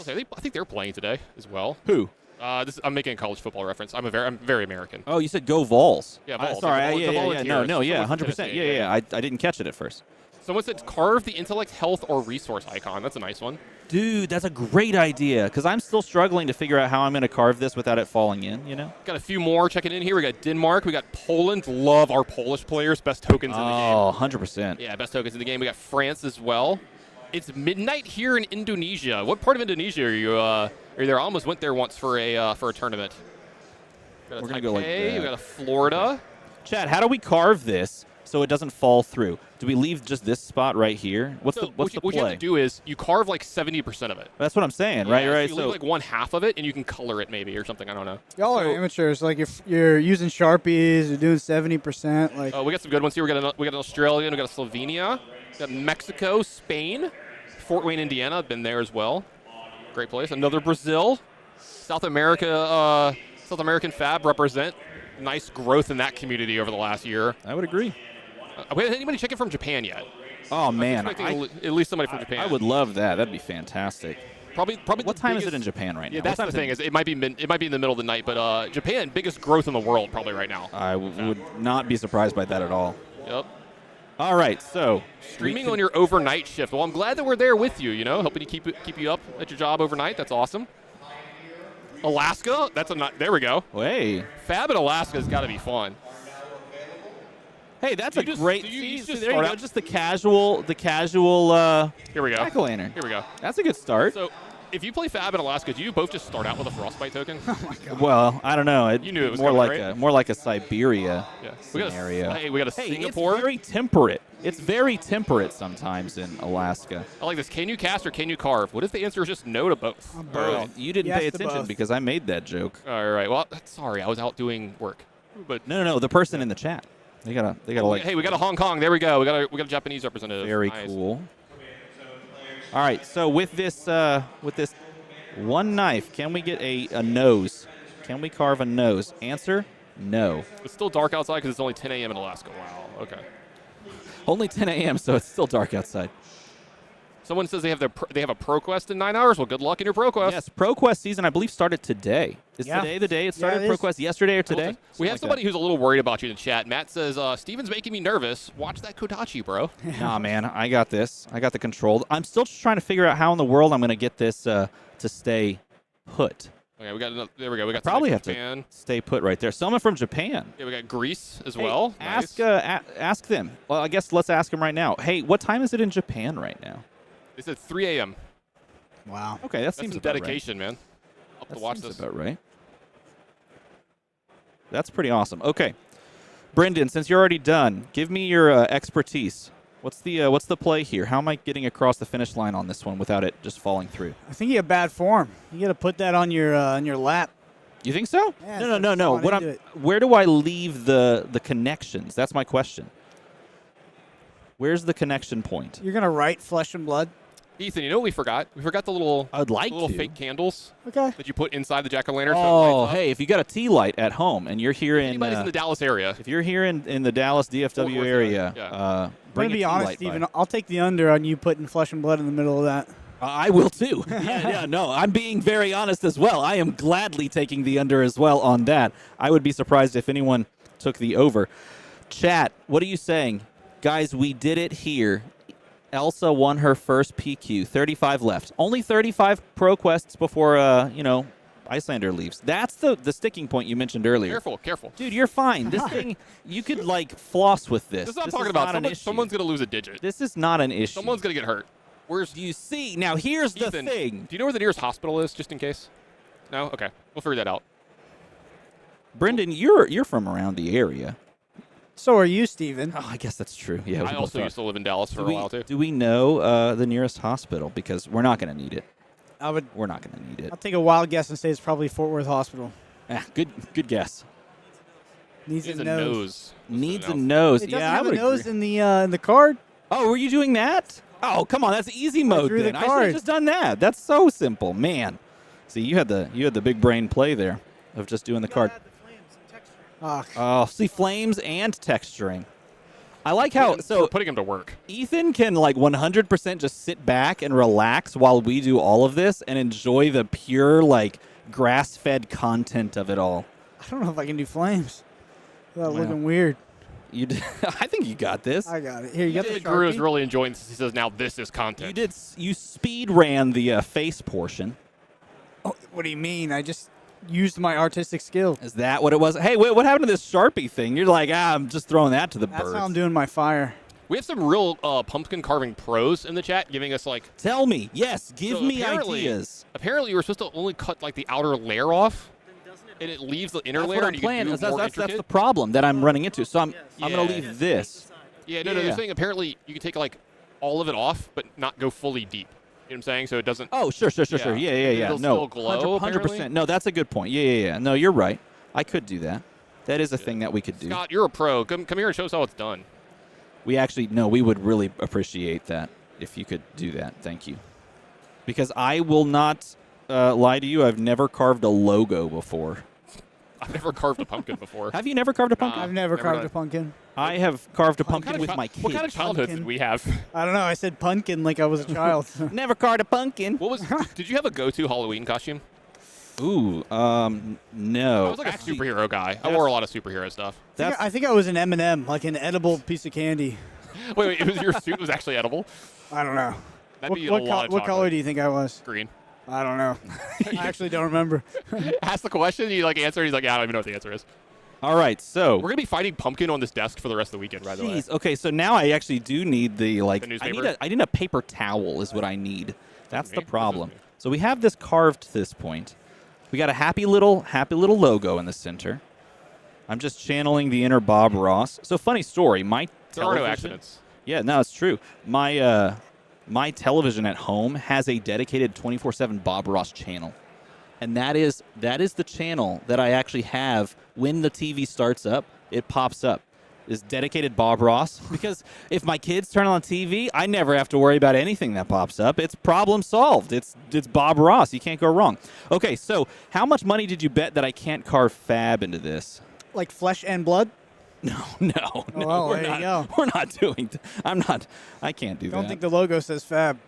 think they're playing today as well. Who? I'm making a college football reference. I'm very American. Oh, you said go Vols. Yeah, Vols. Sorry, The yeah, Volunteers. no, yeah, Someone said 100%. Yeah. I didn't catch it at first. Someone said carve the intellect, health, or resource icon. That's a nice one. Dude, that's a great idea, because I'm still struggling to figure out how I'm going to carve this without it falling in, you know? Got a few more checking in here. We got Denmark. We got Poland. Love our Polish players. Best tokens in the game. Oh, 100%. Yeah, best tokens in the game. We got France as well. It's midnight here in Indonesia. What part of Indonesia are you? Are you there? I almost went there once for a tournament. We're going to go like that. We got a Florida. Chad, how do we carve this so it doesn't fall through? Do we leave just this spot right here? What's the what play? you have to do is you carve like 70% of it. That's what I'm saying, Yeah, right? so Right. you leave like one half of it, and you can color it maybe or something. I don't know. Y'all are amateurs. Like if you're using Sharpies, you're doing 70%. Like We got some good ones here. We got an Australian. We got a Slovenia. We got Mexico, Spain, Fort Wayne, Indiana. I've been there as well. Great place. Another Brazil, South America. South American Fab represent. Nice growth in that community over the last year. I would agree. We haven't had anybody check in from Japan yet. Oh man, At least somebody from Japan. I would love that. That'd be fantastic. Probably. What time is it in Japan right now? Yeah, that's the thing. Is it might be in the middle of the night, but Japan, biggest growth in the world probably right now. I would not be surprised by that at all. Yep. All right, so Streaming on your overnight shift. Well, I'm glad that we're there with you. You know, helping to keep you up at your job overnight. That's awesome. Alaska. There we go. Hey. Fab in Alaska has got to be fun. Hey, that's a great. There you go. go. Just the casual. Here we go. Jack-o'-lantern. Here we go. That's a good start. So, if you play Fab in Alaska, do you both just start out with a frostbite token? Oh my god. Well, I don't know. You knew it was more coming, like right? more like a Siberia Yeah. scenario. We got a Singapore. It's very temperate. It's very temperate sometimes in Alaska. I like this. Can you cast or can you carve? What if the answer is just no to both? You didn't Yes pay to attention both. because I made that joke. All right. Well, sorry, I was out doing work. But No. The person in the chat. They gotta like. Hey, we got a Hong Kong. There we go. We got a Japanese representative. Very Nice. cool. All right, so with this one knife, can we get a nose? Can we carve a nose? Answer: no. It's still dark outside because it's only 10 a.m. in Alaska. Wow. Okay. Only 10 a.m., so it's still dark outside. Someone says they have a ProQuest in 9 hours. Well, good luck in your ProQuest. Yes, ProQuest season, I believe, started today. Is Yeah. today the day it started? it is. ProQuest yesterday or today? We have somebody who's a little worried about you in the chat. Matt says, Steven's making me nervous. Watch that Kodachi, bro. Nah, man, I got this. I got the control. I'm still just trying to figure out how in the world I'm going to get this to stay put. Okay, we got another, there we go. We got Probably have somebody from Japan. to stay put right there. Someone from Japan. Yeah, we got Greece as Hey, well. Ask Nice. ask them. Well, I guess let's ask them right now. Hey, what time is it in Japan right now? They said 3 a.m. Wow. Okay, that That's seems some about right. dedication, man. Up That to watch seems this. about right. That's pretty awesome. Okay, Brendan, since you're already done, give me your expertise. What's the play here? How am I getting across the finish line on this one without it just falling through? I think you have bad form. You got to put that on your lap. You think so? Yeah, no. start falling What into it. Where do I leave the connections? That's my question. Where's the connection point? You're gonna write flesh and blood. Ethan, you know what we forgot? We forgot the little, I'd like little to. fake candles Okay. that you put inside the jack-o'-lantern. Oh, hey, if you got a tea light at home and you're here in Anybody's in the Dallas area. if you're here in the Dallas DFW Worth area, yeah. I'm bring gonna a be tea honest, light by. Steven. I'll take the under on you putting flesh and blood in the middle of that. I will too. No, I'm being very honest as well. I am gladly taking the under as well on that. I would be surprised if anyone took the over. Chat, what are you saying? Guys, we did it here. Elsa won her first PQ. 35 left. Only 35 pro quests before, Icelander leaves. That's the sticking point you mentioned earlier. Careful. Dude, you're fine. This thing, you could, floss with this. This is what I'm This talking is about. not an issue. Someone's going to lose a digit. This is not an issue. Someone's going to get hurt. Do you see? Now, here's the Ethan, thing. do you know where the nearest hospital is, just in case? No? Okay. We'll figure that out. Brendan, you're from around the area. So are you, Steven. Oh, I guess that's true. Yeah, I also used to live in Dallas for a while, too. Do we know the nearest hospital? Because we're not going to need it. We're not going to need it. I'll take a wild guess and say it's probably Fort Worth Hospital. Good guess. Needs a nose. Needs a nose. It doesn't Yeah, have I would a nose agree. in the card. Oh, were you doing that? Oh, come on, that's easy mode. drew the Then I should card. have just done that. That's so simple, man. See, you had the big brain play there of just doing the card. Oh, see, flames and texturing. I like how We're putting him to work. Ethan can like 100% just sit back and relax while we do all of this and enjoy the pure like grass-fed content of it all. I don't know if I can do flames without Well, looking weird. You did, I think you got this. I got it. Here, you got the Guru is Sharpie? really enjoying this. He says, now this is content. You speed ran the face portion. Oh, what do you mean? I just used my artistic skill. Is that what it was? Hey, wait, what happened to this Sharpie thing? You're like, I'm just throwing that to the That's birds. how I'm doing my fire. We have some real pumpkin carving pros in the chat giving us like... Tell me. Yes, give So me apparently- ideas. Apparently, you were supposed to only cut like the outer layer off, and it leaves the inner That's layer. what I'm and you can playing. do more That's the intricate. problem that I'm running into. So I'm going to leave this. Yeah, no, they're saying apparently you can take like all of it off, but not go fully deep. You know what I'm saying? So it doesn't... Oh, sure. Yeah. It'll No, still glow, 100%. No, that's a good point. Yeah. No, you're right. I could do that. That is a thing that we could do. Scott, you're a pro. Come here and show us how it's done. We actually, no, we would really appreciate that if you could do that. Thank you. Because I will not lie to you. I've never carved a logo before. I've never carved a pumpkin before. Have you never carved a pumpkin? I've never carved a pumpkin. I have carved a pumpkin with my kids. What kind of childhood did we have? I don't know. I said pumpkin like I was a child. Never carved a pumpkin. What was? Did you have a go-to Halloween costume? Ooh, no. I was like a superhero guy. I wore a lot of superhero stuff. I think I was an M&M, like an edible piece of candy. Wait, it was your suit was actually edible? I don't know. That'd be a lot of What chocolate. color do you think I was? Green. I don't know. I actually don't remember. Ask the question, you like answer, he's like, yeah, I don't even know what the answer is. All right, so We're going to be fighting pumpkin on this desk for the rest of the weekend, by the way. Jeez. Okay, so now I actually do need the like. The I newspaper? need a paper towel is what I need. That's the problem. So we have this carved to this point. We got a happy little logo in the center. I'm just channeling the inner Bob Ross. So funny story. My There are no television- accidents. Yeah, no, it's true. My television at home has a dedicated 24/7 Bob Ross channel. And that is the channel that I actually have when the TV starts up, it pops up. Is dedicated Bob Ross. Because if my kids turn on the TV, I never have to worry about anything that pops up. It's problem solved. It's Bob Ross. You can't go wrong. Okay, so how much money did you bet that I can't carve fab into this? Like flesh and blood? No, well, we're there not. you go. We're not doing. I can't do that. Don't think the logo says fab.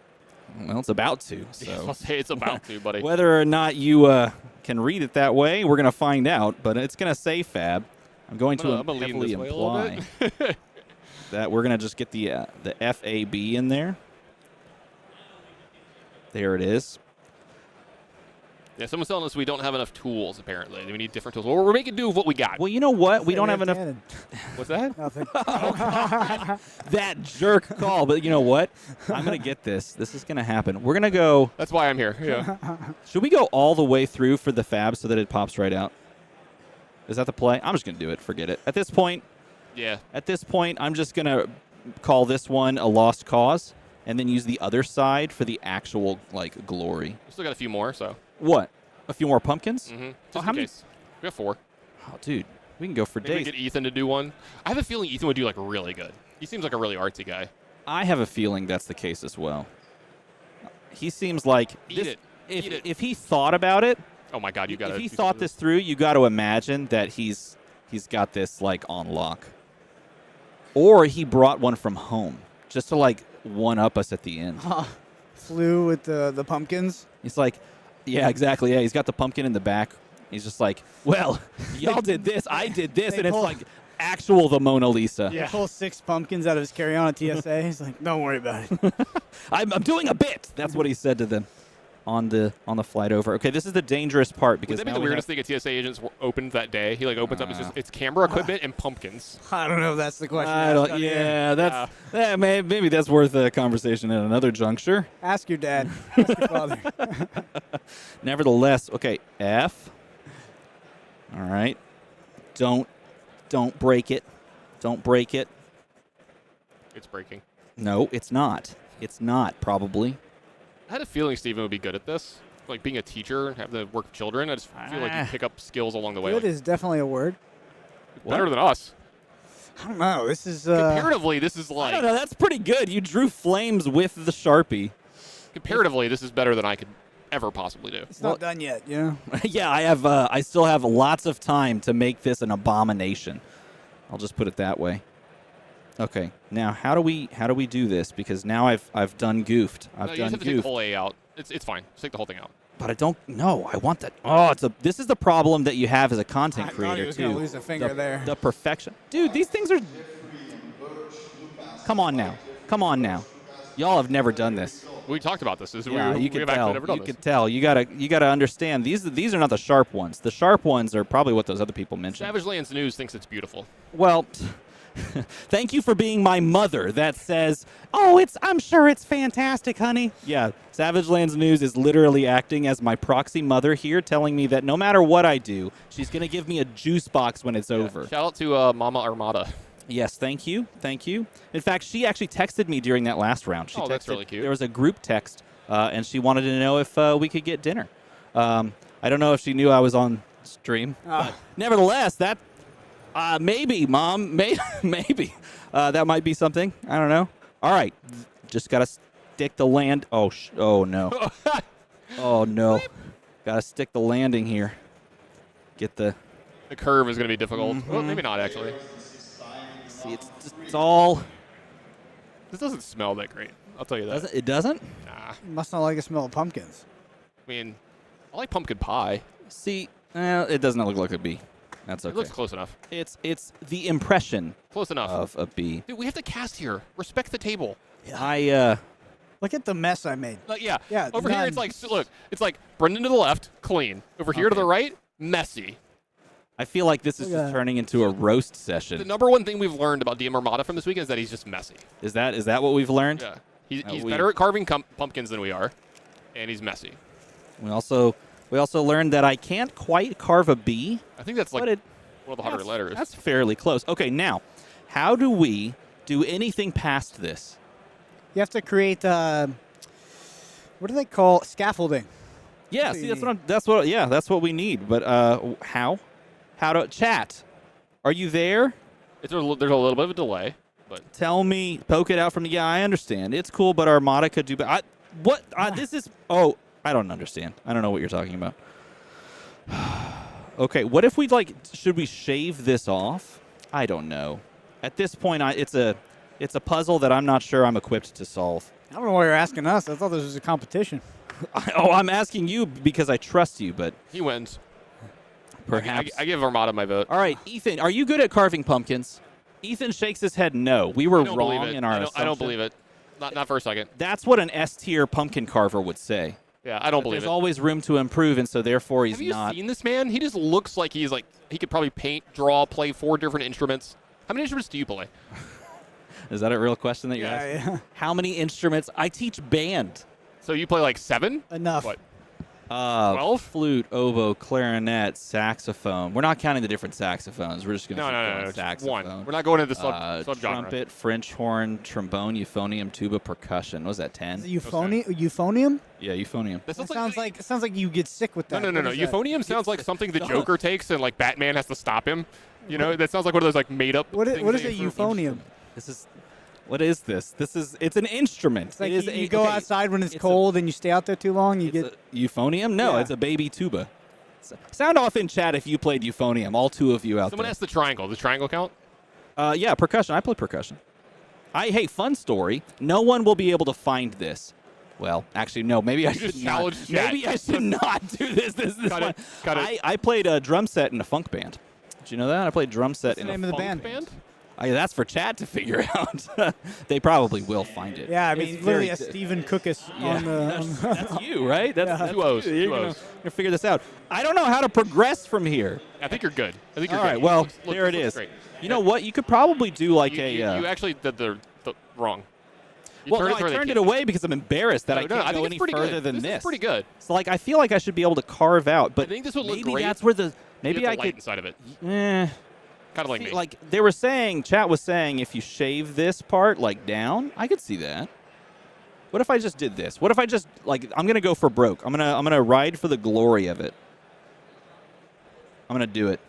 Well, it's about to. Yeah, So I'll say it's about to, buddy. whether or not you can read it that way, we're gonna find out. But it's gonna say fab. I'm going to I'm gonna lean heavily this way a little imply bit. that we're gonna just get the FAB in there. There it is. Yeah, someone's telling us we don't have enough tools, apparently. We need different tools. Well, we're making do with what we got. Well, you know what? We Say don't we have enough. cannon. What's that? Nothing. That jerk call. But you know what? I'm gonna get this. This is gonna happen. We're gonna go. That's why I'm here. Yeah. Should we go all the way through for the fab so that it pops right out? Is that the play? I'm just going to do it. Forget it. At this point, I'm just going to call this one a lost cause and then use the other side for the actual, like, glory. We still got a few more, so. What? A few more pumpkins? Mm-hmm. Oh, how many? We have 4. Oh, dude. We can go for Maybe we days. get Ethan to do one. I have a feeling Ethan would do, like, really good. He seems like a really artsy guy. I have a feeling that's the case as well. He seems like... Eat it. If he thought about it... Oh, my God, you got to... If he thought this through, you got to imagine that he's got this, like, on lock. Or he brought one from home just to, like, one-up us at the end. Flew with the pumpkins. He's like, yeah, exactly. Yeah, he's got the pumpkin in the back. He's just like, well, y'all did this, I did this, and it's like actual the Mona Lisa. He pulls 6 pumpkins out of his carry-on at TSA. He's like, don't worry about it. I'm doing a bit. That's what he said to them on the flight over. Okay, this is the dangerous part because Would that be now the we weirdest thing a TSA agents opened that day? He, like, opens up, it's camera equipment and pumpkins. I don't know if that's the question. I don't. Yeah, maybe that's worth a conversation at another juncture. Ask your dad. Ask your father. Nevertheless, okay, F. All right. Don't break it. Don't break it. It's breaking. No, it's not. It's not, probably. I had a feeling Steven would be good at this. Like being a teacher, have to work with children. I just feel like you pick up skills along the way. Good is definitely a word. Better than us. I don't know. This is Comparatively, this is like. I don't know. That's pretty good. You drew flames with the Sharpie. Comparatively, this is better than I could ever possibly do. It's not done yet, you know? Yeah, I have. I still have lots of time to make this an abomination. I'll just put it that way. Okay, now how do we do this? Because now I've done goofed. You just have to take the whole A out. It's fine. Just take the whole thing out. But I don't know. I want that. Oh, this is the problem that you have as a content creator thought he was too. gonna lose a finger there. The perfection, dude. These things are. Come on now. Come on now. Y'all have never done this. We talked about this. Yeah, you can have actually tell. never done You this. can tell. You gotta understand. These are not the sharp ones. The sharp ones are probably what those other people mentioned. Savage Lands News thinks it's beautiful. Well, thank you for being my mother that says, "Oh, I'm sure it's fantastic, honey." Yeah, Savage Lands News is literally acting as my proxy mother here, telling me that no matter what I do, she's going to give me a juice box when it's over. Shout out to Mama Armada. Yes, thank you. Thank you. In fact, she actually texted me during that last round. She that's really cute. There was a group text, and she wanted to know if we could get dinner. I don't know if she knew I was on stream. But nevertheless, that maybe, Mom, maybe. That might be something. I don't know. All right. Just got to stick the land. Oh, no. Oh, no. Got to stick the landing here. Get the... The curve is going to be difficult. Well, maybe not, actually. See, it's all... This doesn't smell that great. I'll tell you that. It doesn't? Nah. You must not like the smell of pumpkins. I mean, I like pumpkin pie. See, it doesn't look like a bee. That's okay. It looks close enough. It's the impression Close enough. of a bee. Dude, we have to cast here. Respect the table. Look at the mess I made. Yeah. Yeah, Over here, none. it's like, look, it's like Brendan to the left, clean. Over here to the right, messy. I feel like this is just turning into a roast session. The number one thing we've learned about DM Armada from this weekend is that he's just messy. Is that what we've learned? Yeah. He's better at carving pumpkins than we are, and he's messy. We also learned that I can't quite carve a bee. I think that's like one of the harder letters. That's fairly close. Okay, now, how do we do anything past this? You have to create, what do they call scaffolding? Yeah, see, that's what we need. But how? How to chat? Are you there? There's a little bit of a delay, but tell me, poke it out from me. Yeah, I understand. It's cool, but Armada could do better. This is. Oh, I don't understand. I don't know what you're talking about. Okay, what if we should we shave this off? I don't know. At this point, it's a puzzle that I'm not sure I'm equipped to solve. I don't know why you're asking us. I thought this was a competition. I'm asking you because I trust you, but he wins. Perhaps. I give Armada my vote. All right, Ethan, are you good at carving pumpkins? Ethan shakes his head no. We were wrong in our assumption. I don't believe it. Not for a second. That's what an S-tier pumpkin carver would say. Yeah, I don't believe it. There's always room to improve, and so therefore he's not. Have you seen this man? He just looks like he could probably paint, draw, play 4 different instruments. How many instruments do you play? Is that a real question that you're asking? Yeah. How many instruments? I teach band. So you play like 7? Enough. What? 12? Flute, oboe, clarinet, saxophone. We're not counting the different saxophones. We're just going to no, saxophone. One. We're not going into the subgenre. Trumpet, French horn, trombone, euphonium, tuba, percussion. What was that, 10? Euphonium? Yeah, euphonium. That sounds like you get sick with that. No. Euphonium sounds like something the Joker takes and like Batman has to stop him. You know, that sounds like one of those like made up. What is a euphonium? What is this? It's an instrument. It's like you go outside when it's cold and you stay out there too long. You get euphonium? No, it's a baby tuba. Sound off in chat if you played euphonium. All 2 of you out Someone there. asked the triangle. Does triangle count? Yeah, percussion. I play percussion. Hey, fun story. No one will be able to find this. Well, actually, no. Maybe I should not. Maybe I should not do this. This Cut it. I played a drum set in a funk band. Did you know that? I played drum set What's in the name a of the funk band? That's for Chad to figure out. They probably will find it. Yeah, I mean, literally a Stephen Cookus on the... That's you, right? That's 2 O's. You're going to figure this out. I don't know how to progress from here. I think you're good. All right, well, there it is. Great. You know what? You could probably do like You actually did the wrong. I turned it away because I'm embarrassed that I can't go any further than this. This is pretty good. So, I feel like I should be able to carve out, but I think this would look maybe great. that's where maybe the I light could inside of it. Cuddling me. Like, they were saying, chat was saying, if you shave this part, like, down, I could see that. What if I just did this? What if I just, like, I'm going to go for broke. I'm gonna ride for the glory of it. I'm going to do it.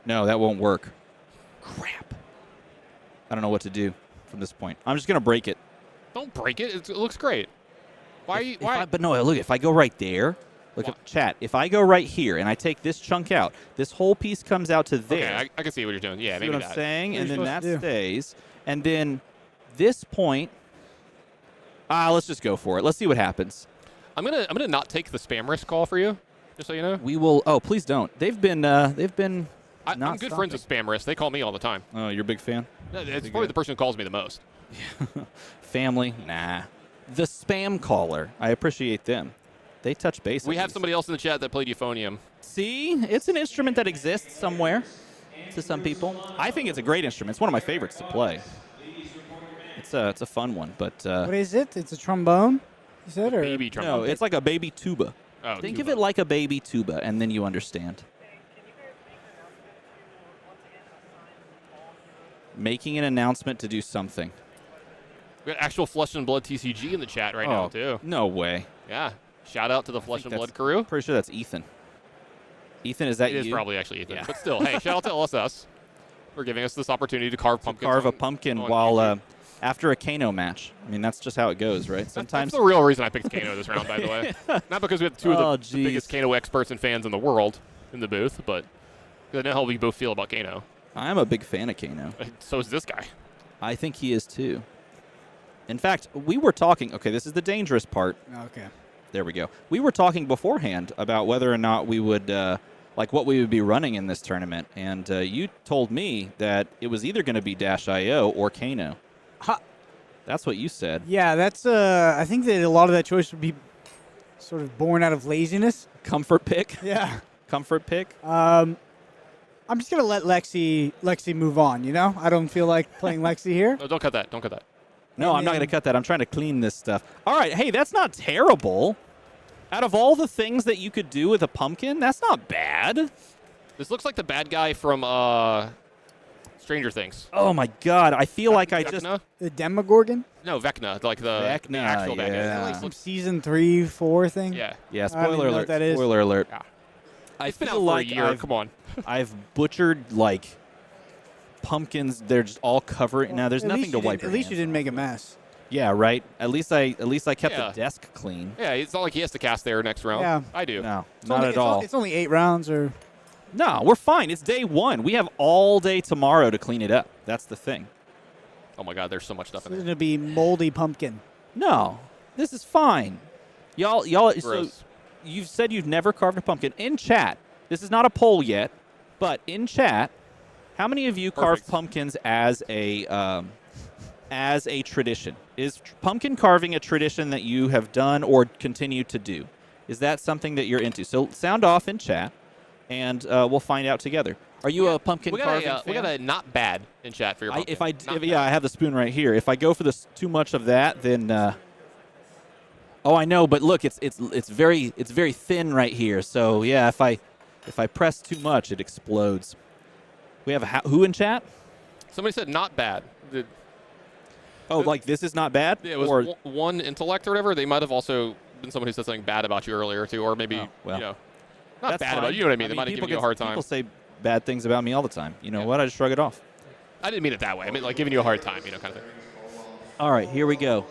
No, that won't work. Crap. I don't know what to do from this point. I'm just going to break it. Don't break it. It looks great. Why? But no, look, if I go right there, look at chat. If I go right here and I take this chunk out, this whole piece comes out to there. Okay, I can see what you're doing. Yeah, See maybe what I'm that. saying? And then supposed that to do? stays. And then this point, let's just go for it. Let's see what happens. I'm gonna not take the spam risk call for you, just so you know. We will. Oh, please don't. They've been. I'm not good friends with spam risk. They call me all the time. Oh, you're a big fan? It's probably the person who calls me the most. Family? Nah. The spam caller. I appreciate them. They touch base. We have somebody else in the chat that played euphonium. See? It's an instrument that exists somewhere to some people. I think it's a great instrument. It's one of my favorites to play. It's a fun one, but... what is it? It's a trombone, you said? Or? Baby trombone. No, it's like a baby tuba. Oh, Think tuba. of it like a baby tuba, and then you understand. Making an announcement to do something. We got actual Flesh and Blood TCG in the chat right now, too. No way. Yeah. Shout out to the Flesh and Blood crew. Pretty sure that's Ethan. Ethan, is that you? It is probably actually Ethan. Yeah. But still, hey, shout out to LSS for giving us this opportunity to carve pumpkins. Carve a on pumpkin on while YouTube. after a Kano match. I mean, that's just how it goes, right? Sometimes That's the real reason I picked Kano this round, by the way. Not because we have two of the biggest Kano experts and fans in the world in the booth, but because I know how we both feel about Kano. I'm a big fan of Kano. So is this guy. I think he is too. In fact, we were talking. Okay, this is the dangerous part. Okay. There we go. We were talking beforehand about whether or not we would, like, what we would be running in this tournament, and you told me that it was either going to be -IO or Kano. That's what you said. Yeah, that's. I think that a lot of that choice would be sort of born out of laziness. Comfort pick. Yeah. Comfort pick. I'm just gonna let Lexi move on. You know, I don't feel like playing Lexi here. No, don't cut that. Don't cut that. No, I'm not going to cut that. I'm trying to clean this stuff. All right, hey, that's not terrible. Out of all the things that you could do with a pumpkin, that's not bad. This looks like the bad guy from Stranger Things. Oh my God, I feel like I just the Demogorgon. No, Vecna, like the actual bad guy. yeah. Like some season 3, 4 thing. Yeah. Yeah, I don't even spoiler know alert. what that is. Spoiler alert. Yeah. I It's been feel out for like a year. Come on. I've butchered like pumpkins. They're just all covered. Now there's At nothing least to you wipe. didn't- At least you didn't make a mess. Yeah, right. At least I kept Yeah. the desk clean. Yeah, it's not like he has to cast there next round. Yeah. I do. No, It's not only- at it's all. It's only 8 rounds, or No, we're fine. It's day one. We have all day tomorrow to clean it up. That's the thing. Oh my God, there's so much stuff in it's there. gonna be moldy pumpkin. No, this is fine. Y'all. So Gross. you've said you've never carved a pumpkin. In chat, this is not a poll yet, but in chat, how many of you carve Perfect. pumpkins as a tradition? Is pumpkin carving a tradition that you have done or continue to do? Is that something that you're into? So sound off in chat, and we'll find out together. Are you a pumpkin We got carving a, fan? we got a not bad in chat for your pumpkin. I have the spoon right here. If I go for this too much of that, then oh, I know, but look, it's very thin right here. So yeah, if I press too much, it explodes. We have who in chat? Somebody said not bad. Like this is not bad. Yeah, it was or one intellect or whatever. They might have also been someone who said something bad about you earlier too, or maybe well, you know, not that's bad fine. about you. You know what I mean? They might have people given you a hard time. People say bad things about me all the time. You know what? I just shrug it off. I didn't mean it that way. I mean like giving you a hard time, you know, kind of thing. All right, here we go.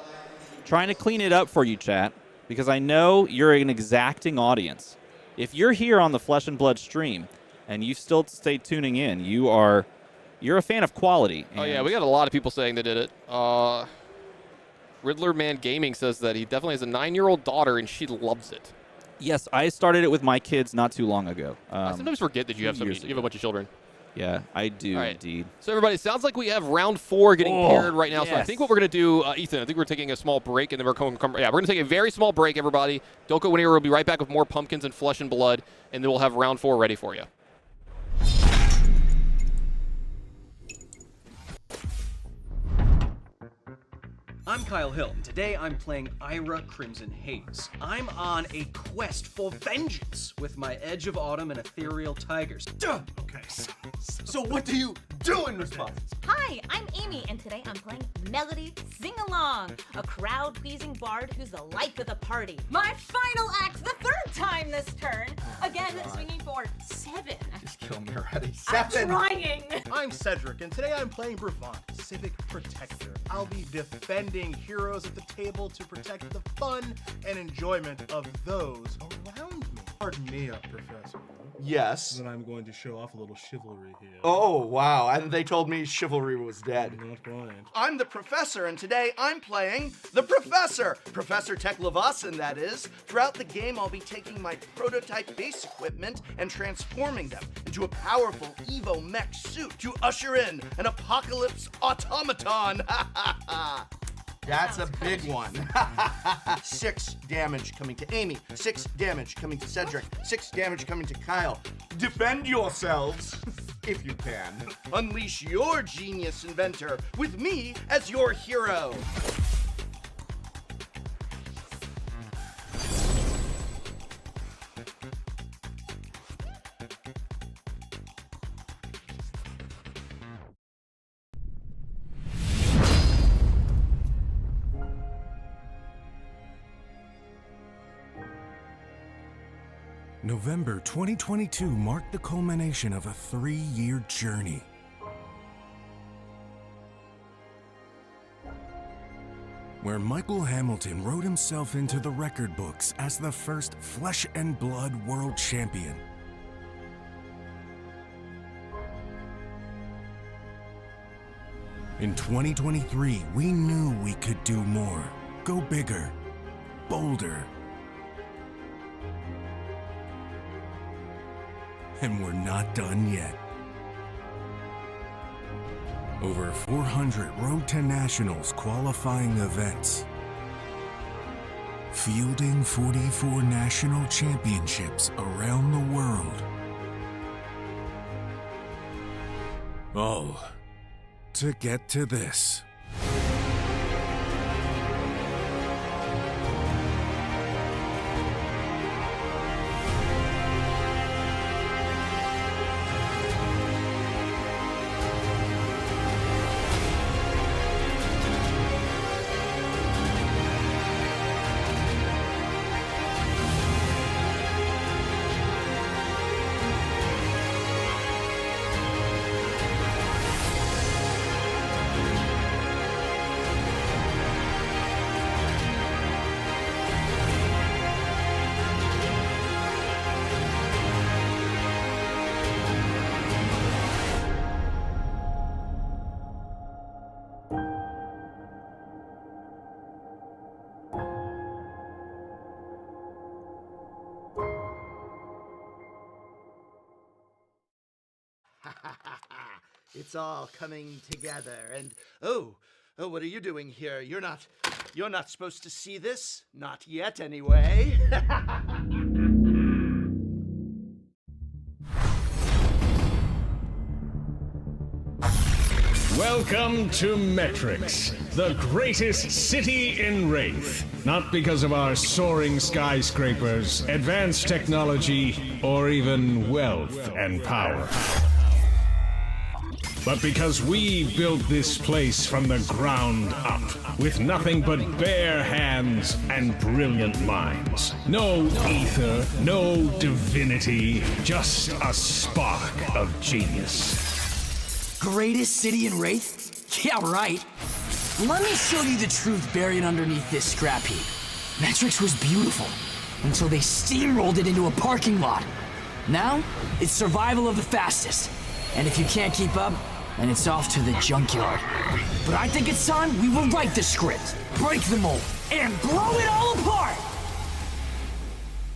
Trying to clean it up for you, chat, because I know you're an exacting audience. If you're here on the Flesh and Blood stream and you still stay tuning in, you're a fan of quality. Oh yeah, we got a lot of people saying they did it. Riddler Man Gaming says that he definitely has a 9-year-old daughter and she loves it. Yes, I started it with my kids not too long ago. I sometimes forget that you have you have a bunch of children. Yeah, I do indeed. So everybody, it sounds like we have round 4 getting paired right now. So I yes. think what we're going to do, Ethan, I think we're taking a small break and then we're going we're going to take a very small break, everybody. Don't go anywhere. We'll be right back with more pumpkins and Flesh and Blood, and then we'll have round 4 ready for you. I'm I'm Kyle Hill, and today I'm playing Ira Crimson Haze. I'm on a quest for vengeance with my Edge of Autumn and Ethereal Tigers. Okay, so what do you do in response? Hi, I'm Amy, and today I'm playing Melody Sing Along, a crowd-pleasing bard who's the life of the party. My final act, the third time this turn. Again, swinging for 7. Just kill me already. I'm trying. I'm Cedric, and today I'm playing Brodie, Civic Protector. I'll be defending heroes at the table to protect the fun and enjoyment of those around me. Pardon me, Professor. Yes. Then I'm going to show off a little chivalry here. Oh, wow. And they told me chivalry was dead. Not quite. I'm the Professor, and today I'm playing the Professor. Professor Tech Levasan, that is. Throughout the game, I'll be taking my prototype base equipment and transforming them into a powerful Evo mech suit to usher in an apocalypse automaton. That's a big one. 6 damage coming to Amy. 6 damage coming to Cedric. 6 damage coming to Kyle. Defend yourselves, if you can. Unleash your genius inventor with me as your hero. November 2022 marked the culmination of a 3-year journey. Where Michael Hamilton wrote himself into the record books as the first flesh and blood world champion. In 2023, we knew we could do more, go bigger, bolder. And we're not done yet. Over 400 Road to Nationals qualifying events. Fielding 44 national championships around the world. All to get to this. It's all coming together, and oh, what are you doing here? You're not supposed to see this, not yet anyway. Welcome to Metrix, the greatest city in Wraith. Not because of our soaring skyscrapers, advanced technology, or even wealth and power. But because we built this place from the ground up, with nothing but bare hands and brilliant minds. No ether, no divinity, just a spark of genius. Greatest city in Wraith? Yeah, right. Let me show you the truth buried underneath this scrap heap. Metrix was beautiful, until they steamrolled it into a parking lot. Now, it's survival of the fastest. And if you can't keep up, then it's off to the junkyard. But I think it's time we rewrite the script, break the mold, and blow it all apart!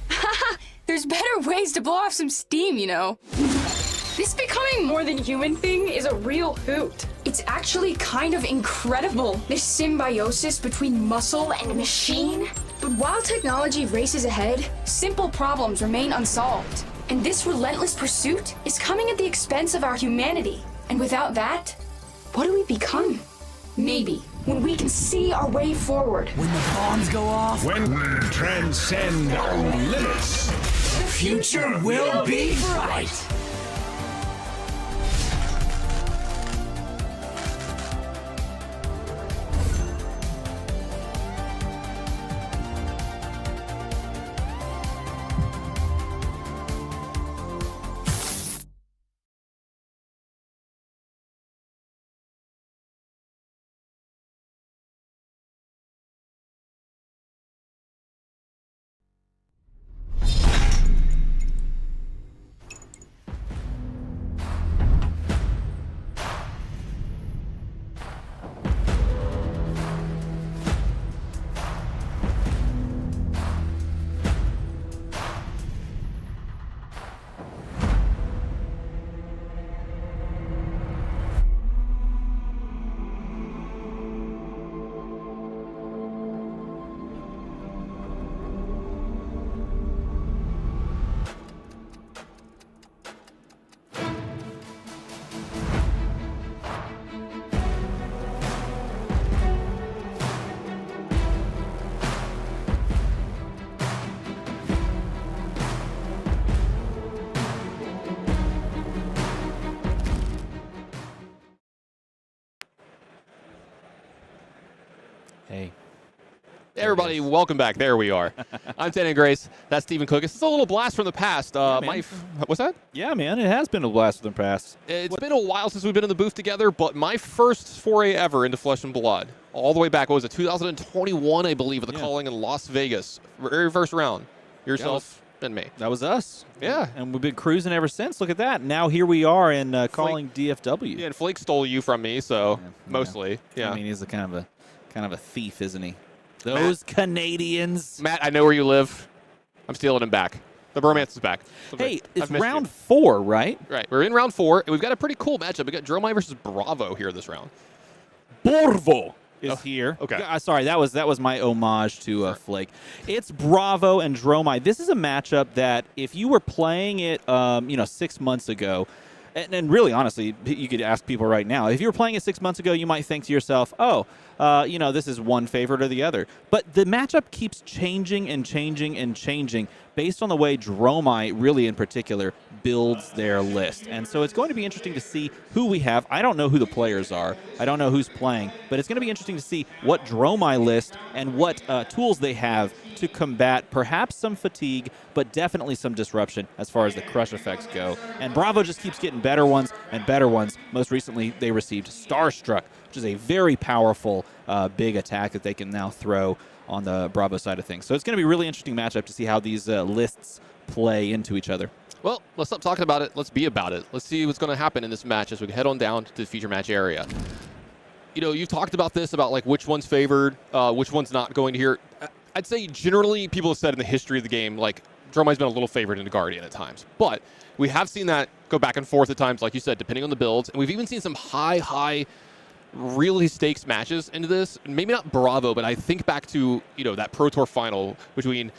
Haha, there's better ways to blow off some steam, you know. This becoming more than human thing is a real hoot. It's actually kind of incredible, this symbiosis between muscle and machine. But while technology races ahead, simple problems remain unsolved. And this relentless pursuit is coming at the expense of our humanity. And without that, what do we become? Maybe when we can see our way forward. When the bombs go off. When we transcend our limits. The future will be bright. Hey. Everybody, welcome back. There we are. I'm Tanner Grace. That's Stephen Cook. It's a little blast from the past. What's that? Yeah, man, it has been a blast from the past. It's been a while since we've been in the booth together, but my first foray ever into Flesh and Blood, all the way back, what was it, 2021, I believe, at the calling in Las Vegas. Very first round. Yourself and me. That was us. Yeah. And we've been cruising ever since. Look at that. Now here we are in calling DFW. Yeah, and Flake stole you from me, so mostly. Yeah. I mean, he's a kind of a thief, isn't he? Those Canadians. Matt, I know where you live. I'm stealing him back. The bromance is back. Hey, it's round 4, right? Right. We're in round 4, and we've got a pretty cool matchup. We got Dromai versus Bravo here this round. Bravo is here. Okay. Sorry, that was my homage to Flake. It's Bravo and Dromai. This is a matchup that if you were playing it, 6 months ago, and really, honestly, you could ask people right now. If you were playing it 6 months ago, you might think to yourself, this is one favorite or the other. But the matchup keeps changing and changing and changing based on the way Dromai, really in particular, builds their list. And so it's going to be interesting to see who we have. I don't know who the players are. I don't know who's playing. But it's going to be interesting to see what Dromai list and what tools they have to combat perhaps some fatigue, but definitely some disruption as far as the crush effects go. And Bravo just keeps getting better ones and better ones. Most recently, they received Starstruck, which is a very powerful big attack that they can now throw on the Bravo side of things. So it's going to be a really interesting matchup to see how these lists play into each other. Well, let's stop talking about it. Let's be about it. Let's see what's going to happen in this match as we head on down to the feature match area. You've talked about this, about like which one's favored, which one's not going to here. I'd say generally people have said in the history of the game, like, Dromai's been a little favored into Guardian at times. But we have seen that go back and forth at times, like you said, depending on the builds. And we've even seen some high, really stakes matches into this. Maybe not Bravo, but I think back to, that Pro Tour final between,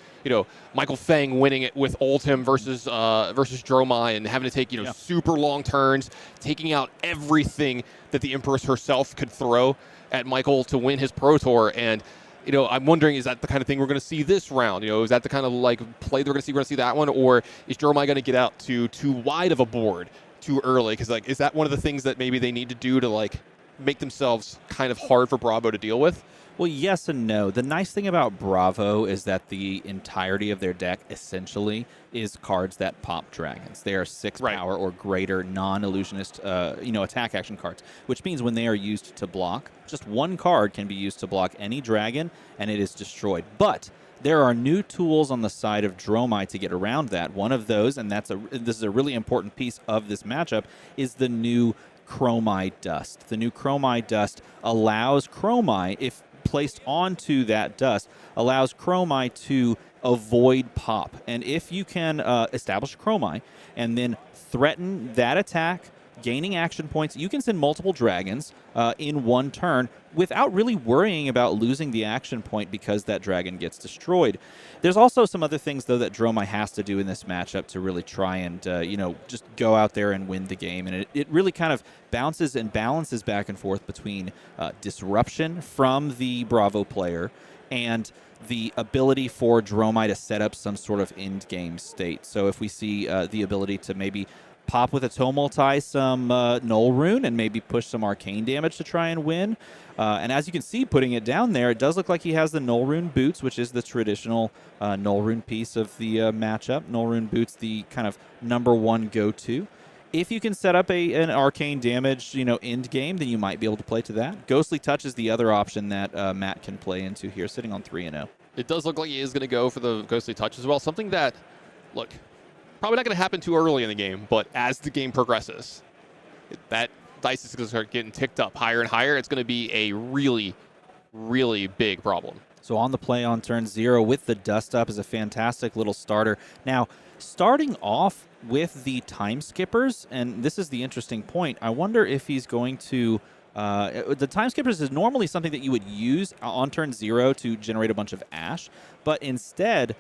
Michael Feng winning it with Ultim versus Dromai and having to take, super long turns, taking out everything that the Empress herself could throw at Michael to win his Pro Tour. And I'm wondering, is that the kind of thing we're going to see this round? Is that the kind of play that we're going to see? We're going to see that one, or is Dromai going to get out to too wide of a board too early? Because is that one of the things that maybe they need to do to make themselves kind of hard for Bravo to deal with? Well, yes and no. The nice thing about Bravo is that the entirety of their deck essentially is cards that pop dragons. They are 6 power or greater non-illusionist, attack action cards, which means when they are used to block, just one card can be used to block any dragon, and it is destroyed. But there are new tools on the side of Dromai to get around that. One of those, and this is a really important piece of this matchup, is the new Chromai Dust. The new Chromai Dust allows Chromai, if placed onto that dust, allows Chromai to avoid pop. And if you can establish Chromai and then threaten that attack gaining action points. You can send multiple dragons in one turn without really worrying about losing the action point because that dragon gets destroyed. There's also some other things, though, that Dromai has to do in this matchup to really try and, just go out there and win the game. And it really kind of bounces and balances back and forth between disruption from the Bravo player and the ability for Dromai to set up some sort of end-game state. So if we see the ability to maybe pop with a toe multi some Null Rune and maybe push some arcane damage to try and win. And as you can see, putting it down there, it does look like he has the Null Rune boots, which is the traditional Null Rune piece of the matchup. Null Rune boots, the kind of #1 go-to. If you can set up an arcane damage, end game, then you might be able to play to that. Ghostly Touch is the other option that Matt can play into here, sitting on 3-0. It does look like he is going to go for the Ghostly Touch as well. Something that, look, probably not going to happen too early in the game, but as the game progresses, that dice is going to start getting ticked up higher and higher. It's going to be a really, really big problem. So on the play on turn 0 with the Dust Up is a fantastic little starter. Now, starting off with the Time Skippers, and this is the interesting point, I wonder if he's going to... the Time Skippers is normally something that you would use on turn 0 to generate a bunch of ash, but instead,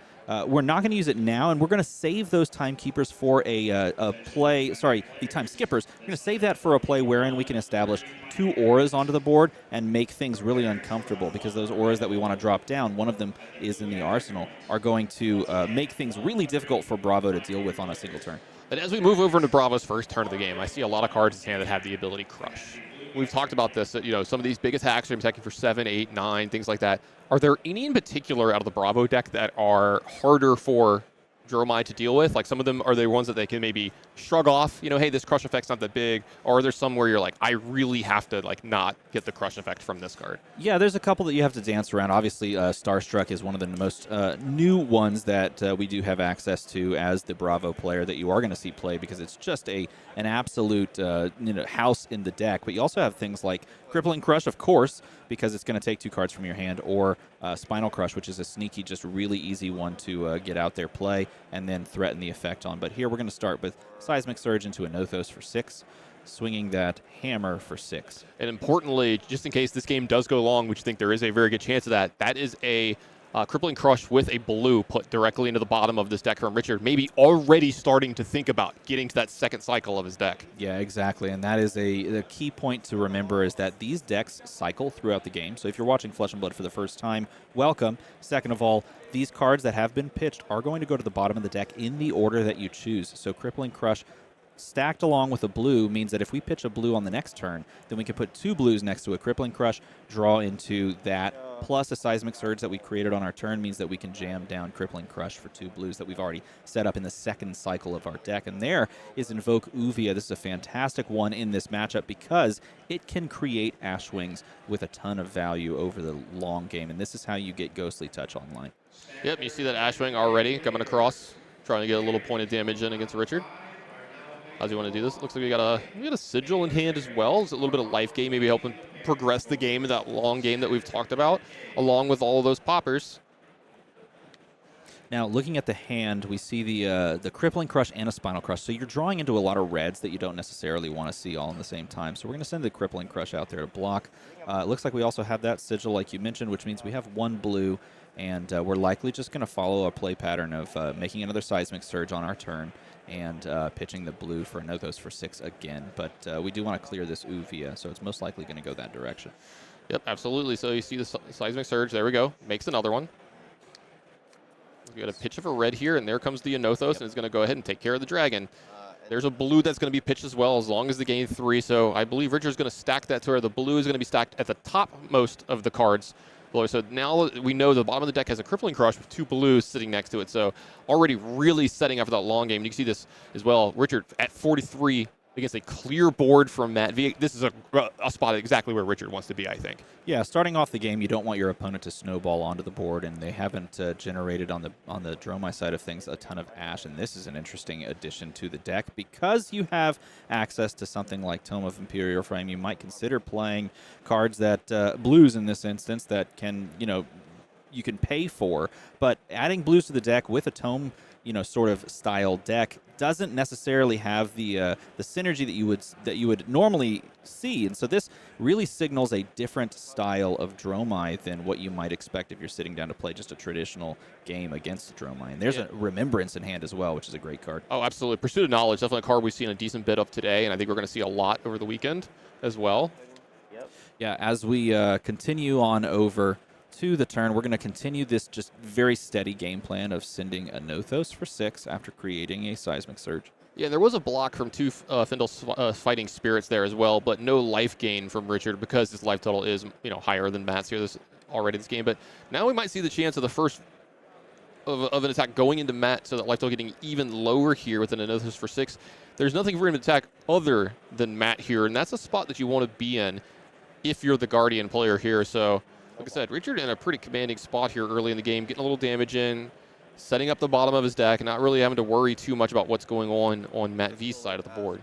we're not going to use it now, and we're going to save those Timekeepers for a play. Sorry, the Time Skippers. We're going to save that for a play wherein we can establish 2 auras onto the board and make things really uncomfortable, because those auras that we want to drop down, one of them is in the arsenal, are going to make things really difficult for Bravo to deal with on a single turn. And as we move over into Bravo's first turn of the game, I see a lot of cards in his hand that have the ability Crush. We've talked about this, that, some of these big attacks are attacking for 7, 8, 9, things like that. Are there any in particular out of the Bravo deck that are harder for Dromai to deal with? Like, some of them, are they ones that they can maybe shrug off, hey, this crush effect's not that big? Or are there some where you're like, I really have to, not get the crush effect from this card? Yeah, there's a couple that you have to dance around. Obviously, Starstruck is one of the most new ones that we do have access to as the Bravo player that you are going to see play, because it's just an absolute house in the deck. But you also have things like Crippling Crush, of course, because it's going to take 2 cards from your hand, or Spinal Crush, which is a sneaky, just really easy one to get out there, play, and then threaten the effect on. But here we're going to start with Seismic Surge into a Nothos for 6, swinging that hammer for 6. And importantly, just in case this game does go long, which you think there is a very good chance of that is a Crippling Crush with a blue put directly into the bottom of this deck from Richard, maybe already starting to think about getting to that second cycle of his deck. Yeah, exactly, and that is the key point to remember, is that these decks cycle throughout the game. So if you're watching Flesh and Blood for the first time, welcome. Second of all, these cards that have been pitched are going to go to the bottom of the deck in the order that you choose. So Crippling Crush stacked along with a blue means that if we pitch a blue on the next turn, then we can put 2 blues next to a Crippling Crush, draw into that, plus a Seismic Surge that we created on our turn means that we can jam down Crippling Crush for 2 blues that we've already set up in the second cycle of our deck. And there is Invoke Uvia. This is a fantastic one in this matchup because it can create Ash Wings with a ton of value over the long game, and this is how you get Ghostly Touch online. Yep, you see that Ash Wing already coming across, trying to get a little point of damage in against Richard. How's he want to do this? Looks like we got a Sigil in hand as well. It's a little bit of life gain, maybe helping progress the game in that long game that we've talked about, along with all of those poppers. Now, looking at the hand, we see the Crippling Crush and a Spinal Crush. So you're drawing into a lot of reds that you don't necessarily want to see all in the same time. So we're going to send the Crippling Crush out there to block. It looks like we also have that Sigil, like you mentioned, which means we have 1 blue, and we're likely just going to follow a play pattern of making another Seismic Surge on our turn and pitching the blue for a Nothos for 6 again. But we do want to clear this Uvia, so it's most likely going to go that direction. Yep, absolutely. So you see the Seismic Surge. There we go. Makes another one. We got a pitch of a red here, and there comes the Nothos, and it's going to go ahead and take care of the dragon. There's a blue that's going to be pitched as well, as long as they gain 3. So I believe Richard's going to stack that to where the blue is going to be stacked at the top most of the cards. So now we know the bottom of the deck has a Crippling Crush with 2 blues sitting next to it. So already really setting up for that long game. You can see this as well. Richard at 43 against a clear board from Matt. This is a spot exactly where Richard wants to be, I think. Yeah, starting off the game, you don't want your opponent to snowball onto the board, and they haven't generated on the Dromai side of things a ton of ash, and this is an interesting addition to the deck. Because you have access to something like Tome of Imperial Frame, you might consider playing cards that, blues in this instance, that can, you can pay for, but adding blues to the deck with a Tome sort of style deck doesn't necessarily have the synergy that you would normally see, and so this really signals a different style of Dromai than what you might expect if you're sitting down to play just a traditional game against a Dromai. And there's a Remembrance in hand as well, which is a great card. Oh, absolutely. Pursuit of Knowledge, definitely a card we've seen a decent bit of today, and I think we're going to see a lot over the weekend as well. Yeah, as we continue on over to the turn, we're going to continue this just very steady game plan of sending a Nothos for 6 after creating a Seismic Surge. Yeah, there was a block from 2 Findle Fighting Spirits there as well, but no life gain from Richard because his life total is higher than Matt's here already this game. But now we might see the chance of the first of an attack going into Matt, so that life total getting even lower here with an Nothos for 6. There's nothing for him to attack other than Matt here, and that's a spot that you want to be in if you're the Guardian player here. So, like I said, Richard in a pretty commanding spot here early in the game, getting a little damage in, setting up the bottom of his deck, and not really having to worry too much about what's going on Matt V's side of the board.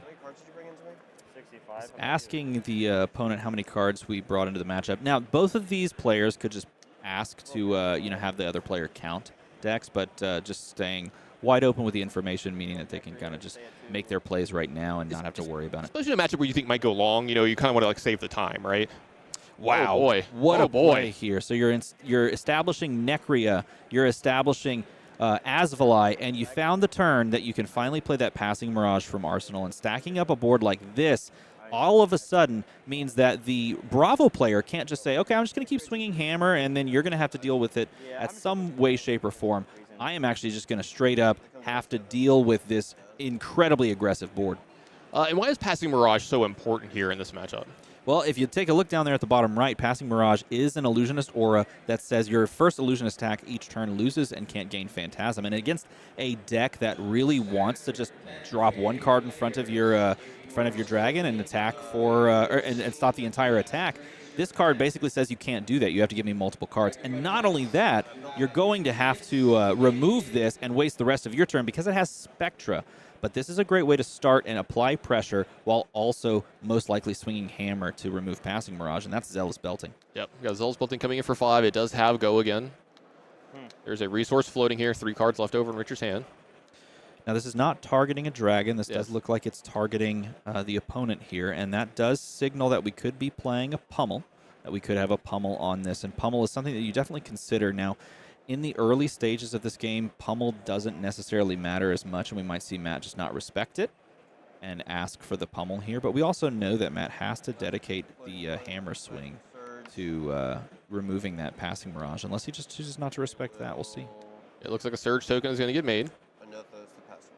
Asking the opponent how many cards we brought into the matchup. Now, both of these players could just ask to have the other player count decks, but just staying wide open with the information, meaning that they can kind of just make their plays right now and not have to worry about it. Especially in a matchup where you think might go long, you kind of want to like save the time, right? Wow, oh boy. What oh a boy here. So you're establishing Necria, you're establishing Azalea, and you found the turn that you can finally play that Passing Mirage from Arsenal, and stacking up a board like this all of a sudden means that the Bravo player can't just say, okay, I'm just going to keep swinging hammer, and then you're going to have to deal with it at some way, shape, or form. I am actually just going to straight up have to deal with this incredibly aggressive board. And why is Passing Mirage so important here in this matchup? Well, if you take a look down there at the bottom right, Passing Mirage is an Illusionist aura that says your first Illusionist attack each turn loses and can't gain Phantasm. And against a deck that really wants to just drop one card in front of your dragon and attack for and stop the entire attack, this card basically says you can't do that. You have to give me multiple cards. And not only that, you're going to have to remove this and waste the rest of your turn because it has Spectra. But this is a great way to start and apply pressure while also most likely swinging hammer to remove Passing Mirage, and that's Zealous Belting. Yep, we got Zealous Belting coming in for 5. It does have Go again. There's a resource floating here, 3 cards left over in Richard's hand. Now, this is not targeting a dragon. This does look like it's targeting the opponent here, and that does signal that we could be playing a pummel, that we could have a pummel on this, and pummel is something that you definitely consider. Now, in the early stages of this game, pummel doesn't necessarily matter as much, and we might see Matt just not respect it and ask for the pummel here, but we also know that Matt has to dedicate the hammer swing to removing that Passing Mirage, unless he just chooses not to respect that. We'll see. It looks like a Surge token is going to get made.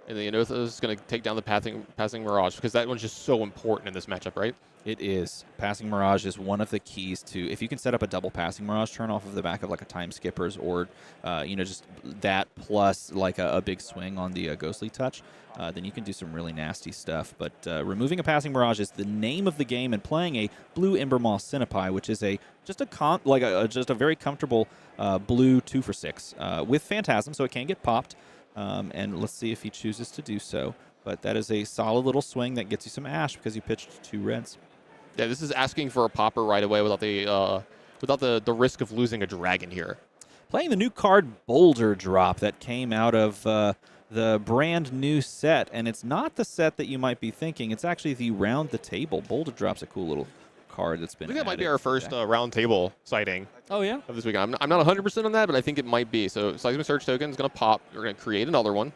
And the Anothos is going to take down the Passing Mirage, because that one's just so important in this matchup, right? It is. Passing Mirage is one of the keys to, if you can set up a double Passing Mirage turn off of the back of like a Time Skippers or, just that plus like a big swing on the Ghostly Touch, then you can do some really nasty stuff. But removing a Passing Mirage is the name of the game, and playing a blue Embermoth Cinepi, which is just a very comfortable blue 2 for 6 with Phantasm, so it can get popped. And let's see if he chooses to do so. But that is a solid little swing that gets you some ash because you pitched 2 reds. Yeah, this is asking for a popper right away without the risk of losing a dragon here. Playing the new card Boulder Drop that came out of the brand new set, and it's not the set that you might be thinking. It's actually the Round the Table. Boulder Drop's a cool little card that's been I think that might be our first round table sighting. Oh, yeah? Of this weekend. I'm not 100% on that, but I think it might be. So Seismic Surge token is going to pop. We're going to create another one.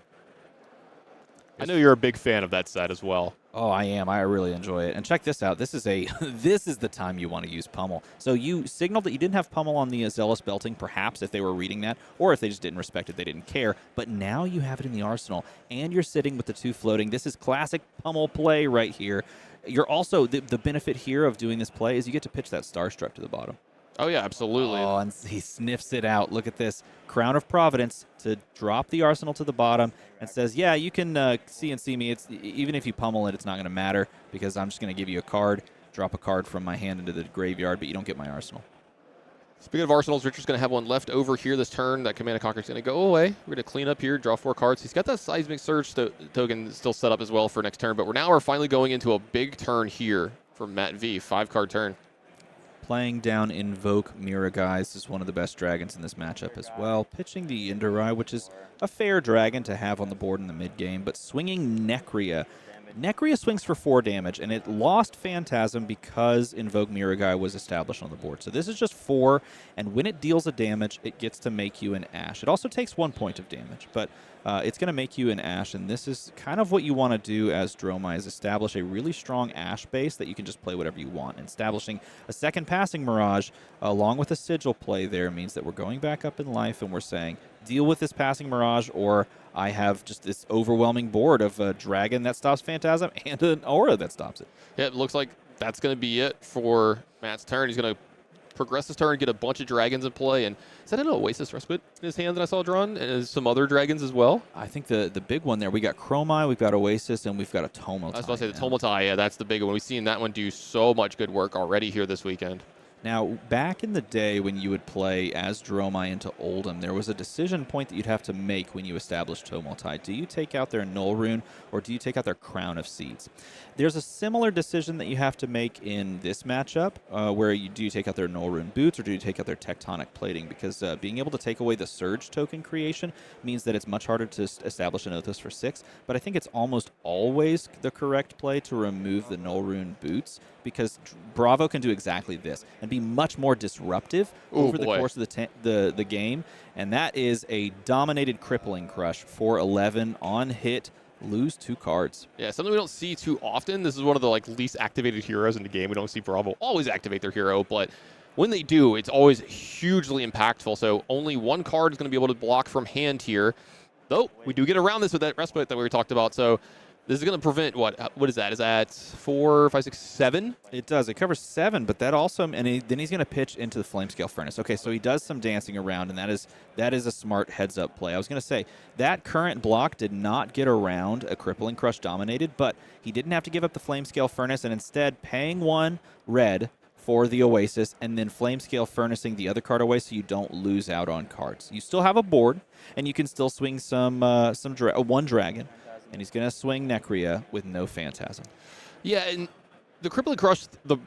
I know you're a big fan of that set as well. Oh, I am. I really enjoy it. And check this out. This is the time you want to use pummel. So you signaled that you didn't have pummel on the Zealous Belting, perhaps if they were reading that, or if they just didn't respect it, they didn't care. But now you have it in the arsenal, and you're sitting with the 2 floating. This is classic pummel play right here. You're also, the benefit here of doing this play is you get to pitch that Starstruck to the bottom. Oh, yeah, absolutely. Oh, and he sniffs it out. Look at this. Crown of Providence to drop the arsenal to the bottom and says, yeah, you can see me. Even if you pummel it, it's not going to matter because I'm just going to give you a card, drop a card from my hand into the graveyard, but you don't get my arsenal. Speaking of arsenals, Richard's going to have one left over here this turn. That Command and Conquer is going to go away. We're going to clean up here, draw 4 cards. He's got that Seismic Surge token still set up as well for next turn, but we're finally going into a big turn here for Matt V. 5-card turn. playing down Invoke Mirai. This is one of the best dragons in this matchup as well. Pitching the Endurai, which is a fair dragon to have on the board in the mid-game, but swinging Necria. Necria swings for 4 damage, and it lost Phantasm because Invoke Mirai was established on the board. So this is just 4, and when it deals a damage, it gets to make you an Ash. It also takes 1 point of damage, but it's going to make you an Ash, and this is kind of what you want to do as Dromai, is establish a really strong Ash base that you can just play whatever you want. And establishing a second Passing Mirage along with a Sigil play there means that we're going back up in life, and we're saying, deal with this Passing Mirage, or I have just this overwhelming board of a dragon that stops Phantasm and an aura that stops it. Yeah, it looks like that's going to be it for Matt's turn. He's going to progress his turn, get a bunch of dragons in play. And is that an Oasis Respite in his hand that I saw drawn? And some other dragons as well? I think the big one there, we got Dromai, we've got Oasis, and we've got a Tomotai. I was about to say the Tomotai, yeah, that's the big one. We've seen that one do so much good work already here this weekend. Now, back in the day when you would play as Dromai into Oldham, there was a decision point that you'd have to make when you established Tomotai. Do you take out their Null Rune, or do you take out their Crown of Seeds? There's a similar decision that you have to make in this matchup, where you do take out their Null Rune Boots, or do you take out their Tectonic Plating? Because being able to take away the Surge token creation means that it's much harder to establish an Oathos for 6, but I think it's almost always the correct play to remove the Null Rune Boots, because Bravo can do exactly this and be much more disruptive over the course of the game, and that is a dominated Crippling Crush for 11 on hit. Lose 2 cards. Yeah, something we don't see too often. This is one of the least activated heroes in the game. We don't see Bravo always activate their hero, but when they do, it's always hugely impactful. So only 1 card is going to be able to block from hand here. Though we do get around this with that respite that we talked about. So this is going to prevent what is that? Is that 4, 5, 6, 7? It does. It covers 7, but that also, then he's going to pitch into the Flamescale Furnace. Okay, so he does some dancing around, and that is a smart heads-up play. I was going to say, that current block did not get around a Crippling Crush dominated, but he didn't have to give up the Flamescale Furnace, and instead paying 1 red for the Oasis, and then Flamescale Furnacing the other card away so you don't lose out on cards. You still have a board, and you can still swing one dragon. And he's going to swing Necria with no Phantasm. Yeah, and the Crippling Crush, the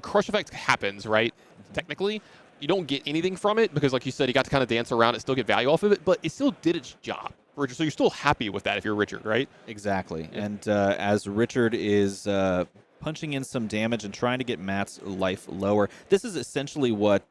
crush effect happens, right? Technically, you don't get anything from it because, like you said, you got to kind of dance around it, still get value off of it, but it still did its job, Richard. So you're still happy with that if you're Richard, right? Exactly. Yeah. And as Richard is punching in some damage and trying to get Matt's life lower, this is essentially what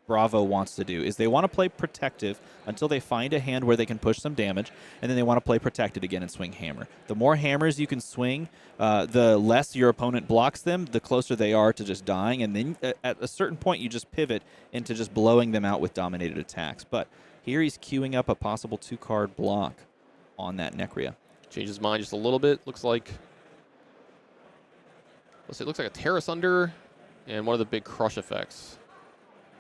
Bravo wants to do, is they want to play protective until they find a hand where they can push some damage, and then they want to play protected again and swing hammer. The more hammers you can swing, the less your opponent blocks them, the closer they are to just dying, and then at a certain point you just pivot into just blowing them out with dominated attacks. But here he's queuing up a possible 2-card block on that Necria. Changes his mind just a little bit. Looks like it looks like a Terra Sunder and one of the big crush effects.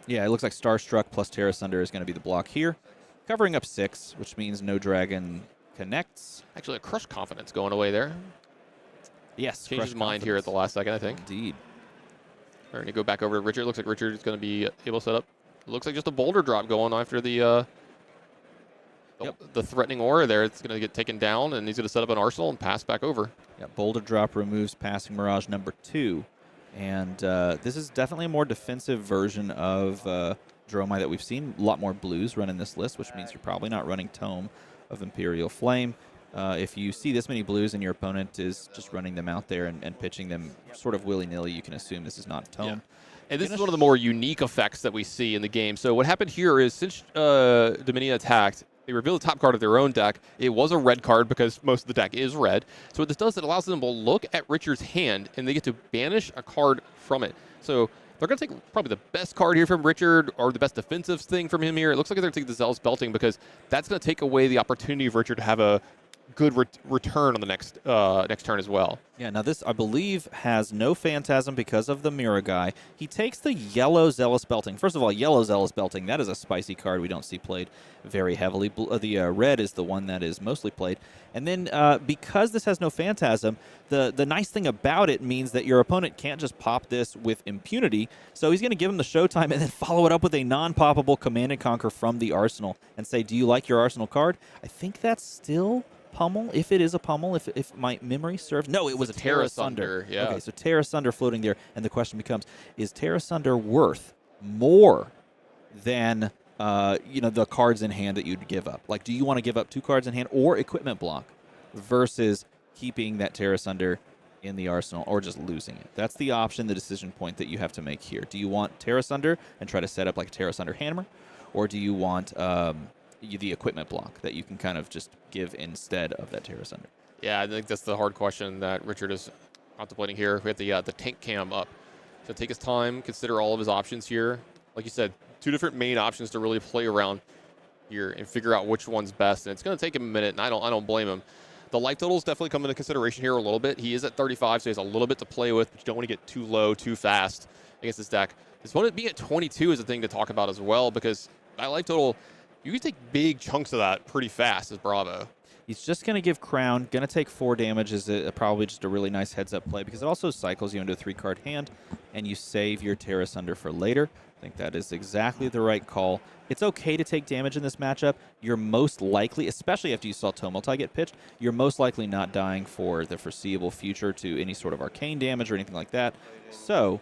Yeah, it looks like Starstruck plus Terra Sunder is going to be the block here. Covering up 6, which means no dragon connects. Actually, a Crush Confidence going away there. Yes. Changed his mind here at the last second, I think. Indeed. We're going to go back over to Richard. Looks like Richard is going to be able to set up. It looks like just a boulder drop going on after the threatening aura there. It's going to get taken down, and he's going to set up an arsenal and pass back over. Yeah, boulder drop removes Passing Mirage number 2. And this is definitely a more defensive version of Dromai that we've seen. A lot more blues running this list, which means you're probably not running Tome of Imperial Flame. If you see this many blues and your opponent is just running them out there and pitching them sort of willy-nilly, you can assume this is not Tome. Yeah. And this is one of the more unique effects that we see in the game. So what happened here is since Dominion attacked, they revealed the top card of their own deck. It was a red card because most of the deck is red. So what this does, it allows them to look at Richard's hand, and they get to banish a card from it. So they're going to take probably the best card here from Richard, or the best defensive thing from him here. It looks like they're going to take the Zealous Belting because that's going to take away the opportunity of Richard to have a good return on the next turn as well. Yeah, now this, I believe, has no Phantasm because of the Mirai. He takes the yellow Zealous Belting. First of all, yellow Zealous Belting, that is a spicy card we don't see played very heavily. The red is the one that is mostly played. And then because this has no Phantasm, the nice thing about it means that your opponent can't just pop this with impunity. So he's going to give him the showtime and then follow it up with a non-poppable Command and Conquer from the arsenal and say, do you like your arsenal card? I think that's still pummel. If it is a pummel, if my memory serves. No, it was a Terra Sunder. Yeah. Okay, so Terra Sunder floating there, and the question becomes, is Terra Sunder worth more than the cards in hand that you'd give up? Like, do you want to give up 2 cards in hand or equipment block versus keeping that Terra Sunder in the arsenal or just losing it? That's the option, the decision point that you have to make here. Do you want Terra Sunder and try to set up like a Terra Sunder hammer, or do you want the equipment block that you can kind of just give instead of that Terra Sunder? Yeah, I think that's the hard question that Richard is contemplating here. We have the tank cam up. So take his time, consider all of his options here. Like you said, 2 different main options to really play around here and figure out which one's best. And it's going to take him a minute, and I don't blame him. The life totals definitely come into consideration here a little bit. He is at 35, so he has a little bit to play with, but you don't want to get too low, too fast against this deck. This one being at 22 is a thing to talk about as well, because that life total, you can take big chunks of that pretty fast as Bravo. He's just going to give Crown. Going to take 4 damage is probably just a really nice heads-up play because it also cycles you into a 3-card hand, and you save your Terra Sunder for later. I think that is exactly the right call. It's okay to take damage in this matchup. You're most likely, especially after you saw Tomulti get pitched, you're most likely not dying for the foreseeable future to any sort of arcane damage or anything like that. So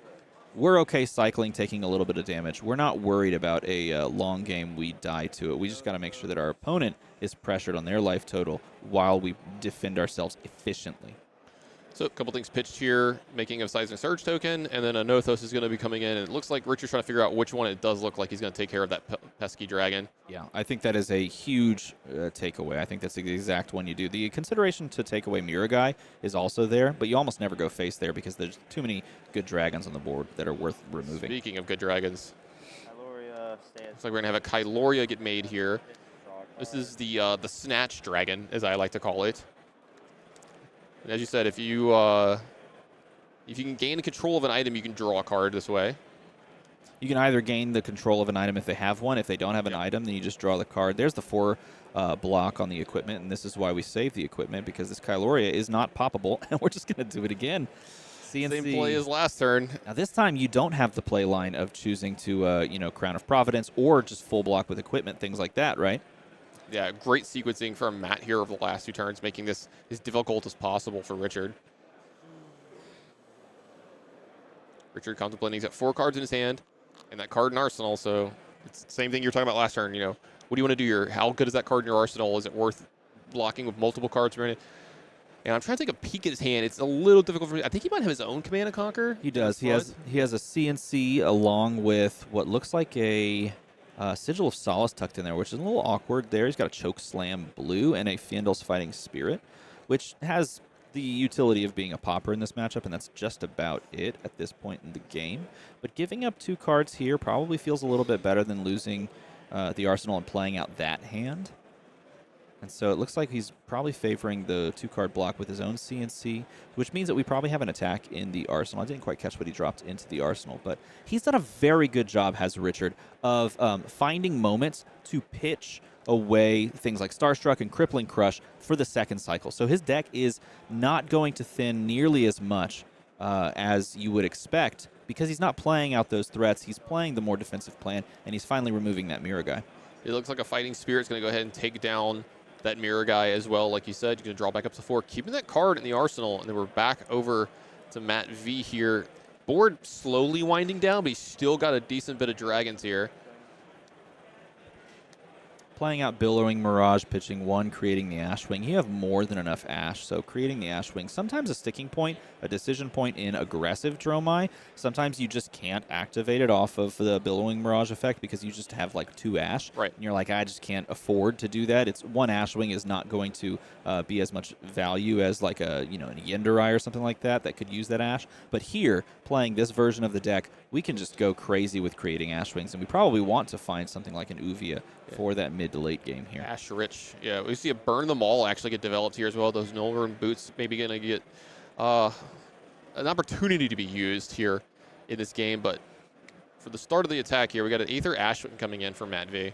we're okay cycling, taking a little bit of damage. We're not worried about a long game we die to it. We just got to make sure that our opponent is pressured on their life total while we defend ourselves efficiently. So a couple things pitched here, making a Seismic Surge token, and then a Nothos is going to be coming in. And it looks like Richard's trying to figure out which one. It does look like he's going to take care of that pesky dragon. Yeah, I think that is a huge takeaway. I think that's the exact one you do. The consideration to take away Miragai is also there, but you almost never go face there because there's too many good dragons on the board that are worth removing. Speaking of good dragons, looks like we're going to have a Kyloria get made here. This is the Snatch Dragon, as I like to call it. And as you said, if you can gain control of an item, you can draw a card this way. You can either gain the control of an item if they have one. If they don't have an item, then you just draw the card. There's the 4 block on the equipment, and this is why we save the equipment, because this Kyloria is not poppable, and we're just going to do it again. Same play as last turn. Now this time you don't have the play line of choosing to Crown of Providence or just full block with equipment, things like that, right? Yeah, great sequencing from Matt here over the last 2 turns, making this as difficult as possible for Richard. Richard contemplating, he's got 4 cards in his hand, and that card in Arsenal, so it's the same thing you were talking about last turn. What do you want to do here? How good is that card in your arsenal? Is it worth blocking with multiple cards in it? And I'm trying to take a peek at his hand. It's a little difficult for me. I think he might have his own Command and Conquer. He does. He has a CNC along with what looks like a Sigil of Solace tucked in there, which is a little awkward there. He's got a Choke Slam blue and a Fyendal's Fighting Spirit, which has the utility of being a popper in this matchup, and that's just about it at this point in the game. But giving up 2 cards here probably feels a little bit better than losing the arsenal and playing out that hand. And so it looks like he's probably favoring the 2-card block with his own CNC, which means that we probably have an attack in the arsenal. I didn't quite catch what he dropped into the arsenal, but he's done a very good job, has Richard, of finding moments to pitch away things like Starstruck and Crippling Crush for the second cycle. So his deck is not going to thin nearly as much as you would expect because he's not playing out those threats. He's playing the more defensive plan, and he's finally removing that Miragai. It looks like a Fighting Spirit's going to go ahead and take down that Miragai as well. Like you said, you're going to draw back up to 4, keeping that card in the arsenal, and then we're back over to Matt V here. Board slowly winding down, but he's still got a decent bit of dragons here. Playing out Billowing Mirage, pitching 1, creating the Ashwing. You have more than enough Ash, so creating the Ashwing, sometimes a sticking point, a decision point in aggressive Dromai. Sometimes you just can't activate it off of the Billowing Mirage effect because you just have like 2 Ash. Right. And you're like, I just can't afford to do that. It's 1 Ashwing is not going to be as much value as like an Yenderai or something like that could use that Ash. But here, playing this version of the deck, we can just go crazy with creating Ashwings, and we probably want to find something like an Uvia for that mid to late game here. Ash Rich. Yeah, we see a Burn Them All actually get developed here as well. Those Null-Rune Boots maybe going to get an opportunity to be used here in this game. But for the start of the attack here, we got an Aether Ashwing coming in for Matt V.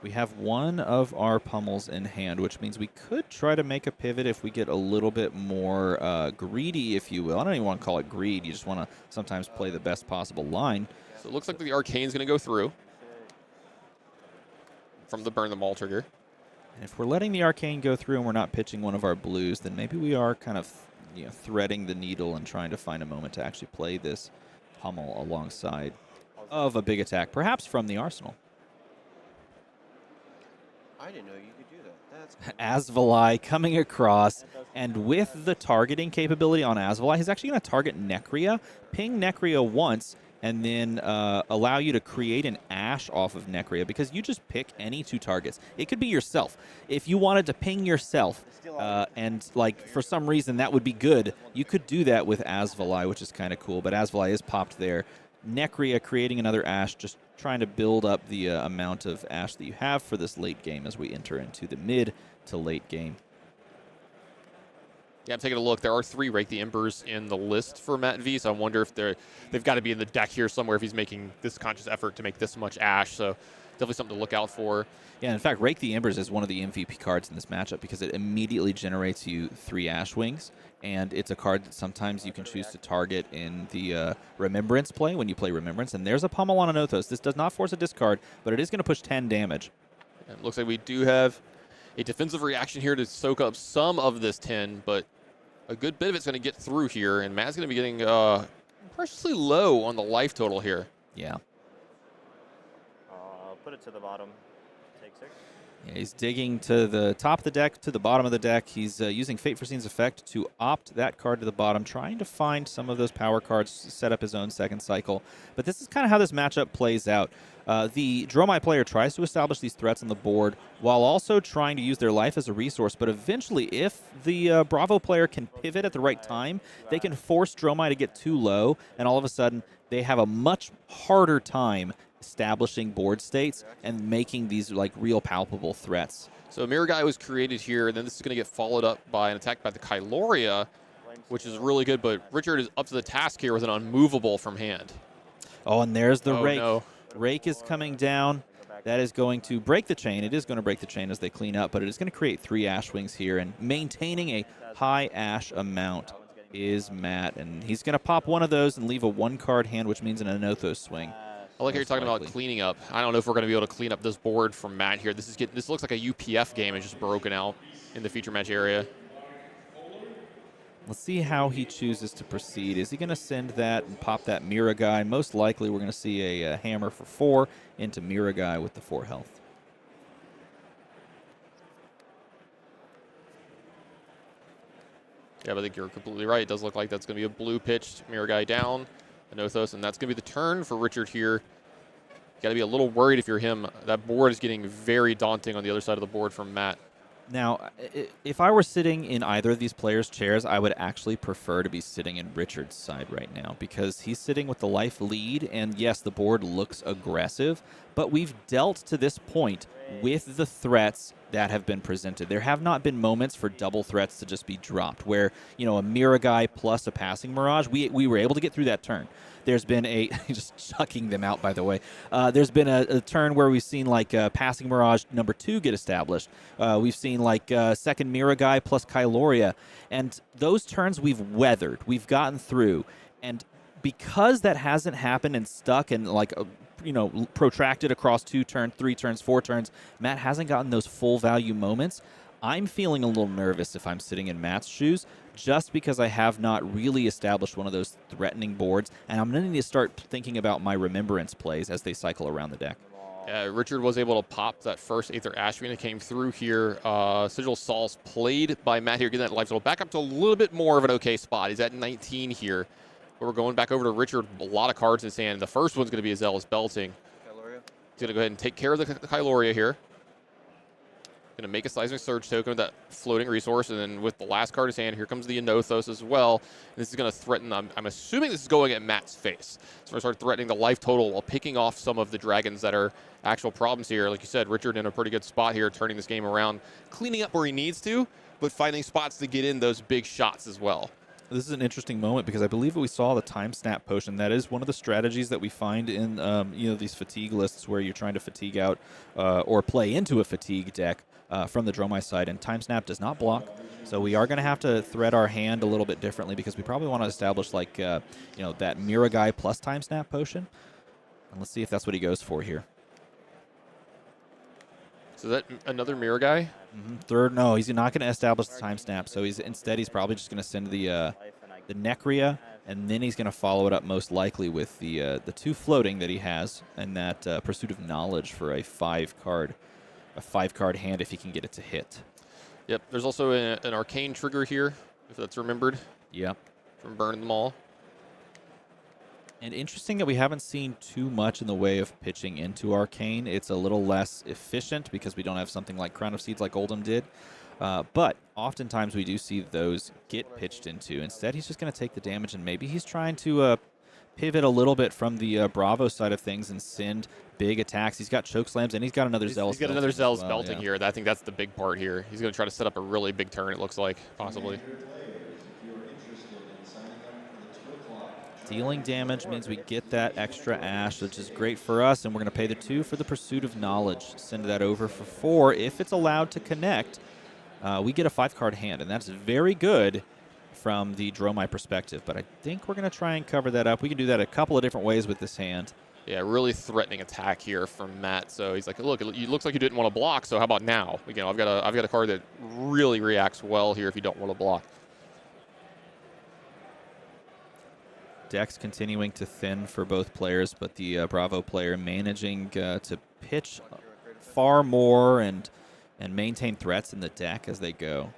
We have one of our pummels in hand, which means we could try to make a pivot if we get a little bit more greedy, if you will. I don't even want to call it greed. You just want to sometimes play the best possible line. So it looks like the Arcane's going to go through from the Burn Them All trigger. And if we're letting the Arcane go through and we're not pitching one of our blues, then maybe we are kind of threading the needle and trying to find a moment to actually play this pummel alongside of a big attack, perhaps from the arsenal. I didn't know you could do that. That's Azalea coming across, and with the targeting capability on Azalea, he's actually going to target Necria, ping Necria once, and then allow you to create an Ash off of Necria, because you just pick any 2 targets. It could be yourself. If you wanted to ping yourself, and like for some reason that would be good, you could do that with Azalea, which is kind of cool, but Azalea is popped there. Necria creating another Ash, just trying to build up the amount of Ash that you have for this late game as we enter into the mid to late game. Yeah, I'm taking a look. There are 3 Rake the Embers in the list for Matt V, so I wonder if they've got to be in the deck here somewhere if he's making this conscious effort to make this much Ash, so definitely something to look out for. Yeah, in fact, Rake the Embers is one of the MVP cards in this matchup because it immediately generates you 3 Ash Wings, and it's a card that sometimes you can choose to target in the Remembrance play when you play Remembrance, and there's a pummel on Anothos. This does not force a discard, but it is going to push 10 damage. And it looks like we do have a defensive reaction here to soak up some of this 10, but a good bit of it's going to get through here, and Matt's going to be getting preciously low on the life total here. Yeah. Put it to the bottom. Take 6. Yeah, he's digging to the top of the deck, to the bottom of the deck. He's using Fate Foresee's effect to opt that card to the bottom, trying to find some of those power cards to set up his own second cycle. But this is kind of how this matchup plays out. The Dromai player tries to establish these threats on the board while also trying to use their life as a resource. But eventually, if the Bravo player can pivot at the right time, they can force Dromai to get too low, and all of a sudden, they have a much harder time establishing board states and making these like real palpable threats. So Mirror Guy was created here, and then this is going to get followed up by an attack by the Kyloria, which is really good, but Richard is up to the task here with an unmovable from hand. Oh, and there's the Rake. No. Rake is coming down. That is going to break the chain. It is going to break the chain as they clean up, but it is going to create 3 Ash Wings here, and maintaining a high Ash amount is Matt, and he's going to pop one of those and leave a 1-card hand, which means an Anothos swing. I like how you're talking about cleaning up. I don't know if we're going to be able to clean up this board from Matt here. This looks like a UPF game. It's just broken out in the feature match area. Let's see how he chooses to proceed. Is he going to send that and pop that Mirror Guy? Most likely we're going to see a hammer for 4 into Mirror Guy with the 4 health. Yeah, but I think you're completely right. It does look like that's going to be a blue pitched Mirror Guy down. Anothos, and that's going to be the turn for Richard here. Got to be a little worried if you're him. That board is getting very daunting on the other side of the board from Matt. Now, if I were sitting in either of these players' chairs, I would actually prefer to be sitting in Richard's side right now because he's sitting with the life lead, and yes, the board looks aggressive, but we've dealt to this point with the threats that have been presented. There have not been moments for double threats to just be dropped where, you know, a Mirror Guy plus a Passing Mirage, we were able to get through that turn. There's been a, just chucking them out, by the way. There's been a turn where we've seen like Passing Mirage number 2 get established. We've seen like second Mirror Guy plus Kyloria. And those turns we've weathered. We've gotten through. And because that hasn't happened and stuck and like, protracted across 2 turns, 3 turns, 4 turns, Matt hasn't gotten those full value moments. I'm feeling a little nervous if I'm sitting in Matt's shoes, just because I have not really established one of those threatening boards, and I'm going to need to start thinking about my Remembrance plays as they cycle around the deck. Richard was able to pop that first Aether Ashwing that came through here. Sigil Sal's played by Matt here, getting that life total back up to a little bit more of an okay spot. He's at 19 here. But we're going back over to Richard. A lot of cards in his hand. The first one's going to be Azalea's Belting. Kyloria. He's going to go ahead and take care of the Kyloria here. Going to make a Seismic Surge token with that floating resource, and then with the last card in his hand, here comes the Anothos as well. And this is going to threaten, I'm assuming this is going at Matt's face. So we're going to start threatening the life total while picking off some of the dragons that are actual problems here. Like you said, Richard in a pretty good spot here, turning this game around, cleaning up where he needs to, but finding spots to get in those big shots as well. This is an interesting moment because I believe we saw the Time Snap Potion. That is one of the strategies that we find in these fatigue lists where you're trying to fatigue out or play into a fatigue deck from the Dromai side, and Time Snap does not block. So we are going to have to thread our hand a little bit differently because we probably want to establish like that Mirror Guy plus Time Snap Potion. And let's see if that's what he goes for here. So that another mirror guy? Third, no, he's not going to establish the time snap. So he's probably just going to send the Necria, and then he's going to follow it up most likely with the 2 floating that he has, and that Pursuit of Knowledge for a 5-card hand if he can get it to hit. Yep. There's also an arcane trigger here, if that's remembered. Yep. From burning them all. And interesting that we haven't seen too much in the way of pitching into Arcane. It's a little less efficient because we don't have something like Crown of Seeds like Oldham did. But oftentimes we do see those get pitched into. Instead, he's just going to take the damage, and maybe he's trying to pivot a little bit from the Bravo side of things and send big attacks. He's got choke slams, and he's got another Zealous. He's got another Zealous belting here. I think that's the big part here. He's going to try to set up a really big turn, it looks like, possibly. Dealing damage means we get that extra Ash, which is great for us, and we're going to pay the 2 for the Pursuit of Knowledge. Send that over for 4. If it's allowed to connect, we get a 5-card hand, and that's very good from the Dromai perspective. But I think we're going to try and cover that up. We can do that a couple of different ways with this hand. Yeah, really threatening attack here from Matt. So he's like, look, it looks like you didn't want to block, so how about now? You know, I've got a card that really reacts well here if you don't want to block. Deck's continuing to thin for both players, but the Bravo player managing to pitch far more and maintain threats in the deck as they go.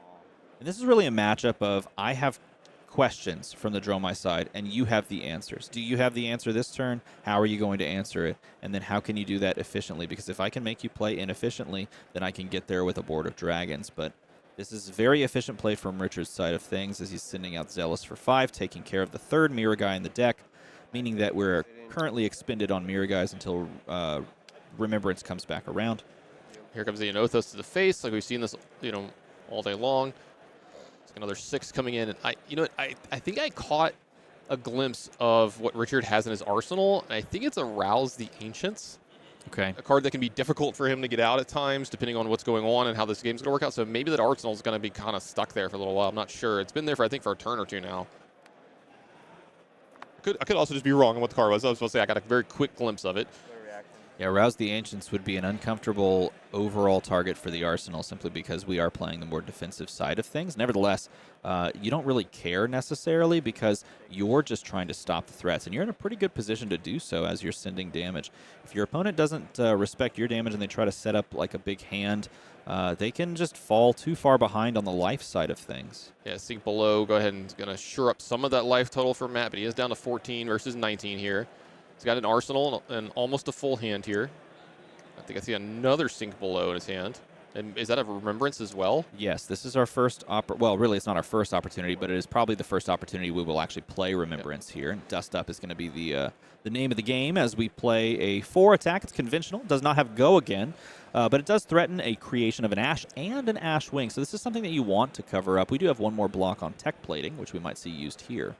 And this is really a matchup of I have questions from the Dromai side, and you have the answers. Do you have the answer this turn? How are you going to answer it? And then how can you do that efficiently? Because if I can make you play inefficiently, then I can get there with a board of dragons. But this is very efficient play from Richard's side of things as he's sending out Zealous for 5, taking care of the 3rd mirror guy in the deck, meaning that we're currently expended on mirror guys until Remembrance comes back around. Here comes the Anothos to the face, like we've seen this, all day long. It's another 6 coming in, and I think I caught a glimpse of what Richard has in his arsenal, and I think it's Arouse the Ancients. Okay. A card that can be difficult for him to get out at times, depending on what's going on and how this game's going to work out. So maybe that arsenal is going to be kind of stuck there for a little while. I'm not sure. It's been there I think for a turn or 2 now. I could also just be wrong on what the card was. I was supposed to say I got a very quick glimpse of it. Yeah, Rouse the Ancients would be an uncomfortable overall target for the Arsenal simply because we are playing the more defensive side of things. Nevertheless, you don't really care necessarily because you're just trying to stop the threats, and you're in a pretty good position to do so as you're sending damage. If your opponent doesn't respect your damage and they try to set up like a big hand, they can just fall too far behind on the life side of things. Yeah, Sink Below, go ahead and going to shore up some of that life total for Matt, but he is down to 14 versus 19 here. He's got an Arsenal and almost a full hand here. I think I see another Sink Below in his hand. And is that a Remembrance as well? Yes, this is our first well, really, it's not our first opportunity, but it is probably the first opportunity we will actually play Remembrance here. And Dust Up is going to be the name of the game as we play a 4 attack. It's conventional, does not have Go again, but it does threaten a creation of an Ash and an Ash Wing. So this is something that you want to cover up. We do have one more block on Tech Plating, which we might see used here.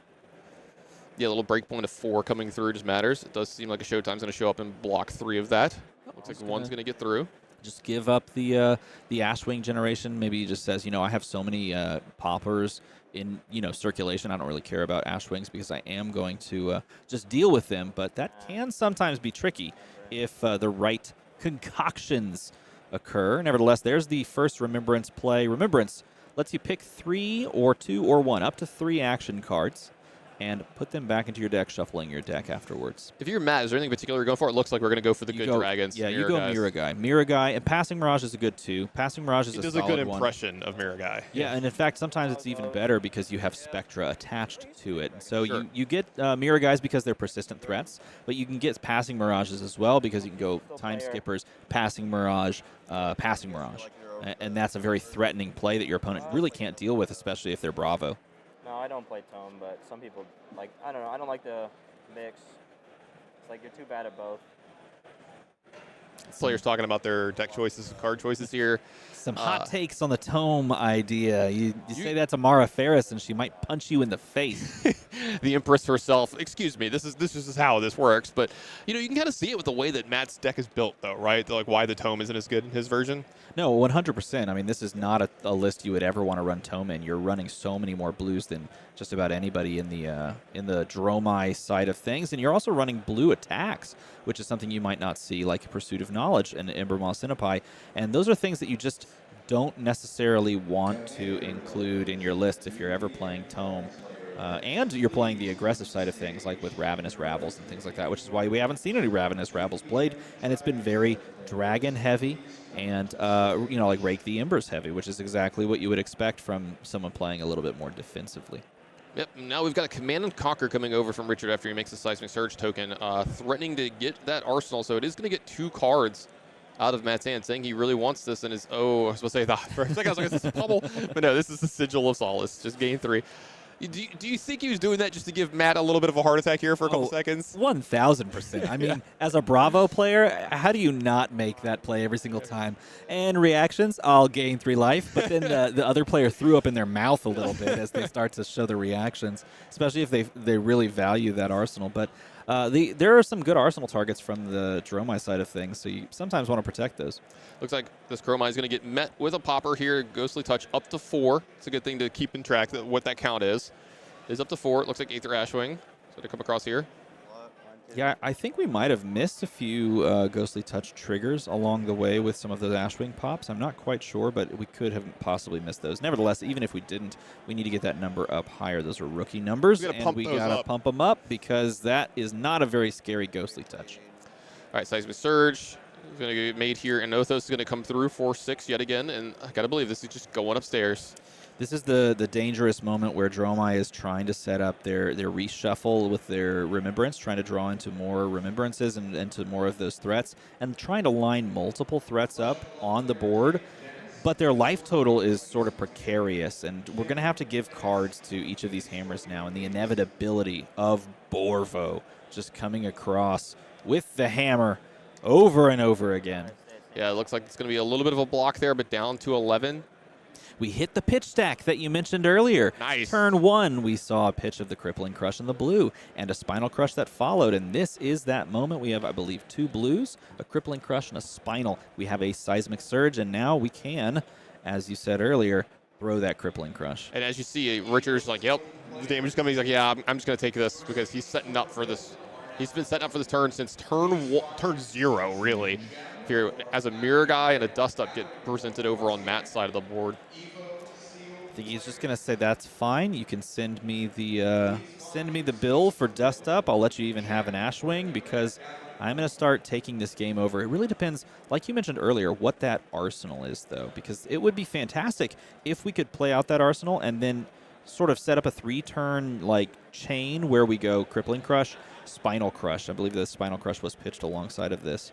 Yeah, a little breakpoint of 4 coming through just matters. It does seem like a Showtime's going to show up in block 3 of that. Looks like one's going to get through. Just give up the Ashwing generation. Maybe he just says, I have so many poppers in circulation. I don't really care about Ashwings because I am going to just deal with them. But that can sometimes be tricky if the right concoctions occur. Nevertheless, there's the first Remembrance play. Remembrance lets you pick 3 or 2 or 1, up to 3 action cards, and put them back into your deck, shuffling your deck afterwards. If you're Matt, is there anything particular you're going for? It looks like we're going to go for the good dragons. Yeah, you go Mirror Guy. Mirror Guy, and Passing Mirage is a good 2. Passing Mirage is a solid one. He does a good impression of Mirror Guy. Yeah, and in fact, sometimes it's even better because you have Spectra attached to it. So you get Mirror Guys because they're persistent threats, but you can get Passing Mirages as well because you can go Time Skippers, Passing Mirage, Passing Mirage. And that's a very threatening play that your opponent really can't deal with, especially if they're Bravo. No, I don't play Tome, but some people, I don't know, I don't like the mix. It's like you're too bad at both. Players talking about their deck choices and card choices here. Some hot takes on the Tome idea. You say that to Mara Ferris, and she might punch you in the face. the Empress herself. Excuse me, this is how this works. But you know, you can kind of see it with the way that Matt's deck is built, though, right? Like why the tome isn't as good in his version. No, 100%. I mean, this is not a list you would ever want to run tome in. You're running so many more blues than just about anybody in the Dromai side of things, and you're also running blue attacks, which is something you might not see, like Pursuit of Knowledge and Embermaw Sinapai. And those are things that you just don't necessarily want to include in your list if you're ever playing tome. And you're playing the aggressive side of things, like with Ravenous Rabbles and things like that, which is why we haven't seen any Ravenous Rabbles played, and it's been very dragon-heavy and, you know, like Rake the Embers heavy, which is exactly what you would expect from someone playing a little bit more defensively. Yep, now we've got a Command and Conquer coming over from Richard after he makes the Seismic Surge token, threatening to get that arsenal, so it is going to get 2 cards out of Matt's hand, saying he really wants this and is, oh, I was supposed to say that for a second, I was like, this is Pummel, but no, this is the Sigil of Solace, just gain 3. Do you think he was doing that just to give Matt a little bit of a heart attack here for a couple seconds? 1,000%. I mean, as a Bravo player, how do you not make that play every single time? And reactions, I'll gain 3 life, but then the other player threw up in their mouth a little bit as they start to show the reactions, especially if they really value that arsenal. But there are some good arsenal targets from the Dromai side of things, so you sometimes want to protect those. Looks like this Chromai is going to get met with a popper here. Ghostly Touch up to 4. It's a good thing to keep in track of what that count is. It is up to 4. It looks like Aether Ashwing. So to come across here. Yeah, I think we might have missed a few Ghostly Touch triggers along the way with some of those Ashwing pops. I'm not quite sure, but we could have possibly missed those. Nevertheless, even if we didn't, we need to get that number up higher. Those are rookie numbers, and we got to pump them up because that is not a very scary Ghostly Touch. All right, Seismic Surge is going to get made here, and Othos is going to come through 4/6 yet again, and I got to believe this is just going upstairs. This is the dangerous moment where Dromai is trying to set up their reshuffle with their Remembrance, trying to draw into more Remembrances and into more of those threats, and trying to line multiple threats up on the board. But their life total is sort of precarious, and we're going to have to give cards to each of these hammers now, and the inevitability of Borvo just coming across with the hammer over and over again. Yeah, it looks like it's going to be a little bit of a block there, but down to 11. We hit the pitch stack that you mentioned earlier. Nice. Turn 1, we saw a pitch of the Crippling Crush in the blue and a Spinal Crush that followed. And this is that moment. We have, I believe, 2 blues, a Crippling Crush, and a Spinal. We have a Seismic Surge, and now we can, as you said earlier, throw that Crippling Crush. And as you see, Richard's like, yep, the damage is coming. He's like, yeah, I'm just going to take this because he's setting up for this. He's been setting up for this turn since turn 0, really. Here, as a mirror guy and a dust up get presented over on Matt's side of the board. I think he's just gonna say that's fine. You can send me the bill for dust up. I'll let you even have an Ashwing because I'm gonna start taking this game over. It really depends, like you mentioned earlier, what that arsenal is though, because it would be fantastic if we could play out that arsenal and then sort of set up a 3-turn like chain where we go Crippling Crush, Spinal Crush. I believe the Spinal Crush was pitched alongside of this.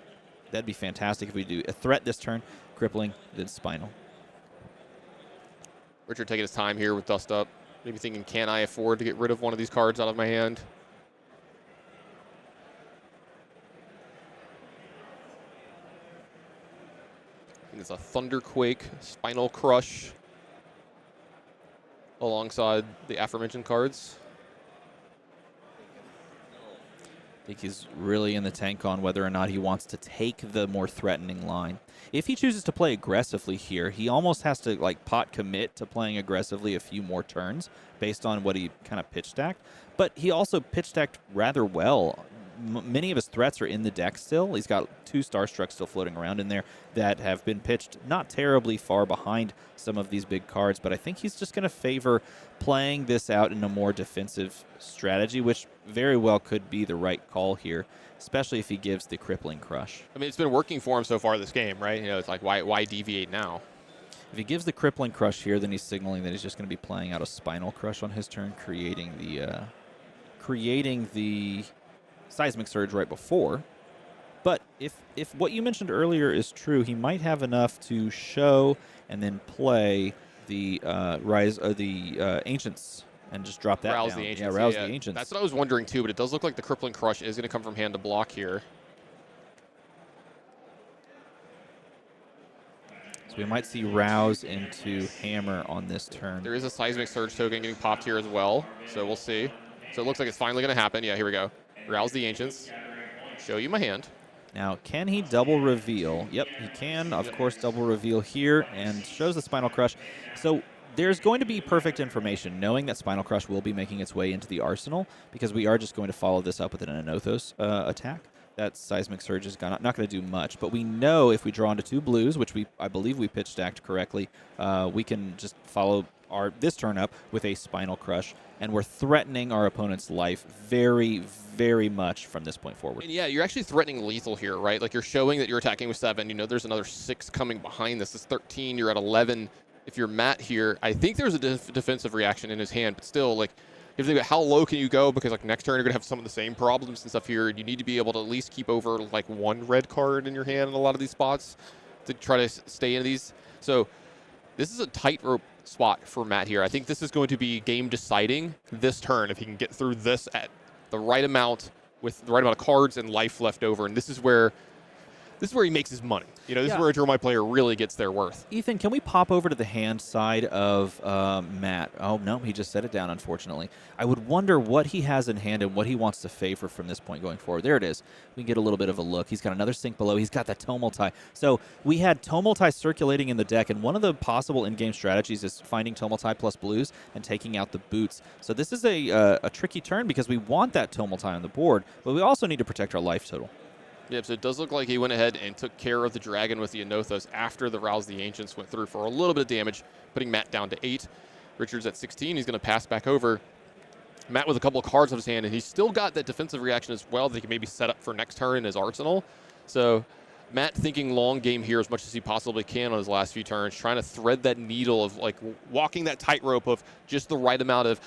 That'd be fantastic if we do a threat this turn, Crippling, then Spinal. Richard taking his time here with dust up. Maybe thinking, can I afford to get rid of one of these cards out of my hand? I think it's a Thunderquake, Spinal Crush, alongside the aforementioned cards. I think he's really in the tank on whether or not he wants to take the more threatening line. If he chooses to play aggressively here, he almost has to like pot commit to playing aggressively a few more turns based on what he kind of pitch stacked. But he also pitch stacked rather well. Many of his threats are in the deck still. He's got 2 Starstruck still floating around in there that have been pitched not terribly far behind some of these big cards, but I think he's just going to favor playing this out in a more defensive strategy, which very well could be the right call here, especially if he gives the Crippling Crush. I mean, it's been working for him so far this game, right? You know, it's like, why deviate now? If he gives the Crippling Crush here, then he's signaling that he's just going to be playing out a Spinal Crush on his turn, creating the Seismic Surge right before. But if what you mentioned earlier is true, he might have enough to show and then play the Ancients and just drop that Rouse down. the Ancients. Yeah, rouse the Ancients. That's what I was wondering too, but it does look like the Crippling Crush is going to come from hand to block here. So we might see Rouse into Hammer on this turn. There is a Seismic Surge token getting popped here as well, so we'll see. So it looks like it's finally going to happen. Yeah, here we go. Rouse the Ancients. Show you my hand. Now, can he double reveal? Yep, he can, of course, double reveal here and shows the Spinal Crush. So there's going to be perfect information, knowing that Spinal Crush will be making its way into the arsenal, because we are just going to follow this up with an Anothos attack. That Seismic Surge is not going to do much, but we know if we draw into 2 blues, which I believe we pitch stacked correctly, we can just follow this turn up with a Spinal Crush, and we're threatening our opponent's life very, very much from this point forward. And yeah, you're actually threatening lethal here, right? Like, you're showing that you're attacking with 7. You know there's another 6 coming behind this. It's 13. You're at 11. If you're Matt here, I think there's a defensive reaction in his hand, but still, like, you have to think about how low can you go, because like next turn you're gonna have some of the same problems and stuff here. You need to be able to at least keep over like 1 red card in your hand in a lot of these spots to try to stay in these. So this is a tightrope spot for Matt here. I think this is going to be game deciding this turn if he can get through this at the right amount with the right amount of cards and life left over. And this is where he makes his money. You know, this is where a Dromai player really gets their worth. Ethan, can we pop over to the hand side of Matt? Oh, no, he just set it down, unfortunately. I would wonder what he has in hand and what he wants to favor from this point going forward. There it is. We can get a little bit of a look. He's got another Sink Below. He's got that Tomulti. So we had Tomulti circulating in the deck, and one of the possible in-game strategies is finding Tomulti plus blues and taking out the boots. So this is a tricky turn because we want that Tomulti on the board, but we also need to protect our life total. Yep, so it does look like he went ahead and took care of the dragon with the Anothos after the Rouse the Ancients went through for a little bit of damage, putting Matt down to 8. Richard's at 16. He's going to pass back over. Matt with a couple of cards on his hand, and he's still got that defensive reaction as well that he can maybe set up for next turn in his arsenal. So Matt thinking long game here as much as he possibly can on his last few turns, trying to thread that needle of like walking that tightrope of just the right amount of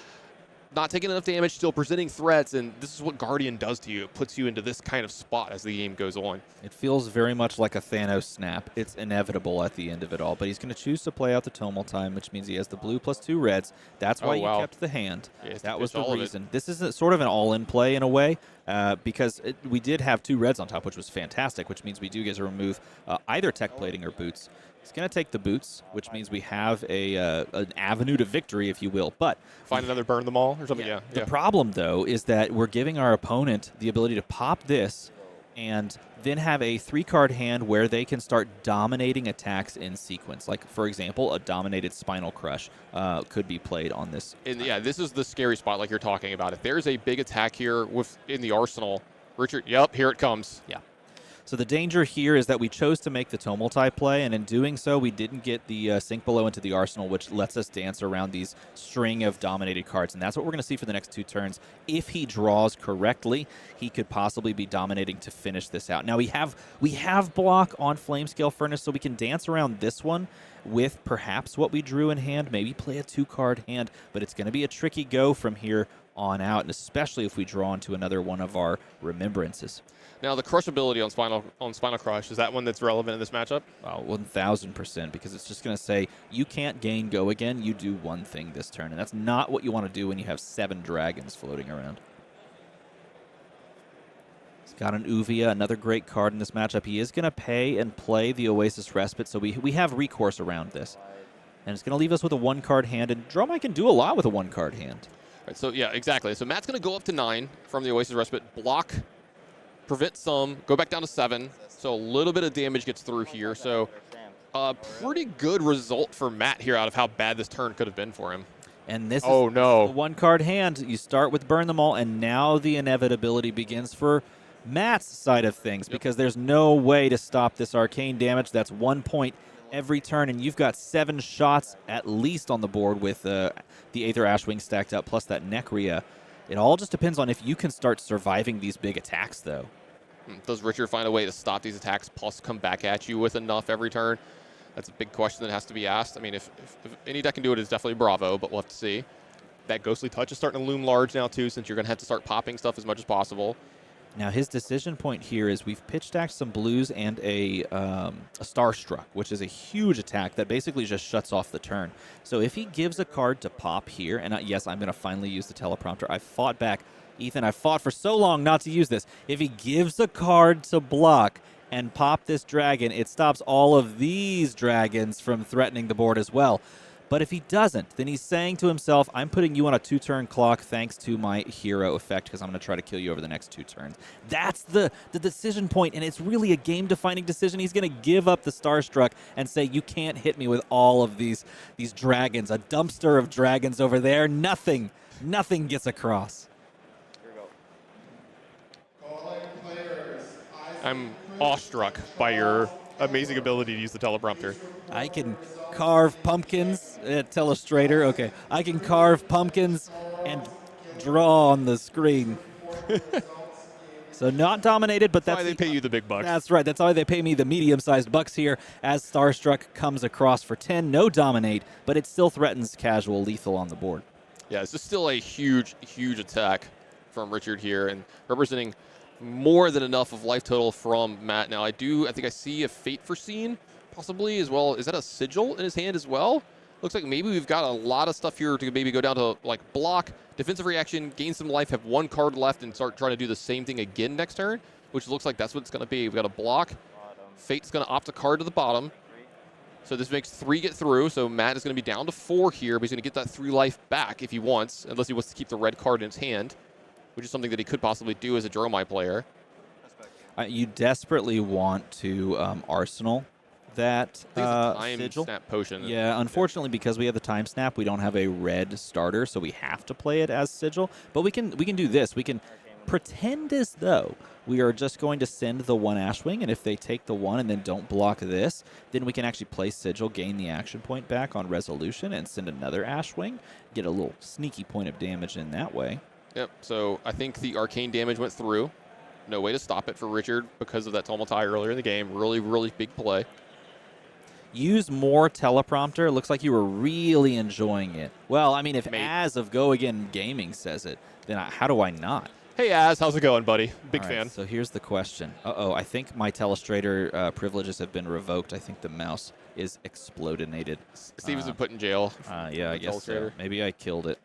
not taking enough damage, still presenting threats, and this is what Guardian does to you. It puts you into this kind of spot as the game goes on. It feels very much like a Thanos snap. It's inevitable at the end of it all, but he's going to choose to play out the Tomulti, which means he has the blue plus 2 reds. That's why you kept the hand. Yeah, that was the reason. This is sort of an all-in play in a way, because we did have 2 reds on top, which was fantastic, which means we do get to remove either tech plating or boots. He's going to take the boots, which means we have an avenue to victory, if you will. But find another burn them all or something. Yeah. The problem, though, is that we're giving our opponent the ability to pop this and then have a 3-card hand where they can start dominating attacks in sequence. Like, for example, a dominated Spinal Crush could be played on this. And yeah, this is the scary spot like you're talking about. If there's a big attack here in the arsenal, Richard, yep, here it comes. Yeah. So the danger here is that we chose to make the Tomulti play, and in doing so, we didn't get the Sink Below into the arsenal, which lets us dance around these string of dominated cards, and that's what we're going to see for the next 2 turns. If he draws correctly, he could possibly be dominating to finish this out. Now, we have block on Flamescale Furnace, so we can dance around this one with perhaps what we drew in hand, maybe play a 2-card hand, but it's going to be a tricky go from here on out, and especially if we draw into another one of our remembrances. Now, the crushability on Spinal Crush, is that one that's relevant in this matchup? 1,000%, because it's just going to say, you can't gain go again, you do one thing this turn, and that's not what you want to do when you have 7 dragons floating around. He's got an Uvia, another great card in this matchup. He is going to pay and play the Oasis Respite, so we have recourse around this. And it's going to leave us with a 1-card hand, and Dromai can do a lot with a 1-card hand. Right, so yeah, exactly. So Matt's going to go up to 9 from the Oasis Respite, block, prevent some, go back down to 7. So a little bit of damage gets through here. So a pretty good result for Matt here out of how bad this turn could have been for him. And this is the 1-card hand. You start with Burn Them All, and now the inevitability begins for Matt's side of things, because there's no way to stop this arcane damage. That's 1 point every turn, and you've got 7 shots at least on the board with the Aether Ashwing stacked up, plus that Necria. It all just depends on if you can start surviving these big attacks, though. Does Richard find a way to stop these attacks plus come back at you with enough every turn? That's a big question that has to be asked. I mean, if any deck can do it, it's definitely Bravo, but we'll have to see. That Ghostly Touch is starting to loom large now, too, since you're going to have to start popping stuff as much as possible. Now, his decision point here is we've pitch stacked some blues and a Starstruck, which is a huge attack that basically just shuts off the turn. So if he gives a card to pop here, and yes, I'm going to finally use the teleprompter. I fought back. Ethan, I fought for so long not to use this. If he gives a card to block and pop this dragon, it stops all of these dragons from threatening the board as well. But if he doesn't, then he's saying to himself, I'm putting you on a 2-turn clock thanks to my hero effect because I'm going to try to kill you over the next 2 turns. That's the decision point, and it's really a game-defining decision. He's going to give up the Starstruck and say, you can't hit me with all of these dragons. A dumpster of dragons over there. Nothing gets across. I'm awestruck by your amazing ability to use the teleprompter. I can carve pumpkins at Telestrator. Okay. I can carve pumpkins and draw on the screen. So not dominated, but that's why they pay you the big bucks. That's right. That's why they pay me the medium-sized bucks here as Starstruck comes across for 10. No dominate, but it still threatens casual lethal on the board. Yeah, this is still a huge, huge attack from Richard here and representing more than enough of life total from Matt. Now, I think I see a Fate Foreseen possibly as well. Is that a Sigil in his hand as well? Looks like maybe we've got a lot of stuff here to maybe go down to like block, defensive reaction, gain some life, have 1 card left, and start trying to do the same thing again next turn, which looks like that's what it's going to be. We've got a block. Fate's going to opt a card to the bottom. So this makes 3 get through. So Matt is going to be down to 4 here, but he's going to get that 3 life back if he wants, unless he wants to keep the red card in his hand, which is something that he could possibly do as a Dromai player. You desperately want to Arsenal that time Sigil. snap potion. Yeah, unfortunately, because we have the time snap, we don't have a red starter, so we have to play it as Sigil. But we can do this. We can pretend as though we are just going to send the 1 Ashwing, and if they take the 1 and then don't block this, then we can actually play Sigil, gain the action point back on resolution, and send another Ashwing, get a little sneaky point of damage in that way. Yep, so I think the arcane damage went through. No way to stop it for Richard because of that Tumultai earlier in the game. Really, really big play. Use more teleprompter. It looks like you were really enjoying it. Well, I mean, if Az of Go Again Gaming says it, then how do I not? Hey, Az, how's it going, buddy? Big All right, fan. So here's the question. I think my Telestrator privileges have been revoked. I think the mouse is explodinated. Steve's been put in jail. Yeah, I guess so. Maybe I killed it.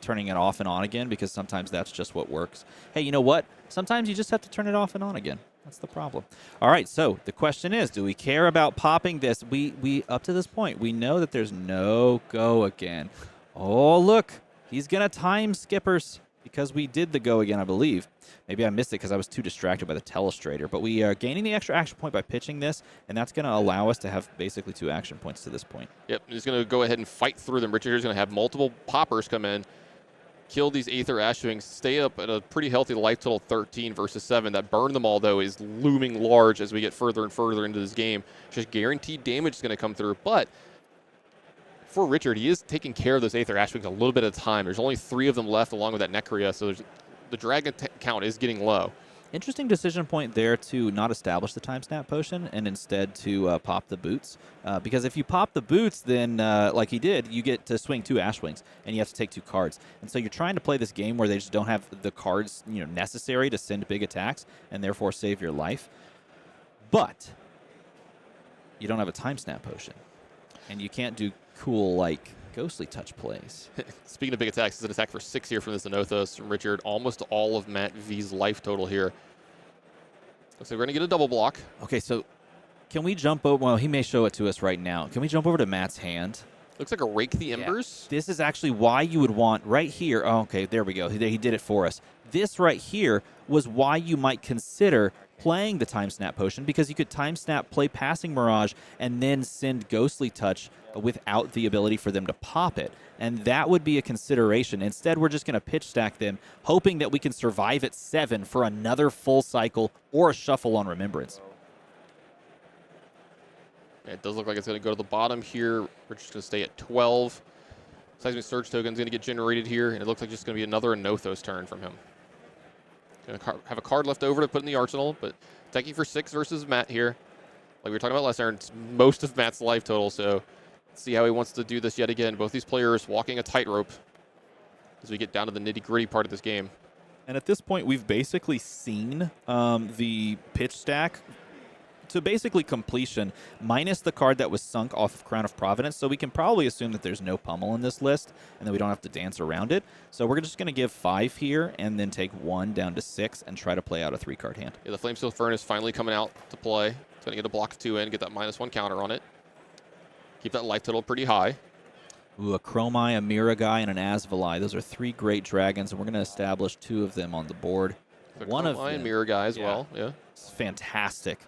Turning it off and on again because sometimes that's just what works. Hey, you know what? Sometimes you just have to turn it off and on again. That's the problem. All right, so the question is, do we care about popping this? We up to this point, we know that there's no go again. Oh, look, he's going to time skippers because we did the go again, I believe. Maybe I missed it because I was too distracted by the Telestrator. But we are gaining the extra action point by pitching this, and that's going to allow us to have basically 2 action points to this point. Yep, he's going to go ahead and fight through them. Richard is going to have multiple poppers come in, kill these Aether Ashwings, stay up at a pretty healthy life total 13 versus 7. That burn them all, though, is looming large as we get further and further into this game. Just guaranteed damage is going to come through. But for Richard, he is taking care of those Aether Ashwings a little bit at a time. There's only 3 of them left along with that Necria, so the dragon count is getting low. Interesting decision point there to not establish the time snap potion and instead to pop the boots. Because if you pop the boots, then like he did, you get to swing 2 Ashwings and you have to take 2 cards. And so you're trying to play this game where they just don't have the cards necessary to send big attacks and therefore save your life. But you don't have a time snap potion. And you can't do cool like Ghostly Touch plays. Speaking of big attacks, it's an attack for 6 here from this Anothos from Richard. Almost all of Matt V's life total here. Looks like we're going to get a double block. Okay, so can we jump over? Well, he may show it to us right now. Can we jump over to Matt's hand? Looks like a Rake the Embers. This is actually why you would want right here. Oh, okay, there we go. He did it for us. This right here was why you might consider playing the Time Snap Potion, because you could Time Snap, play Passing Mirage, and then send Ghostly Touch without the ability for them to pop it. And that would be a consideration. Instead, we're just going to pitch stack them, hoping that we can survive at 7 for another full cycle or a shuffle on Remembrance. Yeah, it does look like it's going to go to the bottom here. We're just going to stay at 12. Seismic Surge token is going to get generated here, and it looks like just going to be another Anothos turn from him. Going to have a card left over to put in the arsenal, but attacking for 6 versus Matt here. Like we were talking about last turn, it's most of Matt's life total, so let's see how he wants to do this yet again. Both these players walking a tightrope as we get down to the nitty-gritty part of this game. And at this point, we've basically seen the pitch stack to basically completion, minus the card that was sunk off of Crown of Providence. So we can probably assume that there's no pummel in this list and that we don't have to dance around it. So we're just going to give 5 here and then take 1 down to 6 and try to play out a 3-card hand. Yeah, the Flamesteel Furnace finally coming out to play. It's going to get a block of 2 in, get that -1 counter on it. Keep that life total pretty high. Ooh, a Dromai, a Miragai, and an Azalea. Those are 3 great dragons, and we're going to establish 2 of them on the board. One of them. And Miragai as well. Yeah. It's fantastic.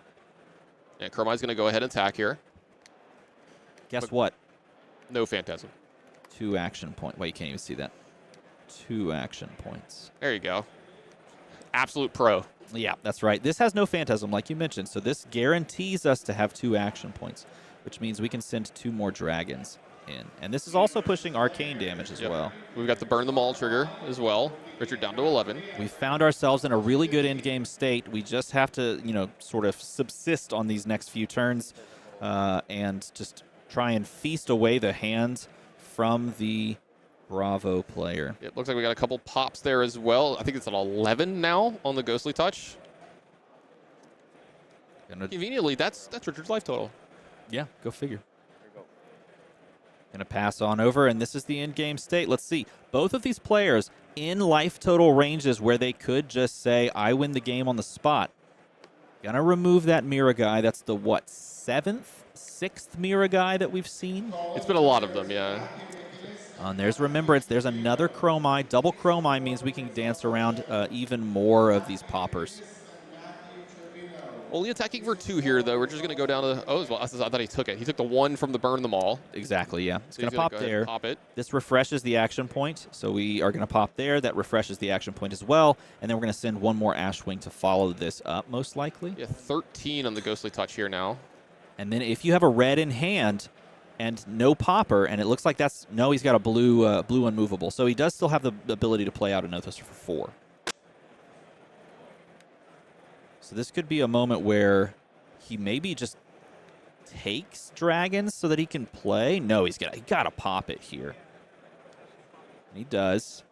Yeah, Dromai's going to go ahead and attack here. Guess what? No Phantasm. 2 action points. Well, you can't even see that. 2 action points. There you go. Absolute pro. Yeah, that's right. This has no Phantasm, like you mentioned, so this guarantees us to have 2 action points, which means we can send 2 more dragons in. And this is also pushing arcane damage as well. We've got the burn them all trigger as well. Richard down to 11. We found ourselves in a really good end-game state. We just have to, sort of subsist on these next few turns and just try and feast away the hands from the Bravo player. It looks like we got a couple pops there as well. I think it's an 11 now on the Ghostly Touch. Conveniently, that's Richard's life total. Yeah, go figure. Going to pass on over, and this is the end-game state. Let's see. Both of these players in life total ranges where they could just say, I win the game on the spot. Going to remove that Miragai. That's the, 7th, 6th Miragai that we've seen? It's been a lot of them, yeah. And there's Remembrance. There's another Dromai. Double Dromai means we can dance around even more of these poppers. Only attacking for 2 here, though. We're just going to go down to... Oh, well, I thought he took it. He took the 1 from the burn them all. Exactly, yeah. It's So going he's to pop go ahead there. and pop it. This refreshes the action point, so we are going to pop there. That refreshes the action point as well. And then we're going to send 1 more Ashwing to follow this up, most likely. Yeah, 13 on the Ghostly Touch here now. And then if you have a red in hand and no popper, and it looks like that's... No, he's got a blue blue unmovable. So he does still have the ability to play out a Nothos for 4. So this could be a moment where he maybe just takes dragons so that he can play. No, he got to pop it here. And he does.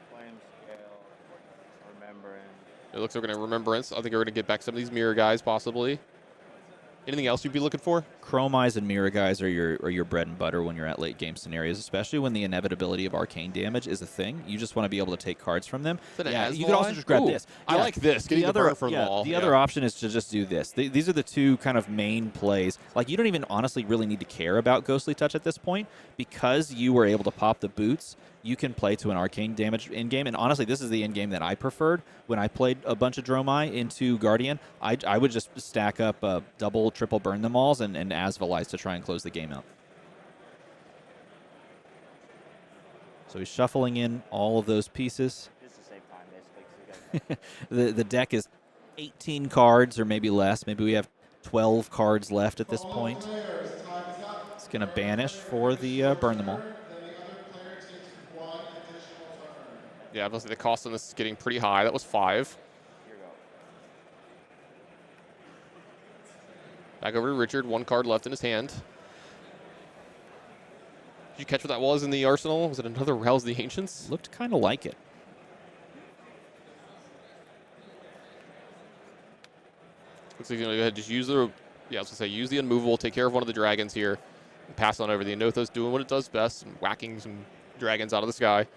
Flame scale, remembrance. It looks like we're going to Remembrance. I think we're going to get back some of these Mirror guys, possibly. Anything else you'd be looking for? Dromais and Miragais are your bread and butter when you're at late game scenarios, especially when the inevitability of arcane damage is a thing. You just want to be able to take cards from them. Yeah, you could also just grab this. I like this. Getting the burn from the wall. The other option is to just do this. These are the 2 kind of main plays. Like, you don't even honestly really need to care about Ghostly Touch at this point because you were able to pop the boots. You can play to an arcane damage in-game. And honestly, this is the in-game that I preferred. When I played a bunch of Dromai into Guardian, I would just stack up double, triple burn them alls and Azalea to try and close the game out. So he's shuffling in all of those pieces. Just to save time, basically. The deck is 18 cards or maybe less. Maybe we have 12 cards left at this point. It's going to banish for the burn them all. Yeah, obviously the cost on this is getting pretty high. That was 5. Back over to Richard. 1 card left in his hand. Did you catch what that was in the arsenal? Was it another Rouse the Ancients? Looked kind of like it. Looks like he's going to go ahead and just use the... Yeah, I was going to say, use the unmovable, take care of one of the dragons here, and pass on over. The Anothos doing what it does best, and whacking some dragons out of the sky.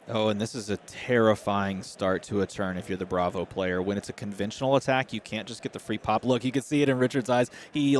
Oh, and this is a terrifying start to a turn if you're the Bravo player. When it's a conventional attack, you can't just get the free pop. Look, you can see it in Richard's eyes. He,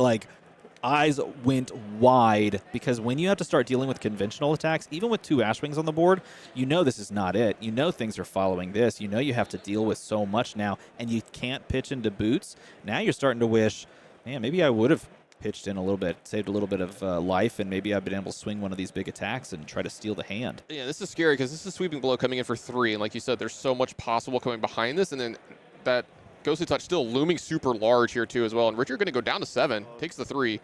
eyes went wide because when you have to start dealing with conventional attacks, even with 2 Ashwings on the board, you know this is not it. You know things are following this. You know you have to deal with so much now, and you can't pitch into boots. Now you're starting to wish, man, maybe I would have pitched in a little bit, saved a little bit of life, and maybe I've been able to swing one of these big attacks and try to steal the hand. Yeah, this is scary because this is sweeping blow coming in for 3, and like you said, there's so much possible coming behind this, and then that Ghostly Touch still looming super large here too as well, and Richard going to go down to 7, takes the 3.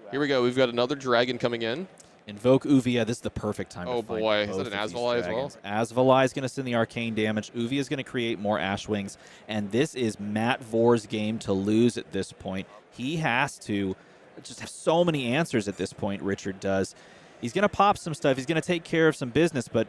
Here we go, we've got another dragon coming in. Invoke Uvia, this is the perfect time to find boy, both is that an of these Azalea as well? dragons. Azalea is going to send the arcane damage. Uvia is going to create more Ashwings, and this is Matt Vor's game to lose at this point. He has to just have so many answers at this point, Richard does. He's going to pop some stuff. He's going to take care of some business, but,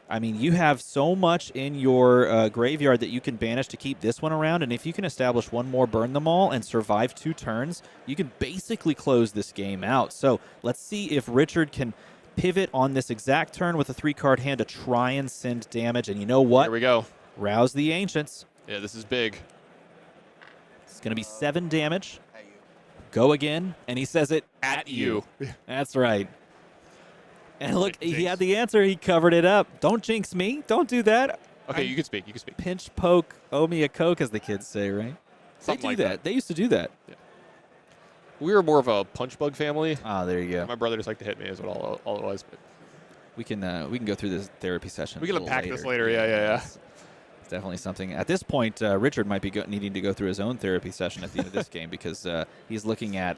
I mean, you have so much in your graveyard that you can banish to keep this one around, and if you can establish 1 more burn them all and survive 2 turns, you can basically close this game out. So let's see if Richard can pivot on this exact turn with a 3-card hand to try and send damage, and you know what? Here we go. Rouse the Ancients. Yeah, this is big. It's going to be 7 damage. Go again, and he says it at you. That's right. And look, he had the answer. He covered it up. Don't jinx me. Don't do that. Okay, you can speak. You can speak. Pinch, poke, owe me a Coke, as the kids say, right? Something They do like that. They used to do that. Yeah. We were more of a punch bug family. Ah, there you go. My brother just liked to hit me is what all it was. But we can go through this therapy session. We can unpack this later. Yeah. It's definitely something. At this point, Richard might be needing to go through his own therapy session at the end of this game because he's looking at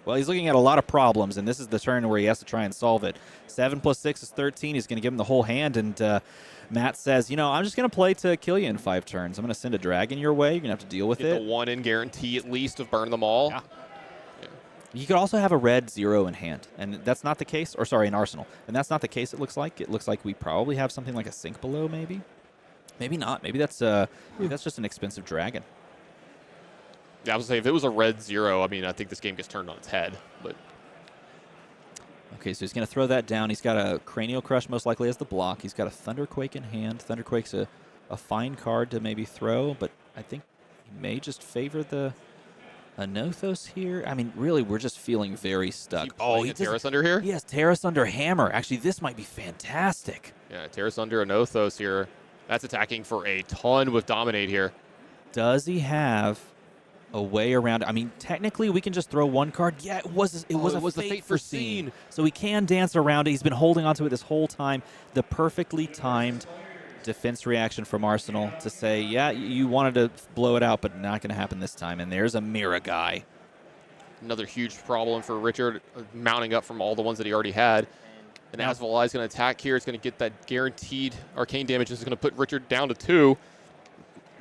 he's looking at a lot of problems, and this is the turn where he has to try and solve it. 7 + 6 is 13. He's going to give him the whole hand, and Matt says, I'm just going to play to kill you in 5 turns. I'm going to send a dragon your way. You're going to have to deal with Get it. the 1-in guarantee at least of burn them all. Yeah. You could also have a red 0 in hand, and that's not the case. Or sorry, in arsenal, and that's not the case. It looks like we probably have something like a sink below, maybe. Maybe not. Maybe that's just an expensive dragon. Yeah, I was going to say, if it was a red 0, I mean, I think this game gets turned on its head. But okay, so he's going to throw that down. He's got a Cranial Crush most likely as the block. He's got a Thunderquake in hand. Thunderquake's a fine card to maybe throw, but I think he may just favor the Anothos here. I mean, really, we're just feeling very stuck. He Terrace under here? He has Terrace under Hammer. Actually, this might be fantastic. Yeah, Terrace under Anothos here. That's attacking for a ton with Dominate here. Does he have a way around? I mean, technically, we can just throw one card. Yeah, it was the fate foreseen. So he can dance around it. He's been holding onto it this whole time. The perfectly timed defense reaction from Arsenal to say, yeah, you wanted to blow it out, but not going to happen this time. And there's a Mira guy. Another huge problem for Richard, mounting up from all the ones that he already had. And Azalea is going to attack here. It's going to get that guaranteed arcane damage. This is going to put Richard down to 2.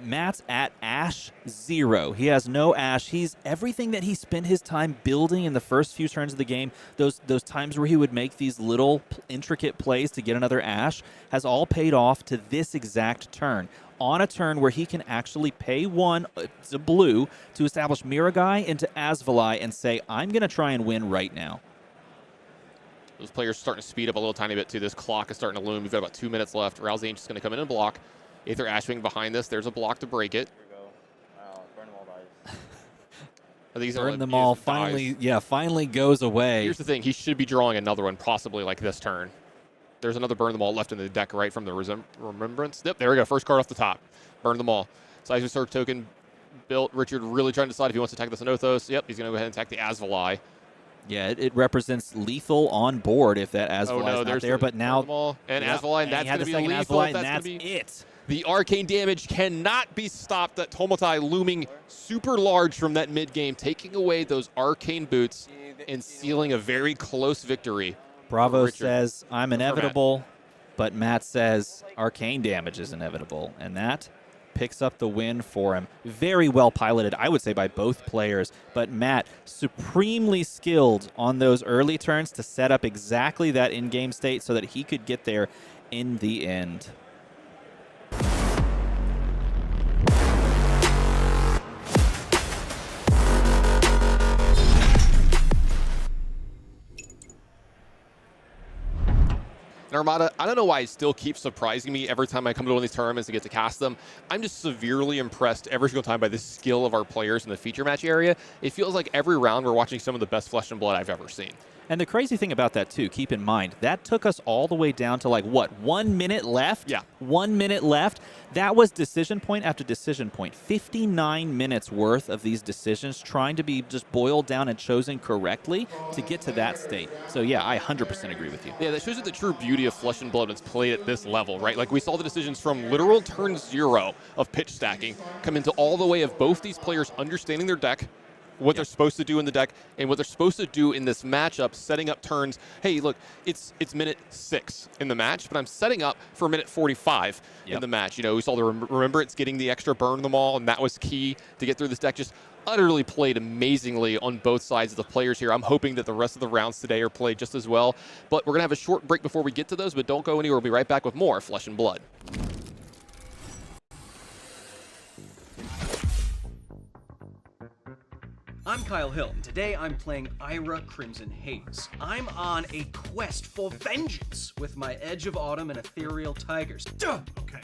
Matt's at Ash 0. He has no Ash. He's everything that he spent his time building in the first few turns of the game, those times where he would make these little intricate plays to get another Ash, has all paid off to this exact turn. On a turn where he can actually pay 1 to blue to establish Miragai into Azalea and say, I'm going to try and win right now. Those players are starting to speed up a little tiny bit too. This clock is starting to loom. We've got about 2 minutes left. Rouse Ancient's going to come in and block. Aether Ashwing behind this. There's a block to break it. Here we go. Wow, burn them all dies. I think he's Burn them all finally goes away. Here's the thing. He should be drawing another one, possibly like this turn. There's another Burn Them All left in the deck right from the Remembrance. Yep, there we go. First card off the top. Burn Them All. Seismic Surge token built. Richard really trying to decide if he wants to attack this Anothos. Yep, he's going to go ahead and attack the Azalea. Yeah, it represents lethal on board if that Azalea is not there. But now, and Azalea, and that's going to be lethal. And that's it. The arcane damage cannot be stopped. That Tomotai looming super large from that mid game, taking away those arcane boots and sealing a very close victory. Bravo says, I'm inevitable, but Matt says arcane damage is inevitable, and that picks up the win for him. Very well piloted, I would say, by both players, but Matt supremely skilled on those early turns to set up exactly that in-game state so that he could get there in the end. And Armada, I don't know why it still keeps surprising me every time I come to one of these tournaments and get to cast them. I'm just severely impressed every single time by the skill of our players in the feature match area. It feels like every round we're watching some of the best Flesh and Blood I've ever seen. And the crazy thing about that, too, keep in mind, that took us all the way down to, like, what, 1 minute left? Yeah. 1 minute left. That was decision point after decision point. 59 minutes worth of these decisions trying to be just boiled down and chosen correctly to get to that state. So, yeah, I 100% agree with you. Yeah, that shows you the true beauty of Flesh and Blood when it's played at this level, right? Like, we saw the decisions from literal turn 0 of pitch stacking come into all the way of both these players understanding their deck, what they're supposed to do in the deck, and what they're supposed to do in this matchup, setting up turns. Hey, look, it's minute 6 in the match, but I'm setting up for minute 45 in the match. You know, we saw the Remembrance getting the extra Burn Them All, and that was key to get through this deck. Just utterly played amazingly on both sides of the players here. I'm hoping that the rest of the rounds today are played just as well. But we're going to have a short break before we get to those, but don't go anywhere. We'll be right back with more Flesh and Blood. I'm Kyle Hill, and today I'm playing Ira Crimson Haze. I'm on a quest for vengeance with my Edge of Autumn and Ethereal Tigers. Okay,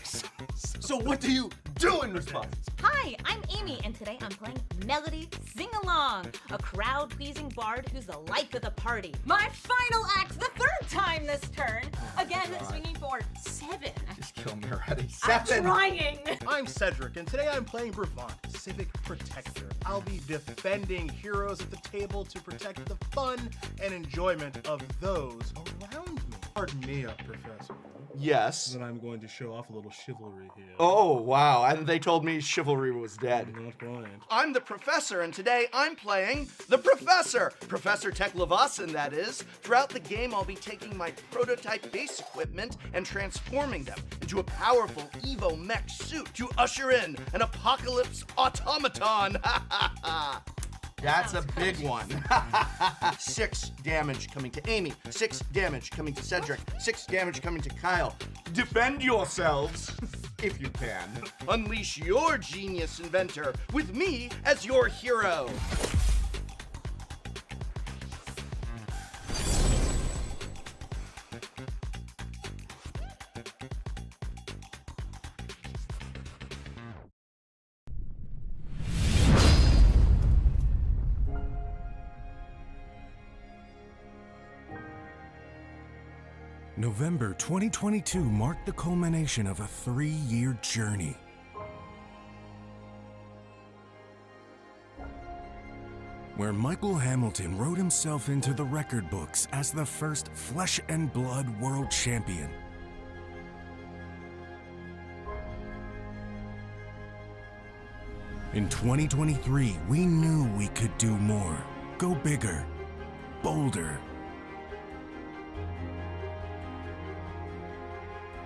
so what do you do in response? Hi, I'm Amy, and today I'm playing Melody Sing Along, a crowd-pleasing bard who's the life of the party. My final act, the third time this turn. Again, swinging for 7. Just kill me already. I'm trying. I'm Cedric, and today I'm playing Brodie, Civic Protector. I'll be defending heroes at the table to protect the fun and enjoyment of those around me. Pardon me, Professor. Yes. Then I'm going to show off a little chivalry here. Oh, wow. And they told me chivalry was dead. Not blind. I'm the Professor, and today I'm playing the Professor. Professor Tech Levasan, that is. Throughout the game, I'll be taking my prototype base equipment and transforming them into a powerful Evo mech suit to usher in an apocalypse automaton. Ha ha ha. That's a big one. 6 damage coming to Amy. 6 damage coming to Cedric. 6 damage coming to Kyle. Defend yourselves, if you can. Unleash your genius inventor with me as your hero. November 2022 marked the culmination of a 3-year journey. Where Michael Hamilton wrote himself into the record books as the first flesh and blood world champion. In 2023, we knew we could do more, go bigger, bolder.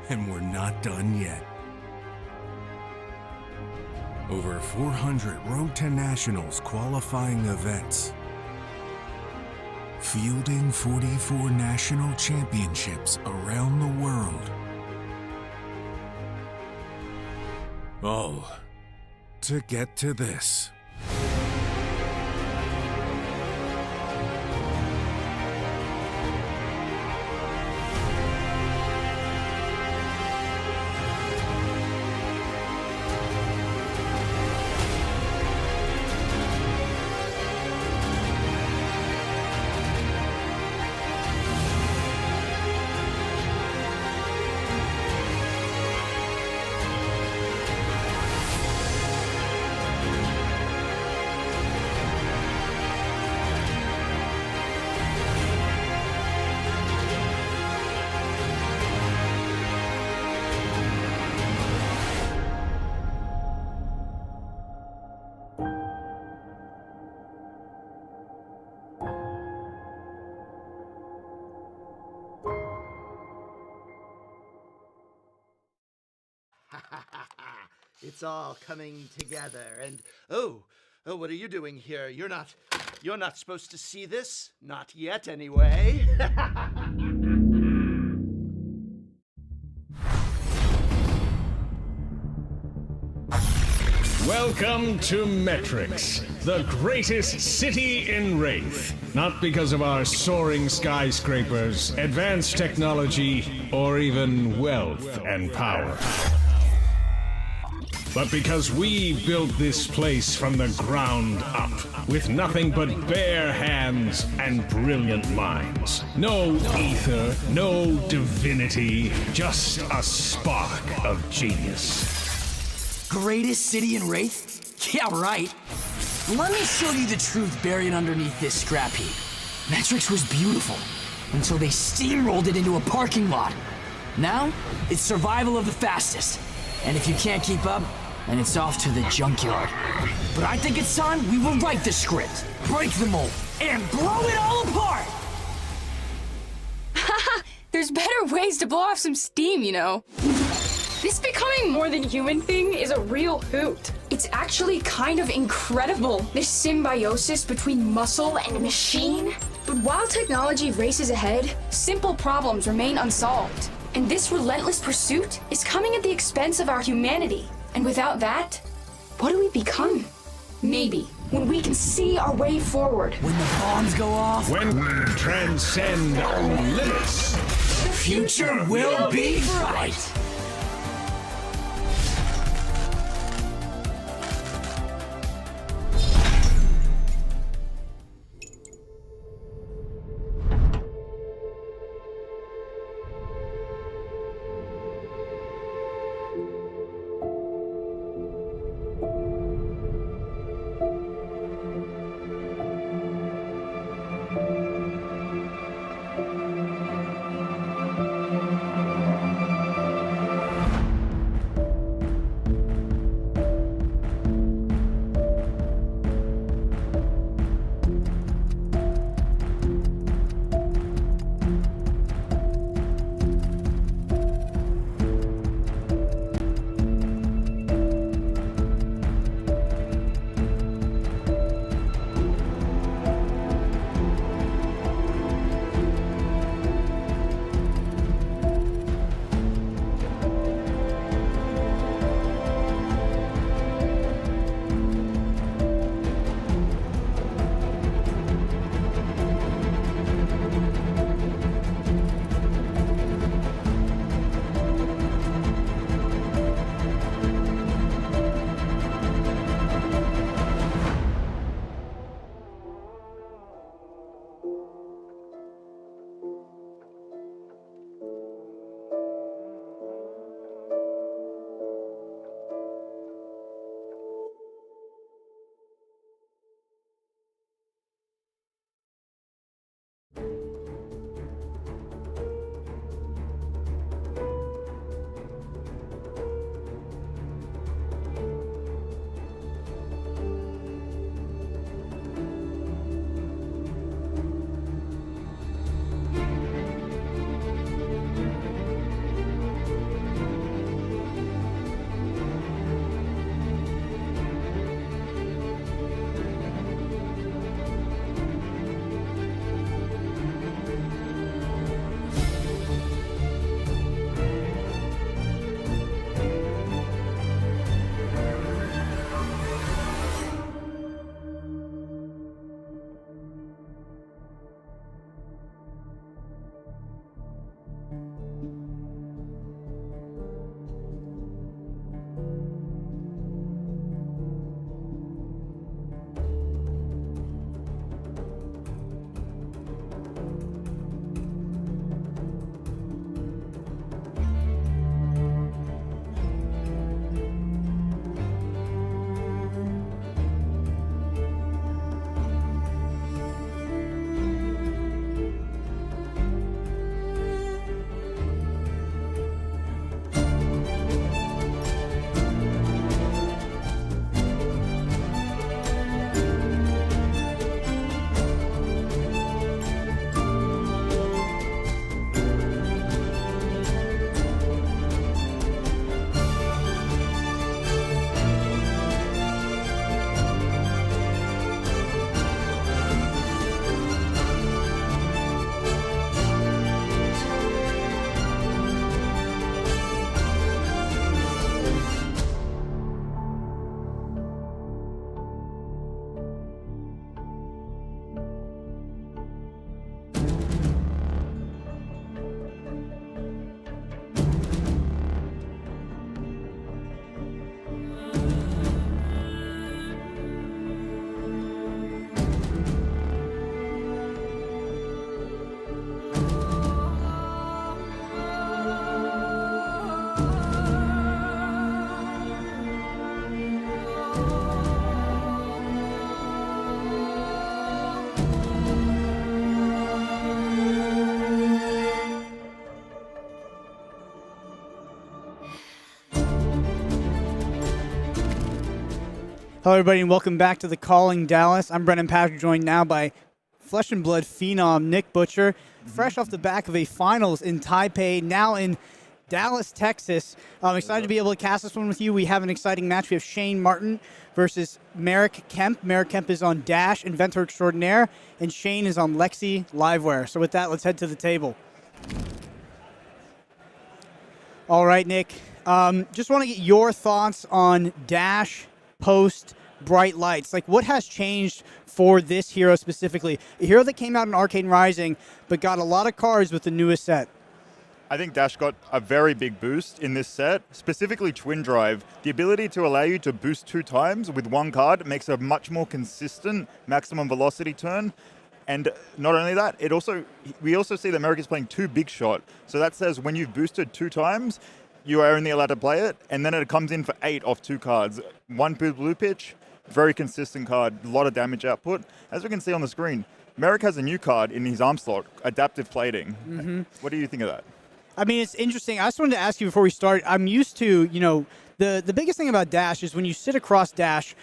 And we're not done yet. Over 400 Road to Nationals qualifying events. Fielding 44 national championships around the world. All to get to this. It's all coming together, and oh, what are you doing here? You're not supposed to see this, not yet anyway. Welcome to Metrix, the greatest city in Wraith. Not because of our soaring skyscrapers, advanced technology, or even wealth and power. But because we built this place from the ground up, with nothing but bare hands and brilliant minds. No ether, no divinity, just a spark of genius. Greatest city in Wraith? Yeah, right. Let me show you the truth buried underneath this scrap heap. Metrix was beautiful, until they steamrolled it into a parking lot. Now, it's survival of the fastest. And if you can't keep up, then it's off to the junkyard. But I think it's time we rewrite the script, break the mold, and blow it all apart! Haha, there's better ways to blow off some steam, you know. This becoming more than human thing is a real hoot. It's actually kind of incredible, this symbiosis between muscle and machine. But while technology races ahead, simple problems remain unsolved. And this relentless pursuit is coming at the expense of our humanity. And without that, what do we become? Maybe, when we can see our way forward. When the bombs go off. When we transcend our limits. The future will be bright. Hello, everybody, and welcome back to the Calling Dallas. I'm Brennan Patrick, joined now by Flesh and Blood phenom Nick Butcher, fresh off the back of a finals in Taipei, now in Dallas, Texas. I'm excited to be able to cast this one with you. We have an exciting match. We have Shane Martin versus Merrick Kemp. Merrick Kemp is on Dash, Inventor Extraordinaire, and Shane is on Lexi, Liveware. So with that, let's head to the table. All right, Nick. Just want to get your thoughts on Dash post Bright Lights. Like, what has changed for this hero specifically? A hero that came out in Arcane Rising, but got a lot of cards with the newest set. I think Dash got a very big boost in this set, specifically Twin Drive. The ability to allow you to boost 2 times with 1 card makes a much more consistent maximum velocity turn. And not only that, we also see that Merrick is playing 2 Big Shot. So that says when you've boosted 2 times, you are only allowed to play it, and then it comes in for 8 off 2 cards. 1 blue pitch, very consistent card, a lot of damage output. As we can see on the screen, Merrick has a new card in his arm slot, Adaptive Plating. Mm-hmm. What do you think of that? I mean, it's interesting. I just wanted to ask you before we start. I'm used to, the biggest thing about Dash is when you sit across Dash,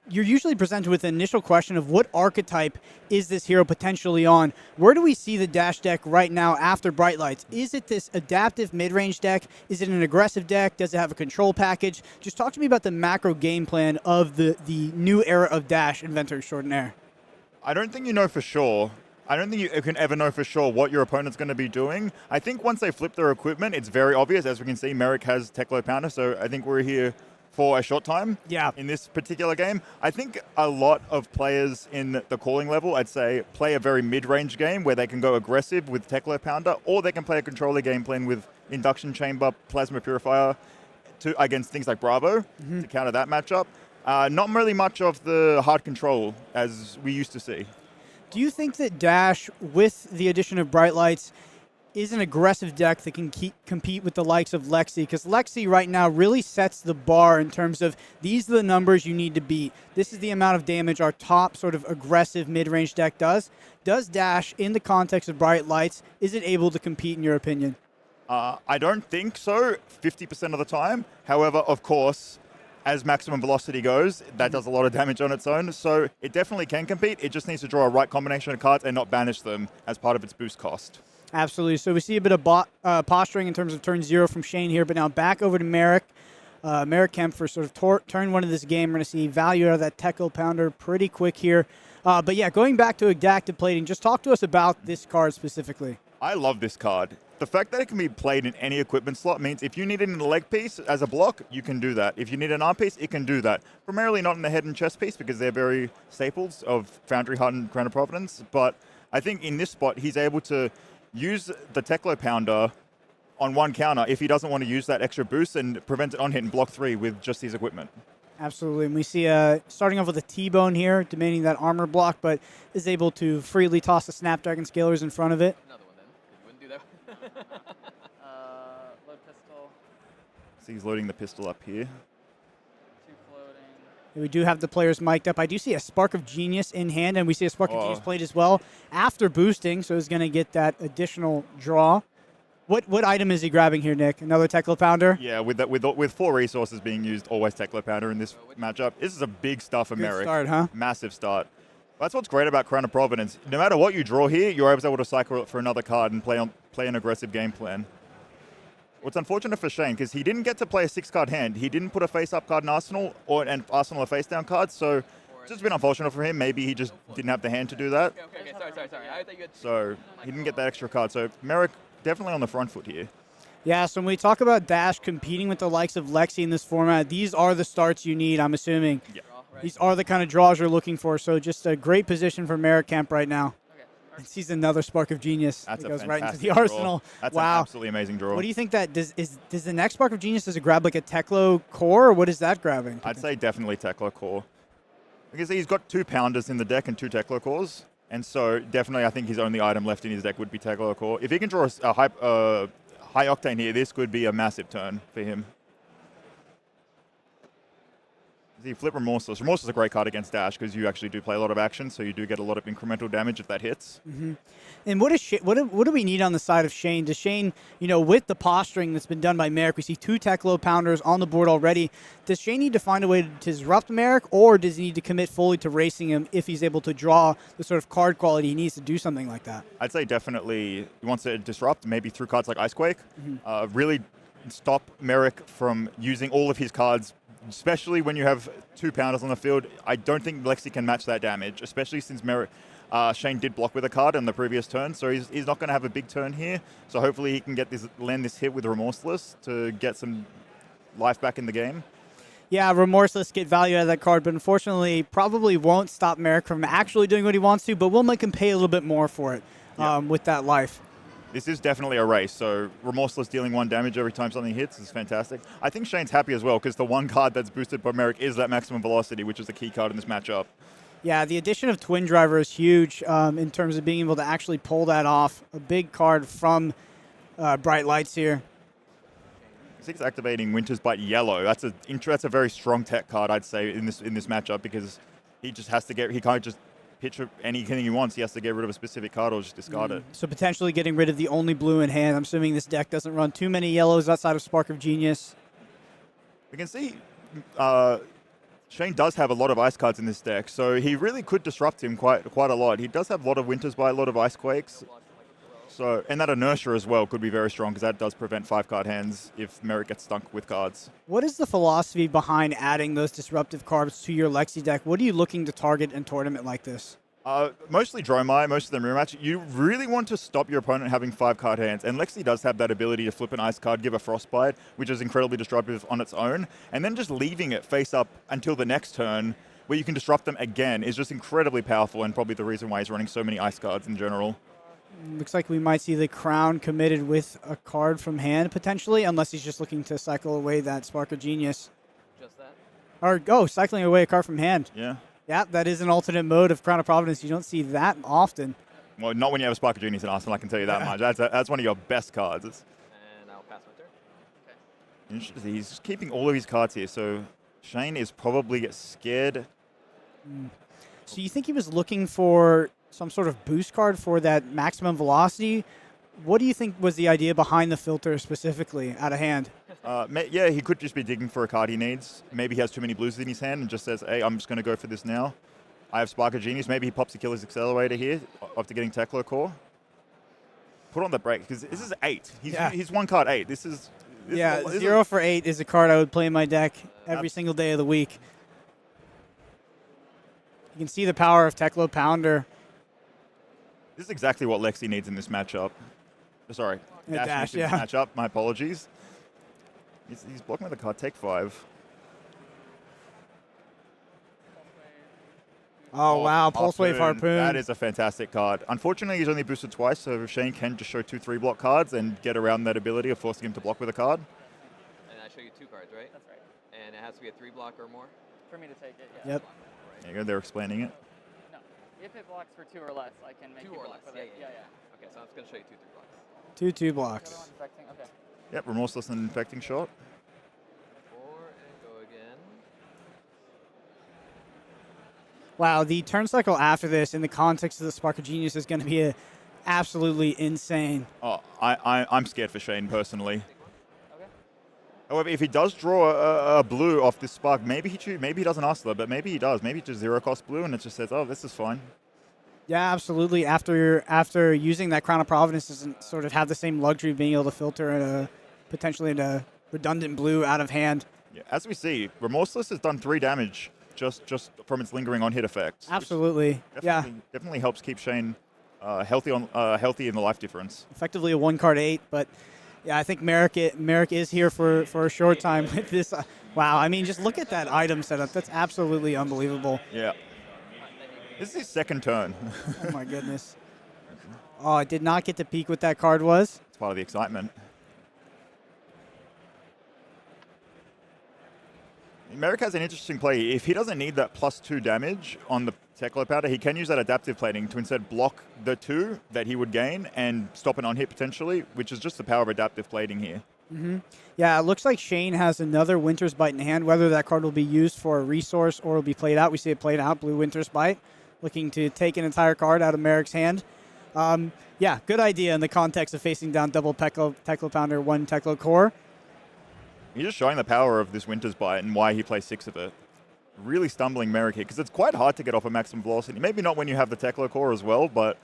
you're usually presented with an initial question of what archetype is this hero potentially on? Where do we see the Dash deck right now after Bright Lights? Is it this adaptive mid-range deck? Is it an aggressive deck? Does it have a control package? Just talk to me about the macro game plan of the new era of Dash, Inventor Extraordinaire. I don't think you know for sure. I don't think you can ever know for sure what your opponent's going to be doing. I think once they flip their equipment, it's very obvious. As we can see, Merrick has Teklo Pounder, so I think we're here for a short time in this particular game. I think a lot of players in the calling level, I'd say, play a very mid-range game where they can go aggressive with Teklo Pounder, or they can play a controller game plan with Induction Chamber, Plasma Purifier against things like Bravo to counter that matchup. Not really much of the hard control as we used to see. Do you think that Dash, with the addition of Bright Lights, is an aggressive deck that can compete with the likes of Lexi? Because Lexi right now really sets the bar in terms of these are the numbers you need to beat. This is the amount of damage our top sort of aggressive mid-range deck does. Does Dash, in the context of Bright Lights, is it able to compete in your opinion? I don't think so 50% of the time. However, of course, as maximum velocity goes, that does a lot of damage on its own. So it definitely can compete. It just needs to draw a right combination of cards and not banish them as part of its boost cost. Absolutely. So we see a bit of posturing in terms of turn 0 from Shane here, but now back over to Merrick. Merrick Kemp for sort of turn 1 of this game. We're going to see value out of that Teklo Pounder pretty quick here. But yeah, going back to Adaptive Plating, just talk to us about this card specifically. I love this card. The fact that it can be played in any equipment slot means if you need it in a leg piece as a block, you can do that. If you need an arm piece, it can do that. Primarily not in the head and chest piece because they're very staples of Foundry Hut and Crown of Providence. But I think in this spot, he's able to use the Teklo Pounder on 1 counter if he doesn't want to use that extra boost and prevent it on hit in block 3 with just his equipment. Absolutely. And we see starting off with a T-Bone here, demanding that armor block, but is able to freely toss the Snapdragon Scalers in front of it. Load pistol. So he's loading the pistol up here. 2 floating. We do have the players mic'd up. I do see a Spark of Genius in hand, and we see a Spark of Genius played as well after boosting, so he's going to get that additional draw. What item is he grabbing here, Nick? Another Teklo Pounder? Yeah, with 4 resources being used, always Teklo Pounder in this matchup. This is a big start for Merrick. Start, huh? Massive start. That's what's great about Crown of Providence. No matter what you draw here, you're always able to cycle it for another card and play an aggressive game plan. What's unfortunate for Shane, because he didn't get to play a 6-card hand. He didn't put a face-up card in Arsenal, and Arsenal a face-down card, so it's just been unfortunate for him. Maybe he just didn't have the hand to do that. Okay, sorry. I thought you had So he didn't get that extra card. So Merrick definitely on the front foot here. Yeah, so when we talk about Dash competing with the likes of Lexi in this format, these are the starts you need, I'm assuming. Yeah. These are the kind of draws you're looking for, so just a great position for Merrick Kemp right now. And sees another Spark of Genius. That's that goes a right into the fantastic arsenal. Draw. That's wow. an absolutely amazing draw. What do you think that does the next Spark of Genius, does it grab like a Teklo core, or what is that grabbing? I'd say definitely Teklo core. Because he's got 2 Pounders in the deck and 2 Teklo cores. And so definitely I think his only item left in his deck would be Teklo core. If he can draw a high octane here, this could be a massive turn for him. You flip Remorseless. Remorseless is a great card against Dash because you actually do play a lot of action, so you do get a lot of incremental damage if that hits. And what do we need on the side of Shane? Does Shane, with the posturing that's been done by Merrick, we see 2 tech low pounders on the board already. Does Shane need to find a way to disrupt Merrick, or does he need to commit fully to racing him if he's able to draw the sort of card quality he needs to do something like that? I'd say definitely he wants to disrupt, maybe through cards like Icequake. Really stop Merrick from using all of his cards, especially when you have 2 pounders on the field. I don't think Lexi can match that damage, especially since Shane did block with a card on the previous turn, so he's not going to have a big turn here. So hopefully he can land this hit with Remorseless to get some life back in the game. Yeah, Remorseless get value out of that card, but unfortunately probably won't stop Merrick from actually doing what he wants to, but will make him pay a little bit more for it with that life. This is definitely a race, so Remorseless dealing 1 damage every time something hits is fantastic. I think Shane's happy as well, because the one card that's boosted by Merrick is that maximum velocity, which is the key card in this matchup. Yeah, the addition of Twin Driver is huge in terms of being able to actually pull that off. A big card from Bright Lights here. 6 activating Winter's Bite Yellow. That's a very strong tech card, I'd say, in this matchup, because he just has to he can't just pitch anything he wants. He has to get rid of a specific card or just discard it. So potentially getting rid of the only blue in hand. I'm assuming this deck doesn't run too many yellows outside of Spark of Genius. We can see Shane does have a lot of ice cards in this deck, so he really could disrupt him quite a lot. He does have a lot of Winter's Bite, a lot of Icequakes. So, and that Inertia as well could be very strong, because that does prevent 5-card hands if Merrick gets stunk with cards. What is the philosophy behind adding those disruptive cards to your Lexi deck? What are you looking to target in a tournament like this? Mostly Dromai, most of them rematch. You really want to stop your opponent having 5-card hands, and Lexi does have that ability to flip an ice card, give a Frostbite, which is incredibly disruptive on its own, and then just leaving it face up until the next turn, where you can disrupt them again, is just incredibly powerful, and probably the reason why he's running so many ice cards in general. Looks like we might see the Crown committed with a card from hand, potentially, unless he's just looking to cycle away that Spark of Genius. Just that? Or, cycling away a card from hand. Yeah. Yeah, that is an alternate mode of Crown of Providence. You don't see that often. Well, not when you have a Spark of Genius in Arsenal, I can tell you that much. That's one of your best cards. And I'll pass my turn. Okay. He's just keeping all of his cards here, so Shane is probably scared. So you think he was looking for some sort of boost card for that maximum velocity? What do you think was the idea behind the filter specifically out of hand? Yeah, he could just be digging for a card he needs. Maybe he has too many blues in his hand and just says, hey, I'm just going to go for this now. I have Spark of Genius. Maybe he pops Achilles Accelerator here after getting Teklo Core. Put on the brake, because this is 8. He's 1 card 8. This is 0 for 8 is a card I would play in my deck every single day of the week. You can see the power of Teklo Pounder. This is exactly what Lexi needs in this matchup. Sorry, Dash, in this matchup. My apologies. He's blocking with a card. Take 5. Oh, wow. Pulse Wave Harpoon. That is a fantastic card. Unfortunately, he's only boosted twice, so Shane can just show 2 3-block cards and get around that ability of forcing him to block with a card. And I show you 2 cards, right? That's right. And it has to be a 3-block or more? For me to take it, yeah. Yep. There you go. They're explaining it. No. If it blocks for 2 or less, I can make 2 or less. Yeah. Okay, so I'm just going to show you 2 3-blocks. 2 2-blocks. Okay. Yep, Remorseless and Infecting Shot. 4 and go again. Wow, the turn cycle after this in the context of the Spark of Genius is going to be absolutely insane. Oh, I'm scared for Shane personally. Okay. However, if he does draw a blue off this Spark, maybe he doesn't Hustler, but maybe he does. Maybe just 0-cost blue and it just says, oh, this is fine. Yeah, absolutely. After using that Crown of Providence, doesn't sort of have the same luxury of being able to filter potentially a redundant blue out of hand. Yeah, as we see, Remorseless has done 3 damage just from its lingering on hit effects. Absolutely. Definitely helps keep Shane healthy in the life difference. Effectively a 1-card 8, but yeah, I think Merrick is here for a short time with this. Wow, I mean, just look at that item setup. That's absolutely unbelievable. Yeah. This is his second turn. Oh my goodness. Oh, I did not get to peek what that card was. It's part of the excitement. Merrick has an interesting play. If he doesn't need that +2 damage on the Teklo powder, he can use that adaptive plating to instead block the 2 that he would gain and stop an on-hit potentially, which is just the power of adaptive plating here. Yeah, it looks like Shane has another Winter's Bite in hand. Whether that card will be used for a resource or will be played out. We see it played out, blue Winter's Bite, looking to take an entire card out of Merrick's hand. Yeah, good idea in the context of facing down double Teklo Pounder, 1 Teklo Core. He's just showing the power of this Winter's Bite and why he plays 6 of it. Really stumbling Merrick here, because it's quite hard to get off a maximum velocity. Maybe not when you have the Teklo Core as well, but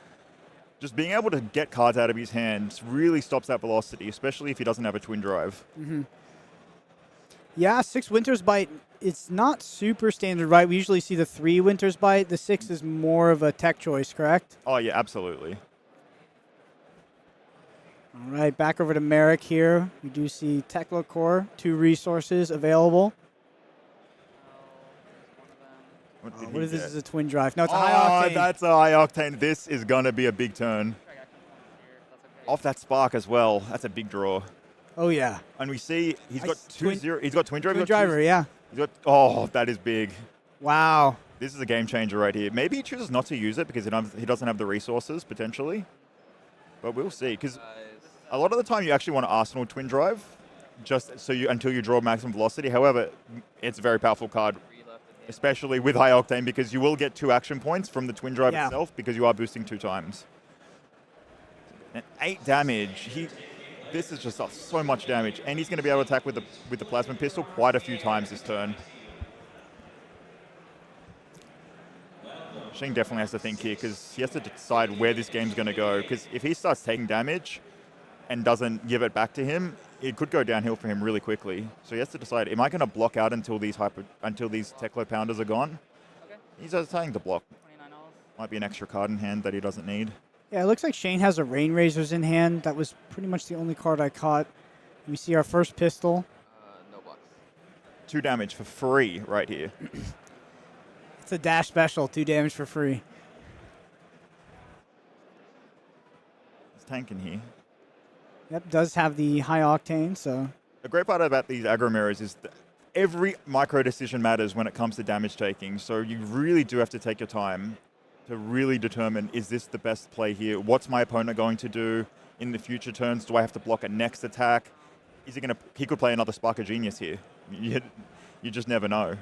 just being able to get cards out of his hands really stops that velocity, especially if he doesn't have a Twin Drive. Yeah, 6 Winter's Bite, it's not super standard, right? We usually see the 3 Winter's Bite. The 6 is more of a tech choice, correct? Oh, yeah, absolutely. All right, back over to Merrick here. We do see Teklo Core, 2 resources available. What is this? Is a Twin Drive? No, it's a high octane. That's a high octane. This is going to be a big turn. Off that spark as well. That's a big draw. Oh, yeah. And we see he's got he's got Twin Driver. Twin Driver, yeah. He's got, oh, that is big. Wow. This is a game changer right here. Maybe he chooses not to use it because he doesn't have the resources, potentially. But we'll see. Because a lot of the time you actually want to Arsenal Twin Drive just so until you draw maximum velocity. However, it's a very powerful card, especially with high octane, because you will get 2 action points from the Twin Drive itself because you are boosting 2 times. And 8 damage. This is just so much damage, and he's going to be able to attack with the plasma pistol quite a few times this turn. Shane definitely has to think here because he has to decide where this game's going to go. Because if he starts taking damage and doesn't give it back to him, it could go downhill for him really quickly. So he has to decide: am I going to block out until these Teklo Pounders are gone? Okay. He's deciding to block. Might be an extra card in hand that he doesn't need. Yeah, it looks like Shane has a Rain Razors in hand. That was pretty much the only card I caught. We see our first pistol. No bucks. 2 damage for free right here. It's a dash special, 2 damage for free. He's tanking here. Yep, does have the high octane, so. The great part about these aggro mirrors is that every micro decision matters when it comes to damage taking. So you really do have to take your time to really determine, is this the best play here? What's my opponent going to do in the future turns? Do I have to block a next attack? Is he going to? He could play another Spark of Genius here. You just never know.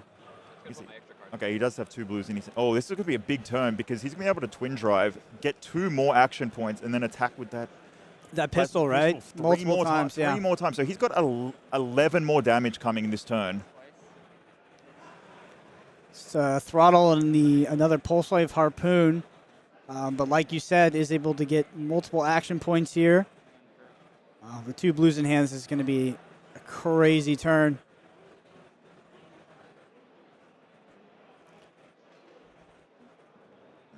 Okay, he does have 2 blues in his. Oh, this is going to be a big turn because he's going to be able to Twin Drive, get 2 more action points, and then attack with that pistol, right? Multiple times, yeah. 3 more times. So he's got 11 more damage coming in this turn. Throttle and another Pulse Wave Harpoon. But like you said, is able to get multiple action points here. The 2 blues in hands is going to be a crazy turn.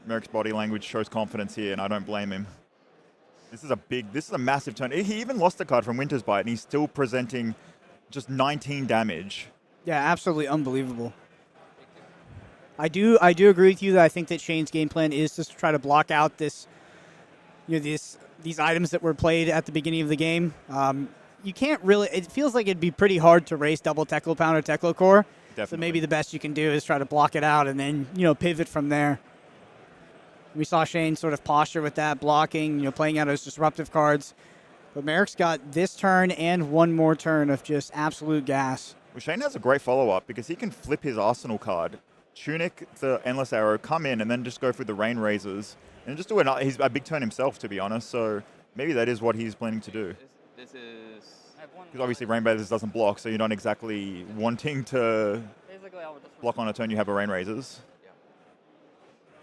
Merrick's body language shows confidence here, and I don't blame him. This is a massive turn. He even lost a card from Winter's Bite, and he's still presenting just 19 damage. Yeah, absolutely unbelievable. I do agree with you that I think that Shane's game plan is just to try to block out these items that were played at the beginning of the game. You can't really. It feels like it'd be pretty hard to race double Teklo Pounder, Teklo Core. Definitely. So maybe the best you can do is try to block it out and then pivot from there. We saw Shane sort of posture with that, blocking, playing out his disruptive cards. But Merrick's got this turn and 1 more turn of just absolute gas. Well, Shane has a great follow-up because he can flip his Arsenal card, Tunic the Endless Arrow, come in and then just go through the Rain Razors and just do he's a big turn himself, to be honest. So maybe that is what he's planning to do. This is... Because obviously Rain Razors doesn't block, so you're not exactly wanting to block on a turn you have a Rain Razors.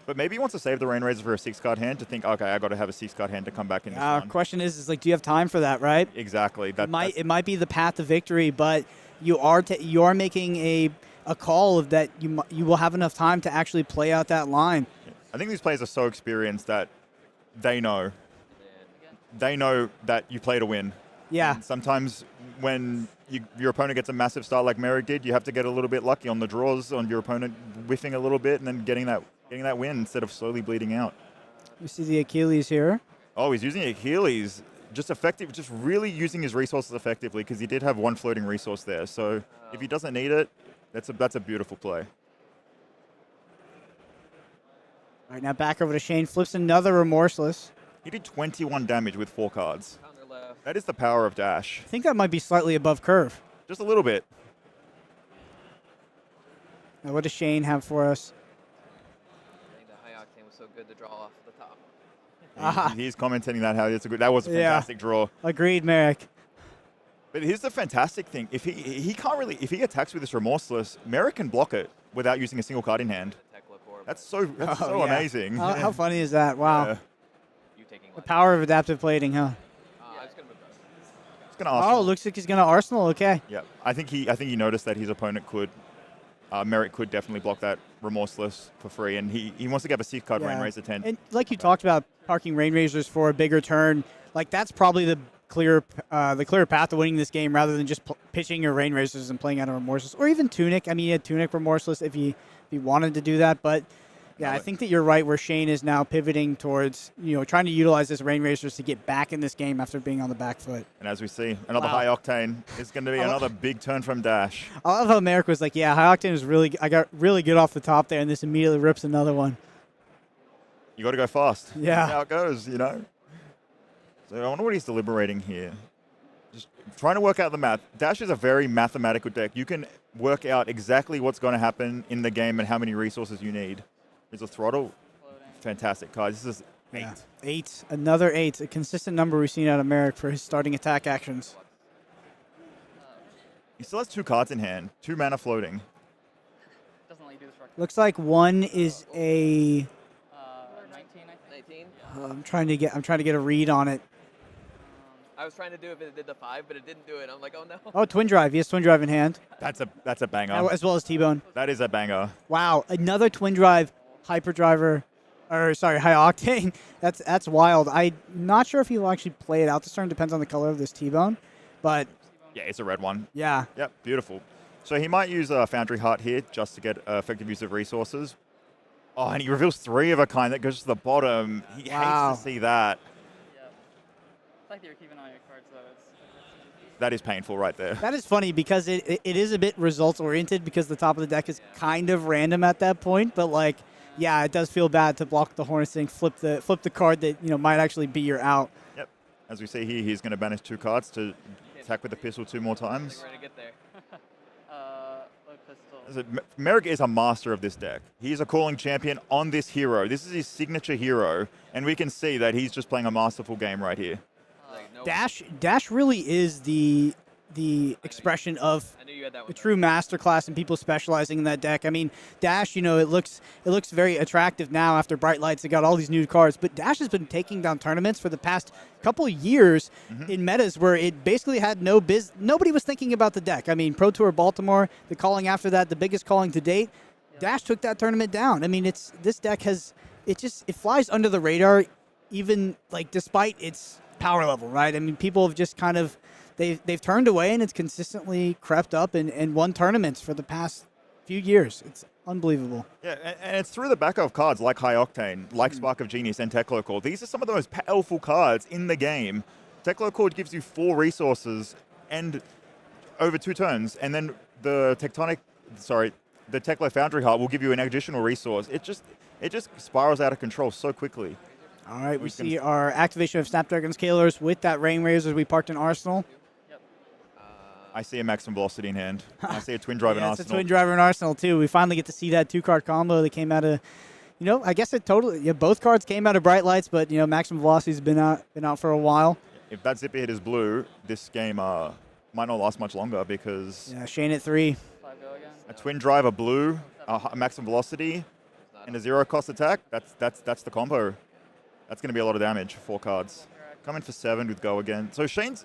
But maybe he wants to save the Rain Razor for a 6-card hand to think, okay, I got to have a 6-card hand to come back in this one. Question is do you have time for that, right? Exactly. It might be the path to victory, but you are making a call of that you will have enough time to actually play out that line. I think these players are so experienced that they know that you play to win. Yeah. And sometimes when your opponent gets a massive start like Merrick did, you have to get a little bit lucky on the draws, on your opponent whiffing a little bit and then getting that win instead of slowly bleeding out. We see the Achilles here. Oh, he's using Achilles. Just really using his resources effectively because he did have 1 floating resource there. So if he doesn't need it, that's a beautiful play. All right, now back over to Shane. Flips another Remorseless. He did 21 damage with 4 cards. That is the power of dash. I think that might be slightly above curve. Just a little bit. Now, what does Shane have for us? I think the high octane was so good to draw off the top. He's commenting that that was a fantastic draw. Agreed, Merrick. But here's the fantastic thing: if he can't really, if he attacks with this Remorseless, Merrick can block it without using a single card in hand. That's so amazing. How funny is that? Wow. Yeah. The power of adaptive plating, huh? He's gonna Arsenal. Oh, looks like he's gonna Arsenal. Okay. Yeah, I think he noticed that his opponent could. Merrick could definitely block that Remorseless for free, and he wants to get a 6-card Rain Razor 10. And like you talked about, parking Rain Razors for a bigger turn, like that's probably the clear path to winning this game rather than just pitching your Rain Razors and playing out a Remorseless, or even Tunic. I mean, he had Tunic Remorseless if he wanted to do that, but yeah, I think that you're right where Shane is now pivoting towards, trying to utilize this Rain Razors to get back in this game after being on the back foot. And as we see, another high octane is going to be another big turn from Dash. I love how Merrick was like, yeah, high octane was I got really good off the top there, and this immediately rips another one. You got to go fast. Yeah. That's how it goes, So I wonder what he's deliberating here. Just trying to work out the math. Dash is a very mathematical deck. You can work out exactly what's going to happen in the game and how many resources you need. There's a throttle. Fantastic card. This is 8. Yeah. 8. Another 8. A consistent number we've seen out of Merrick for his starting attack actions. He still has 2 cards in hand. 2 mana floating. Doesn't let you do this for Looks like one is a... 19, I think. 19? I'm trying to get a read on it. I was trying to do if it did the 5, but it didn't do it. I'm like, oh no. Oh, Twin Drive. He has Twin Drive in hand. That's a banger. As well as T-Bone. That is a banger. Wow, another Twin Drive Hyperdriver, high octane. That's wild. I'm not sure if he'll actually play it out this turn. Depends on the color of this T-Bone, but yeah, it's a red one. Yeah. Yep, beautiful. So he might use a Foundry Heart here just to get effective use of resources. Oh, and he reveals 3 of a kind that goes to the bottom. He hates to see that. The fact that you're keeping all your cards, though, That is painful right there. That is funny because it is a bit results oriented because the top of the deck is kind of random at that point, but like, yeah, it does feel bad to block the Hornet's thing, flip the card that might actually be your out. Yep. As we see here, he's going to banish 2 cards to attack with the pistol 2 more times. ready to get there. Merrick is a master of this deck. He's a calling champion on this hero. This is his signature hero, and we can see that he's just playing a masterful game right here. Dash really is the expression of a true masterclass and people specializing in that deck. I mean, Dash, it looks very attractive now after Bright Lights. They got all these new cards, but Dash has been taking down tournaments for the past couple of years in metas where it basically had nobody was thinking about the deck. I mean, Pro Tour Baltimore, the calling after that, the biggest calling to date. Dash took that tournament down. I mean, this deck it flies under the radar, even like despite its power level, right? I mean, people have just kind of they've turned away, and it's consistently crept up and won tournaments for the past few years. It's unbelievable. Yeah, and it's through the back of cards like High Octane, like Spark of Genius, and Teklo Core. These are some of the most powerful cards in the game. Teklo Core gives you 4 resources and over 2 turns, and then the Teklo Foundry Heart will give you an additional resource. It just spirals out of control so quickly. All right, we see our activation of Snapdragon Scalers with that Rain Razor we parked in Arsenal. I see a Maximum Velocity in hand. I see a Twin Drive in It's Arsenal. a Twin Driver in Arsenal, too. We finally get to see that 2-card combo that came out of, I guess it totally, both cards came out of Bright Lights, but, Maximum Velocity's been out for a while. If that Zipper hit is blue, this game might not last much longer because... Yeah, Shane at 3. A Twin Drive, a blue, a Maximum Velocity, and a 0-cost attack, that's the combo. That's going to be a lot of damage, 4 cards. Coming for 7 with Go again. So Shane's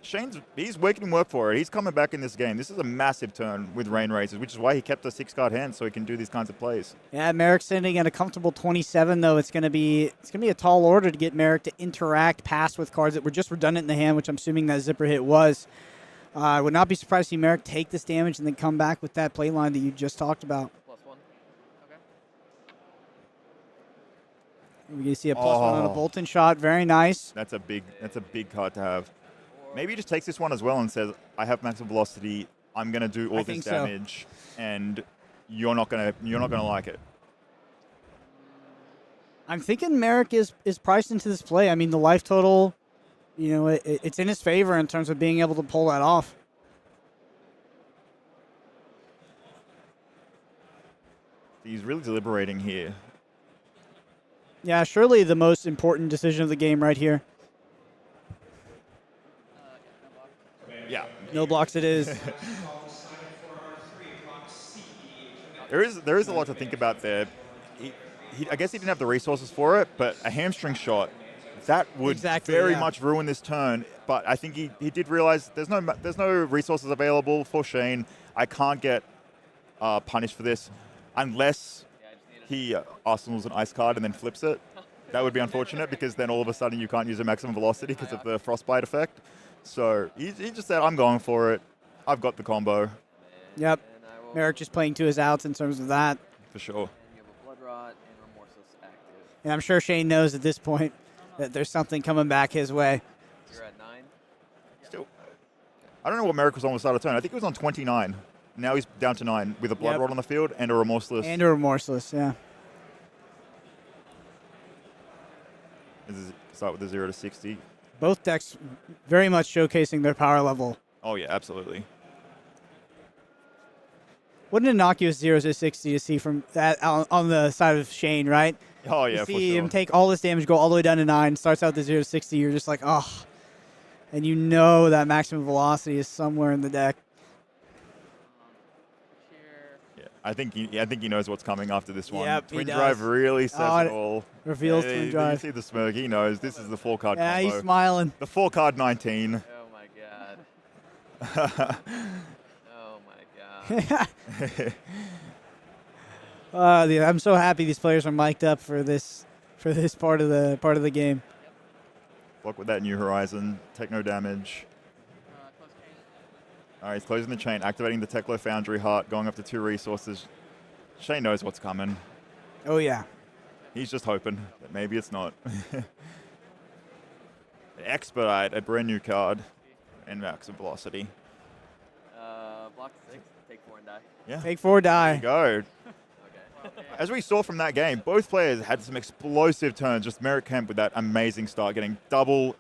he's making work for it. He's coming back in this game. This is a massive turn with Rain Razors, which is why he kept a 6-card hand so he can do these kinds of plays. Yeah, Merrick sitting at a comfortable 27, though. It's gonna be a tall order to get Merrick to interact, pass with cards that were just redundant in the hand, which I'm assuming that Zipper hit was. I would not be surprised to see Merrick take this damage and then come back with that play line that you just talked about. We can see a +1 on a Boltyn shot. Very nice. That's a big card to have. Maybe he just takes this one as well and says, I have maximum velocity. I'm going to do all this damage, and you're not going to like it. I'm thinking Merrick is priced into this play. I mean, the life total it's in his favor in terms of being able to pull that off. He's really deliberating here. Yeah, surely the most important decision of the game right here. Yeah. No blocks it is. There is a lot to think about there. I guess he didn't have the resources for it, but a hamstring shot, that would very much ruin this turn. But I think he did realize there's no resources available for Shane. I can't get punished for this unless he arsenals an ice card and then flips it. That would be unfortunate because then all of a sudden you can't use a maximum velocity because of the frostbite effect. So he just said, I'm going for it. I've got the combo. Yep. Merrick just playing to his outs in terms of that. For sure. And I'm sure Shane knows at this point that there's something coming back his way. You're at 9. Still, I don't know what Merrick was on the start of turn. I think he was on 29. Now he's down to 9 with a blood rod on the field and a remorseless. And a remorseless, yeah. This is start with the 0 to 60. Both decks very much showcasing their power level. Oh yeah, absolutely. What an innocuous 0 to 60 to see from that on the side of Shane, right? Oh yeah, you see him take all this damage, go all the way down to 9, starts out the 0 to 60. You're just like, oh, and you know that maximum velocity is somewhere in the deck. Yeah, I think he knows what's coming after this one. Yep, Twin he does. Drive really says it it all. reveals Yeah, Twin you Drive. see the smirk. He knows this is the 4-card Yeah, combo. he's smiling. The 4-card 19. Oh my god. Oh my god. Yeah, I'm so happy these players are mic'd up for this part of the game. Block with that New Horizon. Take no damage. All right, he's closing the chain, activating the Teklo Foundry Heart, going up to 2 resources. Shane knows what's coming. Oh, yeah. He's just hoping that maybe it's not. Expedite, a brand new card, and maximum velocity. Block 6, take 4 and die. Yeah. Take 4, die. There you go. As we saw from that game, both players had some explosive turns. Just Merrick Kemp with that amazing start, getting double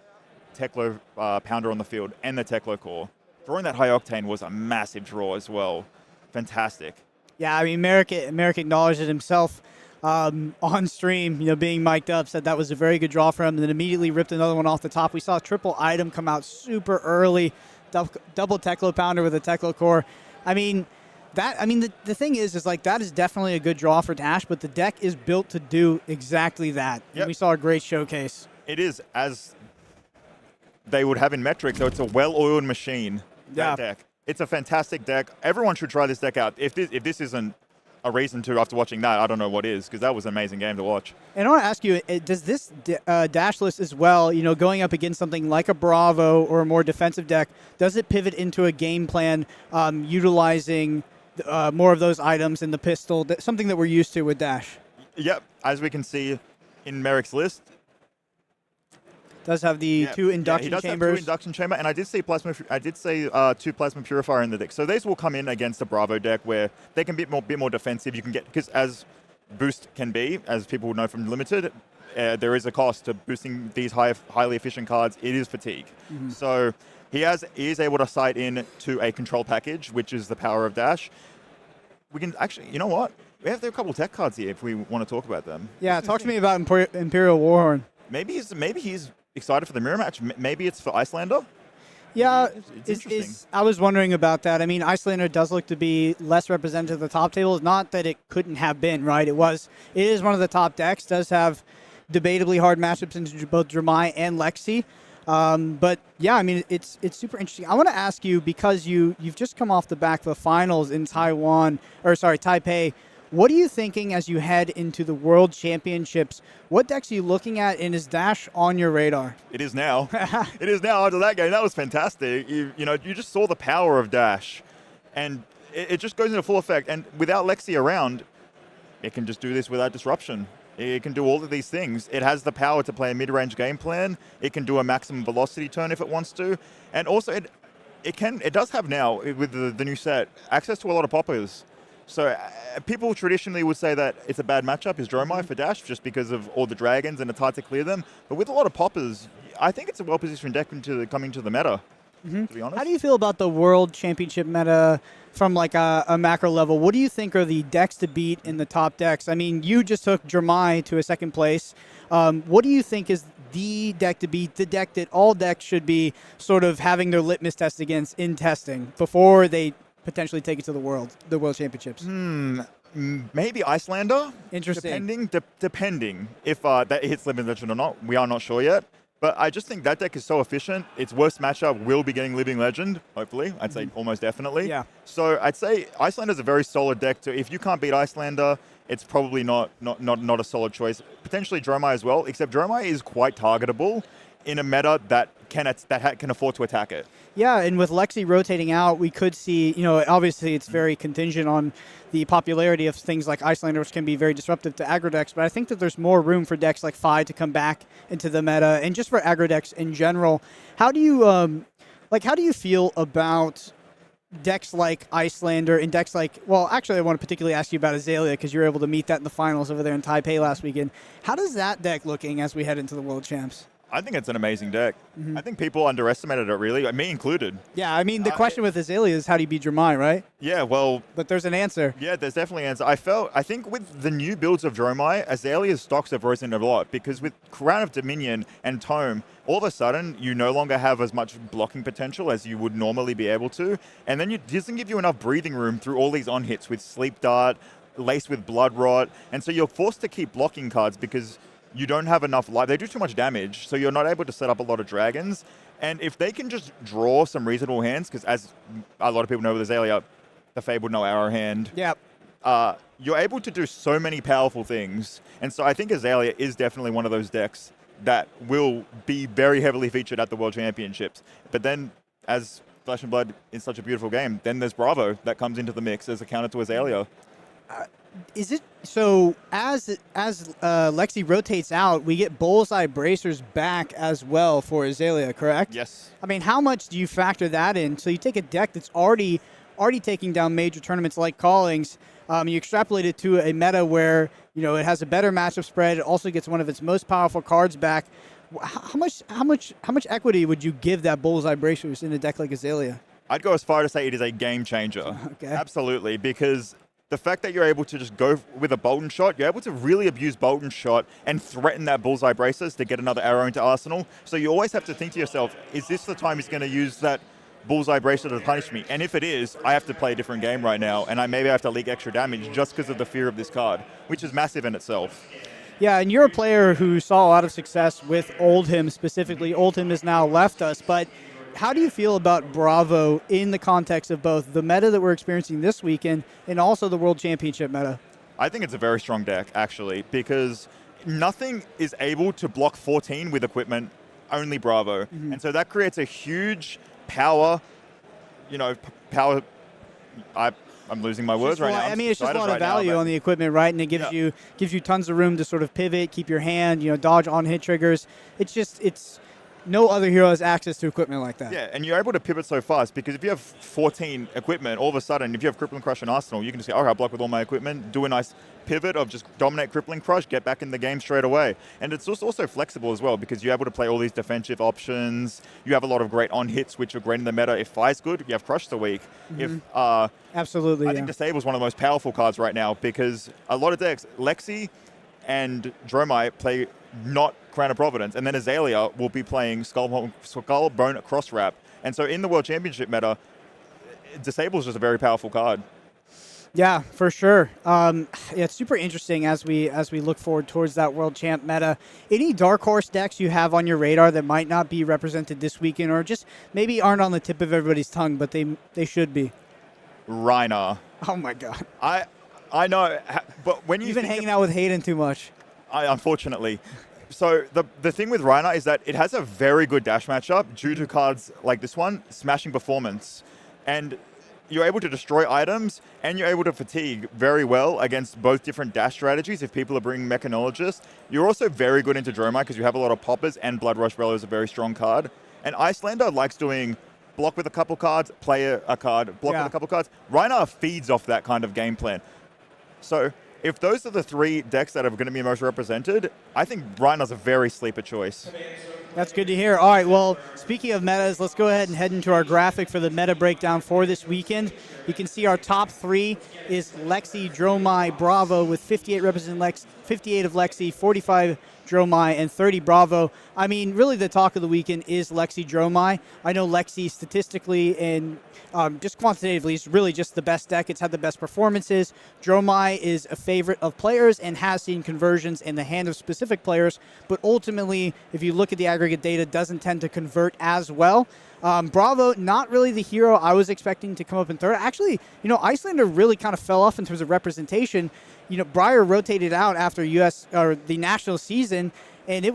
Teklo Pounder on the field and the Teklo Core. Drawing that high octane was a massive draw as well. Fantastic. Yeah, I mean, Merrick acknowledged it himself on stream, being mic'd up, said that was a very good draw for him, and then immediately ripped another one off the top. We saw a triple item come out super early, double Teklo Pounder with a Teklo Core. I mean, the thing is like that is definitely a good draw for Dash, but the deck is built to do exactly that. Yep. And we saw a great showcase. It is, as they would have in Metric, so it's a well-oiled machine, that deck. It's a fantastic deck. Everyone should try this deck out. If this isn't a reason to after watching that, I don't know what is, because that was an amazing game to watch. And I want to ask you, does this Dash list as well, going up against something like a Bravo or a more defensive deck, does it pivot into a game plan utilizing more of those items in the pistol, something that we're used to with Dash? Yep, as we can see in Merrick's list. Does have the 2 induction he does chambers. Have 2 induction chamber, and I did say 2 plasma purifier in the deck. So these will come in against a Bravo deck where they can be bit more defensive. You can get, because as boost can be, as people would know from limited, there is a cost to boosting these highly efficient cards. It is fatigue. Mm-hmm. So he is able to sight in to a control package, which is the power of Dash. We can actually, you know what? We have a couple tech cards here if we want to talk about them. Yeah, talk to me about Imperial Warhorn. Maybe he's excited for the mirror match. Maybe it's for Icelander. Yeah, it's interesting. I was wondering about that. I mean, Icelander does look to be less representative of the top tables. Not that it couldn't have been, right? It is one of the top decks. Does have debatably hard matchups into both Dromai and Lexi. But yeah, I mean, it's super interesting. I want to ask you, because you've just come off the back of the finals in Taipei. What are you thinking as you head into the World Championships? What decks are you looking at, and is Dash on your radar? It is now. It is now after that game. That was fantastic. You just saw the power of Dash, and it just goes into full effect. And without Lexi around, it can just do this without disruption. It can do all of these things. It has the power to play a mid-range game plan. It can do a maximum velocity turn if it wants to, and also it does have now with the new set access to a lot of poppers. So people traditionally would say that it's a bad matchup is Dromai for Dash just because of all the dragons and it's hard to clear them. But with a lot of poppers, I think it's a well-positioned deck coming to the meta, to be honest. How do you feel about the World Championship meta from like a macro level? What do you think are the decks to beat in the top decks? I mean, you just took Dromai to a second place. What do you think is the deck to beat, the deck that all decks should be sort of having their litmus test against in testing before they potentially take it to the World Championships? Maybe Icelander. Interesting. Depending if that hits Living Legend or not. We are not sure yet. But I just think that deck is so efficient. Its worst matchup will be getting Living Legend, hopefully. I'd say almost definitely. Yeah. So I'd say Icelander is a very solid deck. If you can't beat Icelander, it's probably not a solid choice. Potentially Dromai as well, except Dromai is quite targetable in a meta that can afford to attack it. Yeah, and with Lexi rotating out, we could see, obviously it's very contingent on the popularity of things like Icelander, which can be very disruptive to aggro decks, but I think that there's more room for decks like Phi to come back into the meta, and just for aggro decks in general. How do you feel about decks like Icelander and decks like, well, actually I want to particularly ask you about Azalea because you were able to meet that in the finals over there in Taipei last weekend. How does that deck looking as we head into the World Champs? I think it's an amazing deck. I think people underestimated it, really, me included. Yeah, I mean, the question with Azalea is how do you beat Dromai, right? Yeah, well... But there's an answer. Yeah, there's definitely an answer. I think with the new builds of Dromai, Azalea's stocks have risen a lot because with Crown of Dominion and Tome, all of a sudden, you no longer have as much blocking potential as you would normally be able to. And then it doesn't give you enough breathing room through all these on-hits with Sleep Dart, laced with Blood Rot. And so you're forced to keep blocking cards because you don't have enough life. They do too much damage, so you're not able to set up a lot of dragons. And if they can just draw some reasonable hands, because as a lot of people know with Azalea, the Fabled No Arrow hand. Yep. You're able to do so many powerful things. And so I think Azalea is definitely one of those decks that will be very heavily featured at the World Championships. But then, as Flesh and Blood is such a beautiful game, then there's Bravo that comes into the mix as a counter to Azalea. Is it so? As Lexi rotates out, we get Bullseye Bracers back as well for Azalea, correct? Yes. I mean, how much do you factor that in? So you take a deck that's already taking down major tournaments like Callings. You extrapolate it to a meta where it has a better matchup spread. It also gets one of its most powerful cards back. How much equity would you give that Bullseye Bracers in a deck like Azalea? I'd go as far to say it is a game changer. Okay. Absolutely, because the fact that you're able to just go with a Boltyn shot, you're able to really abuse Boltyn shot and threaten that Bullseye Bracers to get another arrow into Arsenal. So you always have to think to yourself, is this the time he's going to use that Bullseye Bracer to punish me? And if it is, I have to play a different game right now, and maybe I have to leak extra damage just because of the fear of this card, which is massive in itself. Yeah, and you're a player who saw a lot of success with Oldhim specifically. Oldhim has now left us, but how do you feel about Bravo in the context of both the meta that we're experiencing this weekend and also the World Championship meta? I think it's a very strong deck, actually, because nothing is able to block 14 with equipment, only Bravo. And so that creates a huge power, I'm losing my words right now. I mean, it's just a lot of value on the equipment, right? And it gives you tons of room to sort of pivot, keep your hand, dodge on hit triggers. It's no other hero has access to equipment like that. Yeah, and you're able to pivot so fast because if you have 14 equipment, all of a sudden, if you have Crippling Crush and Arsenal, you can just say, I'll block with all my equipment, do a nice pivot of just dominate Crippling Crush, get back in the game straight away. And it's also flexible as well because you're able to play all these defensive options. You have a lot of great on-hits, which are great in the meta. If Phi's good, you have Crush the week. Absolutely, I think Disable's one of the most powerful cards right now because a lot of decks, Lexi and Dromai play not Crown of Providence, and then Azalea will be playing Skullbone Cross Wrap. And so in the World Championship meta, Disable is just a very powerful card. Yeah, for sure. It's super interesting as we look forward towards that World Champ meta. Any dark horse decks you have on your radar that might not be represented this weekend, or just maybe aren't on the tip of everybody's tongue, but they should be? Rhinar. Oh my God. I know, but when you've been hanging out with Hayden too much. Unfortunately. So the thing with Rhinar is that it has a very good dash matchup due to cards like this one, Smashing Performance. And you're able to destroy items and you're able to fatigue very well against both different dash strategies if people are bringing Mechanologists. You're also very good into Dromai because you have a lot of poppers, and Blood Rush Bellow is a very strong card. And Icelander likes doing block with a couple cards, play a card, block with a couple cards. Rhinar feeds off that kind of game plan. So if those are the three decks that are going to be most represented, I think Rhinar's a very sleeper choice. That's good to hear. All right, well, speaking of metas, let's go ahead and head into our graphic for the meta breakdown for this weekend. You can see our top 3 is Lexi, Dromai, Bravo with 58 represent 58 of Lexi, 45 Dromai, and 30 Bravo. I mean, really the talk of the weekend is Lexi Dromai. I know Lexi statistically and just quantitatively is really just the best deck. It's had the best performances. Dromai is a favorite of players and has seen conversions in the hand of specific players, but ultimately, if you look at the aggregate data, doesn't tend to convert as well. Bravo, not really the hero I was expecting to come up in third. Actually, Icelander really kind of fell off in terms of representation. Breyer rotated out after the national season, and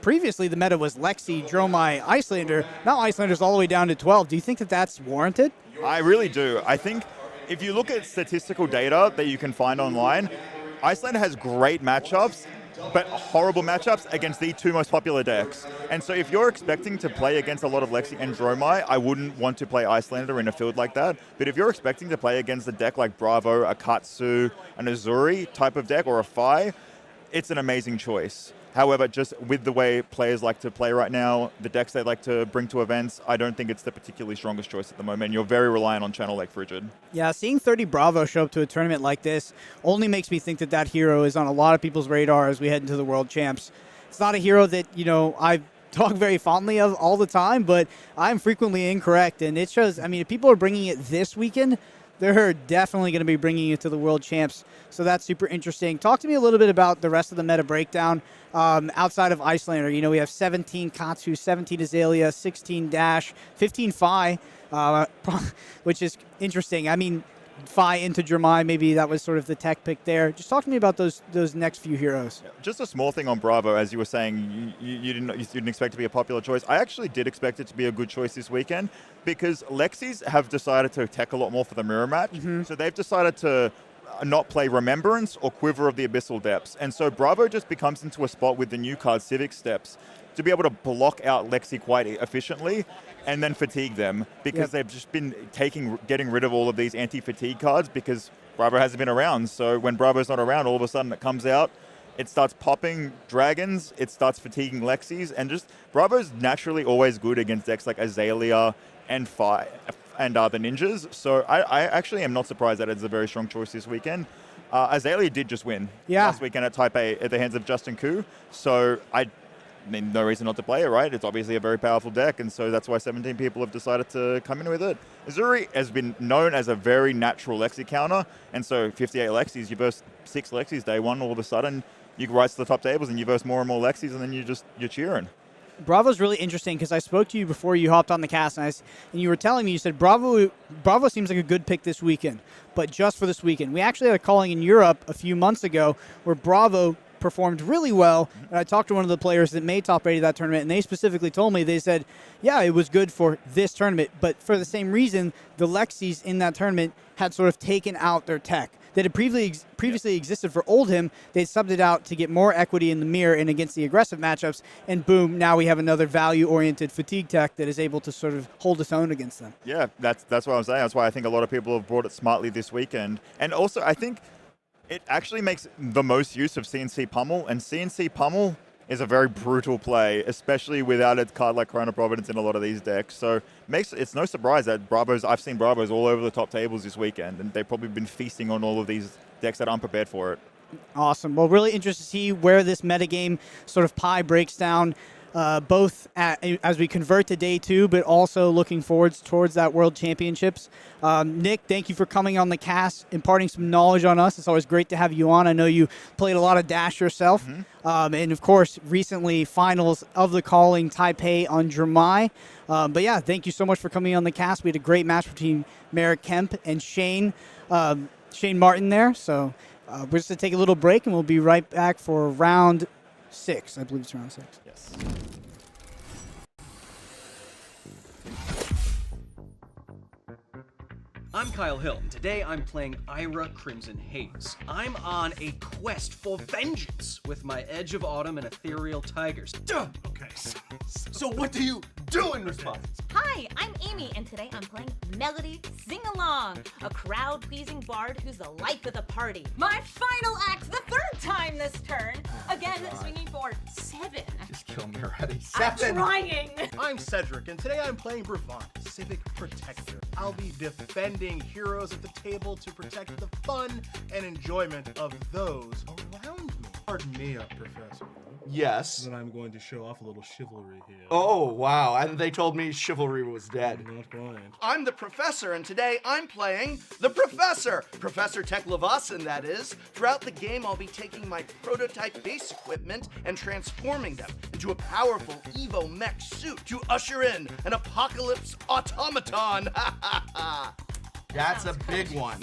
previously the meta was Lexi, Dromai, Icelander. Now Icelander's all the way down to 12. Do you think that that's warranted? I really do. I think if you look at statistical data that you can find online, Icelander has great matchups, but horrible matchups against the 2 most popular decks. And so if you're expecting to play against a lot of Lexi and Dromai, I wouldn't want to play Icelander in a field like that. But if you're expecting to play against a deck like Bravo, a Katsu, an Azuri type of deck, or a Phi, it's an amazing choice. However, just with the way players like to play right now, the decks they like to bring to events, I don't think it's the particularly strongest choice at the moment. You're very reliant on channel like Frigid. Yeah, seeing 30 Bravo show up to a tournament like this only makes me think that that hero is on a lot of people's radar as we head into the World Champs. It's not a hero that, I talk very fondly of all the time, but I'm frequently incorrect. And it shows, if people are bringing it this weekend, they're definitely going to be bringing it to the World Champs. So that's super interesting. Talk to me a little bit about the rest of the meta breakdown outside of Icelander. We have 17 Katsu, 17 Azalea, 16 Dash, 15 Phi, which is interesting. Phi into Dromai, maybe that was sort of the tech pick there. Just talk to me about those next few heroes. Just a small thing on Bravo, as you were saying, you didn't expect it to be a popular choice. I actually did expect it to be a good choice this weekend because Lexis have decided to tech a lot more for the mirror match. Mm-hmm. So they've decided to not play Remembrance or Quiver of the Abyssal Depths. And so Bravo just becomes into a spot with the new card Civic Steps to be able to block out Lexi quite efficiently and then fatigue them because they've just been getting rid of all of these anti-fatigue cards because Bravo hasn't been around. So when Bravo's not around, all of a sudden it comes out, it starts popping dragons, it starts fatiguing Lexis, and just Bravo's naturally always good against decks like Azalea and Phi and the ninjas. So I actually am not surprised that it's a very strong choice this weekend. Azalea did just win last weekend at Type A at the hands of Justin Koo. So no reason not to play it, right? It's obviously a very powerful deck, and so that's why 17 people have decided to come in with it. Azuri has been known as a very natural Lexi counter, and so 58 Lexis, you verse 6 Lexis day one, all of a sudden you rise to the top tables and you verse more and more Lexis, and then you're cheering. Bravo's really interesting because I spoke to you before you hopped on the cast, and you were telling me, you said Bravo seems like a good pick this weekend, but just for this weekend. We actually had a calling in Europe a few months ago where Bravo performed really well, and I talked to one of the players that made top 8 of that tournament, and they specifically told me, they said, yeah, it was good for this tournament, but for the same reason, the Lexis in that tournament had sort of taken out their tech that had previously existed for Oldhim. They subbed it out to get more equity in the mirror and against the aggressive matchups, and boom, now we have another value-oriented fatigue tech that is able to sort of hold its own against them. Yeah, that's what I'm saying. That's why I think a lot of people have brought it smartly this weekend. And also, I think it actually makes the most use of CNC Pummel, and CNC Pummel is a very brutal play, especially without a card like Corona Providence in a lot of these decks. So it's no surprise that I've seen Bravos all over the top tables this weekend, and they've probably been feasting on all of these decks that aren't prepared for it. Awesome. Well, really interested to see where this metagame sort of pie breaks down, both as we convert to day 2, but also looking forward towards that World Championships. Nick, thank you for coming on the cast, imparting some knowledge on us. It's always great to have you on. I know you played a lot of Dash yourself. Mm-hmm. And, of course, recently finals of the Calling Taipei on Dromai. But, yeah, thank you so much for coming on the cast. We had a great match between Merrick Kemp and Shane Martin there. So we're just going to take a little break, and we'll be right back for round 6. I believe it's round 6. Yes. I'm Kyle Hill, and today I'm playing Ira Crimson Haze. I'm on a quest for vengeance with my Edge of Autumn and Ethereal Tigers. Okay, so what do you do in response? Hi, I'm Amy, and today I'm playing Melody Sing Along, a crowd-pleasing bard who's the life of the party. My final act, the 3rd time this turn, again swinging for 7. Just kill me. already. I'm 7. trying. I'm Cedric, and today I'm playing Brodie, Civic Protector. I'll be defending heroes at the table to protect the fun and enjoyment of those around me. Pardon me, Professor. Yes. Then I'm going to show off a little chivalry here. Oh, wow. And they told me chivalry was dead. Not quite. I'm the Professor, and today I'm playing the Professor. Professor Tech Levasan, that is. Throughout the game, I'll be taking my prototype base equipment and transforming them into a powerful Evo mech suit to usher in an apocalypse automaton. That's a big one.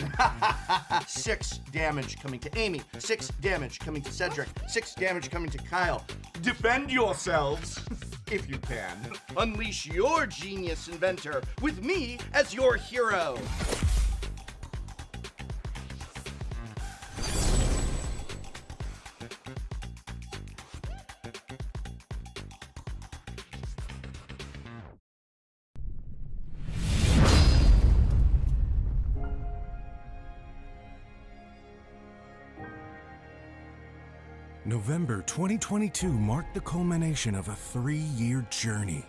6 damage coming to Amy. 6 damage coming to Cedric. 6 damage coming to Kyle. Defend yourselves, if you can. Unleash your genius inventor with me as your hero. November 2022 marked the culmination of a 3-year journey.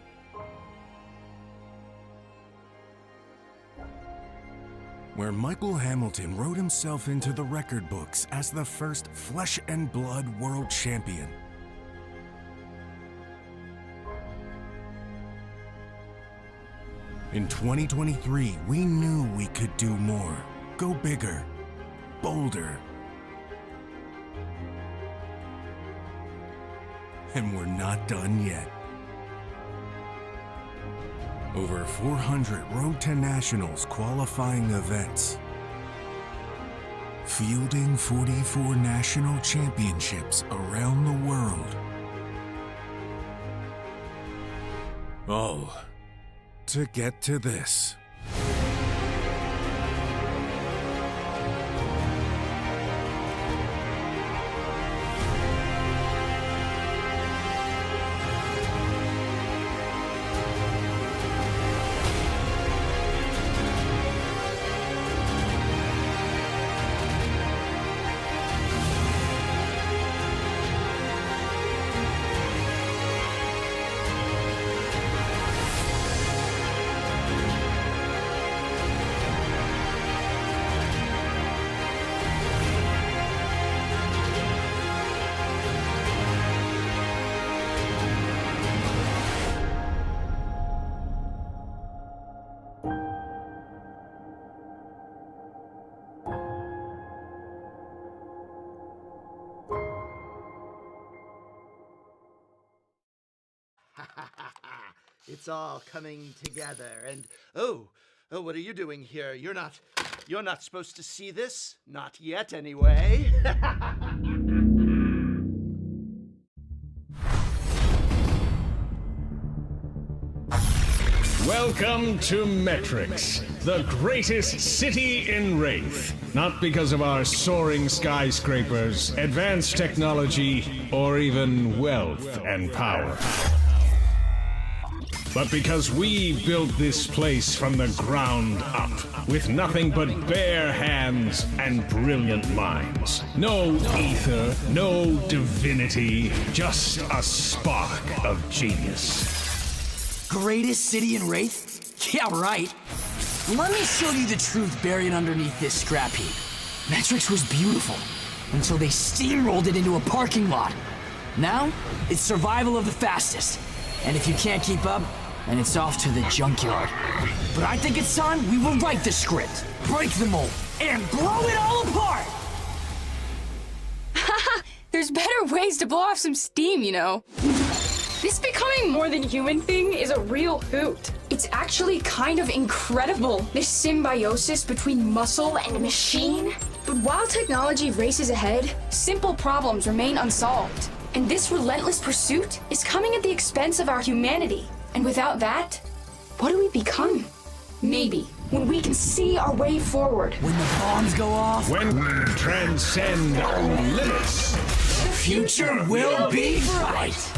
Where Michael Hamilton wrote himself into the record books as the first flesh and blood world champion. In 2023, we knew we could do more, go bigger, bolder. And we're not done yet. Over 400 Road to Nationals qualifying events. Fielding 44 national championships around the world. All to get to this. It's all coming together, and oh, what are you doing here? You're not supposed to see this. Not yet, anyway. Welcome to Metrix, the greatest city in Wraith. Not because of our soaring skyscrapers, advanced technology, or even wealth and power. But because we built this place from the ground up, with nothing but bare hands and brilliant minds. No ether, no divinity, just a spark of genius. Greatest city in Wraith? Yeah, right. Let me show you the truth buried underneath this scrap heap. Metrix was beautiful, until they steamrolled it into a parking lot. Now, it's survival of the fastest. And if you can't keep up, then it's off to the junkyard. But I think it's time we rewrite the script, break the mold, and blow it all apart! Haha, there's better ways to blow off some steam, you know. This becoming more than human thing is a real hoot. It's actually kind of incredible, this symbiosis between muscle and machine. But while technology races ahead, simple problems remain unsolved. And this relentless pursuit is coming at the expense of our humanity. And without that, what do we become? Maybe, when we can see our way forward. When the bombs go off. When we transcend our limits. The future will be bright.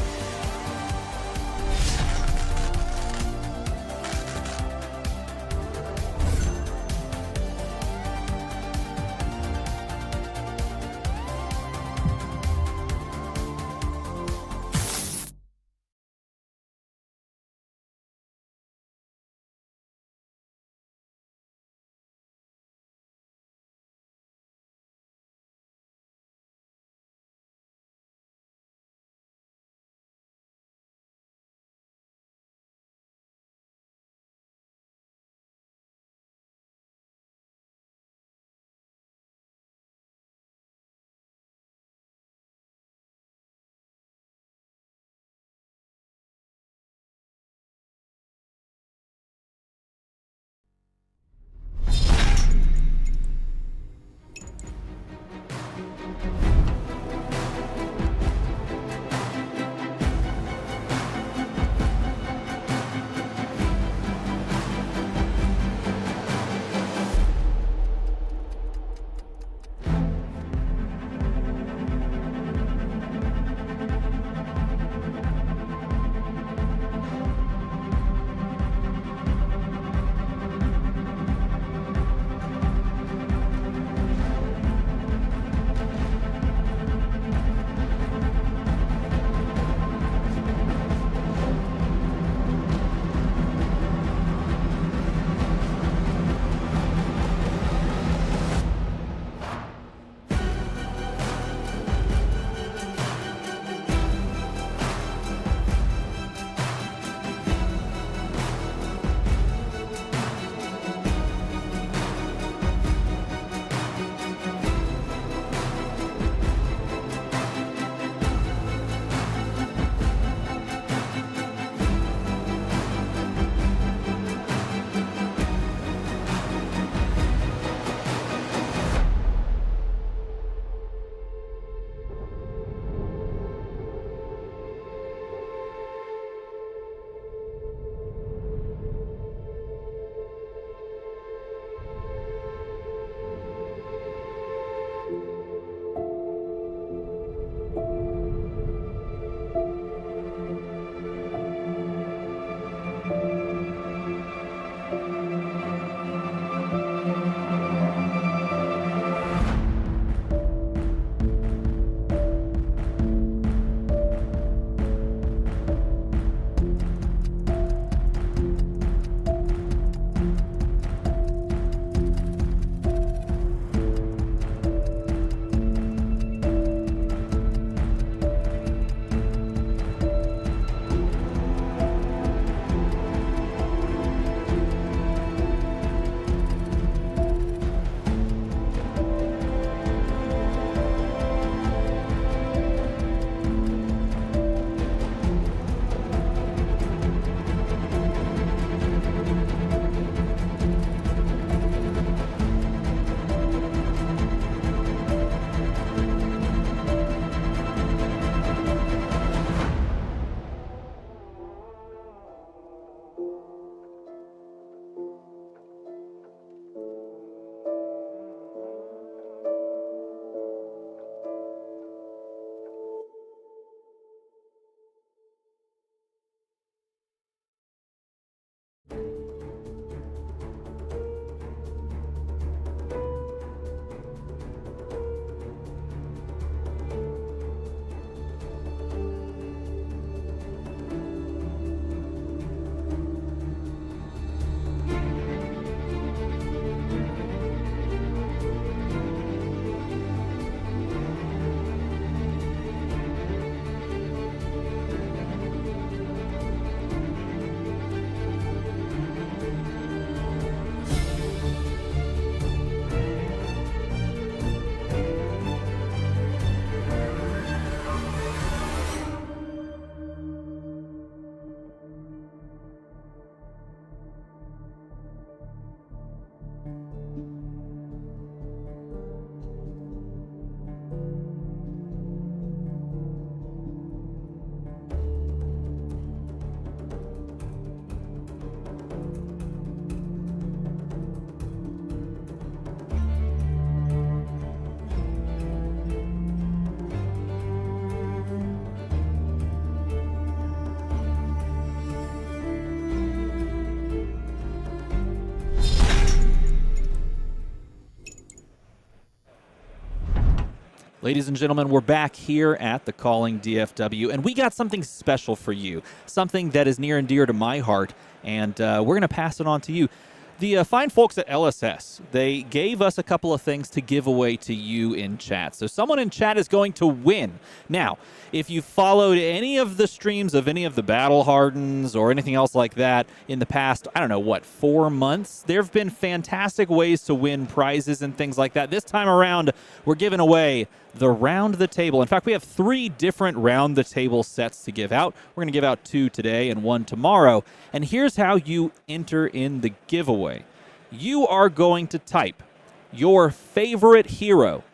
Ladies and gentlemen, we're back here at the Calling DFW, and we got something special for you, something that is near and dear to my heart, and we're going to pass it on to you. The fine folks at LSS, they gave us a couple of things to give away to you in chat. So someone in chat is going to win. Now, if you followed any of the streams of any of the Battle Hardens or anything else like that in the past, I don't know, what, 4 months? There have been fantastic ways to win prizes and things like that. This time around, we're giving away the Round the Table. In fact, we have 3 different Round the Table sets to give out. We're going to give out 2 today and 1 tomorrow. And here's how you enter in the giveaway. You are going to type your favorite hero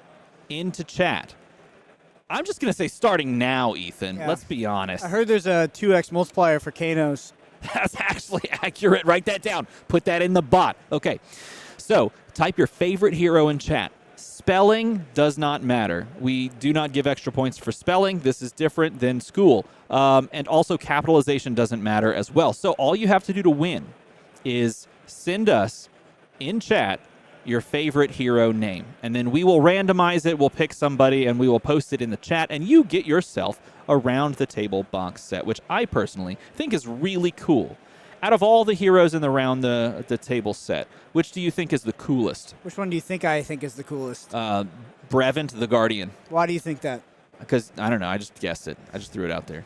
into chat. I'm just going to say starting now, Ethan. Yeah. Let's be honest. I heard there's a 2x multiplier for Kanos. That's actually accurate. Write that down. Put that in the bot. Okay. So type your favorite hero in chat. Spelling does not matter. We do not give extra points for spelling. This is different than school. And also capitalization doesn't matter as well. So all you have to do to win is send us in chat your favorite hero name. And then we will randomize it. We'll pick somebody and we will post it in the chat. And you get yourself a Round the Table box set, which I personally think is really cool. Out of all the heroes in the Round the Table set, which do you think is the coolest? Which one do you think I think is the coolest? Brevant the Guardian. Why do you think that? Because, I don't know, I just guessed it. I just threw it out there.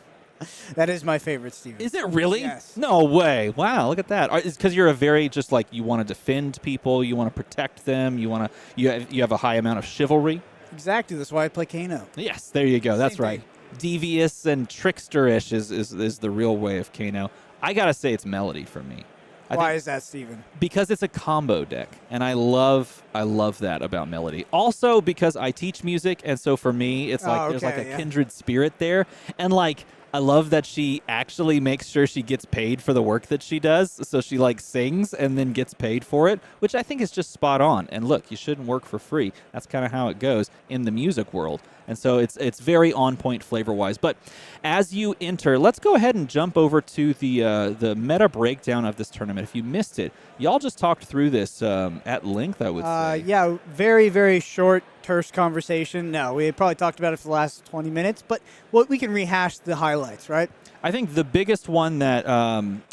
That is my favorite, Steven. Is it really? Yes. No way. Wow, look at that. It's because you're a very, just like, you want to defend people, you want to protect them, you have a high amount of chivalry. Exactly, that's why I play Kano. Yes, there you go. That's right. Devious and tricksterish is the real way of Kano. I gotta say it's Melody for me. Why is that, Steven? Because it's a combo deck, and I love that about Melody. Also because I teach music, and so for me, it's like there's like a kindred spirit there, and like I love that she actually makes sure she gets paid for the work that she does. So she like sings and then gets paid for it, which I think is just spot on. And look, you shouldn't work for free. That's kind of how it goes in the music world. And so it's very on point flavor-wise. But as you enter, let's go ahead and jump over to the meta breakdown of this tournament. If you missed it, y'all just talked through this at length, I would say. Yeah, very, very short, terse conversation. No, we probably talked about it for the last 20 minutes, but we can rehash the highlights, right? I think the biggest one that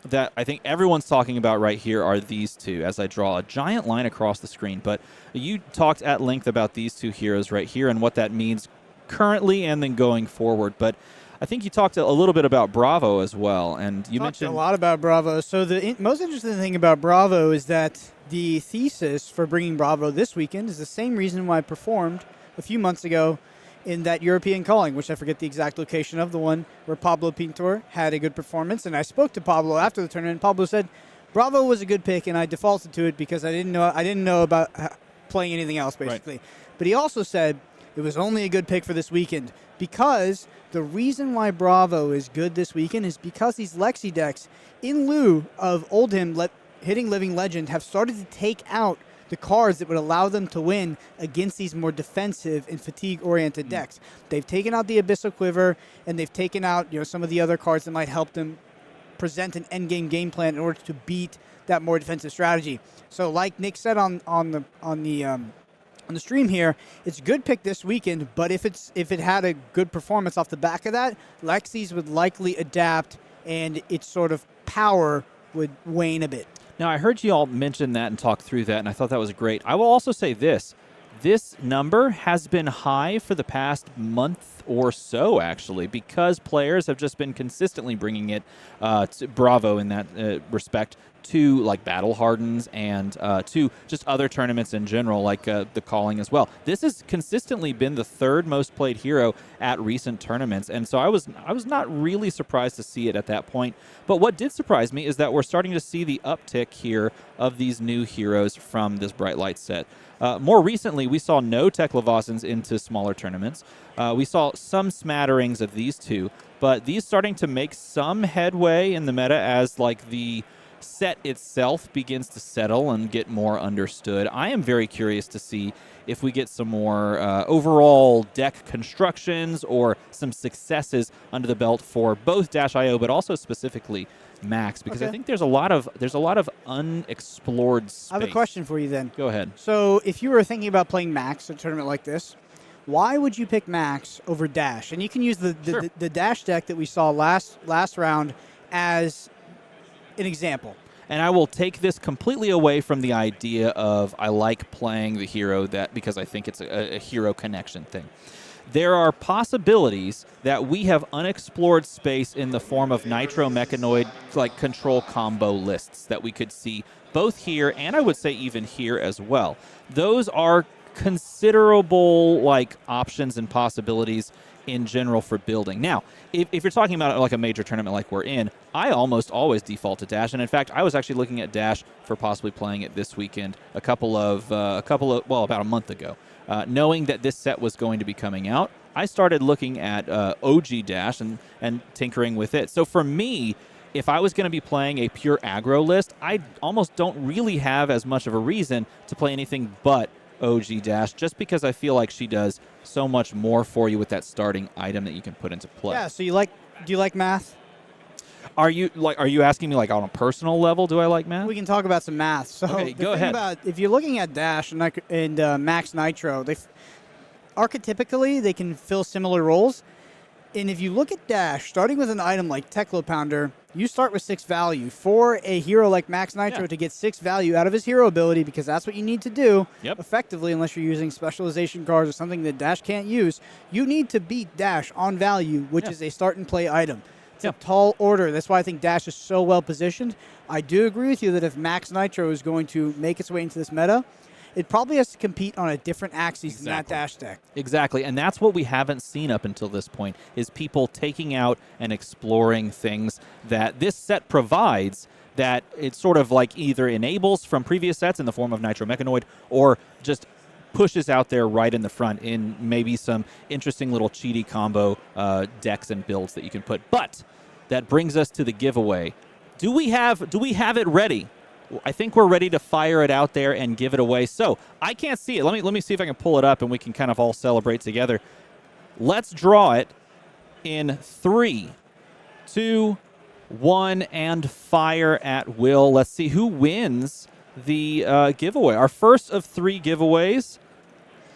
that I think everyone's talking about right here are these two, as I draw a giant line across the screen. But you talked at length about these 2 heroes right here and what that means currently and then going forward. But I think you talked a little bit about Bravo as well, and you mentioned a lot about Bravo. So the most interesting thing about Bravo is that the thesis for bringing Bravo this weekend is the same reason why I performed a few months ago in that European calling, which I forget the exact location of, the one where Pablo Pintor had a good performance. And I spoke to Pablo after the tournament. Pablo said Bravo was a good pick, and I defaulted to it because I didn't know about playing anything else, basically. Right. But he also said it was only a good pick for this weekend because the reason why Bravo is good this weekend is because these Lexi decks, in lieu of Oldhim hitting Living Legend, have started to take out the cards that would allow them to win against these more defensive and fatigue-oriented decks. They've taken out the Abyssal Quiver, and they've taken out some of the other cards that might help them present an endgame game plan in order to beat that more defensive strategy. So, like Nick said on the stream here, it's a good pick this weekend, but if it had a good performance off the back of that, Lexi's would likely adapt, and its sort of power would wane a bit. Now, I heard you all mention that and talk through that, and I thought that was great. I will also say this. This number has been high for the past month or so, actually, because players have just been consistently bringing it to Bravo in that respect to like Battle Hardens and to just other tournaments in general, like the Calling as well. This has consistently been the 3rd most played hero at recent tournaments, and so I was not really surprised to see it at that point. But what did surprise me is that we're starting to see the uptick here of these new heroes from this Bright Light set. More recently, we saw no Teklavasins into smaller tournaments. We saw some smatterings of these 2, but these starting to make some headway in the meta as like the set itself begins to settle and get more understood. I am very curious to see if we get some more overall deck constructions or some successes under the belt for both Dash.io, but also specifically Max, because I think there's a lot of unexplored space. I have a question for you then. Go ahead. So if you were thinking about playing Max, a tournament like this, Why would you pick Max over Dash? And you can use the Dash deck that we saw last round as an example. And I will take this completely away from the idea of I like playing the hero because I think it's a hero connection thing. There are possibilities that we have unexplored space in the form of Nitro Mechanoid like control combo lists that we could see both here and I would say even here as well. Those are considerable like options and possibilities in general for building. Now, if you're talking about like a major tournament like we're in, I almost always default to Dash, and in fact, I was actually looking at Dash for possibly playing it this weekend about a month ago. Knowing that this set was going to be coming out, I started looking at OG Dash and tinkering with it. So for me, if I was going to be playing a pure aggro list, I almost don't really have as much of a reason to play anything but OG Dash, just because I feel like she does so much more for you with that starting item that you can put into play. Yeah, so do you like math? Are you asking me like on a personal level, do I like math? We can talk about some math. So okay, go ahead. If you're looking at Dash and Max Nitro, archetypically they can fill similar roles. And if you look at Dash, starting with an item like Teclo Pounder, you start with 6 value. For a hero like Max Nitro to get 6 value out of his hero ability, because that's what you need to do effectively, unless you're using specialization cards or something that Dash can't use, you need to beat Dash on value, which is a start and play item. It's a tall order. That's why I think Dash is so well positioned. I do agree with you that if Max Nitro is going to make its way into this meta, it probably has to compete on a different axis than that Dash deck. Exactly, and that's what we haven't seen up until this point, is people taking out and exploring things that this set provides that it sort of like either enables from previous sets in the form of Nitro Mechanoid or just pushes out there right in the front in maybe some interesting little cheaty combo decks and builds that you can put. But that brings us to the giveaway. Do we have it ready? I think we're ready to fire it out there and give it away. So I can't see it. Let me see if I can pull it up and we can kind of all celebrate together. Let's draw it in 3, 2, 1, and fire at will. Let's see who wins the giveaway. Our first of 3 giveaways.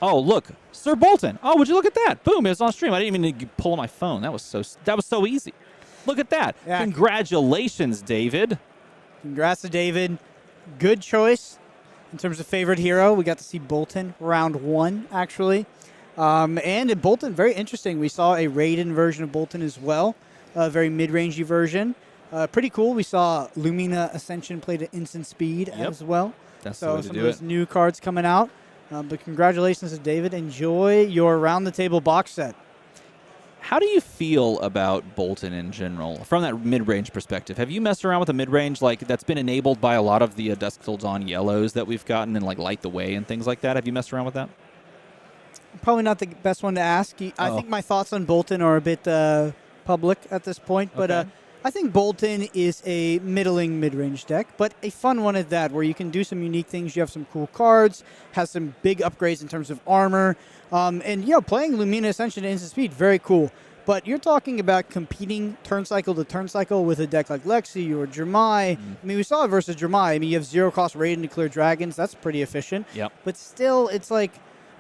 Oh, look, Sir Boltyn. Oh, would you look at that? Boom, it was on stream. I didn't even need to pull my phone. That was so easy. Look at that. Yeah. Congratulations, David. Congrats to David. Good choice in terms of favorite hero. We got to see Boltyn round 1, actually. And in Boltyn, very interesting. We saw a Raiden version of Boltyn as well, a very mid-rangey version. Pretty cool. We saw Lumina Ascension played at instant speed as well. That's so the way to some do of those it. new cards coming out. But congratulations to David. Enjoy your round-the-table box set. How do you feel about Boltyn in general from that mid-range perspective? Have you messed around with the mid-range that's been enabled by a lot of the Dusk Till Dawn yellows that we've gotten and like Light the Way and things like that? Have you messed around with that? Probably not the best one to ask. I think my thoughts on Boltyn are a bit public at this point, but I think Boltyn is a middling mid-range deck, but a fun one at that, where you can do some unique things. You have some cool cards, has some big upgrades in terms of armor, and playing Lumina Ascension at instant speed, very cool. But you're talking about competing turn cycle to turn cycle with a deck like Lexi or Dromai. I mean, we saw it versus Dromai. I mean, you have 0-cost Raiden to clear dragons. That's pretty efficient. Yep. But still, it's like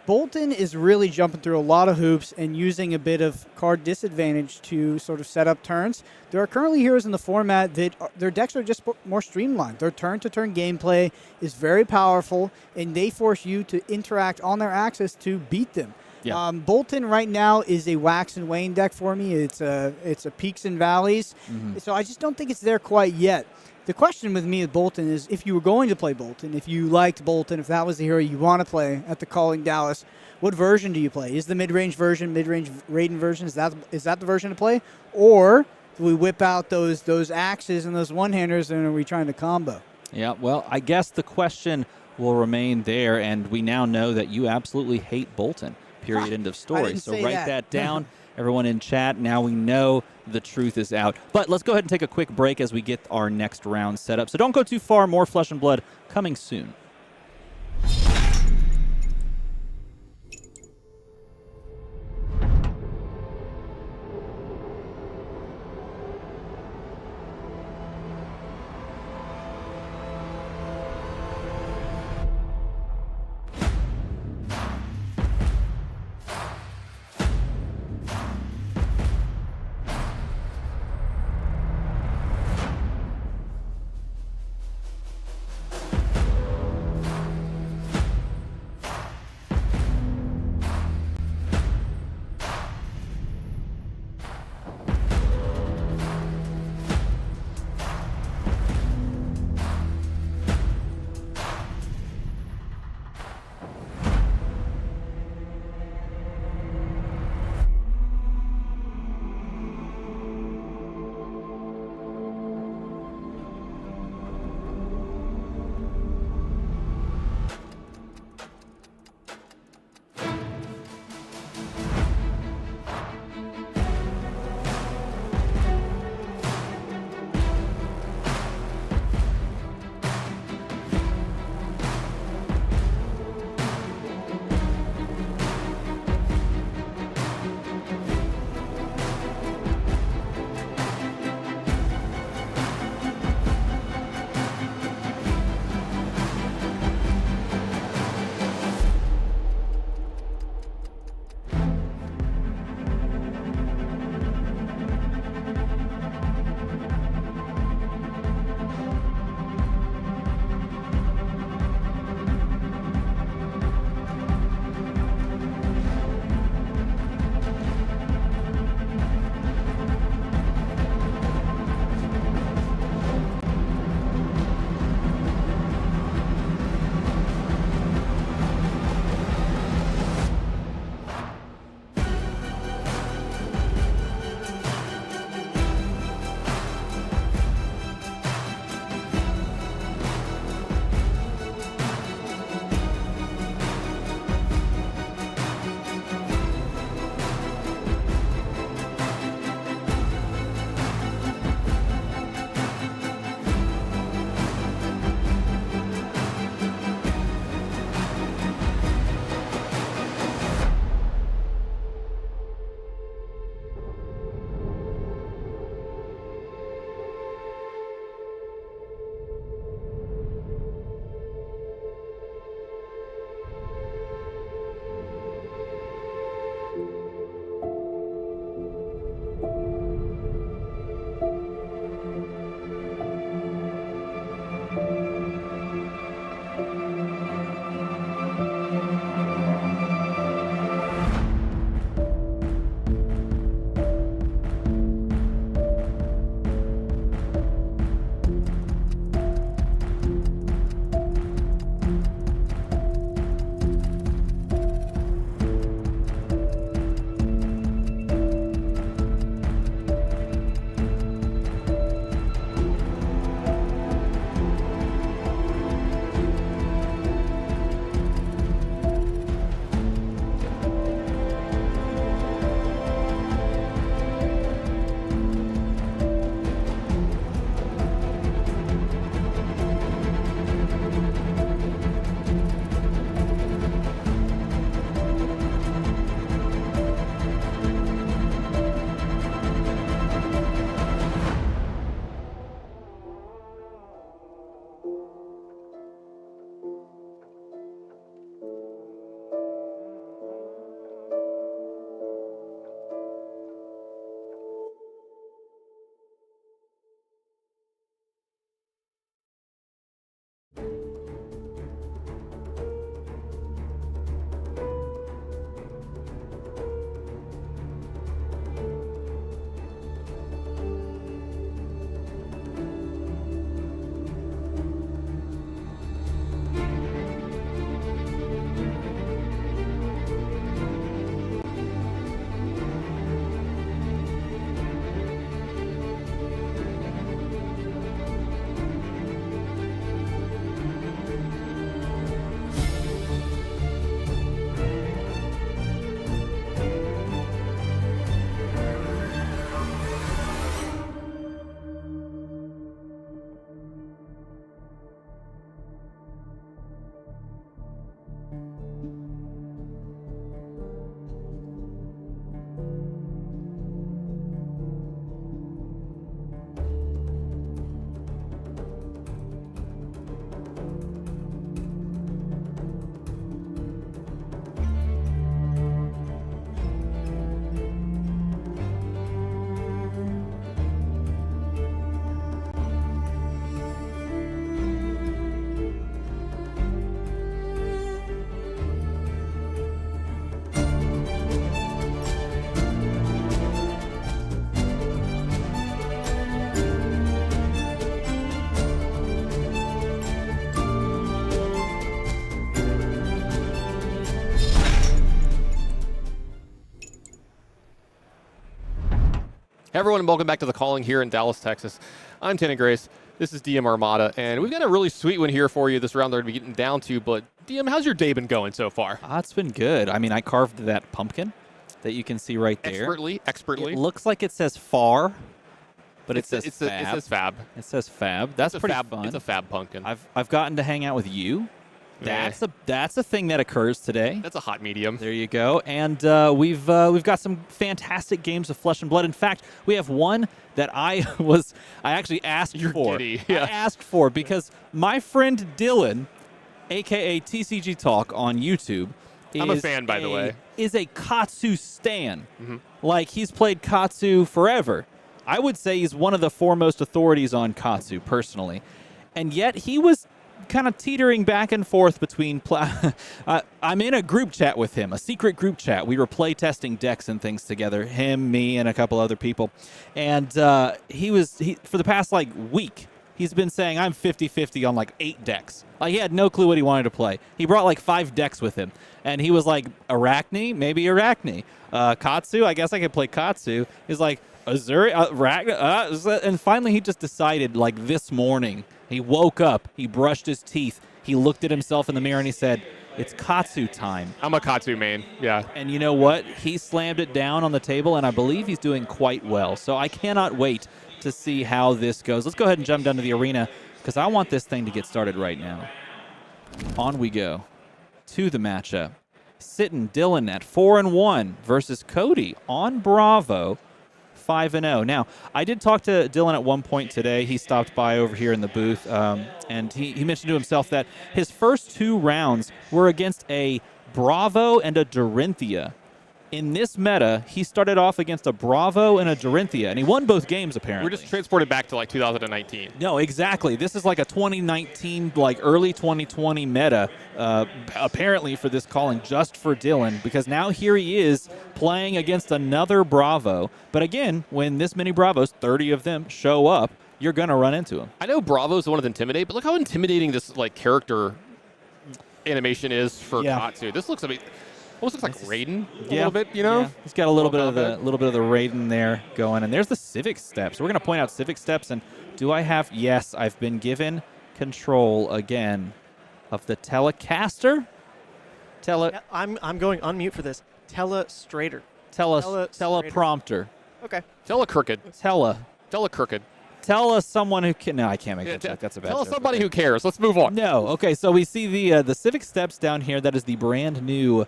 Boltyn is really jumping through a lot of hoops and using a bit of card disadvantage to sort of set up turns. There are currently heroes in the format that their decks are just more streamlined. Their turn-to-turn gameplay is very powerful, and they force you to interact on their axis to beat them. Yeah. Boltyn right now is a wax and wane deck for me. It's a peaks and valleys. So I just don't think it's there quite yet. The question with me with Boltyn is, if you were going to play Boltyn, if you liked Boltyn, if that was the hero you want to play at the Calling Dallas, what version do you play? Is the mid-range version, mid-range Raiden version, is that the version to play? Or do we whip out those axes and those one-handers, and are we trying to combo? Yeah, well, I guess the question will remain there, and we now know that you absolutely hate Boltyn. Period. End of story. So write that down. Everyone in chat, now we know the truth is out. But let's go ahead and take a quick break as we get our next round set up. So don't go too far. More Flesh and Blood coming soon. everyone, and welcome back to The Calling here in Dallas, Texas. I'm Tanner Grace. This is DM Armada, and we've got a really sweet one here for you this round that we're going to be getting down to. But, DM, how's your day been going so far? It's been good. I mean, I carved that pumpkin that you can see right there. Expertly. It looks like it says far, but it says It fab. says fab. It says fab. That's pretty fun. It's a fab pumpkin. I've gotten to hang out with you. That's a thing that occurs today. That's a hot medium. There you go. And we've got some fantastic games of Flesh and Blood. In fact, we have one that I actually asked for. Giddy. Yeah. I asked for because my friend Dylan, aka TCG Talk on YouTube, I'm a fan, by the way. Is a Katsu stan. Like, he's played Katsu forever. I would say he's one of the foremost authorities on Katsu, personally. And yet, he was kind of teetering back and forth between... I'm in a group chat with him, a secret group chat. We were play testing decks and things together, him, me, and a couple other people. And he for the past, week, he's been saying, I'm 50-50 on, 8 decks. He had no clue what he wanted to play. He brought, 5 decks with him. And he was like, Arachne? Maybe Arachne. Katsu? I guess I could play Katsu. He's like, Azalea? Arachne? And finally, he just decided, this morning, he woke up, he brushed his teeth, he looked at himself in the mirror, and he said, it's Katsu time. I'm a Katsu main, yeah. And you know what? He slammed it down on the table, and I believe he's doing quite well. So I cannot wait to see how this goes. Let's go ahead and jump down to the arena, because I want this thing to get started right now. On we go to the matchup. Sitting Dylan at 4-1 versus Cody on Bravo, 5-0. Now, I did talk to Dylan at one point today. He stopped by over here in the booth, and he mentioned to himself that his first 2 rounds were against a Bravo and a Dorinthia. In this meta, he started off against a Bravo and a Dorinthia, and he won both games, apparently. We're just transported back to 2019. No, exactly. This is like a 2019, early 2020 meta, apparently for this calling, just for Dylan, because now here he is playing against another Bravo. But again, when this many Bravos, 30 of them, show up, you're going to run into him. I know Bravo's the one to intimidate, but look how intimidating this character animation is for Katsu. This looks almost looks like Raiden a little bit, Yeah. He's got a little bit of the Raiden there going, and there's the Civic Steps. We're going to point out Civic Steps, and do I have? Yes, I've been given control again of the Telecaster. I'm going unmute for this. Telestrator. Teleprompter. Okay. Telecrooked. Telecrooked. Tell us someone who can. No, I can't make that joke. That's a bad joke. Tell us somebody who cares. Let's move on. No. Okay, so we see the Civic Steps down here. That is the brand new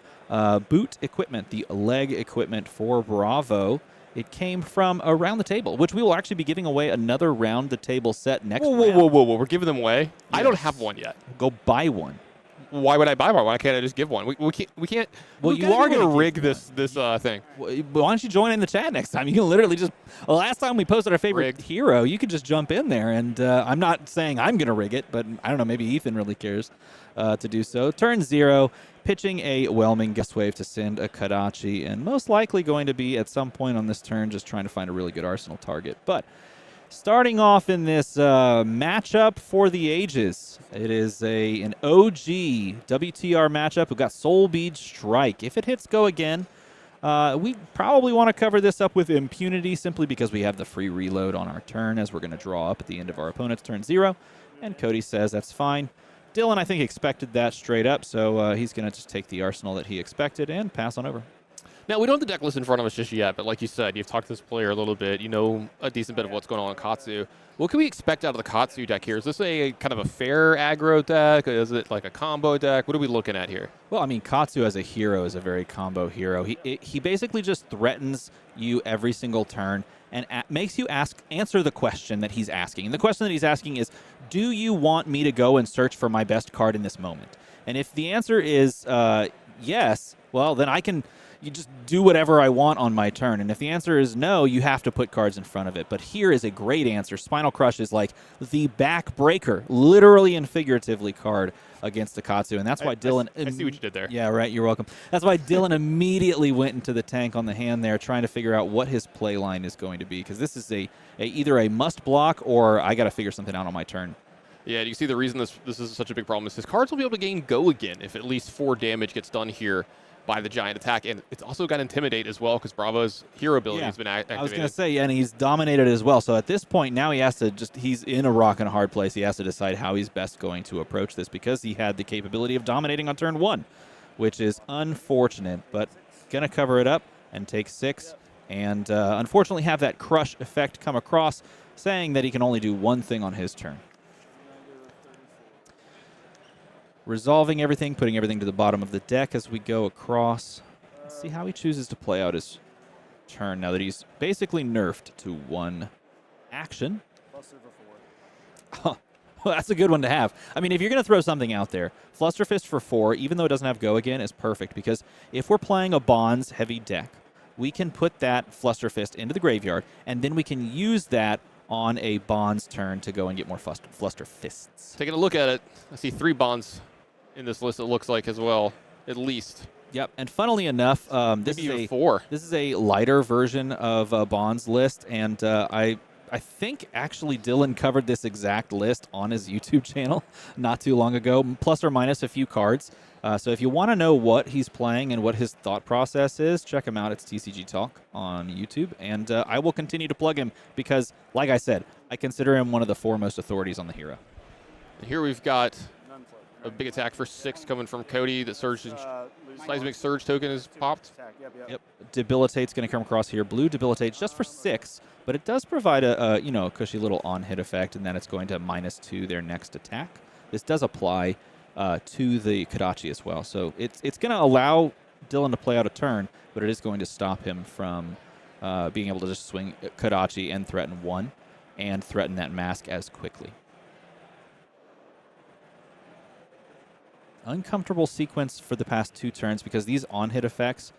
boot equipment, the leg equipment for Bravo. It came from Around the Table, which we will actually be giving away another Round the Table set next round. Whoa. We're giving them away? Yes. I don't have one yet. Go buy one. Why would I buy one? Why can't I just give one? We can't. Well, you are going to rig this thing. Why don't you join in the chat next time? You can literally just. Last time we posted our favorite hero, you could just jump in there, and I'm not saying I'm going to rig it, but I don't know. Maybe Ethan really cares to do so. Turn 0, pitching a Whelming Gust Wave to send a Kadachi, and most likely going to be at some point on this turn just trying to find a really good arsenal target. But starting off in this matchup for the ages, it is an OG WTR matchup. We've got Soul Bead Strike. If it hits go again, we probably want to cover this up with Impunity simply because we have the free reload on our turn as we're going to draw up at the end of our opponent's turn 0. And Cody says that's fine. Dylan, I think, expected that straight up, so he's going to just take the arsenal that he expected and pass on over. Now, we don't have the deck list in front of us just yet, but like you said, you've talked to this player a little bit. You know a decent bit of what's going on in Katsu. What can we expect out of the Katsu deck here? Is this a kind of a fair aggro deck? Is it like a combo deck? What are we looking at here? Well, I mean, Katsu as a hero is a very combo hero. He basically just threatens you every single turn and makes you answer the question that he's asking. And the question that he's asking is, do you want me to go and search for my best card in this moment? And if the answer is yes, well, then you just do whatever I want on my turn. And if the answer is no, you have to put cards in front of it. But here is a great answer. Spinal Crush is like the backbreaker, literally and figuratively, card against the Katsu. And that's why Dylan... I see what you did there. Yeah, right. You're welcome. That's why Dylan immediately went into the tank on the hand there, trying to figure out what his play line is going to be. Because this is either a must block or I got to figure something out on my turn. Yeah, you see the reason this is such a big problem is his cards will be able to gain go again if at least 4 damage gets done here by the giant attack. And it's also got Intimidate as well because Bravo's hero ability has been activated. I was going to say, and he's dominated as well. So at this point, now he has to he's in a rock and a hard place. He has to decide how he's best going to approach this because he had the capability of dominating on turn 1, which is unfortunate, but going to cover it up and take 6. And unfortunately have that crush effect come across, saying that he can only do one thing on his turn. Resolving everything, putting everything to the bottom of the deck as we go across. Let's see how he chooses to play out his turn now that he's basically nerfed to 1 action. Oh, well, that's a good one to have. I mean, if you're going to throw something out there, Flusterfist for 4, even though it doesn't have Go Again, is perfect because if we're playing a Bonds-heavy deck, we can put that Flusterfist into the graveyard, and then we can use that on a Bonds turn to go and get more Flusterfists. Taking a look at it, I see 3 Bonds in this list, it looks like, as well, at least. Yep, and funnily enough, this is 4. This is a lighter version of Bond's list, and I think actually Dylan covered this exact list on his YouTube channel not too long ago, plus or minus a few cards. So if you want to know what he's playing and what his thought process is, check him out. It's TCG Talk on YouTube, and I will continue to plug him because, like I said, I consider him one of the foremost authorities on the hero. Here we've got a big attack for 6 coming from Cody. The Seismic Surge token is popped. Yep. Debilitate's going to come across here. Blue debilitates just for 6, but it does provide a cushy little on-hit effect in that it's going to -2 their next attack. This does apply to the Kodachi as well. So it's going to allow Dylan to play out a turn, but it is going to stop him from being able to just swing Kodachi and threaten 1 and threaten that mask as quickly. Uncomfortable sequence for the past 2 turns because these on-hit effects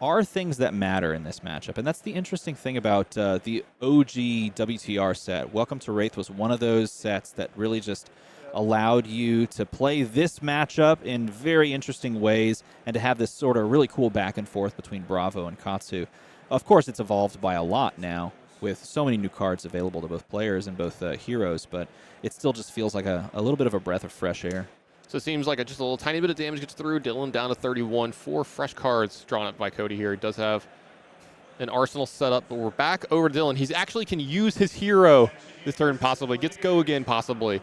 are things that matter in this matchup. And that's the interesting thing about the OG WTR set. Welcome to Wraith was one of those sets that really just allowed you to play this matchup in very interesting ways and to have this sort of really cool back and forth between Bravo and Katsu. Of course, it's evolved by a lot now with so many new cards available to both players and both heroes, but it still just feels like a little bit of a breath of fresh air. So it seems like just a little tiny bit of damage gets through. Dylan down to 31. 4 fresh cards drawn up by Cody here. He does have an arsenal set up, but we're back over to Dylan. He's actually can use his hero this turn possibly. Gets Go Again possibly.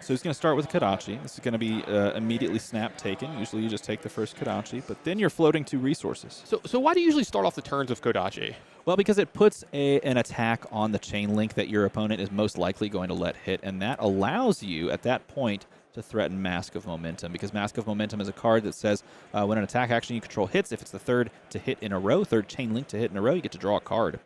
So he's going to start with Kodachi. This is going to be immediately snap taken. Usually you just take the first Kodachi, but then you're floating 2 resources. So why do you usually start off the turns with Kodachi? Well, because it puts an attack on the chain link that your opponent is most likely going to let hit, and that allows you at that point to threaten Mask of Momentum, because Mask of Momentum is a card that says when an attack action you control hits, if it's the third to hit in a row, third chain link to hit in a row, you get to draw a card.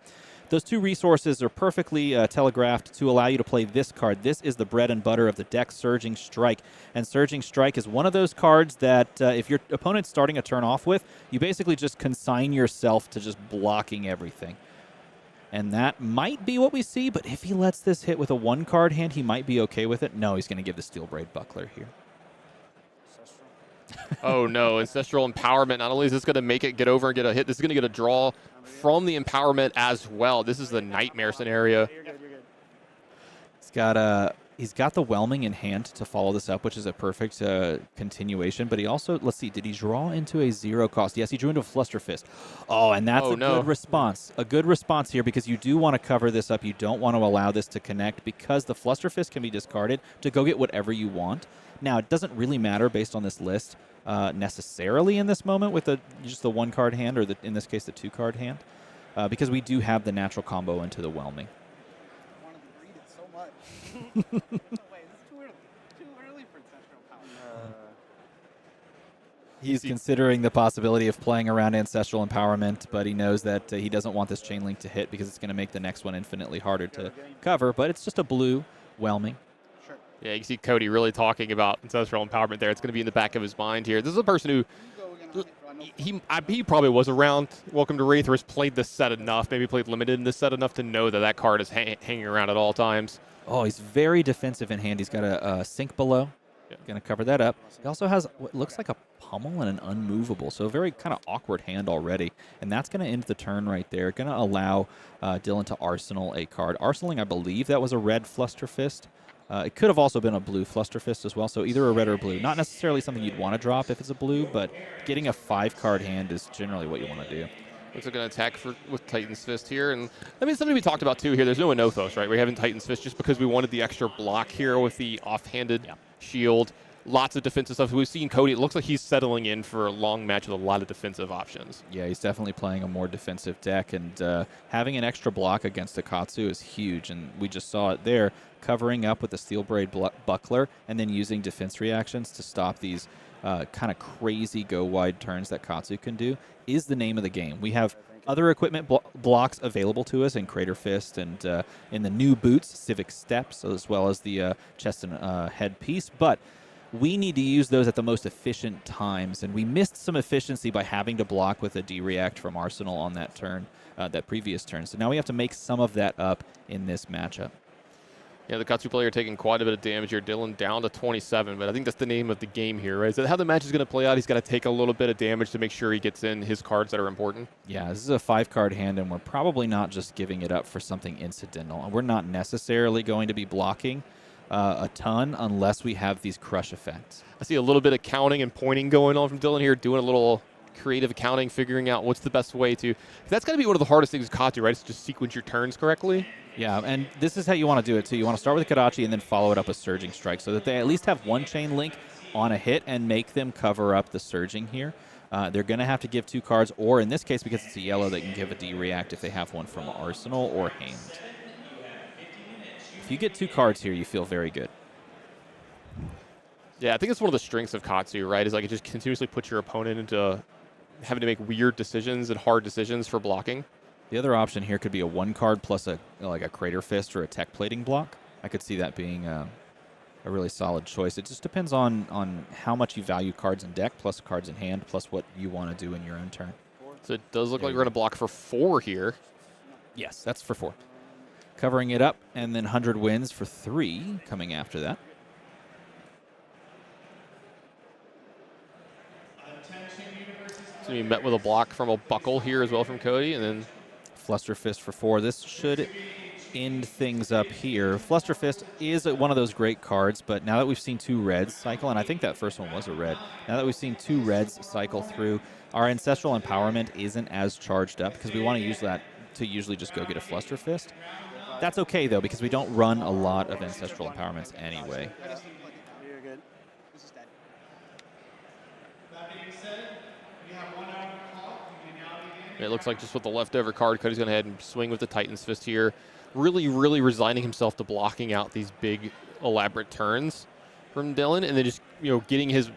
Those 2 resources are perfectly telegraphed to allow you to play this card. This is the bread and butter of the deck, Surging Strike. And Surging Strike is one of those cards that if your opponent's starting a turn off with, you basically just consign yourself to just blocking everything. And that might be what we see, but if he lets this hit with a 1-card hand, he might be okay with it. No, he's going to give the Steel Braid Buckler here. Oh no, Ancestral Empowerment. Not only is this going to make it get over and get a hit, this is going to get a draw from the Empowerment as well. This is the Nightmare scenario. He's got the Whelming in hand to follow this up, which is a perfect continuation. But he also, let's see, did he draw into a 0 cost? Yes, he drew into a Flusterfist. Oh, and that's good response. A good response here because you do want to cover this up. You don't want to allow this to connect because the Flusterfist can be discarded to go get whatever you want. Now, it doesn't really matter based on this list necessarily in this moment with just the 1-card hand or, in this case, the 2-card hand because we do have the natural combo into the Whelming. He's considering the possibility of playing around Ancestral Empowerment, but he knows that he doesn't want this chain link to hit because it's going to make the next one infinitely harder to cover, but it's just a blue Whelming. Yeah, you can see Cody really talking about Ancestral Empowerment there. It's going to be in the back of his mind here. This is a person who, he probably was around Welcome to Wraith or has played this set enough, maybe played Limited in this set enough to know that that card is hanging around at all times. Oh, he's very defensive in hand. He's got a Sink Below. Going to cover that up. He also has what looks like a Pummel and an Unmovable, so a very kind of awkward hand already. And that's going to end the turn right there. Going to allow Dylan to arsenal a card. Arsenaling, I believe that was a red Flusterfist. It could have also been a blue Flusterfist as well, so either a red or blue. Not necessarily something you'd want to drop if it's a blue, but getting a 5-card hand is generally what you want to do. Looks like an attack with Titan's Fist here. And I mean, something we talked about too here. There's no Anothos, right? We're having Titan's Fist just because we wanted the extra block here with the offhanded shield. Lots of defensive stuff. We've seen Cody. It looks like he's settling in for a long match with a lot of defensive options. Yeah, he's definitely playing a more defensive deck, and having an extra block against a Katsu is huge, and we just saw it there, covering up with the Steel Braid Buckler and then using defense reactions to stop these kind of crazy go-wide turns that Katsu can do is the name of the game. We have other equipment blocks available to us in Crater Fist and in the new boots, Civic Steps, as well as the chest and headpiece, but we need to use those at the most efficient times, and we missed some efficiency by having to block with a D-React from Arsenal on that turn, that previous turn. So now we have to make some of that up in this matchup. Yeah, the Katsu player taking quite a bit of damage here. Dylan down to 27, but I think that's the name of the game here, right? Is that how the match is going to play out? He's got to take a little bit of damage to make sure he gets in his cards that are important? Yeah, this is a 5-card hand, and we're probably not just giving it up for something incidental. And we're not necessarily going to be blocking a ton unless we have these crush effects. I see a little bit of counting and pointing going on from Dylan here, doing a little creative accounting, figuring out what's the best way to... That's got to be one of the hardest things with Katsu, right? It's just sequence your turns correctly. Yeah, and this is how you want to do it, too. You want to start with a Kadachi and then follow it up with Surging Strike so that they at least have one chain link on a hit and make them cover up the surging here. They're going to have to give 2 cards, or in this case, because it's a yellow, they can give a D-React if they have one from Arsenal or hand. If you get 2 cards here, you feel very good. Yeah, I think it's one of the strengths of Katsu, right? Is like it just continuously puts your opponent into having to make weird decisions and hard decisions for blocking. The other option here could be a 1-card plus a Crater Fist or a Tech Plating block. I could see that being a really solid choice. It just depends on how much you value cards in deck, plus cards in hand, plus what you want to do in your own turn. So it does look like we're going to block for 4 here. Yes, that's for 4. Covering it up, and then 100 wins for 3 coming after that. So we met with a block from a Buckle here as well from Cody, and then Flusterfist for 4. This should end things up here. Flusterfist is one of those great cards, but now that we've seen 2 reds cycle, and I think that first one was a red, now that we've seen 2 reds cycle through, our Ancestral Empowerment isn't as charged up because we want to use that to usually just go get a Flusterfist. That's okay, though, because we don't run a lot of Ancestral Empowerments anyway. You're good. This is dead. It looks like just with the leftover card, Cody's going to head and swing with the Titan's Fist here. Really, really resigning himself to blocking out these big, elaborate turns from Dylan, and then just, getting his...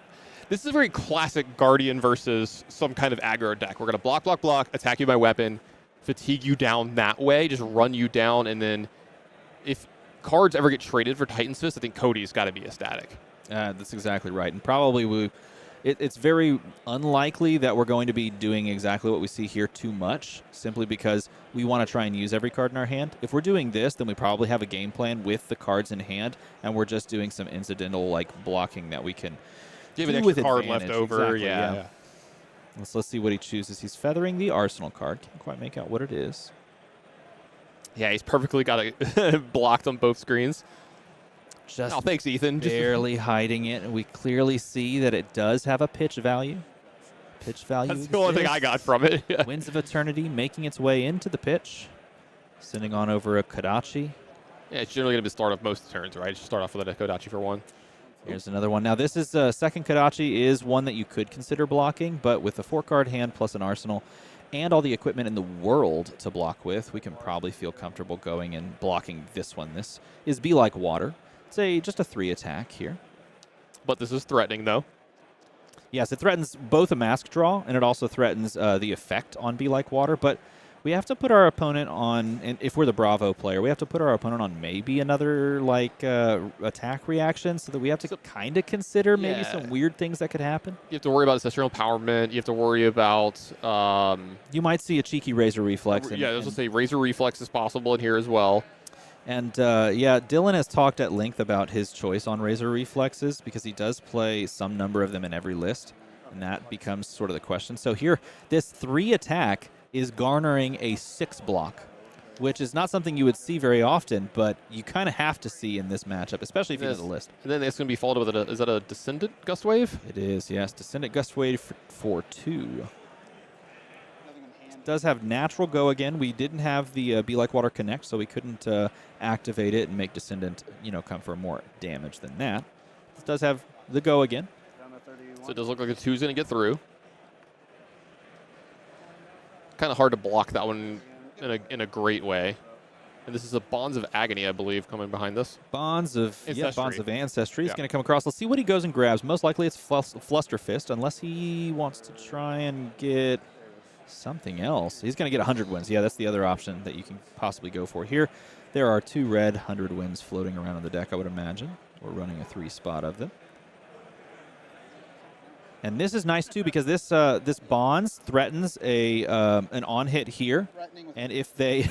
This is a very classic Guardian versus some kind of aggro deck. We're going to block, block, block, attack you by weapon, fatigue you down that way, just run you down, and then if cards ever get traded for Titan's Fist, I think Cody's got to be ecstatic. That's exactly right, and probably it's very unlikely that we're going to be doing exactly what we see here too much, simply because we want to try and use every card in our hand. If we're doing this, then we probably have a game plan with the cards in hand, and we're just doing some incidental blocking that we can give an do extra with card advantage. left over. Exactly, yeah. Let's see what he chooses. He's feathering the Arsenal card. Can't quite make out what it is. Yeah, he's perfectly got it blocked on both screens. Just thanks, Ethan. Barely hiding it, and we clearly see that it does have a pitch value. Pitch value. That's the only thing I got from it. Winds of Eternity making its way into the pitch. Sending on over a Kadachi. Yeah, it's generally going to be start off most turns, right? Just start off with a Kodachi for 1. Here's another one. Now, this is second Kadachi is one that you could consider blocking, but with a 4-card hand plus an Arsenal and all the equipment in the world to block with, we can probably feel comfortable going and blocking this one. This is Be Like Water. It's just a 3 attack here. But this is threatening, though. Yes, it threatens both a mask draw, and it also threatens the effect on Be Like Water, but we have to put our opponent on, and if we're the Bravo player, we have to put our opponent on maybe another attack reaction, so that we have to kind of consider maybe some weird things that could happen. You have to worry about ancestral empowerment. You have to worry about... you might see a cheeky Razor Reflex. I was going to say Razor Reflex is possible in here as well. And, Dylan has talked at length about his choice on Razor Reflexes because he does play some number of them in every list, and that becomes sort of the question. So here, this 3 attack is garnering a 6 block. which is not something you would see very often, but you kind of have to see in this matchup, especially if you know the list. And then it's going to be followed with is that a Descendant Gust Wave? It is, yes. Descendant Gust Wave for 2. It does have natural go again. We didn't have the Be Like Water Connect, so we couldn't activate it and make Descendant, come for more damage than that. It does have the go again. So it does look like a 2's going to get through. Kind of hard to block that one in a great way. And this is a Bonds of Agony, I believe, coming behind this. Bonds of Ancestry is Yeah. going to come across. Let's see what he goes and grabs. Most likely it's Fluster Fist, unless he wants to try and get something else. He's going to get 100 wins. Yeah, that's the other option that you can possibly go for here. There are 2 red 100 wins floating around on the deck, I would imagine. We're running a 3 spot of them. And this is nice too because this bonds threatens an on hit here, and if they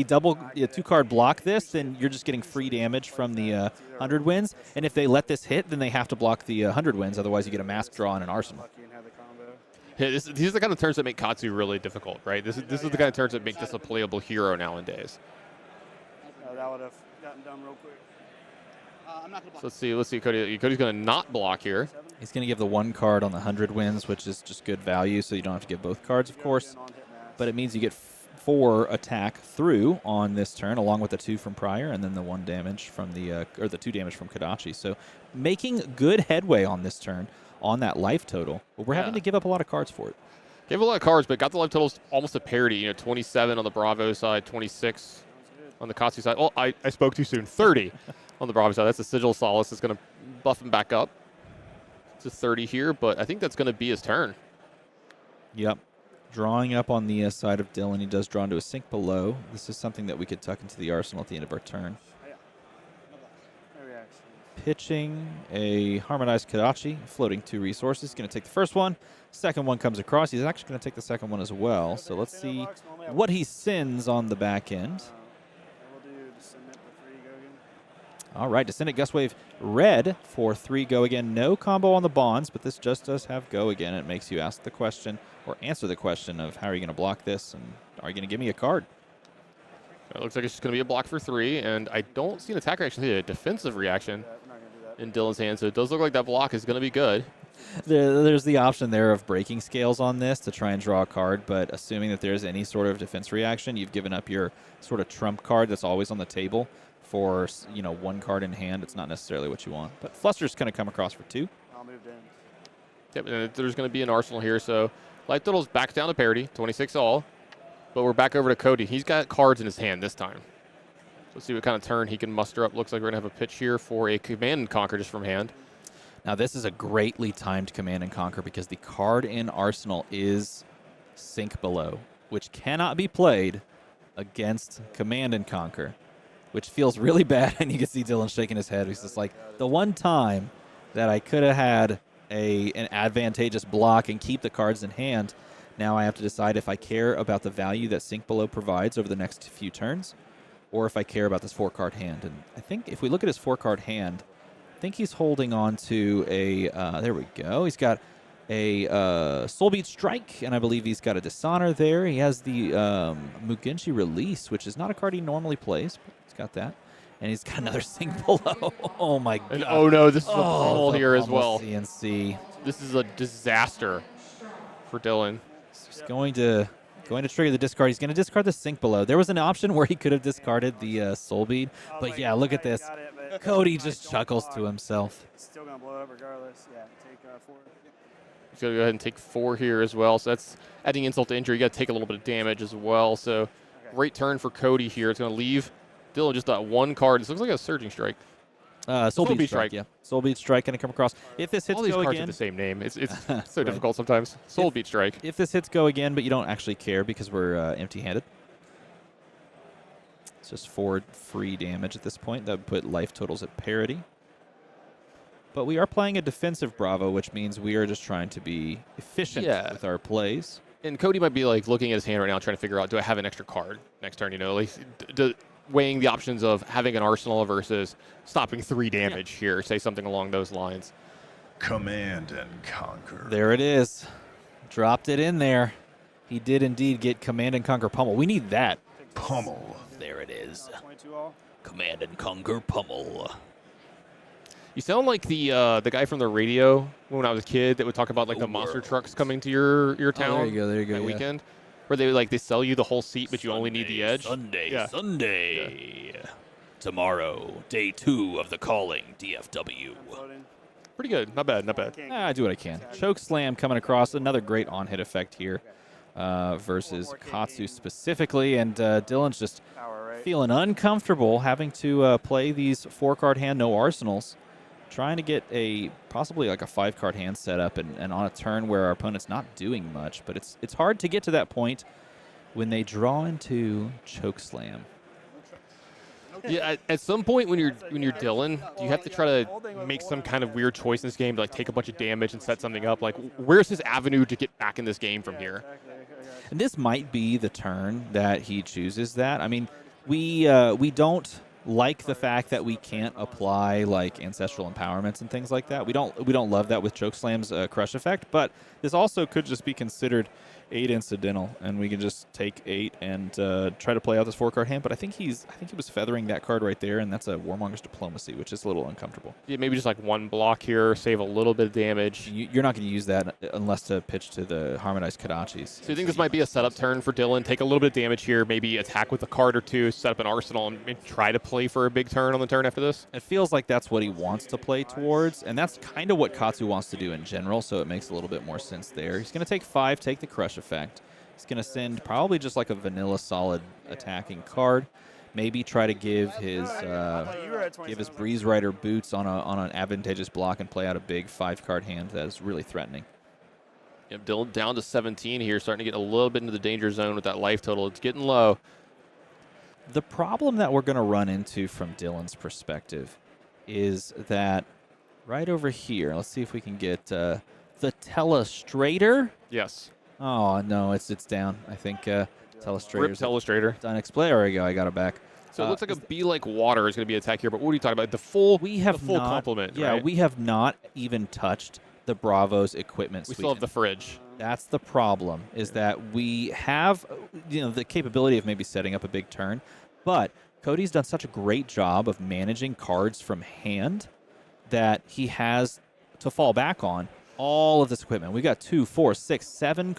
double 2-card block this, then you're just getting free damage from the 100 wins. And if they let this hit, then they have to block the 100 wins. Otherwise, you get a mask draw and an arsenal. Yeah, these are the kind of turns that make Katsu really difficult, right? This is the kind of turns that make this a playable hero nowadays. That would have gotten done real quick. I'm not gonna block. So let's see. Cody's going to not block here. He's going to give the 1 card on the 100 wins, which is just good value, so you don't have to give both cards, of course. But it means you get 4 attack through on this turn, along with the 2 from prior, and then the 1 damage from the 2 damage from Kodachi. So making good headway on this turn on that life total. But we're having to give up a lot of cards for it. Gave a lot of cards, but got the life totals almost a parity. 27 on the Bravo side, 26 on the Katsu side. Oh, I spoke too soon. 30 on the Bravo side. That's a Sigil Solace. It's going to buff him back up to 30 here, but I think that's going to be his turn. Yep. Drawing up on the side of Dylan. He does draw into a sink below. This is something that we could tuck into the arsenal at the end of our turn. Pitching a Harmonized Kodachi, floating 2 resources. Going to take the first one. Second one comes across. He's actually going to take the second one as well. So let's see what he sends on the back end. All right, Descendant Gust Wave red for 3 go again. No combo on the bonds, but this just does have go again. It makes you ask the question or answer the question of how are you going to block this and are you going to give me a card? It looks like it's just going to be a block for 3, and I don't see an attack reaction here. A defensive reaction in Dylan's hand, so it does look like that block is going to be good. There's the option there of breaking scales on this to try and draw a card, but assuming that there's any sort of defense reaction, you've given up your sort of trump card that's always on the table. For 1 card in hand, it's not necessarily what you want. But Fluster's going to come across for 2. I'll move in. Yep, and there's going to be an arsenal here, so life total's back down to parity, 26 all. But we're back over to Cody. He's got cards in his hand this time. So let's see what kind of turn he can muster up. Looks like we're going to have a pitch here for a Command and Conquer just from hand. Now this is a greatly timed Command and Conquer because the card in Arsenal is Sink Below, which cannot be played against Command and Conquer, which feels really bad. And you can see Dylan shaking his head. He's just like, the one time that I could have had an advantageous block and keep the cards in hand, now I have to decide if I care about the value that Sink Below provides over the next few turns, or if I care about this 4-card hand. And I think if we look at his 4-card hand, I think he's holding on to a, there we go. He's got a Soulbeat Strike, and I believe he's got a Dishonor there. He has the Mugenshi Release, which is not a card he normally plays, but he's got that. And he's got another Sink Below. Oh, my God. And oh, no, this is a pummel here as well. CNC. This is a disaster for Dylan. He's going to trigger the discard. He's going to discard the Sink Below. There was an option where he could have discarded the Soul Bead, but yeah, look at this. Cody just chuckles to himself. It's still going to blow up regardless. Yeah, take 4. He's going to go ahead and take 4 here as well. So that's adding insult to injury. You got to take a little bit of damage as well. So great turn for Cody here. It's going to leave Dylan just that 1 card. This looks like a Surging Strike. Soulbeat Strike, yeah. Soulbeat Strike going to come across. If this hits all these go cards again, have the same name. It's so difficult sometimes. Soulbeat Strike. If this hits go again, but you don't actually care because we're empty-handed. It's just 4 free damage at this point. That would put life totals at parity. But we are playing a defensive Bravo, which means we are just trying to be efficient with our plays. And Cody might be like looking at his hand right now, trying to figure out, do I have an extra card next turn? Like weighing the options of having an arsenal versus stopping 3 damage here. Say something along those lines. Command and Conquer. There it is. Dropped it in there. He did indeed get Command and Conquer pummel. We need that. pummel. There it is. 22 all. Command and Conquer pummel. You sound like the guy from the radio when I was a kid that would talk about like the monster trucks coming to your town. there you go. There you go. That Yeah. weekend, where they sell you the whole seat, but you only need the edge. Sunday. Tomorrow, day 2 of the calling, DFW. Pretty good. Not bad. Not bad. I do what I can. Choke slam coming across. Another great on-hit effect here versus Katsu specifically. And Dylan's just feeling uncomfortable having to play these 4-card hand, no arsenals. Trying to get possibly like a 5-card hand set up and on a turn where our opponent's not doing much. But it's hard to get to that point when they draw into choke slam. Yeah, at some point when you're Dylan, you have to try to make some kind of weird choice in this game to like take a bunch of damage and set something up. Like, where's his avenue to get back in this game from here? And this might be the turn that he chooses that. I mean, we don't like the fact that we can't apply like ancestral empowerments and things like that. We don't love that with Chokeslam's crush effect, but this also could just be considered 8 incidental, and we can just take 8 and try to play out this 4-card hand. But I think he was feathering that card right there, and that's a Warmonger's Diplomacy, which is a little uncomfortable. Yeah, maybe just like one block here, save a little bit of damage. You're not going to use that unless to pitch to the Harmonized Kodachis. So you think this might be a setup turn for Dylan? Take a little bit of damage here, maybe attack with a card or two, set up an arsenal, and maybe try to play for a big turn on the turn after this? It feels like that's what he wants to play towards, and that's kind of what Katsu wants to do in general, so it makes a little bit more sense there. He's going to take 5, take the crush effect. He's going to send probably just like a vanilla solid attacking card. Maybe try to give his Breeze Rider boots on an advantageous block and play out a big 5-card hand that is really threatening. Yep, Dylan down to 17 here, starting to get a little bit into the danger zone with that life total. It's getting low. The problem that we're going to run into from Dylan's perspective is that right over here, let's see if we can get the Telestrator. Yes. Oh, no, it's down. I think Telestrator's Telestrator. done. There we go. I got it back. So it looks like a Be Like Water is going to be an attack here, but what are you talking about? The full complement, Yeah, right? we have not even touched the Bravo's equipment We suite. still have the fridge. That's the problem, is that we have the capability of maybe setting up a big turn, but Cody's done such a great job of managing cards from hand that he has to fall back on all of this equipment. We got 2, 4, 6, 7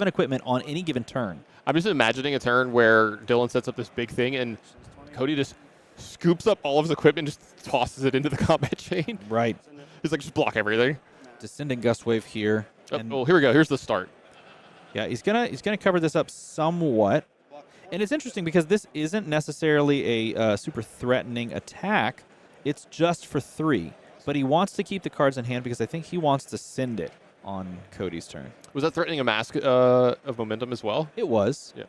equipment on any given turn. I'm just imagining a turn where Dylan sets up this big thing and Cody just scoops up all of his equipment and just tosses it into the combat chain. Right. He's like, just block everything. Descending Gust Wave here. Oh, here we go. Here's the start. Yeah, he's gonna cover this up somewhat. And it's interesting because this isn't necessarily a super threatening attack. It's just for 3. But he wants to keep the cards in hand because I think he wants to send it on Cody's turn. Was that threatening a mask of momentum as well? It was. Yeah.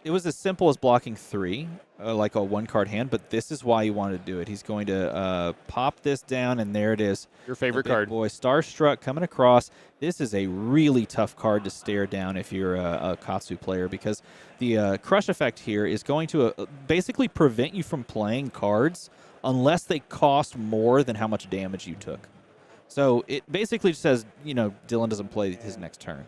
It was as simple as blocking 3, like a 1-card hand, but this is why he wanted to do it. He's going to pop this down, and there it is. Your favorite The big card. boy, Starstruck, coming across. This is a really tough card to stare down if you're a Katsu player because the crush effect here is going to basically prevent you from playing cards unless they cost more than how much damage you took. So it basically says, Dylan doesn't play his next turn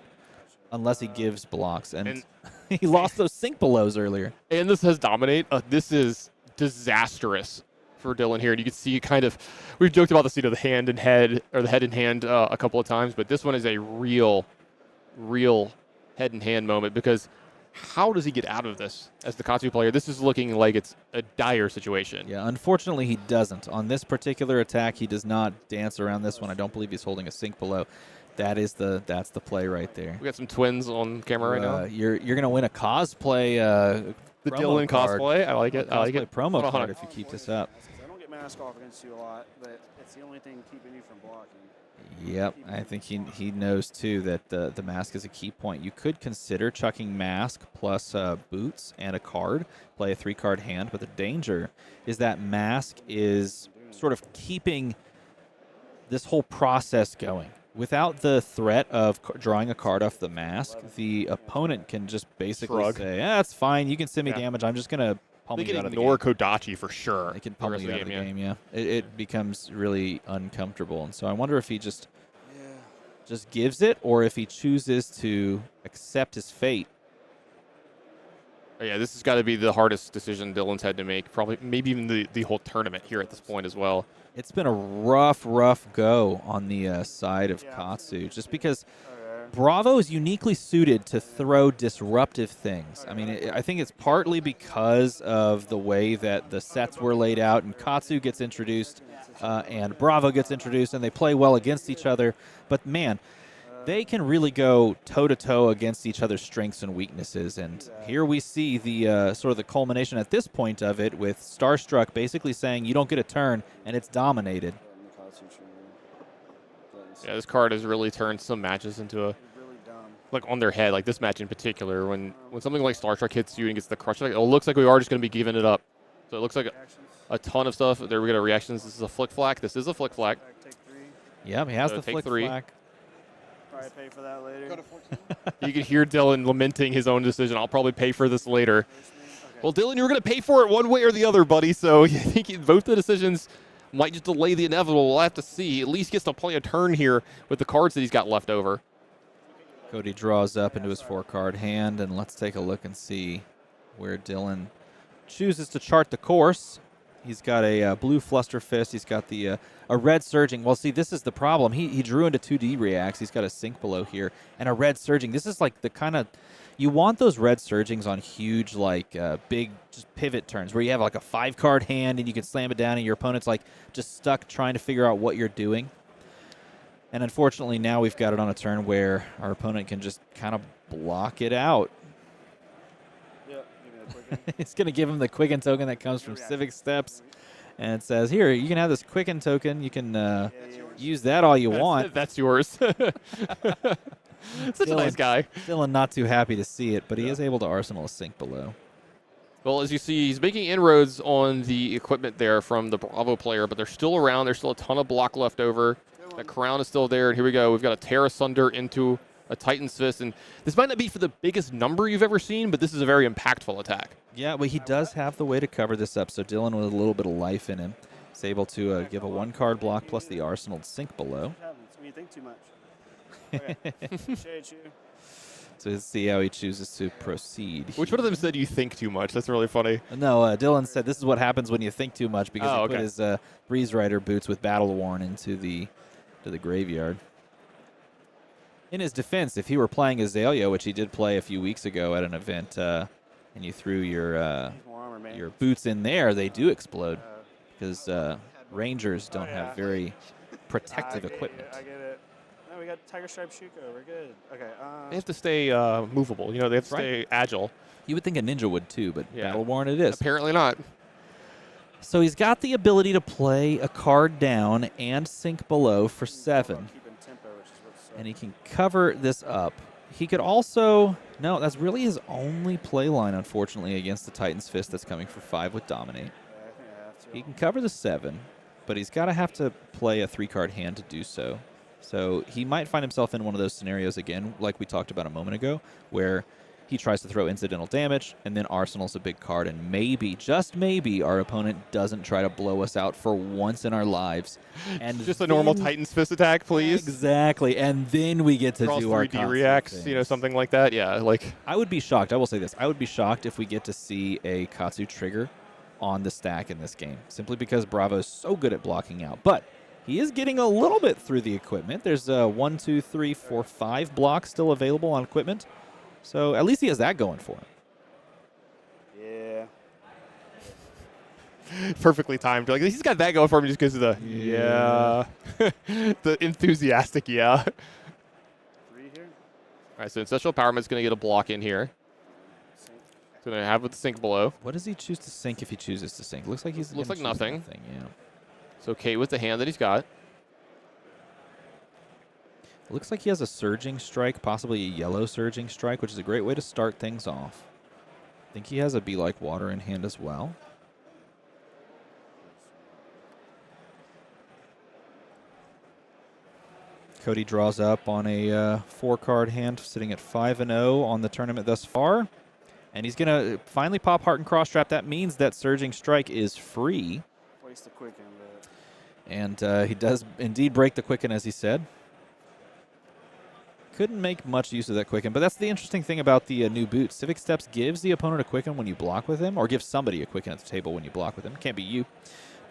unless he gives blocks. And he lost those Sink Belows earlier. And this has Dominate. This is disastrous for Dylan here. And you can see we've joked about the hand and head, or the head and hand a couple of times, but this one is a real head and hand moment because how does he get out of this as the Katsu player? This is looking like it's a dire situation. Yeah, unfortunately he doesn't. On this particular attack, he does not dance around this one. I don't believe he's holding a Sink Below. That's the play right there. We got some twins on camera right now. You're gonna win a cosplay. The Dylan card. cosplay. I like it. I like it. Promo Hold on, card if you keep this up. I don't get mask off against you a lot, but it's the only thing keeping you from blocking. Yep, I think he knows too that the mask is a key point. You could consider chucking mask plus boots and a card, play a 3-card hand, but the danger is that mask is sort of keeping this whole process going. Without the threat of drawing a card off the mask, the opponent can just basically say, that's fine, you can send me damage, I'm just going to pummel you out of the game. They can ignore Kodachi for sure. They can pummel you out of the game, yeah. It becomes really uncomfortable. And so I wonder if he just gives it or if he chooses to accept his fate. Yeah, this has got to be the hardest decision Dylan's had to make, probably maybe even the whole tournament here at this point as well. It's been a rough go on the side of Katsu, just because Bravo is uniquely suited to throw disruptive things. I mean, I think it's partly because of the way that the sets were laid out, and Katsu gets introduced, and Bravo gets introduced, and they play well against each other. But, man, they can really go toe-to-toe against each other's strengths and weaknesses. And here we see the sort of the culmination at this point of it, with Starstruck basically saying you don't get a turn, and it's dominated. Yeah, this card has really turned some matches into like on their head. Like this match in particular, when something like Starstruck hits you and gets the crush, like, it looks like we are just going to be giving it up. So it looks like a ton of stuff. There we go, reactions. This is a flick flack. This is a flick flack. Yeah, he has the flick flack. Probably pay for that later. Go to 14. You can hear Dylan lamenting his own decision. I'll probably pay for this later. Okay. Well, Dylan, you were going to pay for it one way or the other, buddy. So I think both the decisions might just delay the inevitable. We'll have to see. At least gets to play a turn here with the cards that he's got left over. Cody draws up into his 4-card hand, and let's take a look and see where Dylan chooses to chart the course. He's got a blue Fluster Fist. He's got the a red Surging. Well, see, this is the problem. He drew into 2D reacts. He's got a Sink Below here and a red Surging. This is like the kind of, you want those red Surgings on huge, like big just pivot turns where you have like a 5-card hand and you can slam it down and your opponent's like just stuck trying to figure out what you're doing. And unfortunately, now we've got it on a turn where our opponent can just kind of block it out. It's going to give him the Quicken token that comes from Civic Steps. And it says, here, you can have this Quicken token. You can use that all you want. That's yours. Such a nice guy. Dylan not too happy to see it, but he is able to arsenal a Sink Below. Well, as you see, he's making inroads on the equipment there from the Bravo player, but they're still around. There's still a ton of block left over. The crown is still there, and here we go. We've got a Tear Asunder into a Titan's Fist, and this might not be for the biggest number you've ever seen, but this is a very impactful attack. Yeah, well, he does have the way to cover this up, so Dylan with a little bit of life in him is able to give a 1-card block plus the arsenal Sink Below. What happens when you think too much? Okay. Shade you. So let's see how he chooses to proceed. Which one of them said you think too much? That's really funny. No, Dylan said this is what happens when you think too much because he put his Breeze Rider boots with Battle Worn into the graveyard. In his defense, if he were playing Azalea, which he did play a few weeks ago at an event, and you threw your boots in there, they do explode because Rangers don't have very protective equipment. I get it. No, we got Tiger Stripe Shuko. We're good. Okay. They have to stay movable. You know, they have to stay agile. You would think a ninja would too, but Battle Worn it is. Apparently not. So he's got the ability to play a card down and Sink Below for 7. And he can cover this up. He could also... No, that's really his only play line, unfortunately, against the Titan's Fist that's coming for 5 with Dominate. He can cover the 7, but he's got to have to play a 3-card hand to do so. So he might find himself in one of those scenarios again, like we talked about a moment ago, where he tries to throw incidental damage, and then Arsenal's a big card, and maybe, just maybe, our opponent doesn't try to blow us out for once in our lives. And just a normal Titan's Fist attack, please. Exactly, and then we get to do our 3D reacts, things. you know, something like that. Yeah, like I would be shocked. I will say this: I would be shocked if we get to see a Katsu trigger on the stack in this game, simply because Bravo is so good at blocking out. But he is getting a little bit through the equipment. There's 1, 2, 3, 4, 5 blocks still available on equipment. So at least he has that going for him. Yeah. Perfectly timed. Like he's got that going for him just because of the the enthusiastic 3 here. All right, so Ancestral Empowerment's going to get a block in here. It's going to have with the Sink Below. What does he choose to sink if he chooses to sink? Looks like he's looks like nothing. Yeah. It's okay with the hand that he's got. Looks like he has a Surging Strike, possibly a yellow Surging Strike, which is a great way to start things off. I think he has a Be Like Water in hand as well. Cody draws up on a 4-card hand, sitting at 5-0 on the tournament thus far. And he's going to finally pop Heart and Cross Trap. That means that Surging Strike is free. Waste the Quicken, but... And he does indeed break the Quicken, as he said. couldn't make much use of that quicken, but that's the interesting thing about the new boot. Civic Steps gives the opponent a quicken when you block with him, or gives somebody a quicken at the table when you block with him. Can't be you.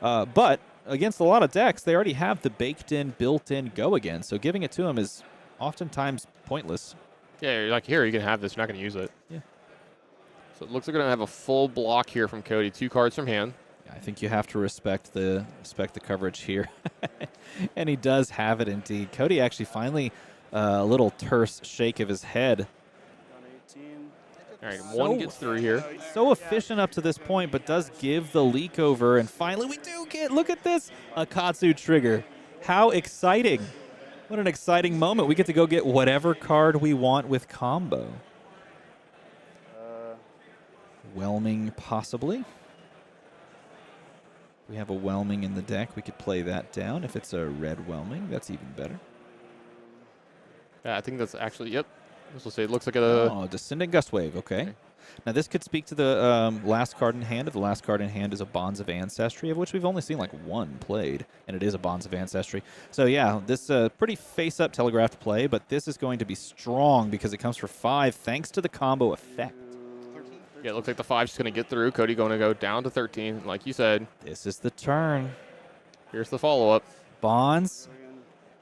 But against a lot of decks, they already have the baked-in, built-in go again, so giving it to him is oftentimes pointless. Yeah, you're like, here, you can have this. You're not going to use it. Yeah. So it looks like we're going to have a full block here from Cody. 2 cards from hand. I think you have to respect the coverage here. And he does have it indeed. Cody actually finally a little terse shake of his head. All right, one gets through here. So efficient up to this point, but does give the leak over. And finally we do get, look at this, a Katsu trigger. How exciting. What an exciting moment. We get to go get whatever card we want with combo. Whelming, possibly. We have a Whelming in the deck. We could play that down. If it's a red Whelming, that's even better. Yeah, I think that's actually, yep. This will say it looks like a... Oh, Descending Gust Wave, okay. Now this could speak to the last card in hand. If the last card in hand is a Bonds of Ancestry, of which we've only seen like one played, and it is a Bonds of Ancestry. So yeah, this pretty face-up telegraphed play, but this is going to be strong because it comes for 5 thanks to the combo effect. Yeah, it looks like the 5's just going to get through. Cody going to go down to 13, like you said. This is the turn. Here's the follow-up. Bonds.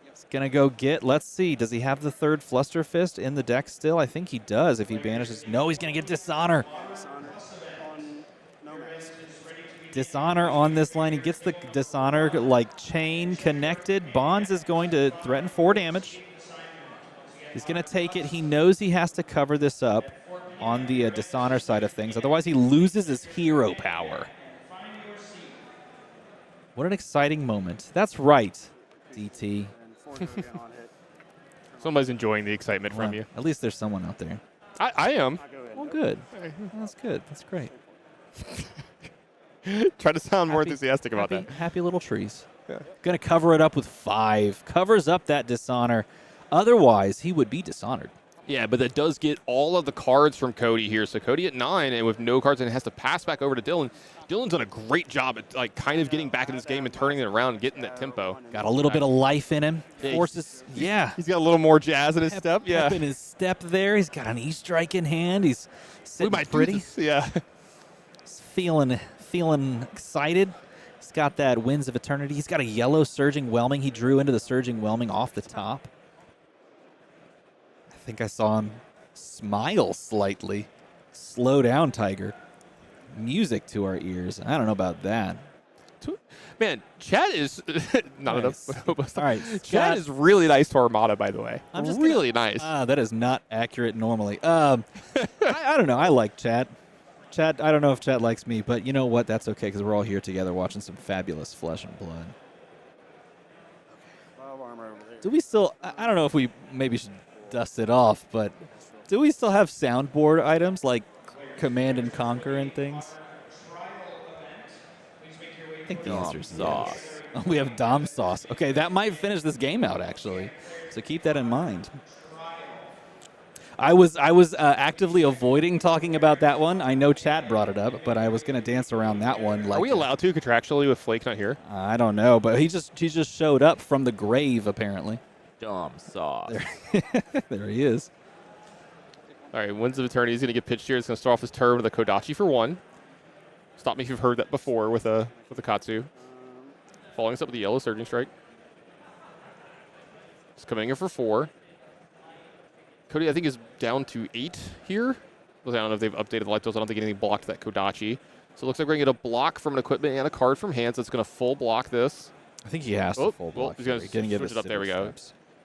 It's going to go get, let's see, does he have the 3rd Fluster Fist in the deck still? I think he does if he banishes. No, he's going to get Dishonor. Dishonor on this line. He gets the Dishonor like chain connected. Bonds is going to threaten 4 damage. He's going to take it. He knows he has to cover this up on the Dishonor side of things. Otherwise, he loses his hero power. What an exciting moment. That's right, DT. Somebody's enjoying the excitement from you. At least there's someone out there. I am. Oh, good. That's good. That's great. Try to sound more enthusiastic about that. Happy little trees. Yeah. Going to cover it up with 5. Covers up that Dishonor. Otherwise, he would be dishonored. Yeah, but that does get all of the cards from Cody here. So Cody at 9 and with no cards, and it has to pass back over to Dylan. Dylan's done a great job at like kind of getting back in this game and turning it around and getting that tempo. Got a little bit of life in him. Forces, yeah. He's got a little more jazz in his step. Yeah. Pep in his step there. He's got an E-strike in hand. He's sitting pretty. Yeah. He's feeling excited. He's got that Winds of Eternity. He's got a yellow Surging Whelming. He drew into the Surging Whelming off the top. I think I saw him smile slightly. Slow down, Tiger. Music to our ears. I don't know about that. Man, chat is not nice. enough. All right, chat is really nice to Armada, by the way. I'm just really nice. That is not accurate normally. I don't know. I like chat. Chat. I don't know if chat likes me, but you know what? That's okay because we're all here together watching some fabulous flesh and blood. Do we still? I don't know if we maybe should dust it off, but do we still have soundboard items like Command and Conquer and things? I think the answer is yes. Oh, we have Dom Sauce. Okay, that might finish this game out, actually. So keep that in mind. I was actively avoiding talking about that one. I know chat brought it up, but I was going to dance around that one. Like, are we allowed to contractually with Flake not here? I don't know, but he just showed up from the grave, apparently. Dom Sauce. There he is. All right, Winds of Eternity is going to get pitched here. It's going to start off his turn with a Kodachi for 1. Stop me if you've heard that before with a Katsu. Following us up with the yellow Surging Strike. It's coming in for 4. Cody, I think, is down to 8 here. I don't know if they've updated the light tools. I don't think anything blocked that Kodachi. So it looks like we're going to get a block from an equipment and a card from hand. So it's going to full block this. I think he has to full block. He's going to switch it up. There we go.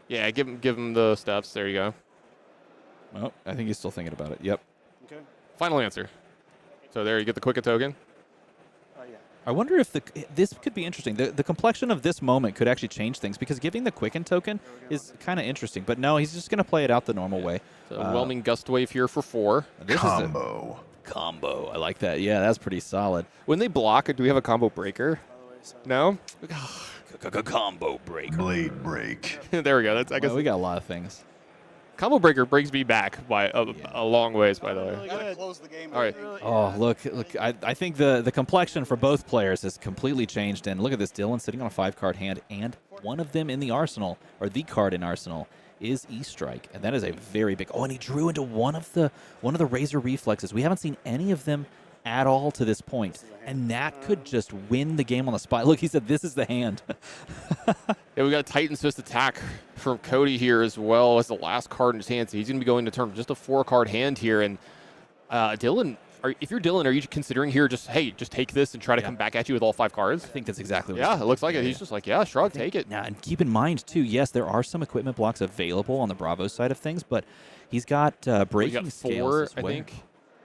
Yeah, give him the steps. There you go. Oh, I think he's still thinking about it. Yep. Okay. Final answer. So there you get the Quicken token. Yeah. I wonder if this could be interesting. The complexion of this moment could actually change things because giving the Quicken token is kind of interesting. But no, he's just going to play it out the normal way. So Whelming Gust Wave here for 4. This Combo. Is combo. I like that. Yeah, that's pretty solid. When they block, do we have a combo breaker? No? Combo breaker. Blade break. There we go. That's I guess we got a lot of things. Combo breaker brings me back by a long ways, by the way. Gotta close the game. All right. Oh, look! I think the complexion for both players has completely changed. And look at this, Dylan sitting on a 5-card hand, and one of them in the arsenal, or the card in arsenal, is E-Strike, and that is a very big. Oh, and he drew into one of the Razor Reflexes. We haven't seen any of them at all to this point, and that could just win the game on the spot. Look, he said this is the hand. Yeah, we got a Titan's Fist attack from Cody here as well as the last card in his hand. So he's going to be going to turn just a 4-card hand here. And Dylan, if you're Dylan, are you considering here just take this and try to come back at you with all 5 cards? I think that's exactly what it looks like it. He's just like, yeah, shrug, take it. Now, and keep in mind, too, yes, there are some equipment blocks available on the Bravo side of things, but he's got breaking scales as well. I think.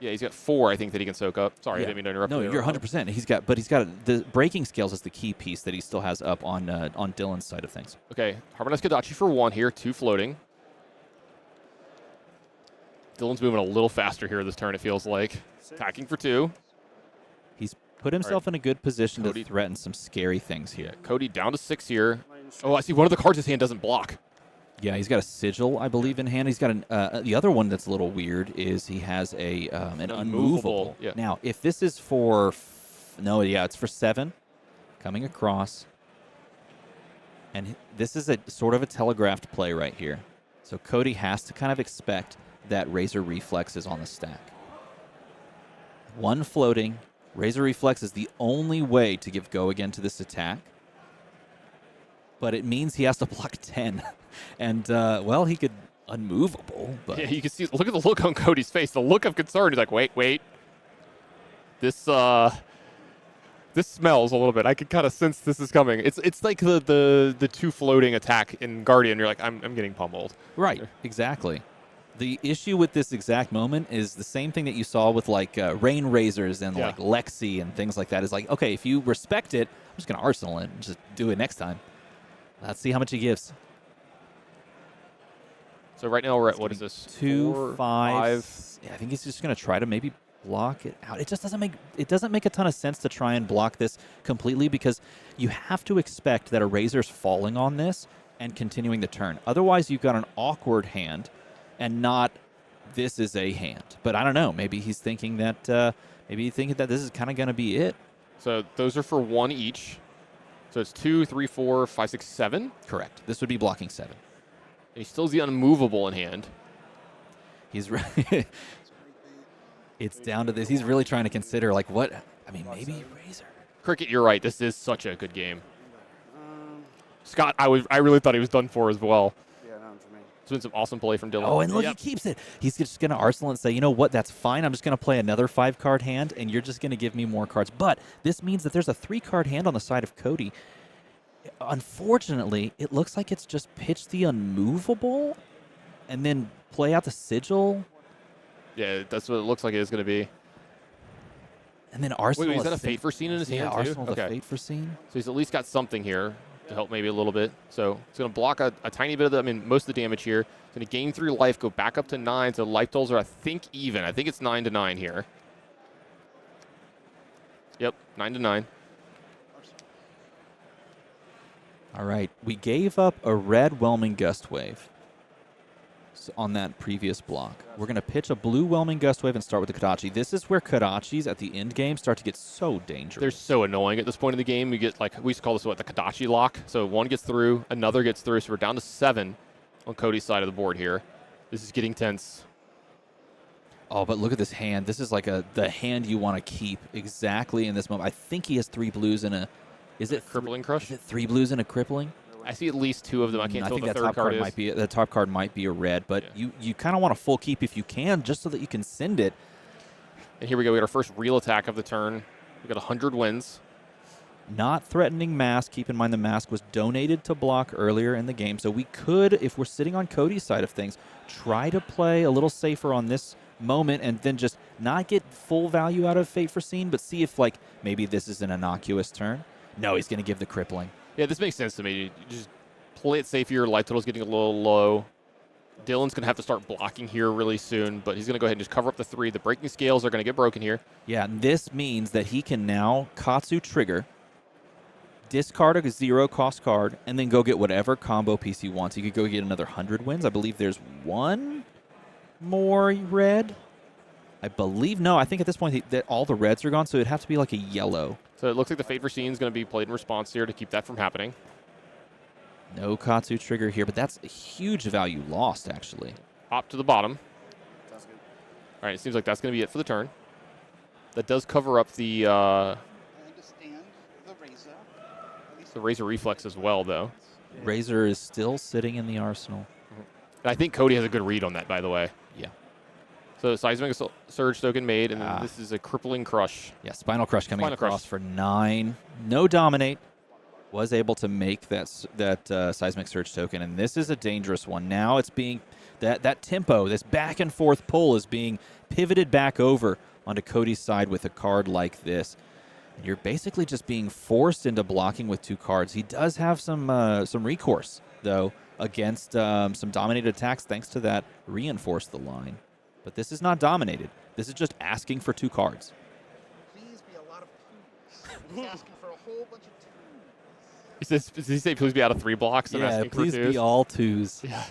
Yeah, he's got 4, I think, that he can soak up. Sorry, I didn't mean to interrupt. No, you're 100%. He's got the breaking scales is the key piece that he still has up on Dylan's side of things. Okay, Harmonized Kodachi for 1 here, 2 floating. Dylan's moving a little faster here this turn, it feels like. Attacking for 2. He's put himself in a good position to threaten some scary things here. Cody down to 6 here. Oh, I see one of the cards his hand doesn't block. Yeah, he's got a sigil, I believe, in hand. He's got the other one that's a little weird is he has an unmovable. Yeah. Now, if this is for it's for 7 coming across, and this is a sort of a telegraphed play right here. So Cody has to kind of expect that Razor Reflex is on the stack. 1 floating. Razor Reflex is the only way to give go again to this attack. But it means he has to block 10. And, he could unmovable. But yeah, you can see, look at the look on Cody's face. The look of concern. He's like, wait. This smells a little bit. I can kind of sense this is coming. It's like the 2 floating attack in Guardian. You're like, I'm getting pummeled. Right, exactly. The issue with this exact moment is the same thing that you saw with like Rain Razors and like Lexi and things like that. Is like, okay, if you respect it, I'm just going to Arsenal it and just do it next time. Let's see how much he gives. So right now we're at, what is this? 2, 4, 5. Yeah, I think he's just going to try to maybe block it out. It just doesn't make a ton of sense to try and block this completely because you have to expect that a Razor's falling on this and continuing the turn. Otherwise, you've got an awkward hand and not this is a hand. But I don't know. Maybe he's thinking that this is kind of going to be it. So those are for 1 each. So it's 2, 3, 4, 5, 6, 7. Correct. This would be blocking 7. And he still has the unmovable in hand. He's right. It's down to this. He's really trying to consider like what. I mean, maybe Razor. Cricket, you're right. This is such a good game. Scott, I really thought he was done for as well. Yeah, not for me. It's been some awesome play from Dylan. Oh, and look, he keeps it. He's just going to Arsenal and say, you know what, that's fine. I'm just going to play another 5-card hand, and you're just going to give me more cards. But this means that there's a 3-card hand on the side of Cody. Unfortunately, it looks like it's just pitch the unmovable and then play out the sigil. Yeah, that's what it looks like it is going to be. And then Arsenal. Wait, is that a Fate Foreseen in his hand too? Arsenal the Fate Foreseen. So he's at least got something here to help maybe a little bit. So it's going to block a tiny bit of most of the damage here. It's going to gain 3 life, go back up to 9. So life totals are, I think, even. I think it's 9-9 here. Yep, 9-9. All right, we gave up a red Whelming Gust Wave on that previous block. We're going to pitch a blue Whelming Gust Wave and start with the Kodachi. This is where Kodachis at the end game start to get so dangerous. They're so annoying at this point in the game. We get we used to call this the Kodachi lock. So 1 gets through, another gets through. So we're down to 7 on Cody's side of the board here. This is getting tense. Oh, but look at this hand. This is like the hand you want to keep exactly in this moment. I think he has 3 blues and a... Is it Crippling Crush? Is it 3 blues and a Crippling? I see at least 2 of them. I can't tell what the third card is. The top card might be a red, but you kind of want a full keep if you can, just so that you can send it. And here we go. We got our first real attack of the turn. We got 100 wins. Not threatening mask. Keep in mind the mask was donated to block earlier in the game, so we could, if we're sitting on Cody's side of things, try to play a little safer on this moment and then just not get full value out of Fate Foreseen, but see if maybe this is an innocuous turn. No, he's going to give the Crippling. Yeah, this makes sense to me. You just play it safe here. Light total's getting a little low. Dylan's going to have to start blocking here really soon, but he's going to go ahead and just cover up the 3. The breaking scales are going to get broken here. Yeah, and this means that he can now Katsu trigger, discard a 0-cost card, and then go get whatever combo piece he wants. He could go get another 100 wins. I believe there's 1 more red. I think at this point that all the reds are gone, so it'd have to be like a yellow. So it looks like the Fate Foreseen is going to be played in response here to keep that from happening. No Katsu trigger here, but that's a huge value lost, actually. Hop to the bottom. Sounds good. All right, it seems like that's going to be it for the turn. That does cover up the Understand the razor. Razor Reflex as well, though. Razor is still sitting in the arsenal. And I think Cody has a good read on that, by the way. Yeah. So Seismic Surge token made, and then this is a Crippling Crush. Yeah, Spinal Crush coming Spinal across Crush. for 9. No Dominate. Was able to make that Seismic Surge token, and this is a dangerous one. Now it's being, that tempo, this back and forth pull is being pivoted back over onto Cody's side with a card like this. And you're basically just being forced into blocking with 2 cards. He does have some recourse, though, against some dominated attacks thanks to that Reinforce the line. But this is not dominated. This is just asking for 2 cards. Please be a lot of twos. He's asking for a whole bunch of twos. Does he say please be out of 3 blocks? And Yeah, asking for please 2s? be all 2s. Yeah.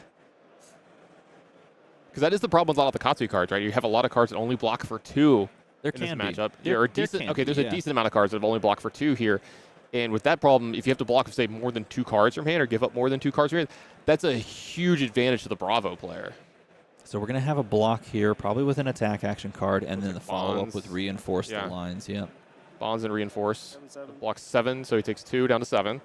Because that is the problem with a lot of the Katsu cards, right? You have a lot of cards that only block for 2 There in this can be. matchup. There- Or there decent. can Okay, be, there's yeah. a decent amount of cards that have only blocked for 2 here. And with that problem, if you have to block, say, more than 2 cards from hand or give up more than 2 cards from hand, that's a huge advantage to the Bravo player. So we're going to have a block here, probably with an attack action card, and then the follow-up Bonds. with Reinforce Yeah. the lines. Yeah. Bonds and Reinforce. 7-7. Blocks 7, so he takes 2 down to 7.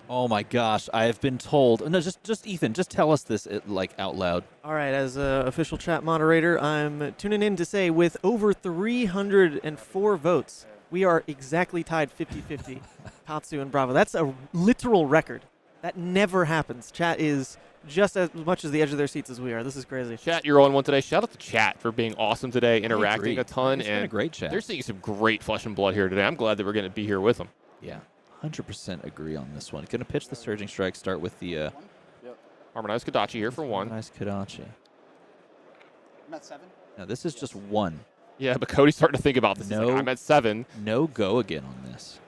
Oh my gosh, I have been told. No, just Ethan, just tell us this like out loud. All right, as official chat moderator, I'm tuning in to say with over 304 votes, we are exactly tied 50-50, Katsu and Bravo. That's a literal record. That never happens. Chat is just as much as the edge of their seats as we are. This is crazy. Chat, you're on one today. Shout out to chat for being awesome today, interacting a ton. It's been a and great chat. They're seeing some great flesh and blood here today. I'm glad that we're going to be here with them. Yeah, 100% agree on this one. Going to pitch the Surging Strike, start with the Harmonized Kodachi here for 1. Nice Kodachi. I'm at 7. Now this is just 1. Yeah, but Cody's starting to think about this. He's like, I'm at 7. No go again on this.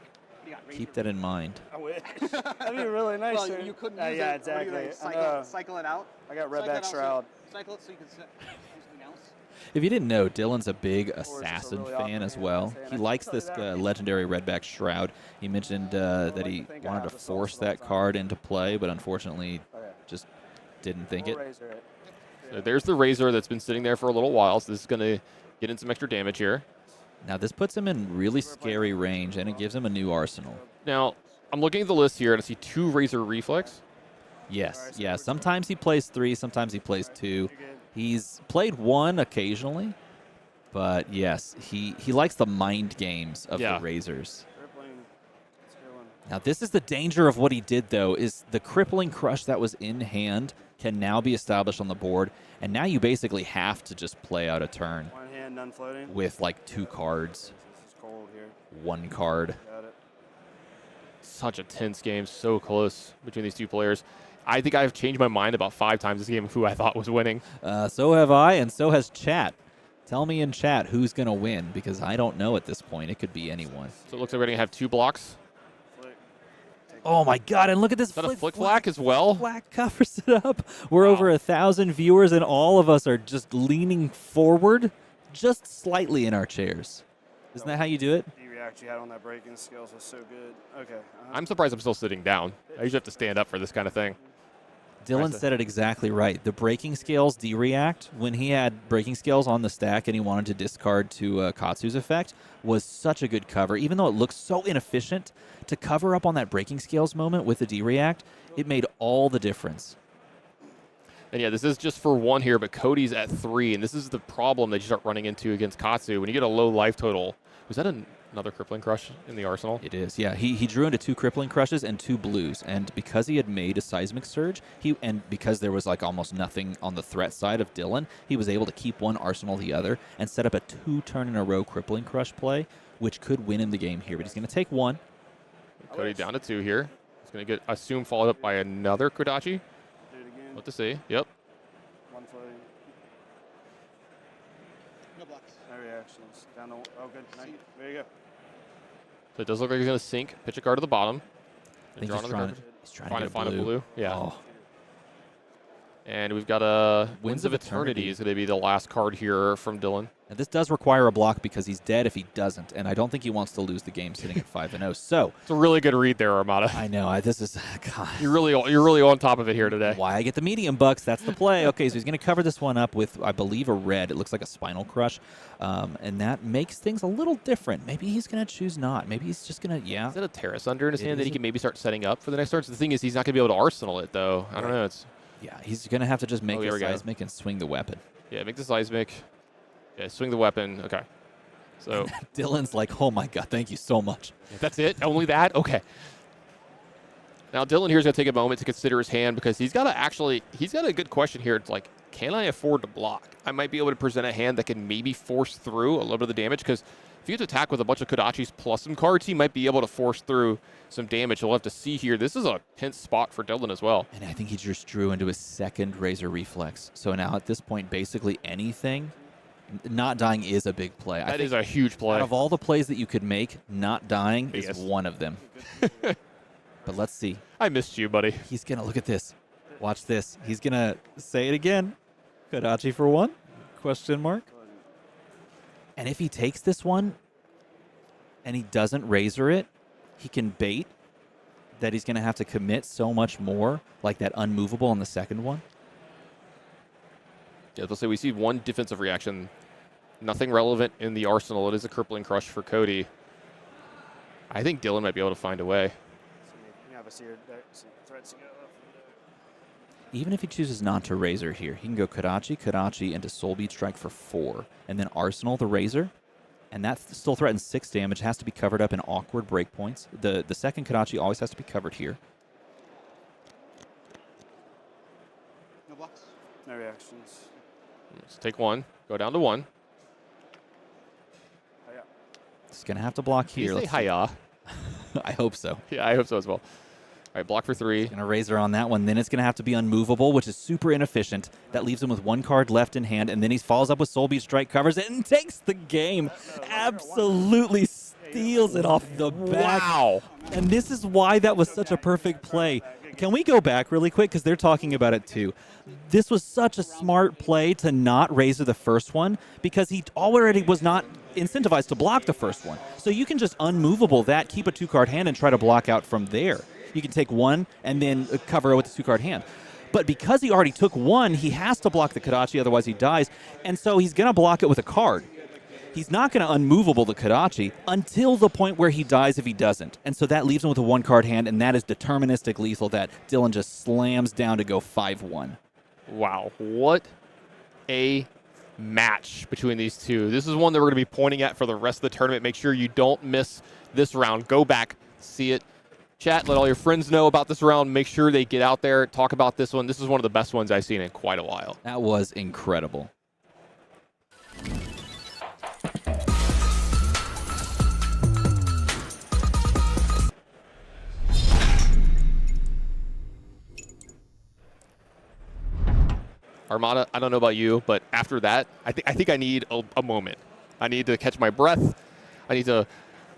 Keep that in mind. I wish. That'd be really nice. Well, you couldn't use yeah, it. exactly. What do you, Cycle it out. I got Cycle Redback it out Shroud. Cycle it so you can use something else. If you didn't know, Dylan's a big just a Assassin really fan awkward as hand, well. I'd say, and He I likes tell you this that. legendary Redback Shroud. He mentioned that he like to think I wanted have to the sauce force at all that times. card into play, but unfortunately Okay. just didn't think We'll it. razor it. So there's the Razor that's been sitting there for a little while, so this is going to get in some extra damage here. Now this puts him in really scary range, and it gives him a new arsenal. Now, I'm looking at the list here, and I see 2 Razor Reflex. Yes, yeah. Sometimes he plays 3, sometimes he plays 2. He's played 1 occasionally, but yes, he likes the mind games of Yeah. the Razors. Crippling. It's killing. Now this is the danger of what he did, though, is the Crippling Crush that was in hand can now be established on the board, and now you basically have to just play out a turn One hand, none floating. with like 2 cards, This is cold here. 1 card. Got it. Such a tense game, so close between these 2 players. I think I've changed my mind about 5 times this game of who I thought was winning. So have I, and so has chat. Tell me in chat who's going to win, because I don't know at this point. It could be anyone. So it looks like we're going to have 2 blocks. Flick. Oh my god, and look at this Is that a Flick Flack as well? Flack covers it up. We're over 1,000 viewers, and all of us are just leaning forward just slightly in our chairs. Isn't that how you do it? The react you had on that breaking skills was so good. Okay. I'm surprised I'm still sitting down. I usually have to stand up for this kind of thing. Dylan said it exactly right. The breaking scales D-react, when he had breaking scales on the stack and he wanted to discard to Katsu's effect, was such a good cover. Even though it looks so inefficient, to cover up on that breaking scales moment with the D-react, it made all the difference. And yeah, this is just for 1 here, but Cody's at 3, and this is the problem that you start running into against Katsu. When you get a low life total, was that another Crippling Crush in the arsenal? It is, yeah. He drew into 2 Crippling Crushes and 2 blues, and because he had made a Seismic Surge, and because there was like almost nothing on the threat side of Dylan, he was able to keep one arsenal the other and set up a 2-turn-in-a-row Crippling Crush play, which could win him the game here. But he's going to take 1. Cody down to 2 here. He's going to get, assume, followed up by another Kodachi. Do it again. What to see? Yep. 1 floating. No blocks. No reactions. Down to. Oh, good. Nice. There you go. So it does look like he's going to sink, pitch a card to the bottom. I think draw he's another trying card. to get Find a blue. Yeah. Oh. And we've got a Winds of Eternity is going to be the last card here from Dylan. And this does require a block because he's dead if he doesn't, and I don't think he wants to lose the game sitting at 5-0. So it's a really good read there, Armada. I know. This is God. You're really on top of it here today. Why I get the medium bucks? That's the play. Okay, so he's going to cover this one up with, I believe, a red. It looks like a Spinal Crush, and that makes things a little different. Maybe he's going to choose not. Maybe he's just going to Is that a Terrace under in his hand that he can maybe start setting up for the next turn? So the thing is, he's not going to be able to arsenal it though. I don't know. Yeah, he's going to have to just make the seismic and swing the weapon. Yeah, make the seismic. Yeah, swing the weapon. Okay. So Dylan's like, oh my God, thank you so much. That's it? Only that? Okay. Now Dylan here's going to take a moment to consider his hand because he's got a good question here. It's like, can I afford to block? I might be able to present a hand that can maybe force through a little bit of the damage because if you have to attack with a bunch of Kodachis plus some cards, he might be able to force through some damage. We'll have to see here. This is a tense spot for Dylan as well. And I think he just drew into his second Razor Reflex. So now at this point, basically anything, not dying is a big play. That is a huge play. Out of all the plays that you could make, not dying is one of them. But let's see. I missed you, buddy. He's going to look at this. Watch this. He's going to say it again. Kodachi for one? Question mark. And if he takes this one and he doesn't Razor it, he can bait that he's going to have to commit so much more, like that unmovable on the second one. Yeah, let's say we see one defensive reaction. Nothing relevant in the arsenal. It is a Crippling Crush for Cody. I think Dylan might be able to find a way. Even if he chooses not to Razor here, he can go Kodachi, into Soul Beat Strike for 4, and then Arsenal the Razor, and that still threatens 6 damage. Has to be covered up in awkward breakpoints. The second Kodachi always has to be covered here. No blocks. No reactions. Let's take one. Go down to 1. He's going to have to block here. Let's say hiya. I hope so. Yeah, I hope so as well. All right, block for 3. Going to Razor on that one. Then it's going to have to be unmovable, which is super inefficient. That leaves him with 1 card left in hand, and then he follows up with Soul Beat Strike, covers it, and takes the game. Absolutely steals it off the back. Wow. And this is why that was such a perfect play. Can we go back really quick? Because they're talking about it too. This was such a smart play to not Razor the first one because he already was not incentivized to block the first one. So you can just unmovable that, keep a 2-card hand, and try to block out from there. You can take 1 and then cover it with a 2-card hand. But because he already took 1, he has to block the Kodachi, otherwise he dies. And so he's going to block it with a card. He's not going to unmovable the Kodachi until the point where he dies if he doesn't. And so that leaves him with a 1-card hand, and that is deterministic lethal that Dylan just slams down to go 5-1. Wow. What a match between these two. This is one that we're going to be pointing at for the rest of the tournament. Make sure you don't miss this round. Go back, see it. Chat, let all your friends know about this round. Make sure they get out there, talk about this one. This is one of the best ones I've seen in quite a while. That was incredible. Armada, I don't know about you, but after that, I think I need a moment. I need to catch my breath. I need to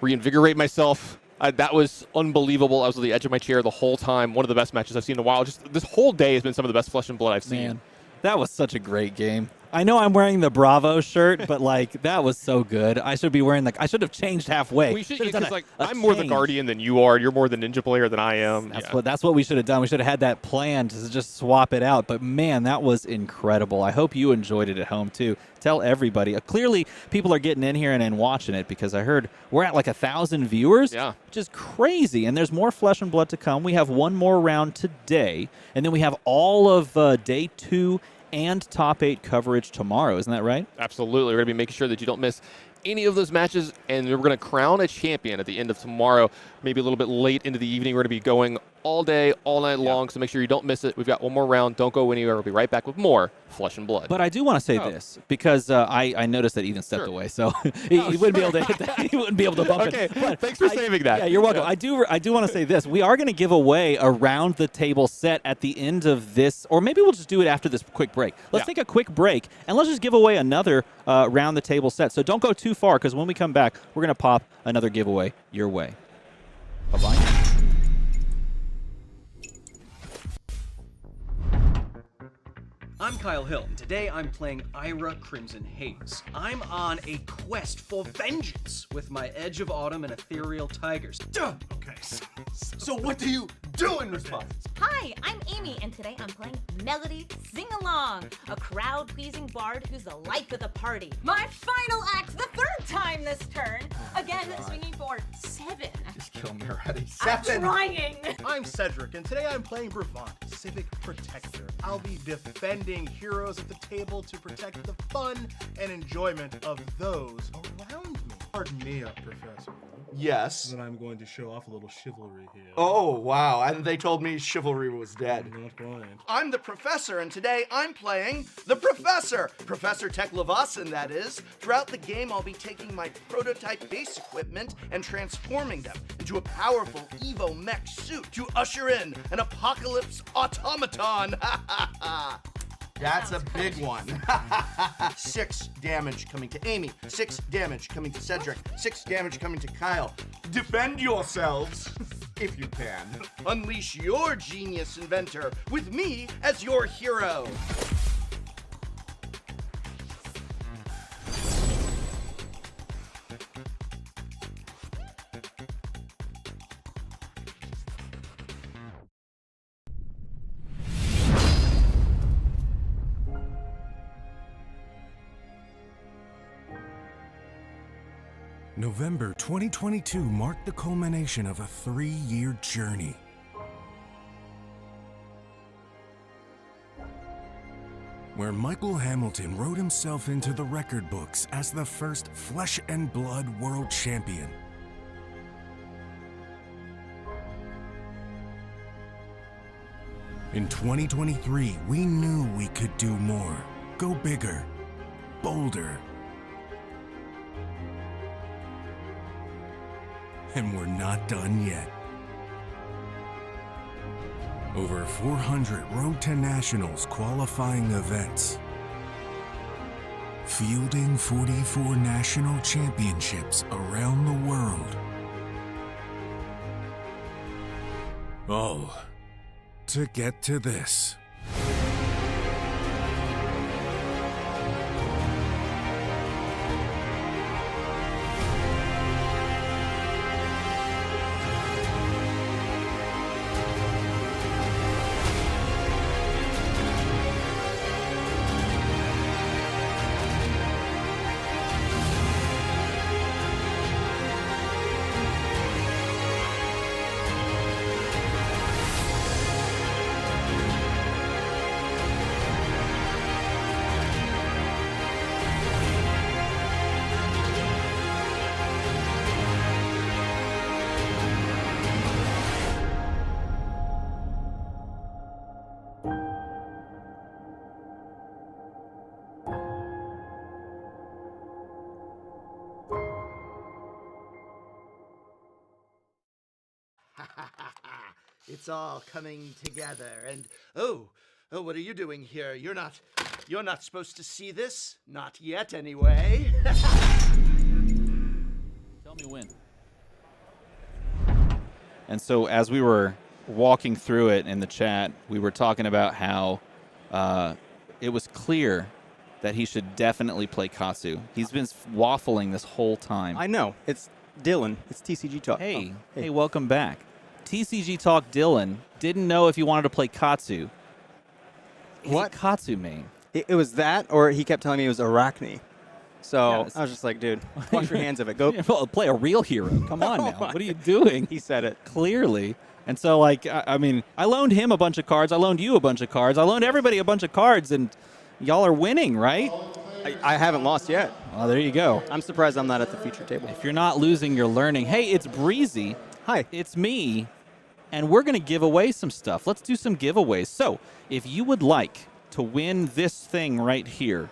reinvigorate myself. That was unbelievable. I was on the edge of my chair the whole time. One of the best matches I've seen in a while. Just this whole day has been some of the best Flesh and Blood I've seen. Man, that was such a great game. I know I'm wearing the Bravo shirt, but like that was so good. I should be wearing I should have changed halfway. We should, because like I'm more the Guardian than you are. You're more the Ninja player than I am. That's what we should have done. We should have had that plan to just swap it out. But man, that was incredible. I hope you enjoyed it at home too. Tell everybody. Clearly, people are getting in here and watching it because I heard we're at like 1,000 viewers, which is crazy. And there's more Flesh and Blood to come. We have one more round today, and then we have all of day 2 and top 8 coverage tomorrow. Isn't that right? Absolutely. We're going to be making sure that you don't miss any of those matches, and we're going to crown a champion at the end of tomorrow, maybe a little bit late into the evening. We're going to be going all day, all night long, so make sure you don't miss it. We've got one more round. Don't go anywhere. We'll be right back with more Flesh and Blood. But I do want to say this, because I noticed that Ethan stepped away, so he wouldn't be able to hit that. He wouldn't be able to bump it. But thanks for saving that. Yeah, you're welcome. I do want to say this. We are going to give away a round-the-table set at the end of this, or maybe we'll just do it after this quick break. Let's take a quick break, and let's just give away another round-the-table set. So don't go too far, because when we come back, we're going to pop another giveaway your way. Bye-bye. Kyle Hill, and today I'm playing Ira Crimson Haze. I'm on a quest for vengeance with my Edge of Autumn and Ethereal Tigers. Okay, so what do you do in response? Hi, I'm Amy, and today I'm playing Melody Sing Along, a crowd-pleasing bard who's the life of the party. My final act, the third time this turn. Again, swinging for 7. Just kill me already. I'm trying. I'm Cedric, and today I'm playing Brodie, Civic Protector. I'll be defending heroes at the table to protect the fun and enjoyment of those around me. Pardon me, Professor. Yes. Then I'm going to show off a little chivalry here. Oh, wow. And they told me chivalry was dead. Not blind. I'm the Professor, and today I'm playing the Professor. Professor Tech Levasan, that is. Throughout the game, I'll be taking my prototype base equipment and transforming them into a powerful Evo mech suit to usher in an apocalypse automaton. That's a big one. 6 damage coming to Amy. 6 damage coming to Cedric. 6 damage coming to Kyle. Defend yourselves, if you can. Unleash your genius inventor with me as your hero. November 2022 marked the culmination of a 3-year journey. Where Michael Hamilton wrote himself into the record books as the first flesh and blood world champion. In 2023, we knew we could do more, go bigger, bolder. And we're not done yet. Over 400 Road to Nationals qualifying events. Fielding 44 national championships around the world. All to get to this. It's all coming together, and oh, what are you doing here? You're not supposed to see this, not yet anyway. Tell me when. And so as we were walking through it in the chat, we were talking about how it was clear that he should definitely play Katsu. He's been waffling this whole time. I know. It's Dylan. It's TCG Talk. Hey, hey, welcome back. TCG Talk Dylan didn't know if you wanted to play Katsu. What? Katsu main. It was that, or he kept telling me it was Arachne. So I was just like, dude, wash your hands of it. Go play a real hero. Come on now. What are you doing? He said it. Clearly. And so, like, I mean, I loaned him a bunch of cards. I loaned you a bunch of cards. I loaned everybody a bunch of cards, and y'all are winning, right? I haven't lost yet. Well, there you go. I'm surprised I'm not at the feature table. If you're not losing, you're learning. Hey, it's Breezy. Hi. It's me. And we're going to give away some stuff. Let's do some giveaways. So, if you would like to win this thing right here,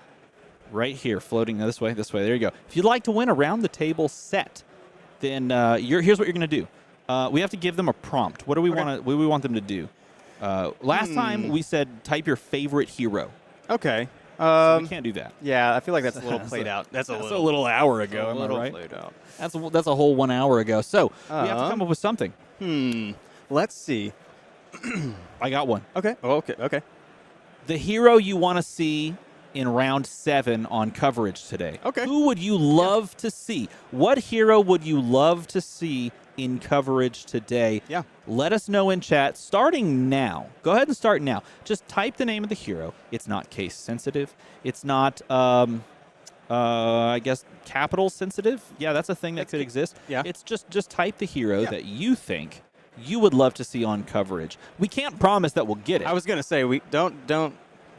floating this way, there you go. If you'd like to win a round the table set, then here's what you're going to do. We have to give them a prompt. What do we want them to do? Last time we said type your favorite hero. Okay. So we can't do that. Yeah, I feel like that's a little played out. That's a little hour ago. Am I right? Played out. That's a whole 1 hour ago. So we have to come up with something. Let's see. I got one. Okay. Oh, okay. the hero you want to see in round 7 on coverage today. Okay. Who would you love to see? What hero would you love to see in coverage today? Yeah. Let us know in chat starting now. Go ahead and start now. Just type the name of the hero. It's not case sensitive. It's not, I guess, capital sensitive. Yeah, that's a thing that could exist. Yeah. It's just type the hero that you think you would love to see on coverage. We can't promise that we'll get it. I was gonna say we don't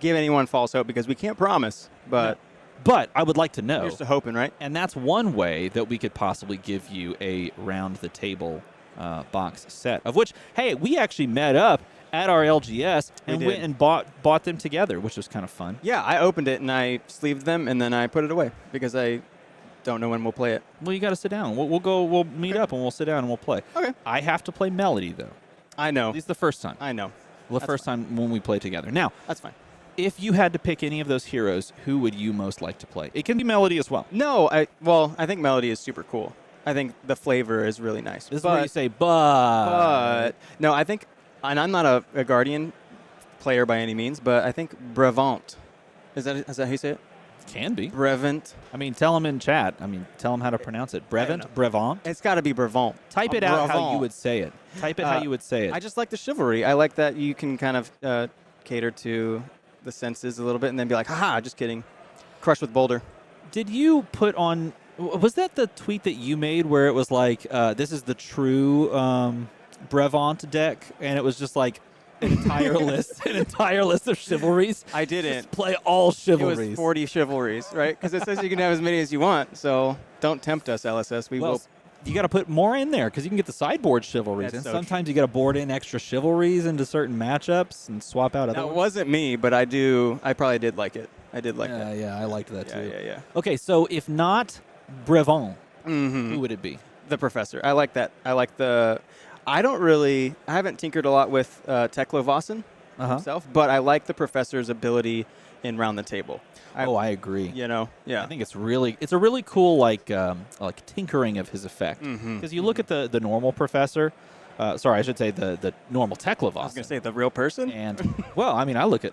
give anyone false hope because we can't promise, but But I would like to know. here's to hoping, right? And that's one way that we could possibly give you a round-the-table box set, of which, hey, we actually met up at our LGS and did. went and bought them together, which was kind of fun. Yeah, I opened it and I sleeved them and then I put it away because I don't know when we'll play it. Well, you got to sit down. We'll meet up and we'll sit down and we'll play. Okay. I have to play Melody, though. I know. At least the first time. I know. The first time when we play together. Now, that's fine. If you had to pick any of those heroes, who would you most like to play? It can be Melody as well. No, I think Melody is super cool. I think the flavor is really nice. This is where you say, but no, I think, and I'm not a Guardian player by any means, but I think Brevant. Is that how you say it? Can be. Brevant. I mean, tell them in chat. I mean, tell them how to pronounce it. Brevant? Brevant? It's got to be Brevant. Type it out how you would say it. Type it how you would say it. I just like the chivalry. I like that you can kind of cater to the senses a little bit and then be like, haha, just kidding. Crush with Boulder. Did you put on, was that the tweet that you made where it was like, this is the true Brevant deck, and it was just like an entire list of chivalries? I didn't. Just play all chivalries. It was 40 chivalries, right? Because it says you can have as many as you want, so don't tempt us, LSS. We will. You got to put more in there because you can get the sideboard chivalries, That's and so sometimes you got to board in extra chivalries into certain matchups and swap out other That ones. wasn't me, but I probably did like it. I did like that. Yeah, I liked that too. Yeah. Okay, so if not Brevant, who would it be? The Professor. I like that. I like the. I haven't tinkered a lot with Teklo himself, but I like the Professor's ability in Round the Table. I agree. You know, yeah. I think it's a really cool like tinkering of his effect because you look at the normal Professor. Sorry, I should say the normal Teklo. I was gonna say the real person. And well, I mean, I've looked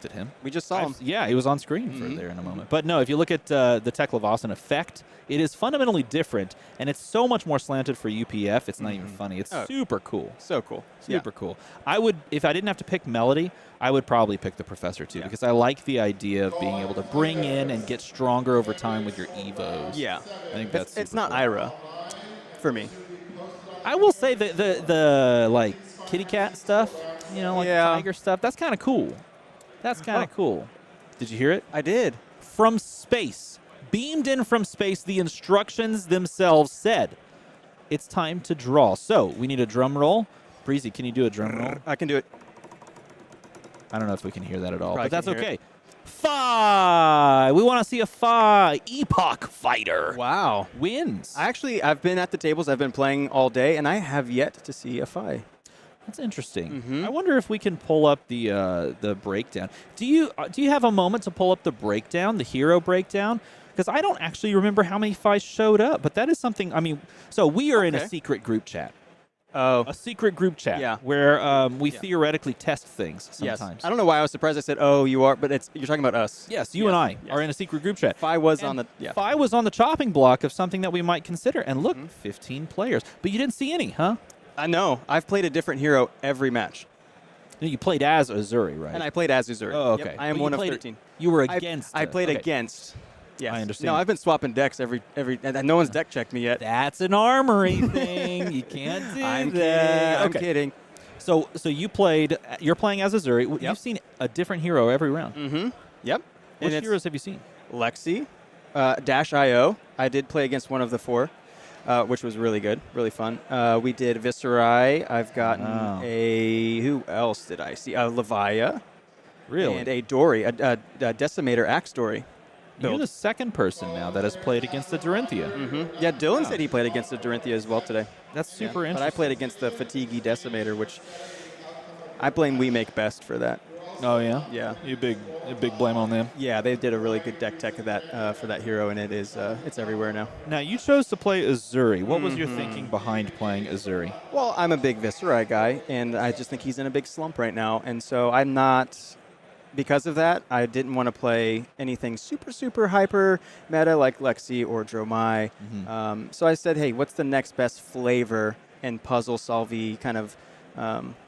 at him. We just saw him. Yeah, he was on screen for there in a moment. But no, if you look at the Teklo effect, it is fundamentally different, and it's so much more slanted for UPF. It's not even funny. It's super cool. So cool. Super cool. I would, if I didn't have to pick Melody, I would probably pick the Professor too, because I like the idea of being able to bring in and get stronger over time with your Evos. Yeah. I think that's it's not Ira for me. I will say the like kitty cat stuff, tiger stuff, that's kind of cool. That's kind of cool. Did you hear it? I did. From space. Beamed in from space, the instructions themselves said, it's time to draw. So we need a drum roll. Breezy, can you do a drum roll? I can do it. I don't know if we can hear that at all, Probably but that's can't hear okay. Fi! We want to see a Fi Epoch Fighter. Wow. Wins. I've been at the tables. I've been playing all day, and I have yet to see a Fi. That's interesting. I wonder if we can pull up the breakdown. Do you have a moment to pull up the breakdown, the hero breakdown? Because I don't actually remember how many Fis showed up, but that is something. I mean, so we are in a secret group chat. Oh. A secret group chat. Yeah. Where we theoretically test things sometimes. Yes. I don't know why I was surprised I said, oh, you are, but you're talking about us. Yes, you and I are in a secret group chat. Fi was on the Fi was on the chopping block of something that we might consider. And look, 15 players. But you didn't see any, huh? I know. I've played a different hero every match. You played as Azuri, right? And I played as Azuri. Oh, okay. Yep. I am one of 13. You were against. I played against. Yes. I understand. No, I've been swapping decks every and no one's deck checked me yet. That's an armory thing. You can't do that. I'm kidding. So you're playing as Azuri. Yep. You've seen a different hero every round. Mm-hmm. Yep. Which heroes have you seen? Lexi, Dash.io. I did play against one of the 4, which was really good, really fun. We did Viscerai. I've gotten who else did I see? Levi. Really? And a Dory, a Decimator Axe Dory. You're the second person now that has played against the Dorinthia. Yeah, Dylan said he played against the Dorinthia as well today. That's super interesting. But I played against the Fatiguey Decimator, which I blame We Make Best for that. Oh, yeah? Yeah. You big blame on them. Yeah, they did a really good deck tech of that for that hero, and it's everywhere now. Now, you chose to play Azuri. What was your thinking behind playing Azuri? Well, I'm a big Viscerai guy, and I just think he's in a big slump right now, and so I'm not because of that, I didn't want to play anything super hyper meta like Lexi or Dromai. So I said, hey, what's the next best flavor and puzzle solvey kind of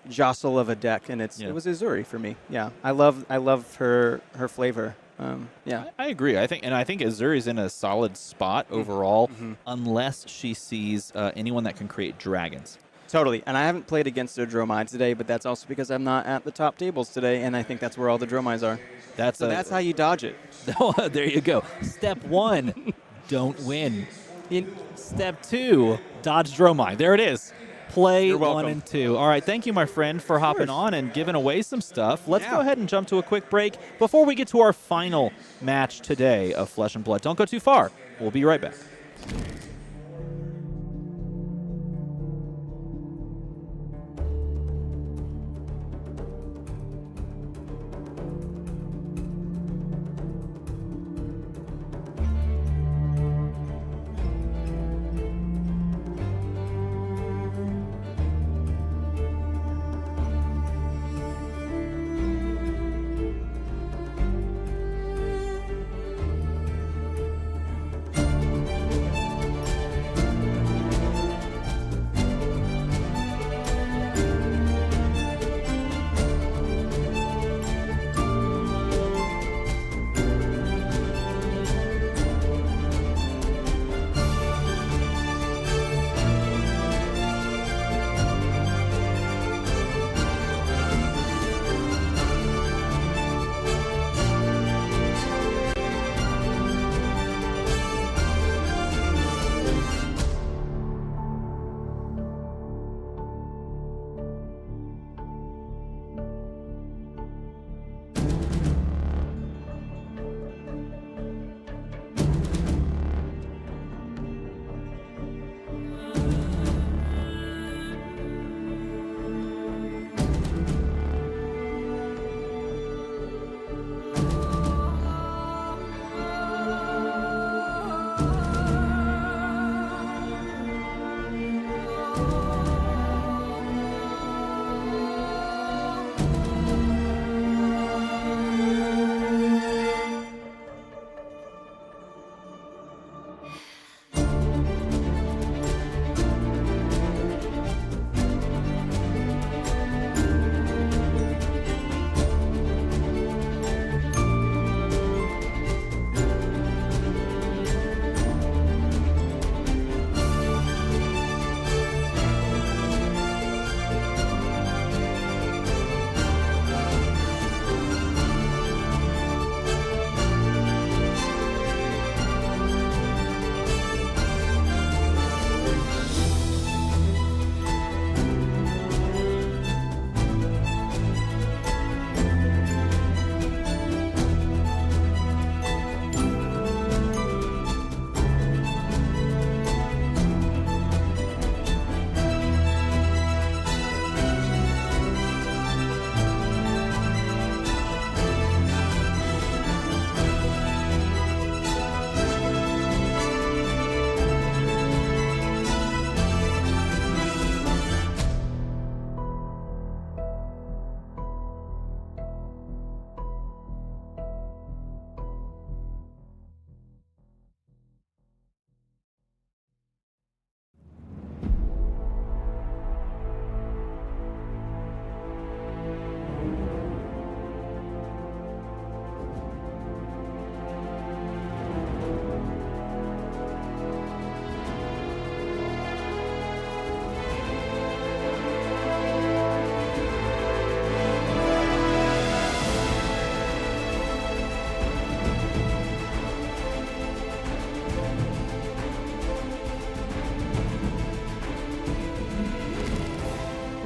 jostle of a deck? And it was Azuri for me. Yeah, I love her flavor. Yeah, I agree. I think Azuri's in a solid spot overall, unless she sees anyone that can create dragons. Totally. And I haven't played against a Dromai today, but that's also because I'm not at the top tables today, and I think that's where all the Dromais are. That's how you dodge it. There you go. Step 1, don't win. Step 2, dodge Dromai. There it is. Play 1 and 2. All right, thank you, my friend, for hopping on and giving away some stuff. Let's go ahead and jump to a quick break before we get to our final match today of Flesh and Blood. Don't go too far. We'll be right back.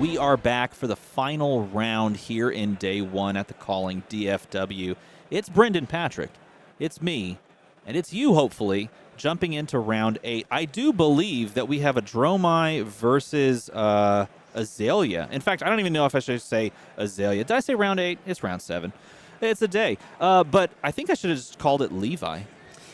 We are back for the final round here in day one at the Calling DFW. It's Brendan Patrick, it's me, and it's you, hopefully, jumping into round 8. I do believe that we have a Dromai versus Azalea. In fact, I don't even know if I should say Azalea. Did I say round 8? It's round 7. It's a day. But I think I should have just called it Levi.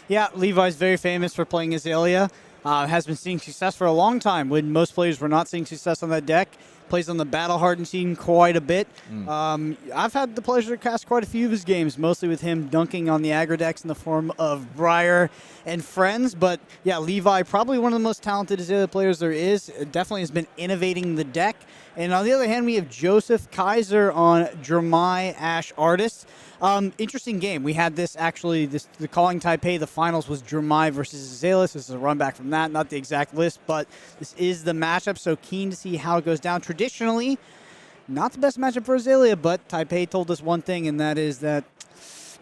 Yeah, Levi's very famous for playing Azalea. Has been seeing success for a long time when most players were not seeing success on that deck. plays on the battle-hardened scene quite a bit. I've had the pleasure to cast quite a few of his games, mostly with him dunking on the aggro decks in the form of Briar and Friends. But yeah, Levi, probably one of the most talented Azalea players there is. Definitely has been innovating the deck. And on the other hand, we have Joseph Kaiser on Dromai Ash Artist. Interesting game. We had this actually, the Calling Taipei, the finals was Dromai versus Azalea. This is a run back from that, not the exact list, but this is the matchup, so keen to see how it goes down. Traditionally, not the best matchup for Azalea, but Taipei told us one thing, and that is that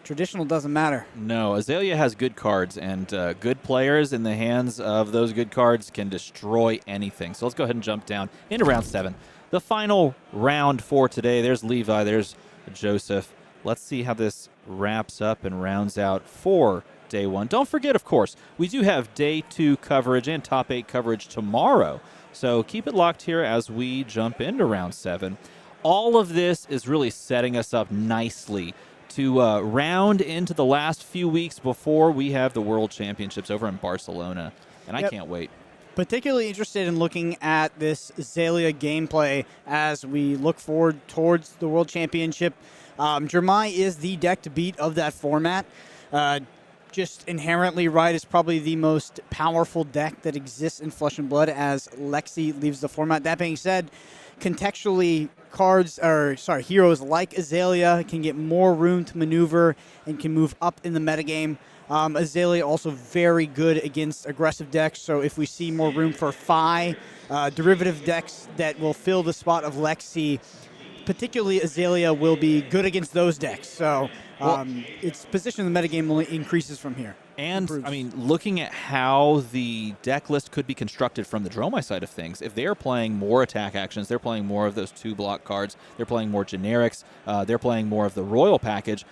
traditional doesn't matter. No, Azalea has good cards, and good players in the hands of those good cards can destroy anything. So let's go ahead and jump down into round 7. The final round for today. There's Levi, there's Joseph. Let's see how this wraps up and rounds out for day 1. Don't forget, of course, we do have day 2 coverage and top 8 coverage tomorrow. So keep it locked here as we jump into round 7. All of this is really setting us up nicely to round into the last few weeks before we have the World Championships over in Barcelona. And I can't wait. Particularly interested in looking at this Azalea gameplay as we look forward towards the World Championship. Dromai is the deck to beat of that format. Just inherently right is probably the most powerful deck that exists in Flesh and Blood as Lexi leaves the format. That being said, contextually, heroes like Azalea can get more room to maneuver and can move up in the metagame. Azalea also very good against aggressive decks, so if we see more room for derivative decks that will fill the spot of Lexi, particularly Azalea will be good against those decks. So its position in the metagame only increases from here. And, I mean, looking at how the deck list could be constructed from the Dromai side of things, if they are playing more attack actions, they're playing more of those 2-block cards, they're playing more generics, they're playing more of the Royal package,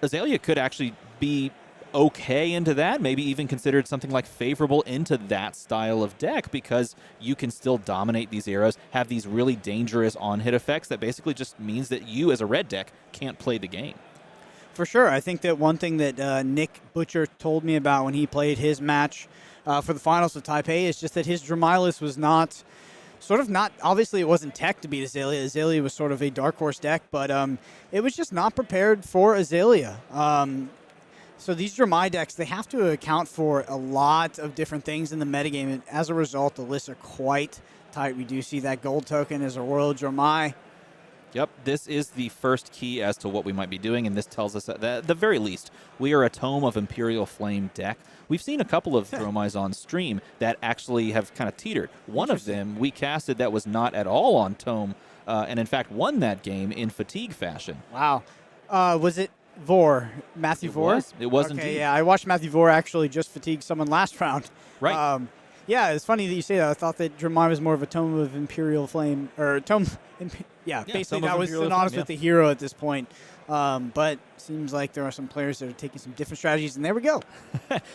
Azalea could actually be okay into that, maybe even considered something like favorable into that style of deck, because you can still dominate these arrows, have these really dangerous on-hit effects that basically just means that you as a red deck can't play the game. For sure. I think that one thing that Nick Butcher told me about when he played his match for the finals with Taipei is just that his Dromai list was not, obviously it wasn't tech to beat Azalea. Azalea was sort of a dark horse deck, but it was just not prepared for Azalea. So these Dromai decks, they have to account for a lot of different things in the metagame, and as a result, the lists are quite tight. We do see that gold token as a Royal Dromai. Yep, this is the first key as to what we might be doing, and this tells us that at the very least, we are a Tome of Imperial Flame deck. We've seen a couple of Dromais on stream that actually have kind of teetered. One of them we casted that was not at all on Tome, and in fact won that game in fatigue fashion. Wow. Was it Matthew Vore? It was okay, indeed. Yeah, I watched Matthew Vore actually just fatigue someone last round. Right. Yeah, it's funny that you say that. I thought that Dromai was more of a Tome of Imperial Flame, or Tome. Basically that was synonymous with the hero at this point. But seems like there are some players that are taking some different strategies, and there we go.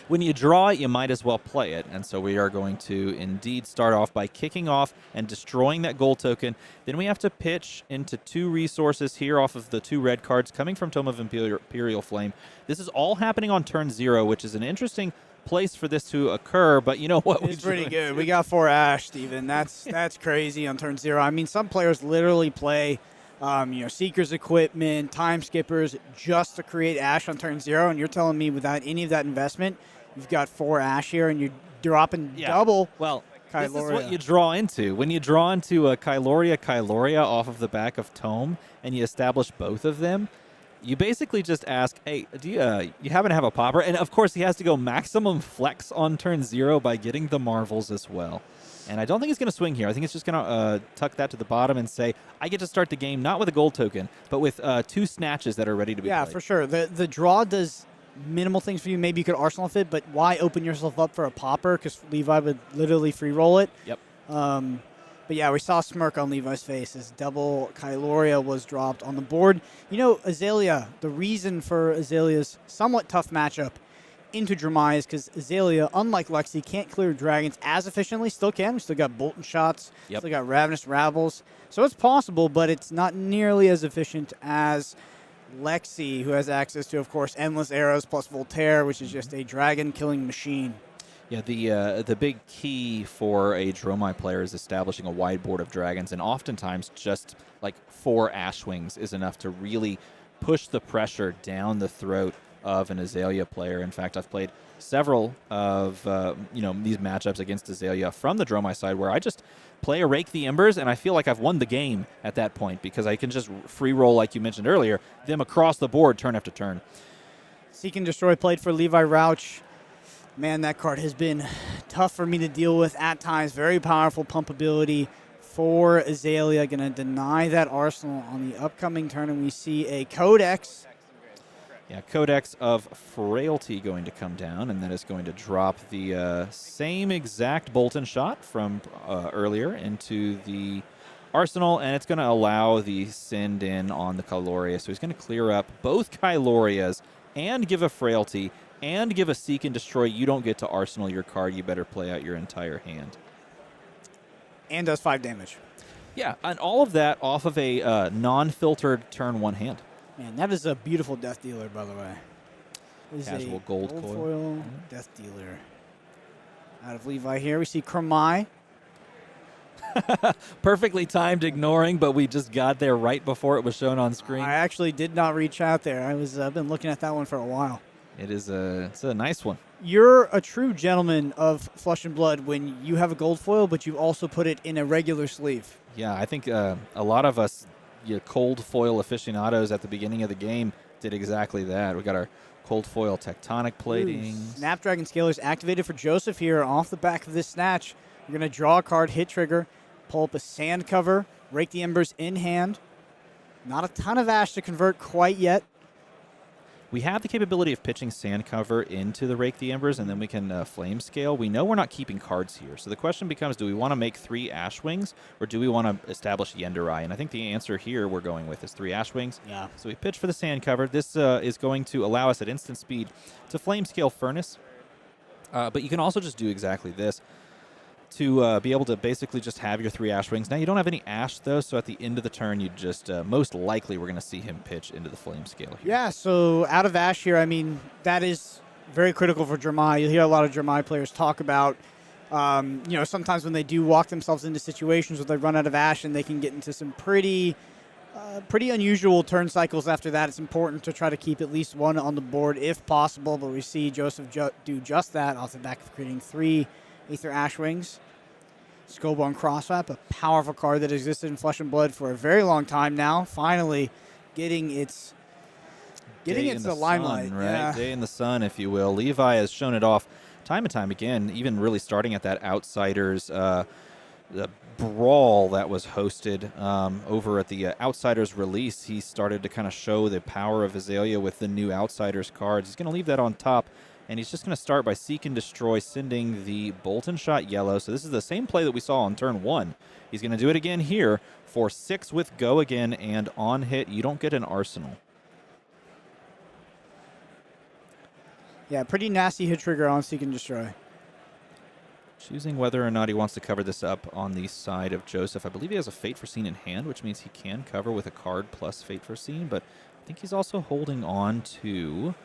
When you draw it, you might as well play it. And so we are going to indeed start off by kicking off and destroying that gold token. Then we have to pitch into 2 resources here off of the 2 red cards coming from Tome of Imperial Flame. This is all happening on turn 0, which is an interesting place for this to occur, but you know what? It's pretty good. We got 4 Ash, Steven. That's crazy on turn 0. I mean, some players literally play Seeker's Equipment, Time Skippers, just to create Ash on turn 0, and you're telling me without any of that investment, you've got 4 Ash here, and you're dropping double. Well, Kyloria. This is what you draw into. When you draw into a Kyloria off of the back of Tome, and you establish both of them, you basically just ask, hey, do you happen to have a popper? And of course, he has to go maximum flex on turn 0 by getting the Marvels as well. And I don't think he's going to swing here. I think it's just going to tuck that to the bottom and say, I get to start the game not with a gold token, but with 2 snatches that are ready to be played. For sure. The draw does minimal things for you. Maybe you could Arsenal fit, but why open yourself up for a popper? Because Levi would literally free roll it. Yep. But yeah, we saw a smirk on Levi's face as double Kyloria was dropped on the board. You know, Azalea, the reason for Azalea's somewhat tough matchup into Dromai is because Azalea, unlike Lexi, can't clear dragons as efficiently. Still can. We still got Boltyn shots. Yep. Still got Ravenous Rabbles. So it's possible, but it's not nearly as efficient as Lexi, who has access to, of course, Endless Arrows plus Voltaire, which is just a dragon-killing machine. Yeah, the big key for a Dromai player is establishing a wide board of dragons, and oftentimes just like 4 Ashwings is enough to really push the pressure down the throat of an Azalea player. In fact, I've played several of these matchups against Azalea from the Dromai side where I just play a Rake the Embers, and I feel like I've won the game at that point because I can just free roll, like you mentioned earlier, them across the board turn after turn. Seek and Destroy played for Levi Rauch. Man, that card has been tough for me to deal with at times. Very powerful pump ability for Azalea. Going to deny that arsenal on the upcoming turn, and we see a Codex. Yeah, Codex of Frailty going to come down, and that is going to drop the same exact Boltyn shot from earlier into the arsenal, and it's going to allow the send in on the Kyloria. So he's going to clear up both Kylorias and give a Frailty and give a Seek and Destroy. You don't get to arsenal your card. You better play out your entire hand. And does 5 damage. Yeah, and all of that off of a non-filtered turn 1 hand. Man, that is a beautiful Death Dealer, by the way. Casual gold coil. Death Dealer. Out of Levi here, we see Dromai. Perfectly timed ignoring, but we just got there right before it was shown on screen. I actually did not reach out there. I've been looking at that one for a while. It's a nice one. You're a true gentleman of Flesh and Blood when you have a gold foil, but you also put it in a regular sleeve. Yeah, I think a lot of us cold foil aficionados at the beginning of the game did exactly that. We got our cold foil tectonic plating. Snapdragon Scalers activated for Joseph here off the back of this snatch. You're going to draw a card, hit trigger, pull up a sand cover, Rake the Embers in hand. Not a ton of ash to convert quite yet. We have the capability of pitching sand cover into the Rake the Embers, and then we can flame scale. We know we're not keeping cards here. So the question becomes, do we want to make 3 Ashwings, or do we want to establish Yenderai? And I think the answer here we're going with is 3 Ashwings. Yeah. So we pitch for the sand cover. This is going to allow us at instant speed to flame scale Furnace. But you can also just do exactly this to be able to basically just have your 3 Ashwings. Now, you don't have any Ash, though, so at the end of the turn, you just most likely we're going to see him pitch into the flame scale here. Yeah, so out of Ash here, I mean, that is very critical for Dromai. You'll hear a lot of Dromai players talk about, sometimes when they do walk themselves into situations where they run out of Ash and they can get into some pretty unusual turn cycles after that. It's important to try to keep at least 1 on the board if possible, but we see Joseph do just that off the back of creating 3 Aether Ashwings. Skullbone Crosswrap, a powerful card that existed in Flesh and Blood for a very long time now, finally getting its limelight. Sun, right? Yeah. Day in the sun, if you will. Levi has shown it off time and time again, even really starting at that Outsiders the brawl that was hosted over at the Outsiders release. He started to kind of show the power of Azalea with the new Outsiders cards. He's going to leave that on top. And he's just going to start by Seek and Destroy, sending the Boltyn shot yellow. So this is the same play that we saw on turn 1. He's going to do it again here for 6 with Go again, and on hit, you don't get an arsenal. Yeah, pretty nasty hit trigger on Seek and Destroy. Choosing whether or not he wants to cover this up on the side of Joseph. I believe he has a Fate Foreseen in hand, which means he can cover with a card plus Fate Foreseen, but I think he's also holding on to...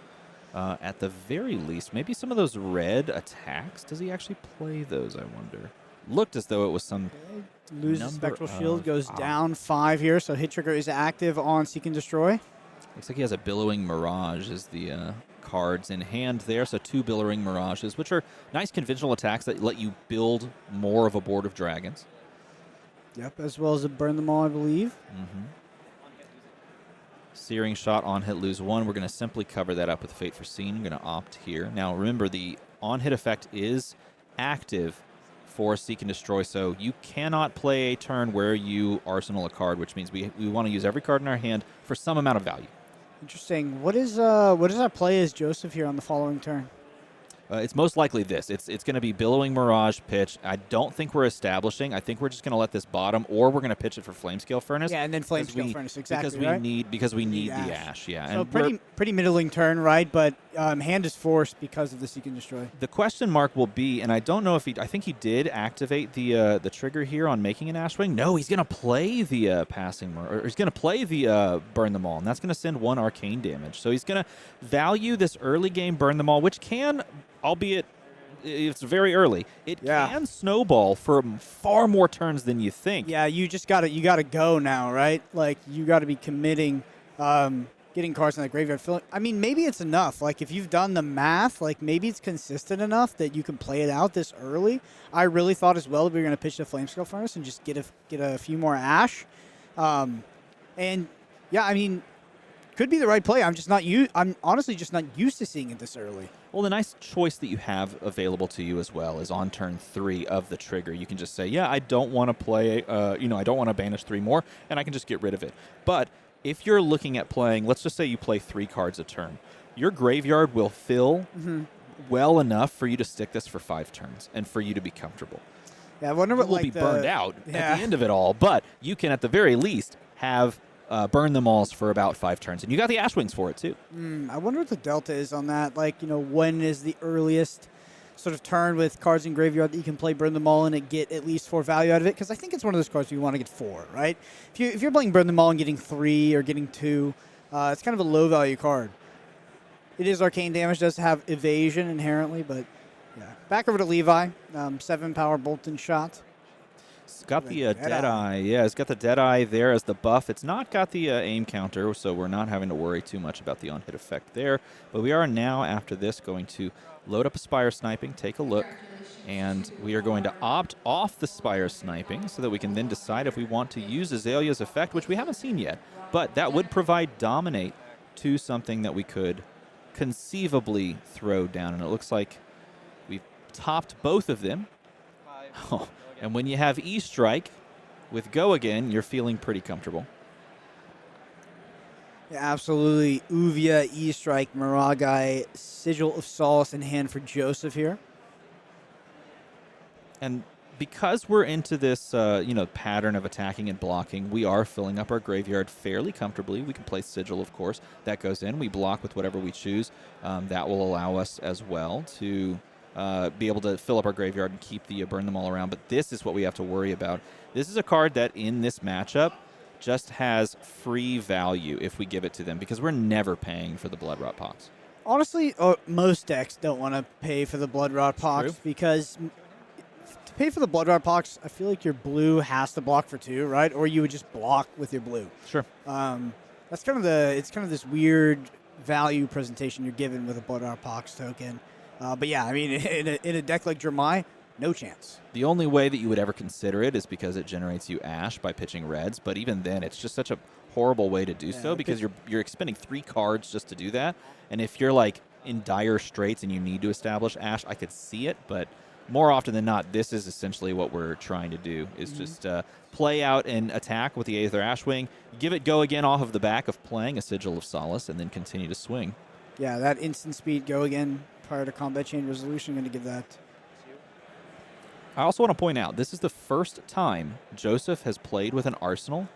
at the very least, maybe some of those red attacks. Does he actually play those, I wonder? Looked as though it was some Loses Spectral Shield, goes down 5 here, so hit trigger is active on Seek and Destroy. Looks like he has a Billowing Mirage as the cards in hand there, so 2 Billowing Mirages, which are nice conventional attacks that let you build more of a board of dragons. Yep, as well as a Burn Them All, I believe. Mm-hmm. Searing Shot on hit, lose 1. We're going to simply cover that up with Fate Foreseen. I'm going to opt here. Now, remember, the on-hit effect is active for Seek and Destroy, so you cannot play a turn where you arsenal a card, which means we want to use every card in our hand for some amount of value. Interesting. What is our play as Joseph here on the following turn? It's most likely this. It's going to be Billowing Mirage pitch. I don't think we're establishing. I think we're just going to let this bottom, or we're going to pitch it for Flamescale Furnace. Yeah, and then Flamescale Furnace, exactly, because we need the ash. Yeah, so and pretty middling turn, right? But hand is forced because of the Seek and Destroy. The question mark will be, and I don't know if I think he did activate the trigger here on making an Ashwing. No, he's going to play the or he's going to play the Burn Them All, and that's going to send 1 arcane damage. So he's going to value this early game Burn Them All, which can, albeit it's very early. It can snowball for far more turns than you think. Yeah, you gotta go now, right? Like you gotta be committing, getting cards in the graveyard. I mean, maybe it's enough. Like if you've done the math, like maybe it's consistent enough that you can play it out this early. I really thought as well that we were gonna pitch the Flamescale Furnace and just get a few more Ash, and yeah, I mean, could be the right play. I'm honestly just not used to seeing it this early. Well, the nice choice that you have available to you as well is on turn 3 of the trigger. You can just say, yeah, I don't want to play, I don't want to banish 3 more, and I can just get rid of it. But if you're looking at playing, let's just say you play 3 cards a turn, your graveyard will fill well enough for you to stick this for 5 turns and for you to be comfortable. Yeah, I wonder what you will be burned out at the end of it all, but you can at the very least have burn them alls for about 5 turns, and you got the Ash Wings for it too. I wonder what the delta is on that. Like, when is the earliest sort of turn with cards in graveyard that you can play Burn Them All and get at least 4 value out of it? Because I think it's one of those cards you want to get 4, right? If you're playing Burn Them All and getting 3 or getting 2, it's kind of a low value card. It is arcane damage, does have evasion inherently, but yeah. Back over to Levi, 7 power Boltyn shot. It's got the Deadeye. Yeah, it's got the Deadeye there as the buff. It's not got the aim counter, so we're not having to worry too much about the on-hit effect there. But we are now, after this, going to load up a Spire Sniping, take a look, and we are going to opt off the Spire Sniping so that we can then decide if we want to use Azalea's effect, which we haven't seen yet. But that would provide Dominate to something that we could conceivably throw down. And it looks like we've topped both of them. Oh. And when you have E-Strike with Go Again, you're feeling pretty comfortable. Yeah, absolutely. Uvia, E-Strike, Miragai, Sigil of Solace in hand for Joseph here. And because we're into this pattern of attacking and blocking, we are filling up our graveyard fairly comfortably. We can play Sigil, of course. That goes in. We block with whatever we choose. That will allow us as well to be able to fill up our graveyard and keep the Burn Them All around. But this is what we have to worry about. This is a card that in this matchup just has free value if we give it to them, because we're never paying for the Blood Rot Pox. Honestly, most decks don't want to pay for the Blood Rot Pox because to pay for the Blood Rot Pox, I feel like your blue has to block for 2, right? Or you would just block with your blue. Sure. That's kind of this weird value presentation you're given with a Blood Rot Pox token. But yeah, I mean, in a deck like Dromai, no chance. The only way that you would ever consider it is because it generates you Ash by pitching reds, but even then, it's just such a horrible way to do so because you're expending 3 cards just to do that. And if you're like in dire straits and you need to establish Ash, I could see it, but more often than not, this is essentially what we're trying to do, is just play out and attack with the Aether Ashwing, give it Go Again off of the back of playing a Sigil of Solace, and then continue to swing. Yeah, that instant speed Go Again prior to combat chain resolution, going to give that. I also want to point out, this is the first time Joseph has played with an Arsenal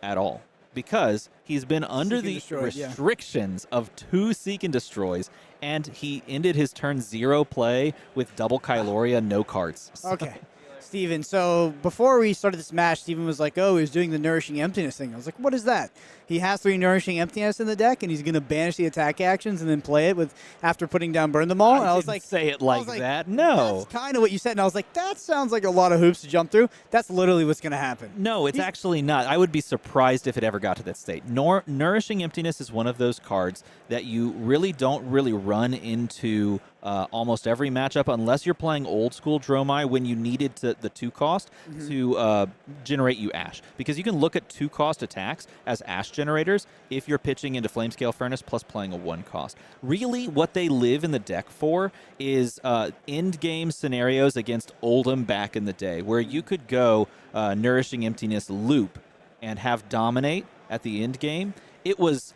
at all, because he's been under the restrictions of 2 Seek and Destroys, and he ended his turn 0 play with double Kyloria, no cards. Okay. Steven, so before we started this match, Steven was like, he was doing the Nourishing Emptiness thing. I was like, what is that? He has 3 Nourishing Emptiness in the deck, and he's going to banish the attack actions and then play it after putting down Burn Them All. And I was like, say it like that. No. That's kind of what you said. And I was like, that sounds like a lot of hoops to jump through. That's literally what's going to happen. No, it's actually not. I would be surprised if it ever got to that state. Nourishing Emptiness is one of those cards that you really don't run into almost every matchup unless you're playing old school Dromai when you needed the 2 cost to generate you Ash. Because you can look at 2 cost attacks as Ash generators if you're pitching into Flamescale Furnace plus playing a 1 cost. Really, what they live in the deck for is end game scenarios against Oldhim back in the day, where you could go Nourishing Emptiness loop and have Dominate at the end game. It was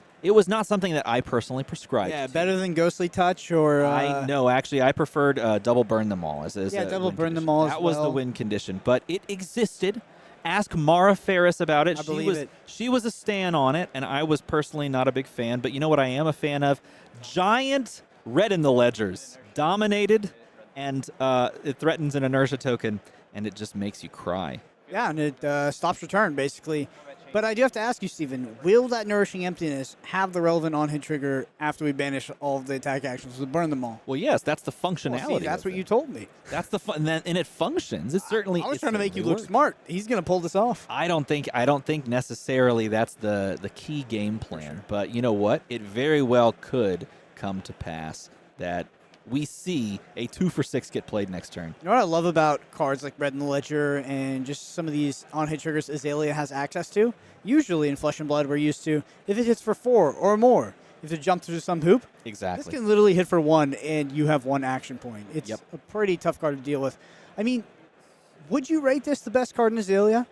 not something that I personally prescribed. Yeah, better than Ghostly Touch or... I know, actually, I preferred double Burn Them All as double Burn Them All as well. That was the win condition, but it existed. Ask Mara Ferris about it. She was a stan on it, and I was personally not a big fan, but you know what I am a fan of? Giant Red in the Ledgers. Dominated, and it threatens an inertia token, and it just makes you cry. Yeah, and it stops return, basically. But I do have to ask you, Steven, will that Nourishing Emptiness have the relevant on-hit trigger after we banish all of the attack actions? We'll burn them all. Well, yes, that's the functionality. Well, see, that's what you told me. That's the fun, and it functions. It certainly. I was trying to make you look smart. He's going to pull this off. I don't think necessarily that's the key game plan. But you know what? It very well could come to pass that we see a 2-for-6 get played next turn. You know what I love about cards like Red in the Ledger and just some of these on-hit triggers Azalea has access to? Usually in Flesh and Blood, we're used to, if it hits for 4 or more, if it jumps through some hoop, exactly. This can literally hit for 1 and you have 1 action point. It's a pretty tough card to deal with. I mean, would you rate this the best card in Azalea?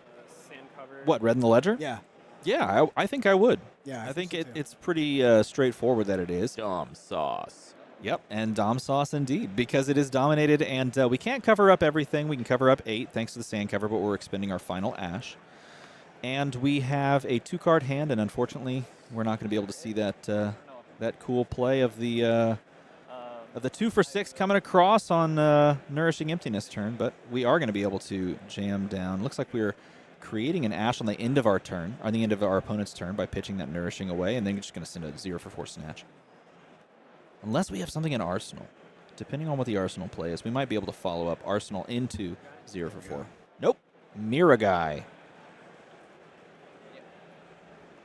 What, Red in the Ledger? Yeah. Yeah, I think I would. Yeah, I think it's pretty straightforward that it is. Dom sauce. Yep, and Dom sauce indeed, because it is dominated, and we can't cover up everything. We can cover up 8 thanks to the sand cover, but we're expending our final ash. And we have a 2-card hand, and unfortunately, we're not going to be able to see that that cool play of the 2-for-6 coming across on Nourishing Emptiness turn, but we are going to be able to jam down. Looks like we're creating an ash on the end of our turn, or the end of our opponent's turn, by pitching that Nourishing away, and then just going to send a 0-for-4 snatch. Unless we have something in Arsenal. Depending on what the Arsenal play is, we might be able to follow up Arsenal into 0-for-4. Nope. Miragai.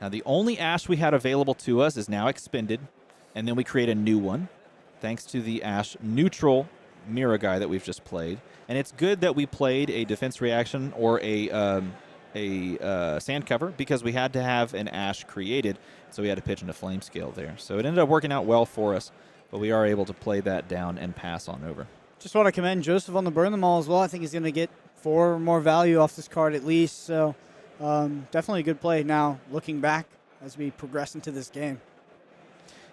Now, the only ash we had available to us is now expended, and then we create a new one, thanks to the ash neutral Miragai that we've just played. And it's good that we played a defense reaction or a sand cover, because we had to have an ash created, so we had to pitch into flame scale there. So it ended up working out well for us, but we are able to play that down and pass on over. Just want to commend Joseph on the burn them all as well. I think he's going to get 4 more value off this card at least, so definitely a good play now, looking back as we progress into this game.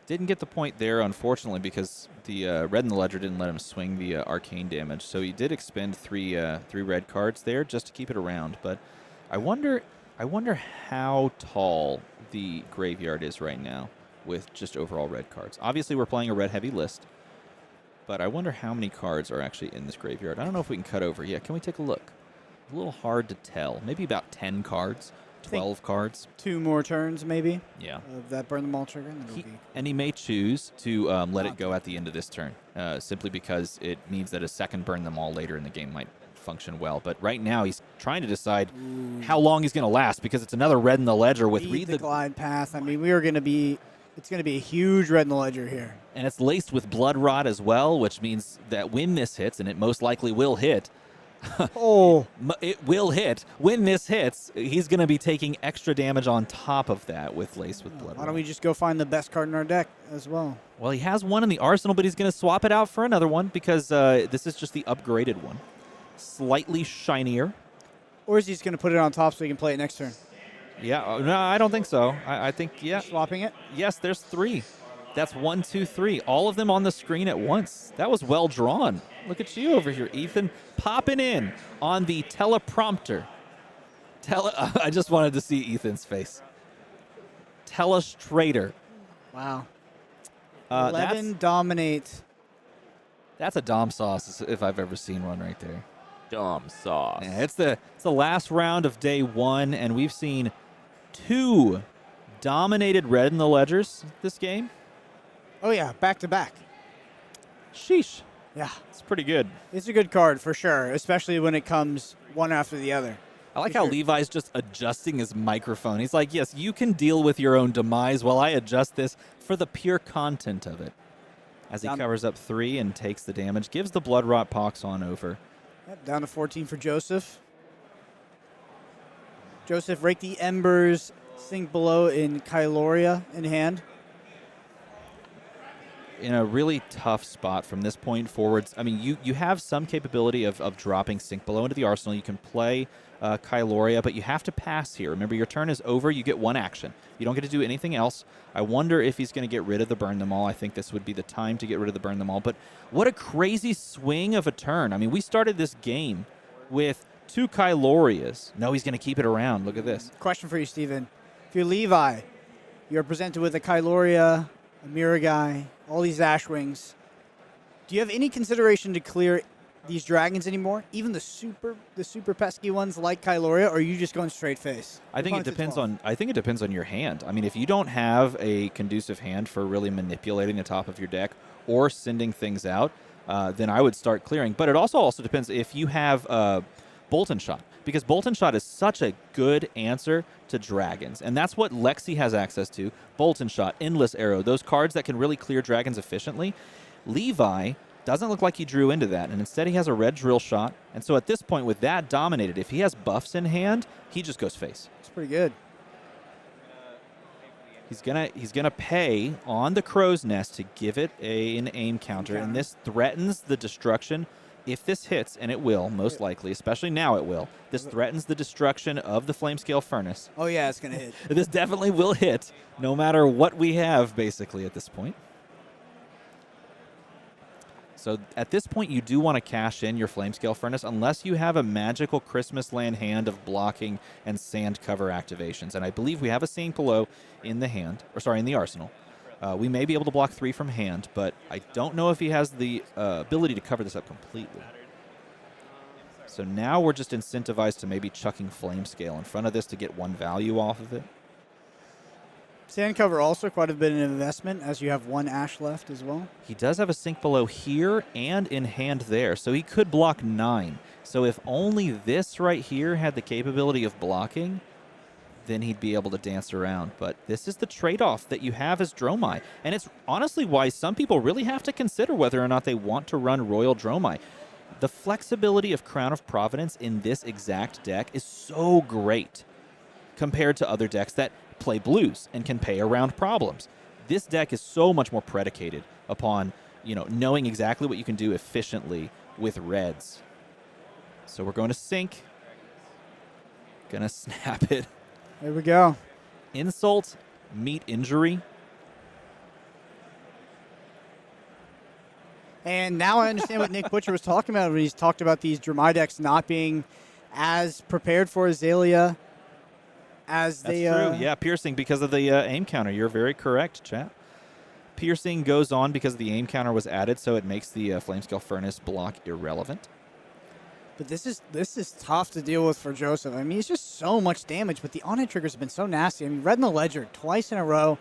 Didn't get the point there, unfortunately, because the Red in the Ledger didn't let him swing the arcane damage, so he did expend 3 red cards there just to keep it around, but I wonder how tall the graveyard is right now with just overall red cards. Obviously, we're playing a red-heavy list, but I wonder how many cards are actually in this graveyard. I don't know if we can cut over. Yeah, can we take a look? A little hard to tell. Maybe about 10 cards, 12 cards. 2 more turns, maybe. Yeah. Of that burn them all trigger. And he may choose to let it go at the end of this turn, simply because it means that a second burn them all later in the game might function well. But right now, he's trying to decide how long he's going to last, because it's another Red in the Ledger with Read the glide path. I mean, it's going to be a huge Red in the Ledger here. And it's laced with Blood Rot as well, which means that when this hits, and it most likely will hit, it will hit. When this hits, he's going to be taking extra damage on top of that with laced with Blood Rot. Why don't we just go find the best card in our deck as well? Well, he has one in the arsenal, but he's going to swap it out for another one, because this is just the upgraded one. Slightly shinier. Or is he just going to put it on top so he can play it next turn? Yeah, no, I don't think so. I think, yeah. Swapping it? Yes, there's 3. That's 1, 2, 3. All of them on the screen at once. That was well drawn. Look at you over here, Ethan, popping in on the teleprompter. I just wanted to see Ethan's face. Telestrator. Wow. 11 dominate. That's a Dom sauce if I've ever seen one right there. Dom sauce. Yeah, it's the last round of day 1, and we've seen 2 dominated Red in the Ledgers this game. Oh, yeah, back to back. Sheesh. Yeah. It's pretty good. It's a good card for sure, especially when it comes one after the other. I like how Levi's just adjusting his microphone. He's like, yes, you can deal with your own demise while I adjust this for the pure content of it. As he covers up 3 and takes the damage, gives the Blood Rot Pox on over. Yep, down to 14 for Joseph. Joseph, rake the embers, sink below in Kyloria in hand. In a really tough spot from this point forwards. I mean, you have some capability of dropping Sink Below into the arsenal. You can play Kyloria, but you have to pass here. Remember, your turn is over. You get 1 action. You don't get to do anything else. I wonder if he's going to get rid of the Burn Them All. I think this would be the time to get rid of the Burn Them All. But what a crazy swing of a turn. I mean, we started this game with 2 Kylorias. No, he's going to keep it around. Look at this. Question for you, Steven. If you're Levi, you're presented with a Kyloria, a Miragai, all these Ash Wings. Do you have any consideration to clear these dragons anymore? Even the super pesky ones like Kyloria, or are you just going straight face? I think it depends on your hand. I mean, if you don't have a conducive hand for really manipulating the top of your deck or sending things out, then I would start clearing. But it also depends if you have Boltyn Shot, because Boltyn Shot is such a good answer to dragons, and that's what Lexi has access to. Boltyn Shot, Endless Arrow, those cards that can really clear dragons efficiently. Levi doesn't look like he drew into that, and instead he has a red drill shot. And so at this point, with that dominated, if he has buffs in hand, he just goes face. It's pretty good. He's gonna pay on the crow's nest to give it an aim counter, and this threatens the destruction. If this hits, and it will, most likely, especially now it will, this threatens the destruction of the Flamescale Furnace. Oh yeah, it's gonna hit. This definitely will hit, no matter what we have, basically, at this point. So at this point, you do want to cash in your Flamescale Furnace unless you have a magical Christmas land hand of blocking and sand cover activations. And I believe we have a Seeing Below in the hand, or sorry, in the arsenal. We may be able to block 3 from hand, but I don't know if he has the ability to cover this up completely. So now we're just incentivized to maybe chucking Flamescale in front of this to get 1 value off of it. Sand cover also quite a bit of an investment, as you have 1 ash left as well. He does have a Sink Below here and in hand there, so he could block 9. So if only this right here had the capability of blocking, then he'd be able to dance around. But this is the trade-off that you have as Dromai, and it's honestly why some people really have to consider whether or not they want to run Royal Dromai. The flexibility of Crown of Providence in this exact deck is so great compared to other decks that play blues and can pay around problems. This deck is so much more predicated upon, knowing exactly what you can do efficiently with reds. So we're going to sink. Gonna snap it. There we go. Insult, meet injury. And now I understand what Nick Butcher was talking about when he's talked about these Dromai decks not being as prepared for Azalea as That's true. Yeah, piercing because of the aim counter. You're very correct, chat. Piercing goes on because the aim counter was added, so it makes the Flamescale Furnace block irrelevant. But this is tough to deal with for Joseph. I mean, it's just so much damage, but the on-hit triggers have been so nasty. I mean, red in the ledger twice in a row,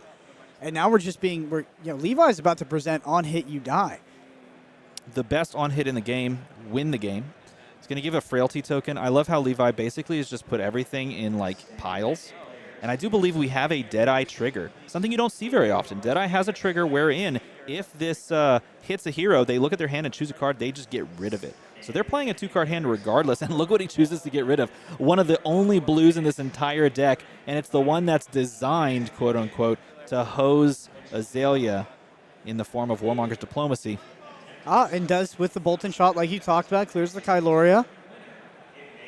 and now Levi's about to present on-hit, you die. The best on-hit in the game, win the game. It's going to give a frailty token. I love how Levi basically has just put everything in, piles. And I do believe we have a Deadeye trigger, something you don't see very often. Deadeye has a trigger wherein if this hits a hero, they look at their hand and choose a card, they just get rid of it. So they're playing a 2-card hand regardless, and look what he chooses to get rid of. One of the only blues in this entire deck, and it's the one that's designed, quote-unquote, to hose Azalea in the form of Warmonger's Diplomacy. And does with the Boltyn Shot, like you talked about, clears the Kyloria.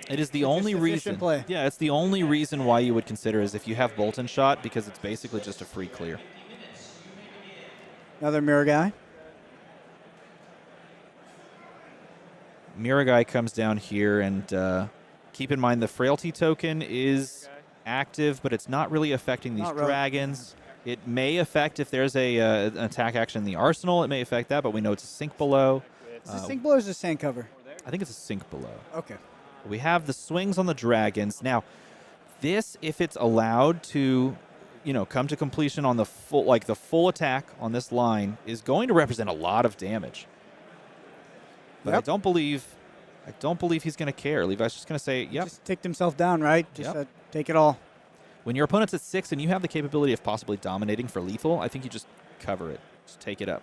It is the only reason. Play. Yeah, it's the only reason why you would consider is if you have Boltyn Shot, because it's basically just a free clear. Another Mirror Guy. Mirror Guy comes down here, and keep in mind the frailty token is active, but it's not really affecting these dragons. It may affect if there's an attack action in the arsenal. It may affect that, but we know it's a Sink Below. Is it Sink Below or is it Sand Cover? I think it's a Sink Below. Okay. We have the swings on the dragons. Now, this, if it's allowed to, come to completion on the full attack on this line, is going to represent a lot of damage. But I don't believe he's going to care. Levi's just going to say, yep. Just ticked himself down, right? Just take it all. When your opponent's at 6 and you have the capability of possibly dominating for lethal, I think you just cover it. Just take it up.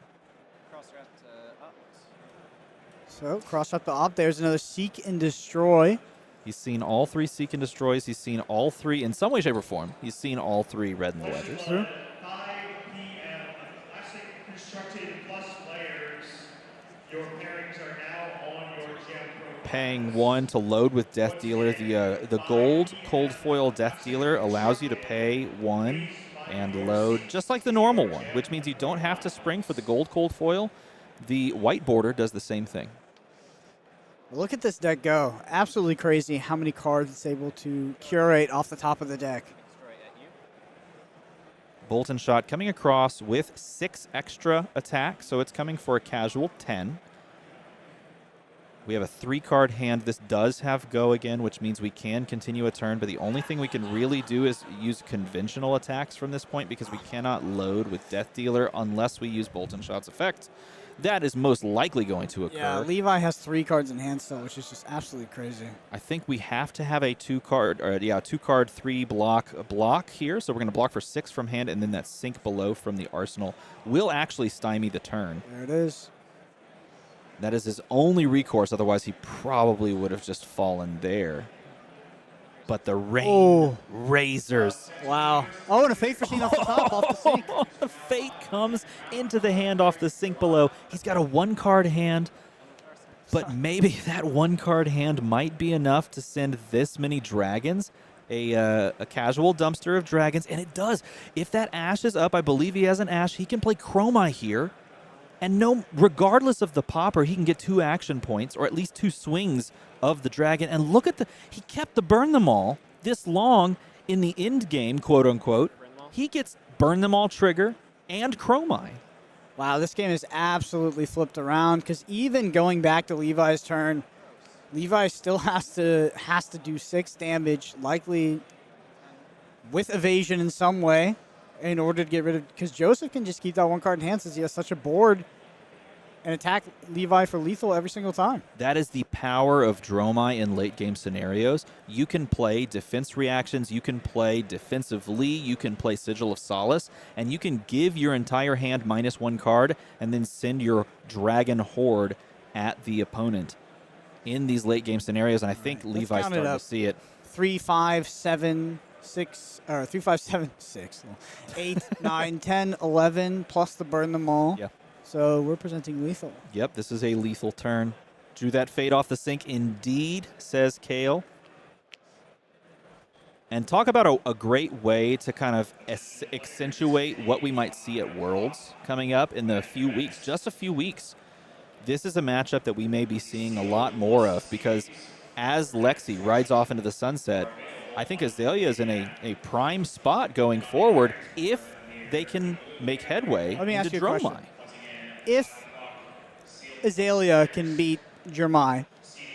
So, cross up the op. There's another Seek and Destroy. He's seen all 3 Seek and Destroys. He's seen all 3, in some way, shape, or form, he's seen all 3 red in the ledgers. True. 5 p.m. Classic Constructed Plus players. Your pairings are now on your GM profile. Paying 1 to load with Death Dealer. The gold cold foil Death Dealer allows you to pay 1 and load just like the normal one, which means you don't have to spring for the gold cold foil. The white border does the same thing. Look at this deck go. Absolutely crazy how many cards it's able to curate off the top of the deck. Boltyn Shot coming across with 6 extra attack, so it's coming for a casual 10. We have a 3-card hand. This does have go again, which means we can continue a turn, but the only thing we can really do is use conventional attacks from this point because we cannot load with Death Dealer unless we use Boltyn Shot's effect. That is most likely going to occur. Yeah, Levi has 3 cards in hand still, which is just absolutely crazy. I think we have to have a 2-card, 3 block here. So we're going to block for 6 from hand, and then that sink below from the arsenal will actually stymie the turn. There it is. That is his only recourse. Otherwise, he probably would have just fallen there. But the rain razors. Wow. Oh, and a fate foreseen off the top, off the sink. The fate comes into the hand off the sink below. He's got a 1-card hand, but maybe that 1-card hand might be enough to send this many dragons. A casual dumpster of dragons, and it does. If that ash is up, I believe he has an ash. He can play Dromai here. And regardless of the popper, he can get 2 action points, or at least 2 swings of the dragon. And look at he kept the burn them all this long in the end game, quote unquote. He gets burn them all trigger and Dromai. Wow, this game is absolutely flipped around because even going back to Levi's turn, Levi still has to do 6 damage, likely with evasion in some way, in order to get rid of, because Joseph can just keep that 1 card in hand since he has such a board and attack Levi for lethal every single time. That is the power of Dromai in late game scenarios. You can play defense reactions, you can play defensively, you can play Sigil of Solace, and you can give your entire hand -1 card and then send your dragon horde at the opponent in these late game scenarios. And I think Levi's starting to see it. 3, 5, 7, 6, or 3, 5, 7, 6, 8, 9, 10, 11, plus the burn them all. Yep. So we're presenting lethal. Yep, this is a lethal turn. Drew that fade off the sink indeed, says Kale. And talk about a great way to kind of accentuate what we might see at Worlds coming up in the few weeks, just a few weeks. This is a matchup that we may be seeing a lot more of because as Lexi rides off into the sunset, I think Azalea is in a prime spot going forward if they can make headway Let me into ask you a Dromai. question. If Azalea can beat Dromai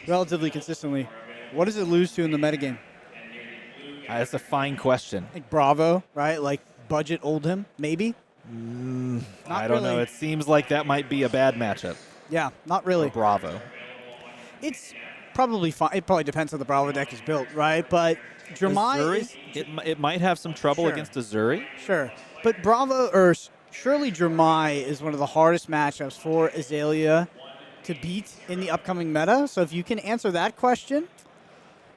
relatively consistently, what does it lose to in the metagame? That's a fine question. Like Bravo, right? Like budget Oldhim, maybe? I don't know. It seems like that might be a bad matchup. Yeah, not really. For Bravo. It's probably fine. It probably depends how the Bravo deck is built, right? But Dromai Azuri, it might have some trouble against Azuri. Sure. But Bravo, or surely Dromai is one of the hardest matchups for Azalea to beat in the upcoming meta. So if you can answer that question,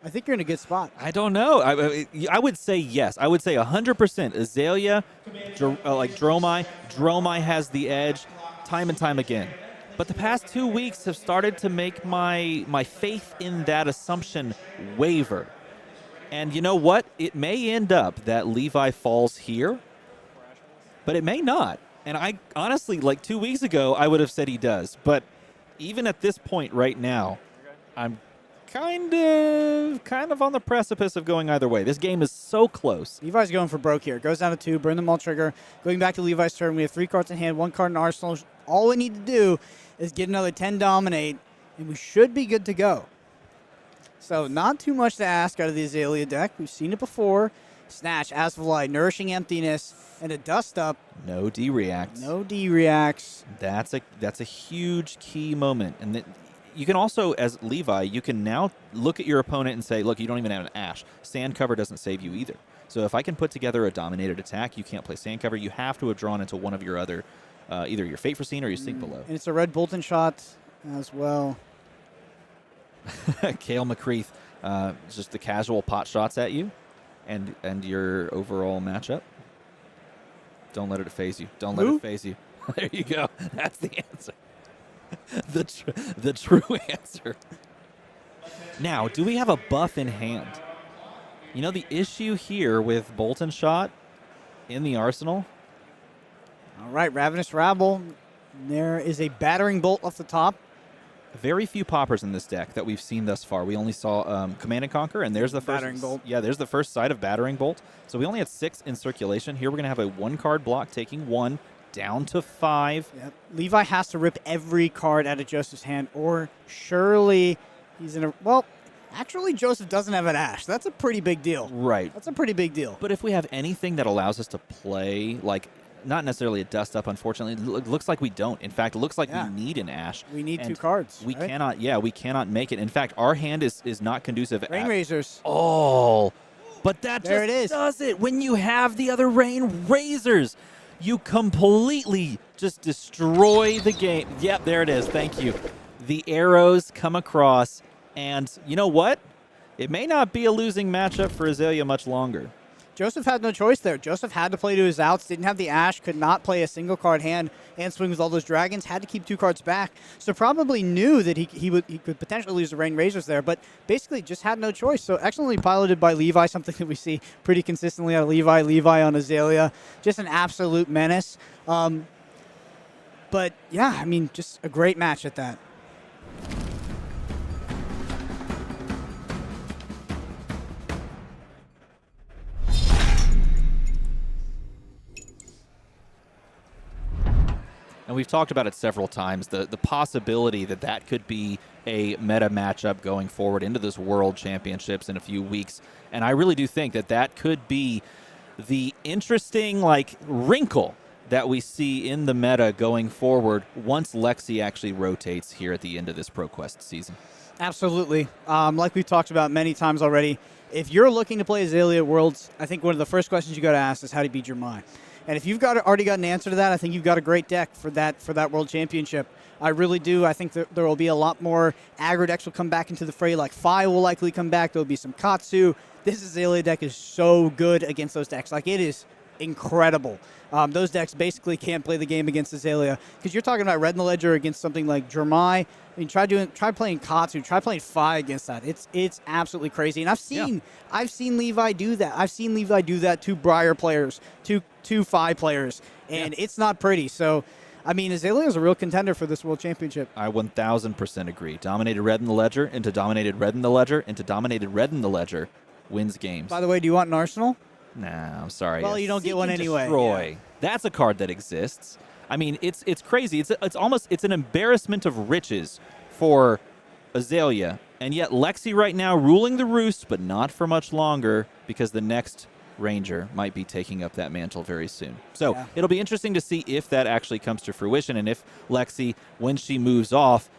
I think you're in a good spot. I don't know. I would say yes. I would say 100%. Azalea, like Dromai. Dromai has the edge time and time again. But the past 2 weeks have started to make my faith in that assumption waver. And you know what? It may end up that Levi falls here, but it may not. And I honestly, like 2 weeks ago, I would have said he does. But even at this point right now, I'm kind of on the precipice of going either way. This game is so close. Levi's going for broke here. Goes down to 2, burn them all trigger. Going back to Levi's turn, we have 3 cards in hand, 1 card in arsenal. All we need to do is get another 10 dominate, and we should be good to go. So not too much to ask out of the Azalea deck. We've seen it before. Snatch, Azalea, Nourishing Emptiness, and a Dust Up. No D-reacts. No D-reacts. That's a huge key moment. And you can also, as Levi, you can now look at your opponent and say, look, you don't even have an Ash. Sand Cover doesn't save you either. So if I can put together a dominated attack, you can't play Sand Cover. You have to have drawn into one of your other, either your Fate Foreseen or your Sink Below. And it's a red Boltyn shot as well. Kale McCreath, just the casual pot shots at you and your overall matchup. Don't let it phase you. Don't let it phase you. There you go. That's the answer. the true answer. Now, do we have a buff in hand? You know, the issue here with Boltyn shot in the arsenal. All right, Ravenous Rabble. There is a Battering Bolt off the top. Very few poppers in this deck that we've seen thus far. We only saw Command and Conquer, and there's the first Battering Bolt. Yeah, there's the first side of Battering Bolt. So we only had 6 in circulation. Here we're going to have a 1-card block taking 1, down to 5. Yep. Levi has to rip every card out of Joseph's hand, or surely he's in a... Well, actually, Joseph doesn't have an Ash. That's a pretty big deal. Right. That's a pretty big deal. But if we have anything that allows us to play, like, not necessarily a dust up, unfortunately, it looks like we don't. In fact, it looks like we need an Ash. We need 2 cards. We right? cannot, we cannot make it. In fact, our hand is not conducive. Rain Razors. Oh, but that There just it is. does it. When you have the other Rain Razors, you completely just destroy the game. Yep, there it is. Thank you. The arrows come across, and you know what? It may not be a losing matchup for Azalea much longer. Joseph had no choice there. Joseph had to play to his outs, didn't have the Ash, could not play a single card hand and swing with all those dragons, had to keep 2 cards back. So probably knew that he could potentially lose the Rain Razors there, but basically just had no choice. So excellently piloted by Levi, something that we see pretty consistently out of Levi. Levi on Azalea, just an absolute menace. But yeah, I mean, just a great match at that. And we've talked about it several times, the possibility that could be a meta matchup going forward into this World Championships in a few weeks. And I really do think that could be the interesting, wrinkle that we see in the meta going forward once Lexi actually rotates here at the end of this ProQuest season. Absolutely. Like we've talked about many times already, if you're looking to play Azalea at Worlds, I think one of the first questions you got to ask is how to beat Dromai. And if you've already got an answer to that, I think you've got a great deck for that World Championship. I really do. I think there will be a lot more aggro decks will come back into the fray. Like Fi will likely come back. There will be some Katsu. This Azalea deck is so good against those decks. Like, it is incredible. Those decks basically can't play the game against Azalea, because you're talking about Red in the Ledger against something like Dromai. I mean, try playing Katsu, try playing Fi against that. It's absolutely crazy. And I've seen Levi do that. I've seen Levi do that to Briar players, to Fi players, and it's not pretty. So, I mean, Azalea is a real contender for this World Championship. I 1000% agree. Dominated Red in the Ledger into dominated Red in the Ledger into dominated Red in the Ledger wins games. By the way, do you want an Arsenal? Nah, I'm sorry. Well, you don't get one anyway. Destroy. Yeah. That's a card that exists. I mean, it's crazy. It's an embarrassment of riches for Azalea, and yet Lexi right now ruling the roost, but not for much longer, because the next Ranger might be taking up that mantle very soon. So it'll be interesting to see if that actually comes to fruition, and if Lexi, when she moves off,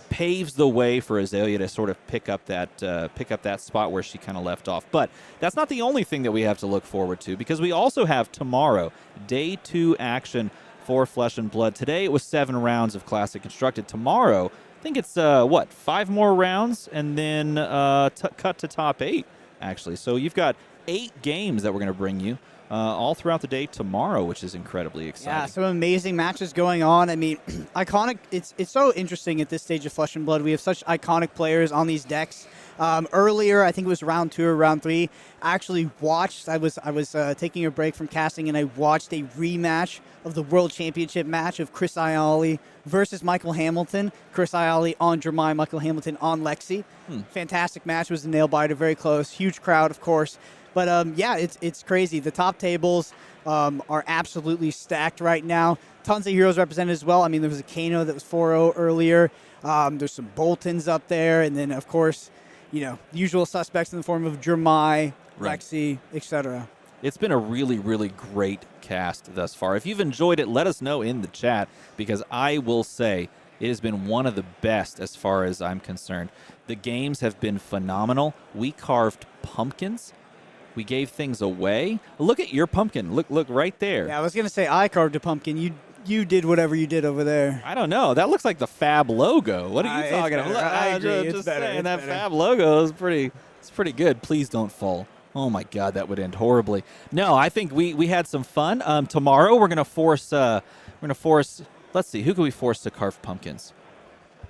paves the way for Azalea to sort of pick up that spot where she kind of left off. But that's not the only thing that we have to look forward to, because we also have tomorrow, day 2 action for Flesh and Blood. Today it was 7 rounds of Classic Constructed. Tomorrow, I think it's 5 more rounds, and then cut to top 8 actually. So you've got 8 games that we're going to bring you all throughout the day tomorrow, which is incredibly exciting. Yeah, some amazing matches going on. I mean, iconic. It's so interesting at this stage of Flesh and Blood. We have such iconic players on these decks. Earlier, I think it was round 2 or round 3, I actually watched. I was taking a break from casting, and I watched a rematch of the World Championship match of Chris Iali versus Michael Hamilton. Chris Iali on Dromai, Michael Hamilton on Lexi. Fantastic match. It was a nail biter, very close. Huge crowd, of course. But yeah, it's crazy. The top tables are absolutely stacked right now. Tons of heroes represented as well. I mean, there was a Kano that was 4-0 earlier. There's some Boltyns up there, and then of course, the usual suspects in the form of Dromai, Lexi, etc. It's been a really, really great cast thus far. If you've enjoyed it, let us know in the chat, because I will say it has been one of the best as far as I'm concerned. The games have been phenomenal. We carved pumpkins. We gave things away. Look at your pumpkin. Look right there. Yeah, I was going to say I carved a pumpkin. You did whatever you did over there. I don't know. That looks like the Fab logo. What are you talking about? I agree. Just saying, that Fab logo is pretty good. Please don't fall. Oh my God, that would end horribly. No, I think we had some fun. Tomorrow we're gonna force. Let's see, who can we force to carve pumpkins?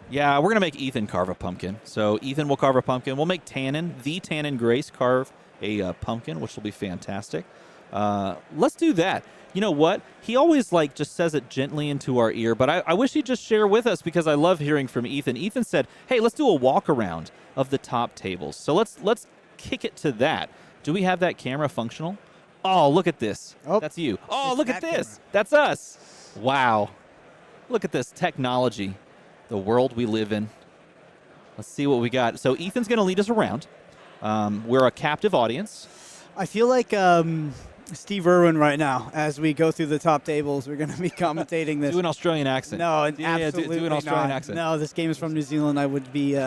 Yeah, we're gonna make Ethan carve a pumpkin. So Ethan will carve a pumpkin. We'll make the Tannen Grace carve a pumpkin, which will be fantastic. Let's do that. You know what? He always just says it gently into our ear, but I wish he'd just share with us, because I love hearing from Ethan. Ethan said, "Hey, let's do a walk around of the top tables." So let's kick it to that. Do we have that camera functional? Oh, look at this. Oh, that's you. Oh, look at this. That's us. Wow. Look at this technology, the world we live in. Let's see what we got. So Ethan's going to lead us around. We're a captive audience. I feel like Steve Irwin right now, as we go through the top tables, we're going to be commentating this. Do an Australian accent. No, Yeah, absolutely do an Australian not. accent. No, this game is from New Zealand. I would be...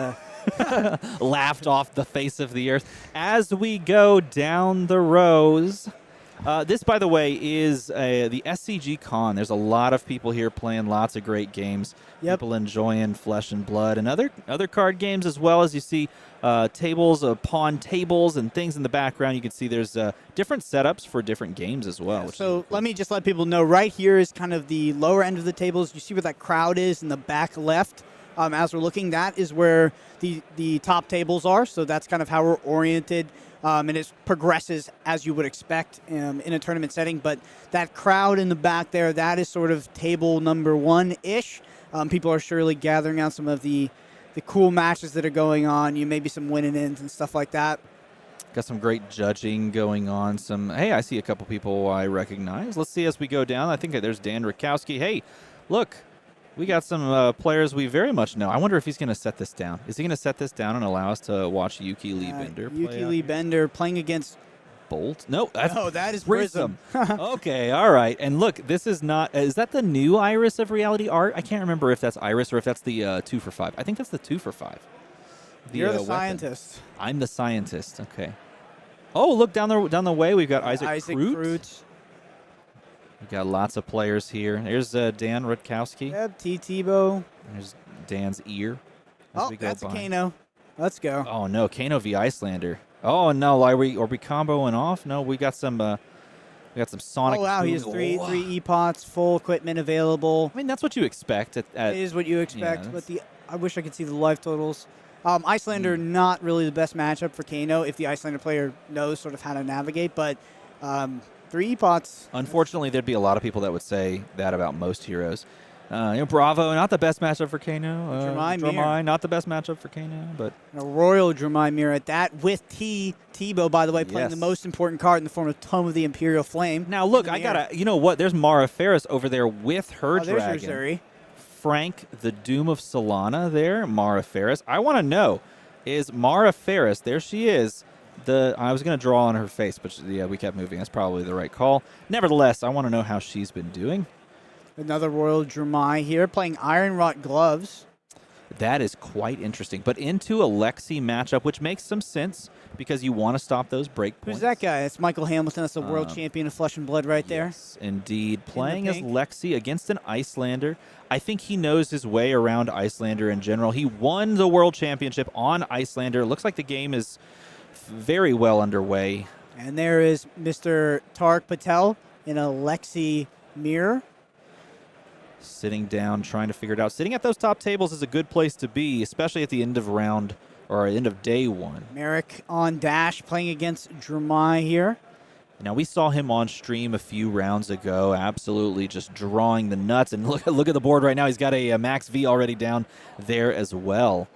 Laughed off the face of the earth. As we go down the rows, this, by the way, is the SCG Con. There's a lot of people here playing lots of great games. Yep. People enjoying Flesh and Blood and other card games, as well as you see tables, pawn tables, and things in the background. You can see there's different setups for different games as well. So let me just let people know, right here is kind of the lower end of the tables. You see where that crowd is in the back left. As we're looking, that is where the top tables are. So that's kind of how we're oriented. And it progresses as you would expect in a tournament setting. But that crowd in the back there, that is sort of table number one-ish. People are surely gathering out some of the cool matches that are going on. You maybe some win-and-ins and stuff like that. Got some great judging going on. Hey, I see a couple people I recognize. Let's see as we go down. I think there's Dan Rakowski. Hey, look. We got some players we very much know. I wonder if he's going to set this down. Is he going to set this down and allow us to watch Yuki Lee Bender play? Yuki Lee Bender playing against... Bolt? No, that is Prism. Okay, all right. And look, this is not... is that the new Iris of Reality Art? I can't remember if that's Iris or if that's the 2 for 5. I think that's the 2 for 5. You're the scientist. I'm the scientist. Okay. Oh, look down the way. We've got Isaac Kroot. We've got lots of players here. There's Dan Rutkowski. Yep, Tebow. There's Dan's ear. That's a Kano. Let's go. Oh no, Kano v Icelander. Oh no, are we comboing off? No, we got some Sonic. Oh wow, he has three E-Pots, full equipment available. I mean, that's what you expect. It is what you expect, but I wish I could see the life totals. Icelander, not really the best matchup for Kano if the Icelander player knows sort of how to navigate, but 3 E-Pots. Unfortunately, there'd be a lot of people that would say that about most heroes. Bravo, not the best matchup for Kano. Dromai, not the best matchup for Kano, but a Royal Dromai Mirror at that with Tebow, by the way, playing the most important card in the form of Tome of the Imperial Flame. Now look, I gotta, you know what? There's Mara Ferris over there with her dragon. There's your Zuri. Frank, the Doom of Solana there, Mara Ferris. I want to know, is Mara Ferris, there she is, I was going to draw on her face, but yeah, we kept moving. That's probably the right call. Nevertheless, I want to know how she's been doing. Another Royal Dromai here, playing Iron Wrought Gloves. That is quite interesting. But into a Lexi matchup, which makes some sense because you want to stop those break points. Who's that guy? It's Michael Hamilton. That's the world champion of Flesh and Blood right there. Yes, indeed. Playing as Lexi against an Icelander. I think he knows his way around Icelander in general. He won the world championship on Icelander. It looks like the game is very well underway. And there is Mr. Tarek Patel in a Lexi mirror. Sitting down, trying to figure it out. Sitting at those top tables is a good place to be, especially at the end of round or end of day one. Merrick on Dash playing against Dromai here. Now, we saw him on stream a few rounds ago, absolutely just drawing the nuts. And look at the board right now. He's got a Max V already down there as well.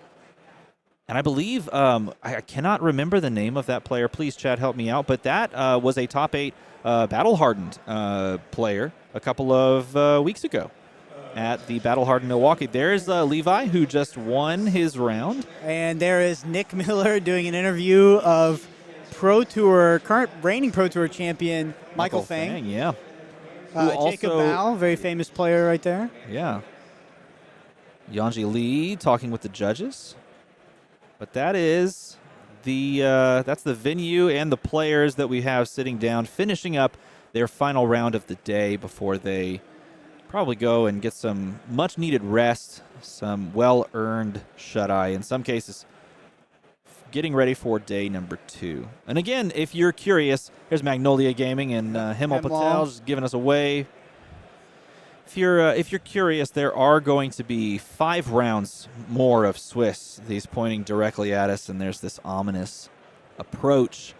And I believe, I cannot remember the name of that player. Please, chat, help me out. But that was a top 8 battle-hardened player a couple of weeks ago at the battle-hardened Milwaukee. There's Levi, who just won his round. And there is Nick Miller doing an interview of Pro Tour, current reigning Pro Tour champion Michael Fang. Yeah. Jacob Bao, very famous player right there. Yeah. Yanji Lee talking with the judges. But that is that's the venue and the players that we have sitting down, finishing up their final round of the day before they probably go and get some much-needed rest, some well-earned shut-eye. In some cases, getting ready for day number 2. And again, if you're curious, here's Magnolia Gaming and Himal Patel just giving us away. If you're curious, there are going to be 5 rounds more of Swiss. He's pointing directly at us, and there's this ominous approach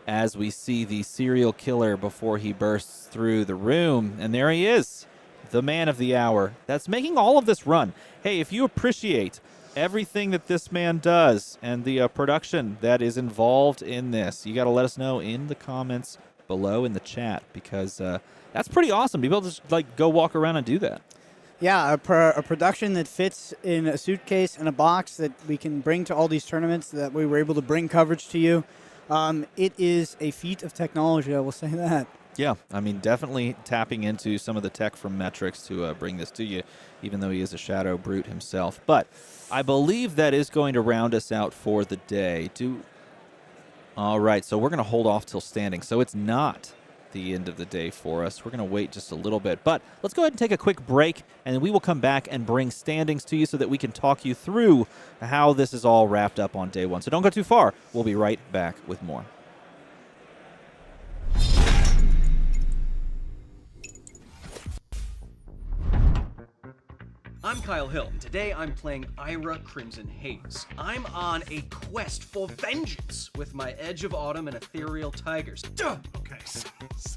as we see the serial killer before he bursts through the room. And there he is, the man of the hour that's making all of this run. Hey, if you appreciate everything that this man does and the production that is involved in this, you got to let us know in the comments below in the chat, because that's pretty awesome to be able to just, like, go walk around and do that. Yeah, a production that fits in a suitcase and a box that we can bring to all these tournaments, that we were able to bring coverage to you. It is a feat of technology, I will say that. Yeah, I mean, definitely tapping into some of the tech from Metrics to bring this to you, even though he is a Shadow Brute himself. But I believe that is going to round us out for the day. All right, so we're going to hold off till standing. So it's not the end of the day for us. We're going to wait just a little bit. But let's go ahead and take a quick break, and then we will come back and bring standings to you so that we can talk you through how this is all wrapped up on day one. So don't go too far. We'll be right back with more. I'm Kyle Hill, and today I'm playing Ira Crimson Haze. I'm on a quest for vengeance with my Edge of Autumn and Ethereal Tigers. Duh. Okay.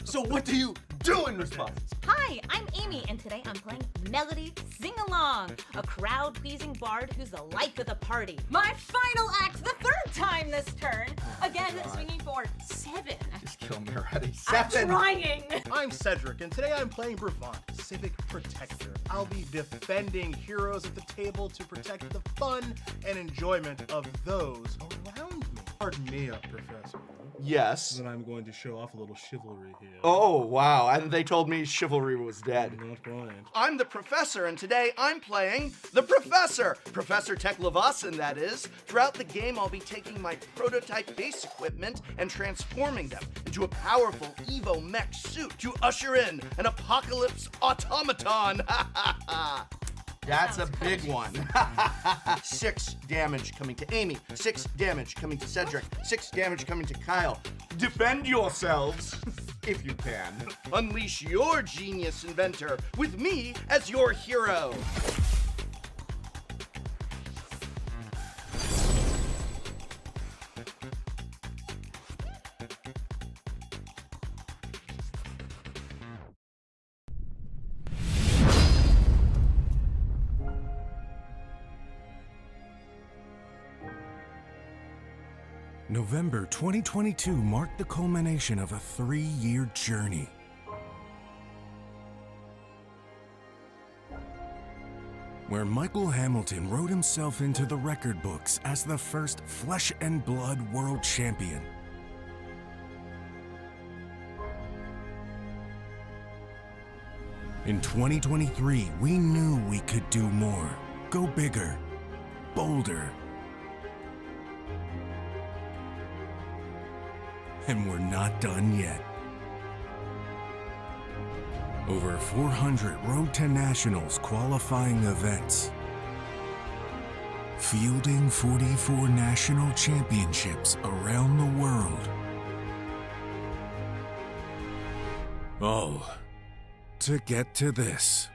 So what do you do in response? Hi, I'm Amy, and today I'm playing Melody Sing Along, a crowd-pleasing bard who's the life of the party. My final act, the third time this turn. Again, swinging for 7. Just kill me already. I'm trying. I'm Cedric, and today I'm playing Brodie, Civic Protector. I'll be defending heroes at the table to protect the fun and enjoyment of those around me. Pardon me, Professor. Yes. Then I'm going to show off a little chivalry here. Oh, wow. And they told me chivalry was dead. Not blind. I'm the Professor, and today I'm playing the Professor. Professor Tech Levasan, that is. Throughout the game, I'll be taking my prototype base equipment and transforming them into a powerful Evo mech suit to usher in an apocalypse automaton. That's a big one. 6 damage coming to Amy. 6 damage coming to Cedric. 6 damage coming to Kyle. Defend yourselves, if you can. Unleash your genius inventor with me as your hero. November 2022 marked the culmination of a 3-year journey. Where Michael Hamilton wrote himself into the record books as the first flesh and blood world champion. In 2023, we knew we could do more, go bigger, bolder. And we're not done yet. Over 400 Road to Nationals qualifying events. Fielding 44 national championships around the world. All to get to this.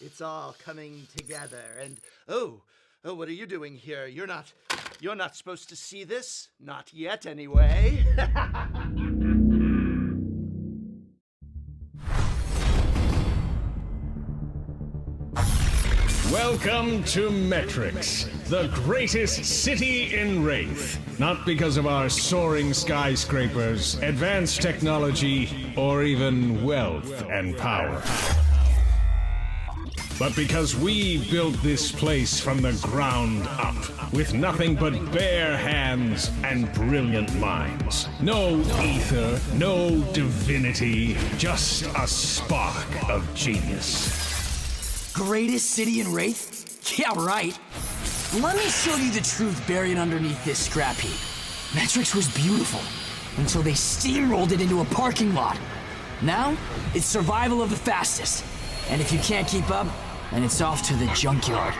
It's all coming together, and oh, what are you doing here? You're not supposed to see this. Not yet, anyway. Welcome to Metrics, the greatest city in Wraith. Not because of our soaring skyscrapers, advanced technology, or even wealth and power. but because we built this place from the ground up, with nothing but bare hands and brilliant minds. No ether, no divinity, just a spark of genius. Greatest city in Wraith? Yeah, right. Let me show you the truth buried underneath this scrap heap. Metrics was beautiful until they steamrolled it into a parking lot. Now, it's survival of the fastest. And if you can't keep up, then it's off to the junkyard.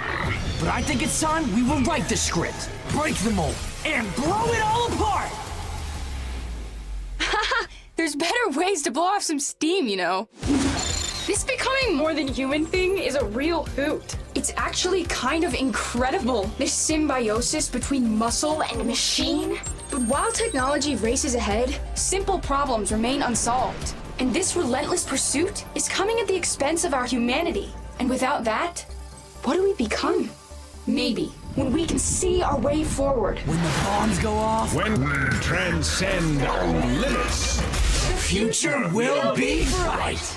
But I think it's time we rewrite the script, break the mold, and blow it all apart! There's better ways to blow off some steam, you know. This becoming more than human thing is a real hoot. It's actually kind of incredible, this symbiosis between muscle and machine. But while technology races ahead, simple problems remain unsolved. And this relentless pursuit is coming at the expense of our humanity. And without that, what do we become? Maybe, when we can see our way forward. When the bombs go off. When we transcend our limits. The future will be bright.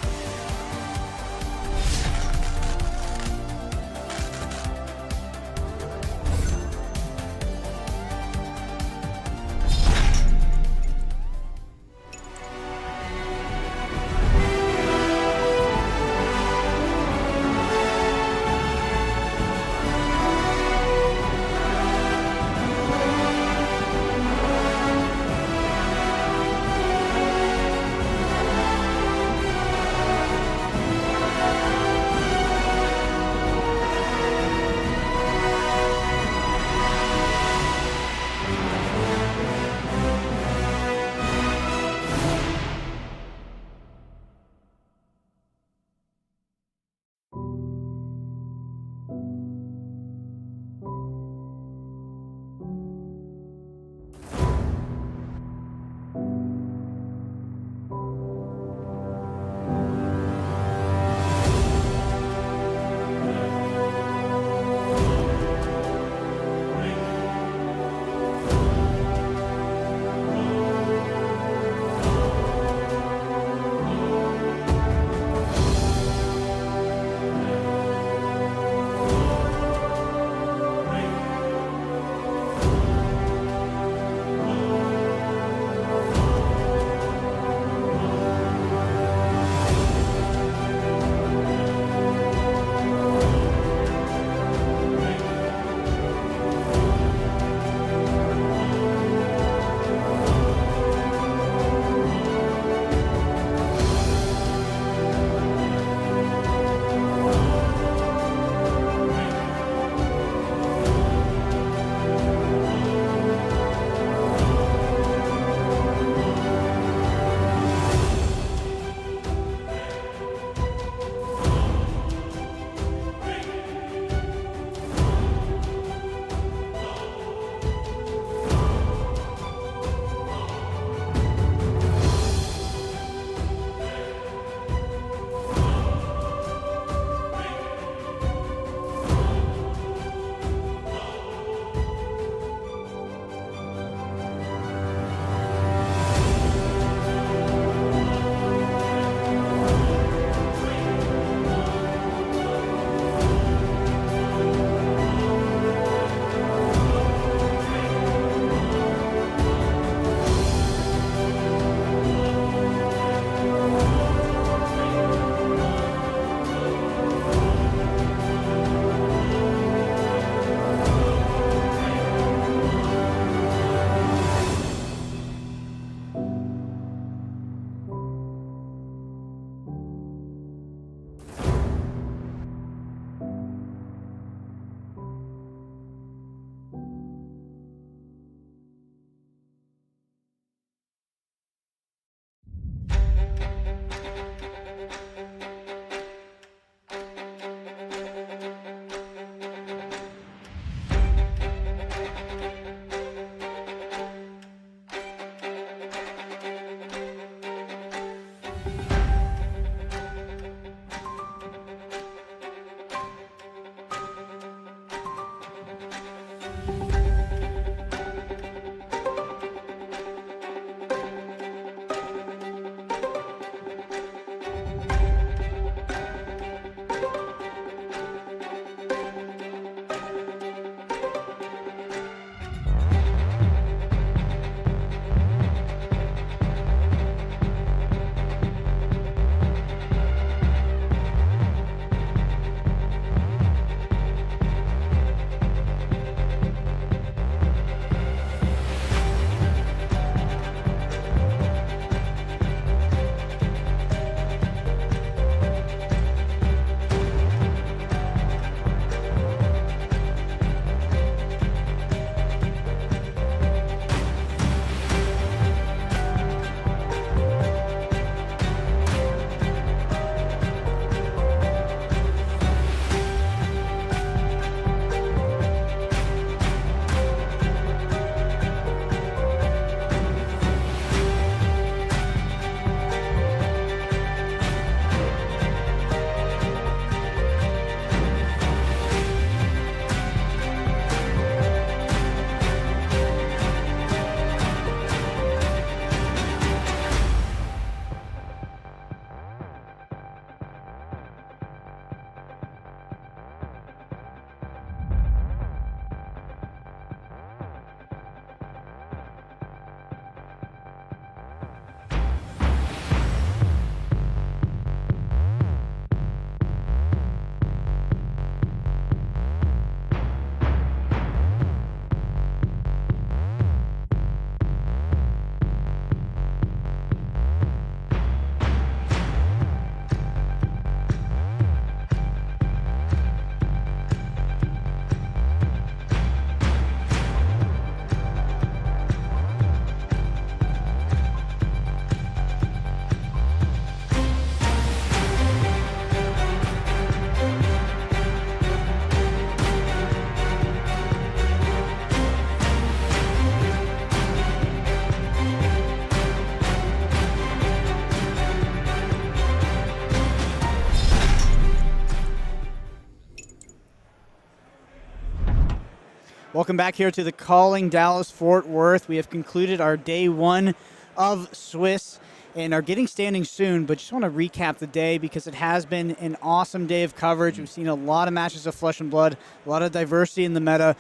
Welcome back here to the Calling Dallas-Fort Worth. We have concluded our day 1 of Swiss and are getting standing soon, but just want to recap the day because it has been an awesome day of coverage. We've seen a lot of matches of Flesh and Blood, a lot of diversity in the meta.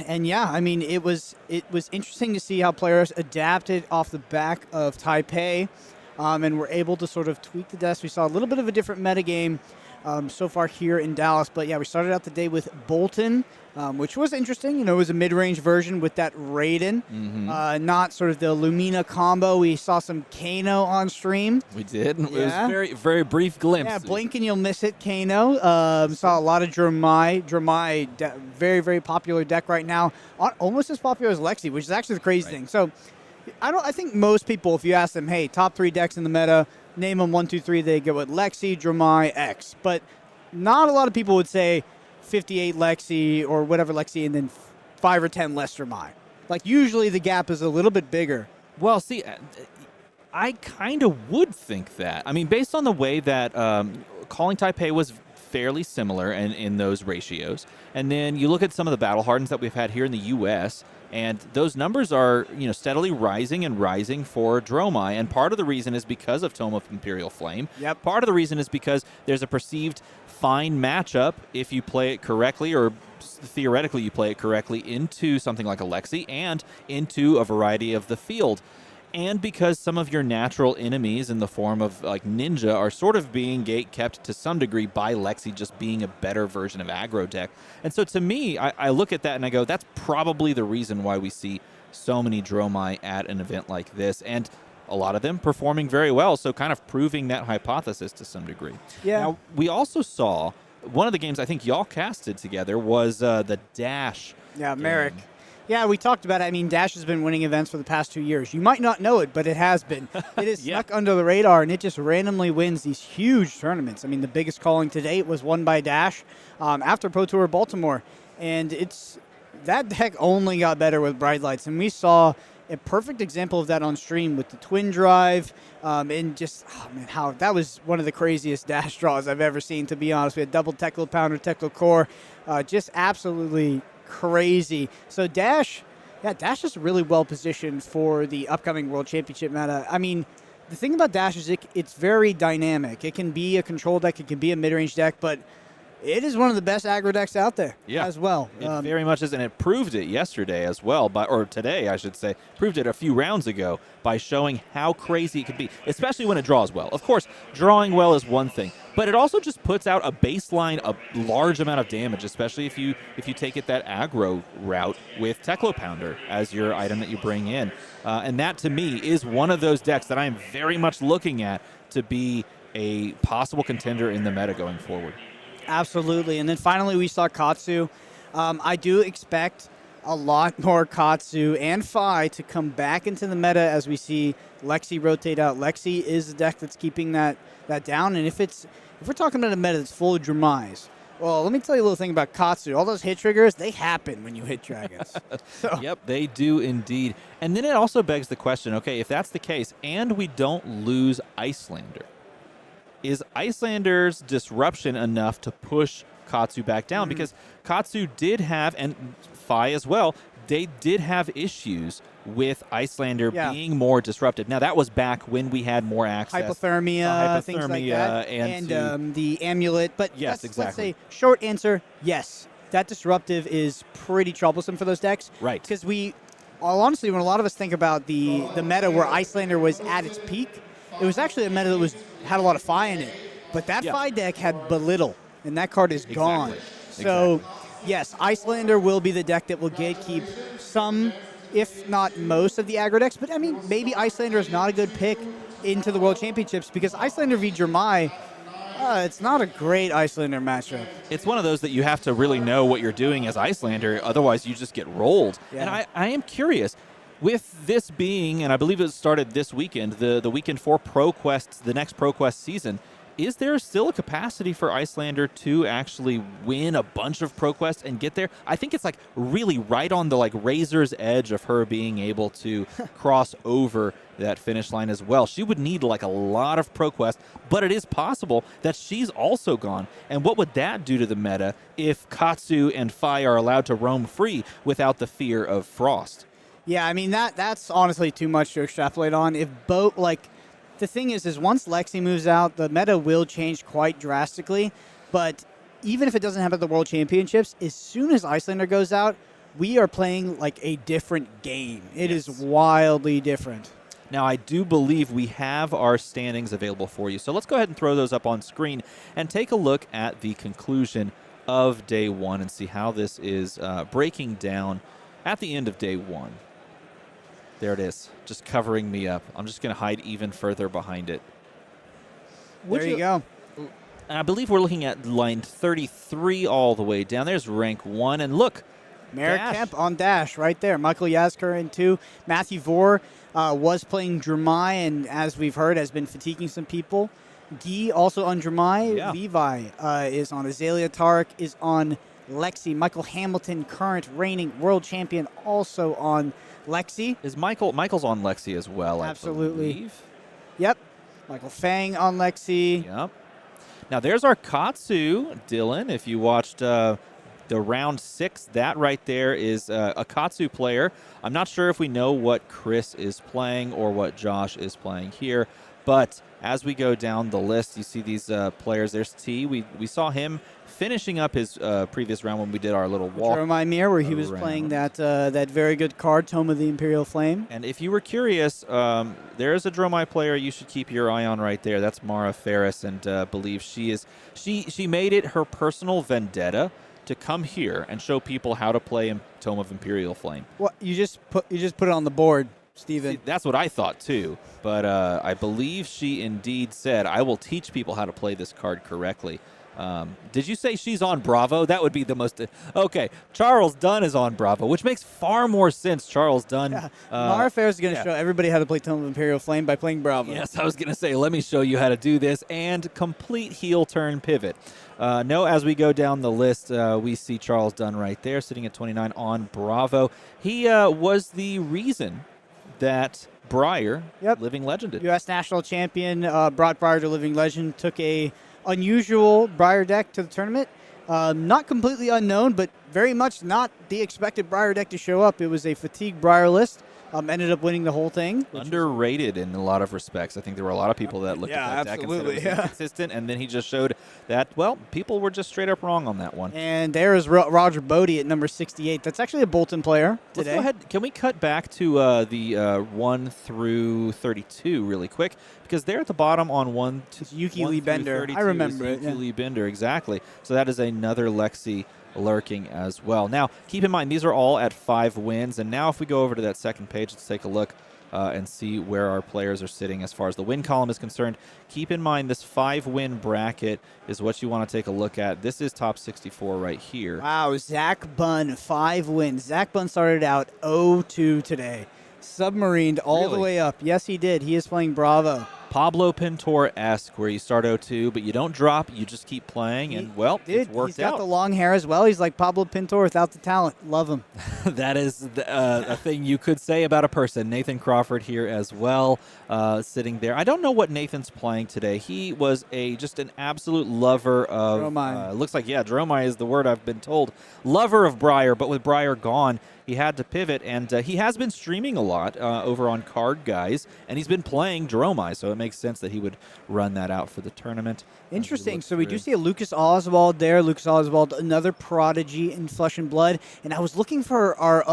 And yeah, I mean, it was interesting to see how players adapted off the back of Taipei and were able to sort of tweak the decks. We saw a little bit of a different metagame so far here in Dallas. But yeah, we started out the day with Boltyn, which was interesting. You know, it was a mid-range version with that Raiden, not sort of the Lumina combo. We saw some Kano on stream. We did. It was very, very brief glimpse. Yeah, blink and you'll miss it, Kano. Saw a lot of Dromai. Dromai, very, very popular deck right now. Almost as popular as Lexi, which is actually the crazy thing. So I think most people, if you ask them, hey, top 3 decks in the meta, name them 1, 2, 3, they go with Lexi, Dromai, X. But not a lot of people would say 58 Lexi or whatever Lexi and then 5 or 10 less Dromai. Like, usually the gap is a little bit bigger. Well, see, I kind of would think that. I mean, based on the way that Calling Taipei was fairly similar in those ratios, and then you look at some of the battle hardens that we've had here in the U.S., and those numbers are, steadily rising and rising for Dromai. And part of the reason is because of Tome of Imperial Flame. Yep. Part of the reason is because there's a perceived fine matchup if you play it correctly, or theoretically you play it correctly, into something like a Lexi and into a variety of the field. And because some of your natural enemies in the form of like Ninja are sort of being gate kept to some degree by Lexi just being a better version of aggro deck. And so to me, I look at that and I go, that's probably the reason why we see so many Dromai at an event like this. And a lot of them performing very well, so kind of proving that hypothesis to some degree. Yeah. Now, we also saw one of the games I think y'all casted together was the Dash. Yeah, Merrick. Yeah, we talked about it. I mean, Dash has been winning events for the past 2 years. You might not know it, but it has been. It is snuck under the radar, and it just randomly wins these huge tournaments. I mean, the biggest calling to date was won by Dash after Pro Tour Baltimore. And that deck only got better with Bright Lights. And we saw a perfect example of that on stream with the Twin Drive. And just, how that was one of the craziest Dash draws I've ever seen, to be honest. We had double Tekla Pounder, Tekla Core. Just absolutely crazy. So Dash is really well positioned for the upcoming World Championship meta. I mean, the thing about Dash is it's very dynamic. It can be a control deck, it can be a mid-range deck, but it is one of the best aggro decks out there as well. It very much is, and it proved it yesterday as well, or today, I should say. Proved it a few rounds ago by showing how crazy it can be, especially when it draws well. Of course, drawing well is one thing, but it also just puts out a baseline, a large amount of damage, especially if you take it that aggro route with Tekla Pounder as your item that you bring in. And that, to me, is one of those decks that I am very much looking at to be a possible contender in the meta going forward. Absolutely. And then finally we saw Katsu. I do expect a lot more Katsu and Phi to come back into the meta as we see Lexi rotate out. Lexi is the deck that's keeping that down. And if we're talking about a meta that's full of Dromais, well, let me tell you a little thing about Katsu. All those hit triggers, they happen when you hit dragons. Yep, they do indeed. And then it also begs the question, okay, if that's the case and we don't lose Icelander, is Icelander's disruption enough to push Katsu back down? Because Katsu did have, and Phi as well, they did have issues with Icelander being more disruptive. Now, that was back when we had more access. Hypothermia, things like that. And the amulet. But yes, let's say, short answer, yes. That disruptive is pretty troublesome for those decks. Right. Because honestly, when a lot of us think about the meta where Icelander was at its peak, it was actually a meta that had a lot of Phi in it. But that Phi deck had Belittle, and that card is gone. So, yes, Icelander will be the deck that will gatekeep some, if not most, of the aggro decks. But, I mean, maybe Icelander is not a good pick into the World Championships because Icelander v. Dromai, it's not a great Icelander matchup. It's one of those that you have to really know what you're doing as Icelander, otherwise you just get rolled. Yeah. And I am curious. With this being, and I believe it started this weekend, the weekend for ProQuest, the next ProQuest season, is there still a capacity for Icelander to actually win a bunch of ProQuest and get there? I think it's like really right on the like razor's edge of her being able to cross over that finish line as well. She would need like a lot of ProQuest, but it is possible that she's also gone. And what would that do to the meta if Katsu and Fi are allowed to roam free without the fear of Frost? Yeah, I mean, that's honestly too much to extrapolate on. If the thing is once Lexi moves out, the meta will change quite drastically. But even if it doesn't happen at the World Championships, as soon as Icelander goes out, we are playing like a different game. It is wildly different. Now, I do believe we have our standings available for you. So let's go ahead and throw those up on screen and take a look at the conclusion of day one and see how this is breaking down at the end of day one. There it is, just covering me up. I'm just going to hide even further behind it. There you go. I believe we're looking at line 33 all the way down. There's rank 1, and look. Merrick Kemp on Dash right there. Michael Yazker in 2. Matthew Vore was playing Dromai, and as we've heard, has been fatiguing some people. Guy also on Dromai. Yeah. Levi is on Azalea. Tarek is on Lexi. Michael Hamilton, current reigning world champion, also on Lexi. Is Michael's on Lexi as well, Absolutely. I believe. Yep. Michael Fang on Lexi. Yep. Now there's our Katsu, Dylan. If you watched the round 6, that right there is a Katsu player. I'm not sure if we know what Chris is playing or what Josh is playing here, but as we go down the list, you see these players. There's T. We saw him finishing up his previous round when we did our little walk. Dromai Mirror, where he was playing that very good card, Tome of the Imperial Flame. And if you were curious, there is a Dromai player you should keep your eye on right there. That's Mara Ferris, and believe she made it her personal vendetta to come here and show people how to play Tome of Imperial Flame. Well, you just put it on the board, Steven. See, that's what I thought too, but I believe she indeed said, I will teach people how to play this card correctly. Did you say she's on Bravo? That would be the most... Okay, Charles Dunn is on Bravo, which makes far more sense. Charles Dunn... Yeah. Mara Ferris is going to show everybody how to play Tome of Imperial Flame by playing Bravo. Yes, I was going to say, let me show you how to do this, and complete heel turn pivot. No, as we go down the list, we see Charles Dunn right there, sitting at 29 on Bravo. He was the reason that Breyer, Living Legended. U.S. National Champion, brought Breyer to Living Legend, took a unusual Breyer deck to the tournament. Not completely unknown, but very much not the expected Breyer deck to show up. It was a fatigued Breyer list. Ended up winning the whole thing. Underrated in a lot of respects. I think there were a lot of people that looked at that deck and said it was inconsistent, and then he just showed that, well, people were just straight up wrong on that one. And there is Roger Brodie at number 68. That's actually a Boltyn player today. Let's go ahead. Can we cut back to the 1 through 32 really quick? Because they're at the bottom on 1 to Yuki Lee Bender. I remember it. Yuki Lee Bender, exactly. So that is another Lexi lurking as well. Now, keep in mind, these are all at 5 wins. And now if we go over to that second page, let's take a look and see where our players are sitting as far as the win column is concerned. Keep in mind, this 5-win bracket is what you want to take a look at. This is top 64 right here. Wow, Zach Bunn, 5 wins. Zach Bunn started out 0-2 today. Submarined all the way up. Yes, he did. He is playing Bravo. Pablo Pintor-esque, where you start 0-2, but you don't drop, you just keep playing, and, well, it's worked He's got the long hair as well. He's like Pablo Pintor without the talent. Love him. That is a thing you could say about a person. Nathan Crawford here as well, sitting there. I don't know what Nathan's playing today. He was just an absolute lover of... Dromai. Looks like, Dromai is the word I've been told. Lover of Breyer, but with Breyer gone, he had to pivot, and he has been streaming a lot over on Card Guys, and he's been playing Dromai, so it makes sense that he would run that out for the tournament. Interesting. So we do see a Lucas Oswald there. Lucas Oswald, another prodigy in Flesh and Blood. And I was looking for our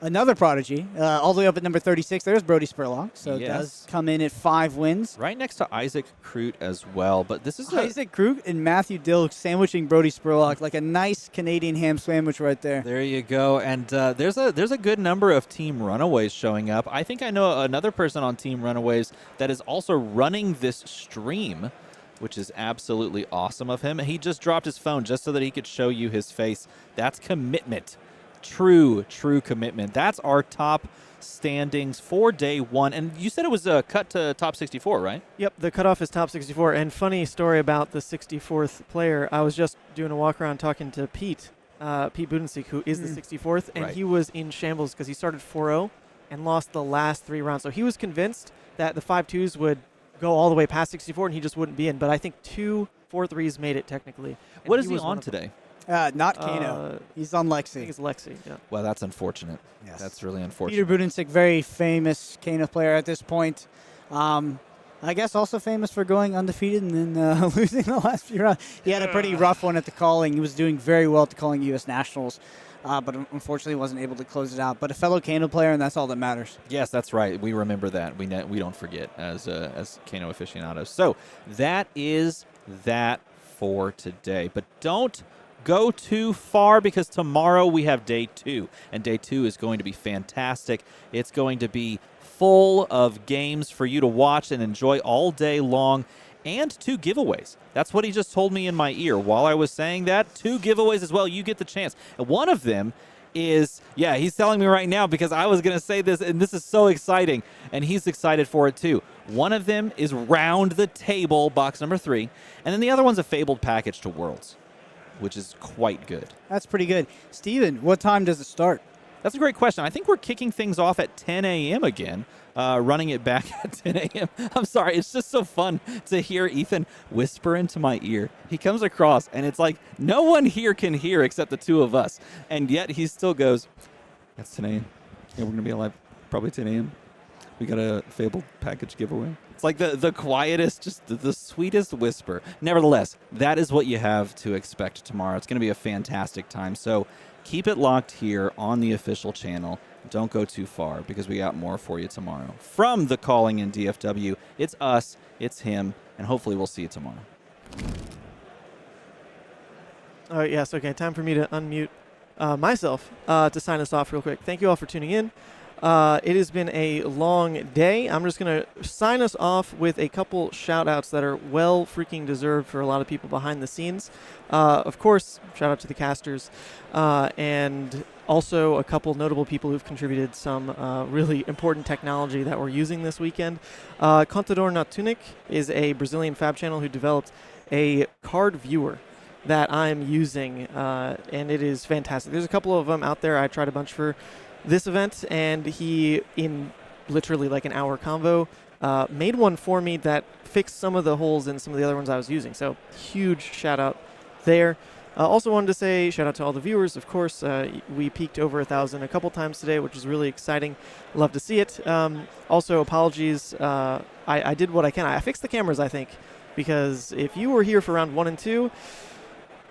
another prodigy, all the way up at number 36. There's Brodie Spurlock. So it does come in at 5 wins. Right next to Isaac Crute as well. But this is Isaac Crute and Matthew Dill sandwiching Brodie Spurlock like a nice Canadian ham sandwich right there. There you go. And there's a good number of Team Runaways showing up. I think I know another person on Team Runaways that is also running this stream, which is absolutely awesome of him. He just dropped his phone just so that he could show you his face. That's commitment. True commitment. That's our top standings for day one. And you said it was cut to top 64, right? Yep, the cutoff is top 64. And funny story about the 64th player. I was just doing a walk around talking to Pete Budensiek, who is the 64th, and he was in shambles because he started 4-0 and lost the last 3 rounds. So he was convinced that the 5-2s would go all the way past 64 and he just wouldn't be in. But I think 2 4-3s made it technically. What is he on today? Not Kano. He's on Lexi. I think it's Lexi, yeah. Well, that's unfortunate. Yes. That's really unfortunate. Peter Budensiek, very famous Kano player at this point. I guess also famous for going undefeated and then losing the last few rounds. He had a pretty rough one at the calling. He was doing very well at the calling U.S. Nationals, but unfortunately wasn't able to close it out. But a fellow Kano player, and that's all that matters. Yes, that's right. We remember that. We don't forget as Kano aficionados. So that is that for today. But don't go too far because tomorrow we have day 2, and day 2 is going to be fantastic. It's going to be full of games for you to watch and enjoy all day long, and 2 giveaways. That's what he just told me in my ear while I was saying that. 2 giveaways as well. You get the chance. And one of them is, he's telling me right now because I was going to say this, and this is so exciting, and he's excited for it too. One of them is Round the Table, box number 3, and then the other one's a Fabled package to Worlds, which is quite good. That's pretty good. Steven, what time does it start? That's a great question. I think we're kicking things off at 10 a.m. again, running it back at 10 a.m. I'm sorry. It's just so fun to hear Ethan whisper into my ear. He comes across, and it's like no one here can hear except the 2 of us. And yet he still goes, that's 10 a.m. Yeah, we're going to be alive probably 10 a.m. We got a Fabled package giveaway. It's like the quietest, just the sweetest whisper. Nevertheless, that is what you have to expect tomorrow. It's going to be a fantastic time. So keep it locked here on the official channel. Don't go too far because we got more for you tomorrow. From the Calling in DFW, it's us, it's him, and hopefully we'll see you tomorrow. Yes, okay, time for me to unmute myself to sign us off real quick. Thank you all for tuning in. It has been a long day. I'm just going to sign us off with a couple shout-outs that are well freaking deserved for a lot of people behind the scenes. Of course, shout-out to the casters, and also a couple notable people who've contributed some really important technology that we're using this weekend. Contador Natunik is a Brazilian fab channel who developed a card viewer that I'm using, and it is fantastic. There's a couple of them out there. I tried a bunch for this event, and he, in literally like an hour convo, made one for me that fixed some of the holes in some of the other ones I was using. So huge shout out there. Also wanted to say shout out to all the viewers. Of course, we peaked over 1,000 a couple times today, which is really exciting. Love to see it. Also, apologies. I did what I can. I fixed the cameras, I think, because if you were here for round 1 and 2,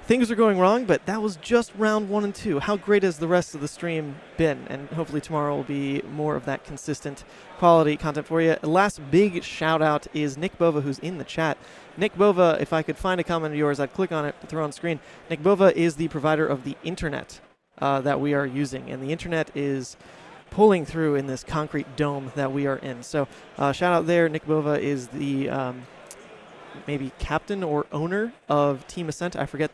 things are going wrong, but that was just round 1 and 2. How great has the rest of the stream been? And hopefully tomorrow will be more of that consistent quality content for you. Last big shout out is Nick Bova, who's in the chat. Nick Bova, if I could find a comment of yours, I'd click on it to throw on screen. Nick Bova is the provider of the internet that we are using, and the internet is pulling through in this concrete dome that we are in. So shout out there. Nick Bova is the maybe captain or owner of Team Ascent. I forget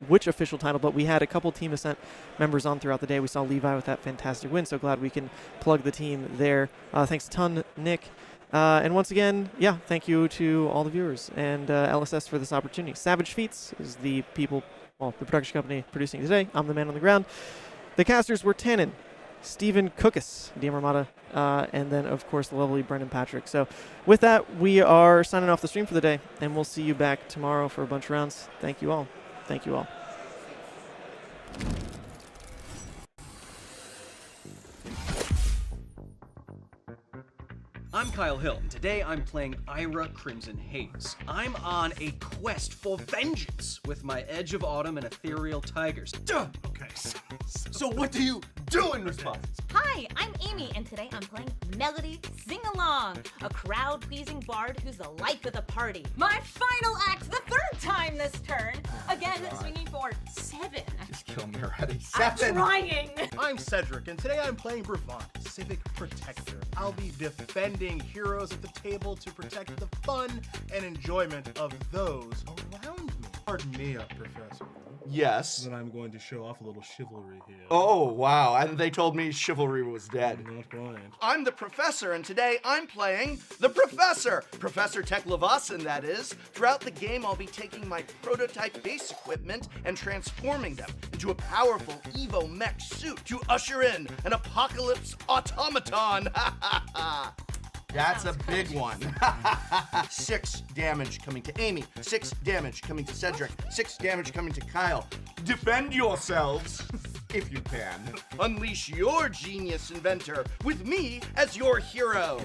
which official title, but we had a couple Team Ascent members on throughout the day. We saw Levi with that fantastic win, so glad we can plug the team there. Thanks a ton, Nick. And once again, thank you to all the viewers and LSS for this opportunity. Savage Feats is the production company producing today. I'm the man on the ground. The casters were Tannen, Stephen Cookus, DM Armada, and then, of course, the lovely Brendan Patrick. So with that, we are signing off the stream for the day, and we'll see you back tomorrow for a bunch of rounds. Thank you all. Thank you all. I'm Kyle Hill, and today I'm playing Ira Crimson Haze. I'm on a quest for vengeance with my Edge of Autumn and Ethereal Tigers. Okay, so what do you do in response? Hi, I'm Amy, and today I'm playing Melody Sing Along, a crowd-pleasing bard who's the life of the party. My final act, the 3rd time this turn. Again, swinging for 7. Just kill me already. 7. I'm trying. I'm Cedric, and today I'm playing Brodie, Civic Protector. I'll be defending heroes at the table to protect the fun and enjoyment of those around me. Pardon me, Professor. Yes. Then I'm going to show off a little chivalry here. Oh, wow. And they told me chivalry was dead. Not quite. I'm the Professor, and today I'm playing the Professor. Professor Tech Levasan, that is. Throughout the game, I'll be taking my prototype base equipment and transforming them into a powerful Evo mech suit to usher in an apocalypse automaton. That's a big one. 6 damage coming to Amy, 6 damage coming to Cedric, 6 damage coming to Kyle. Defend yourselves, if you can. Unleash your genius inventor with me as your hero.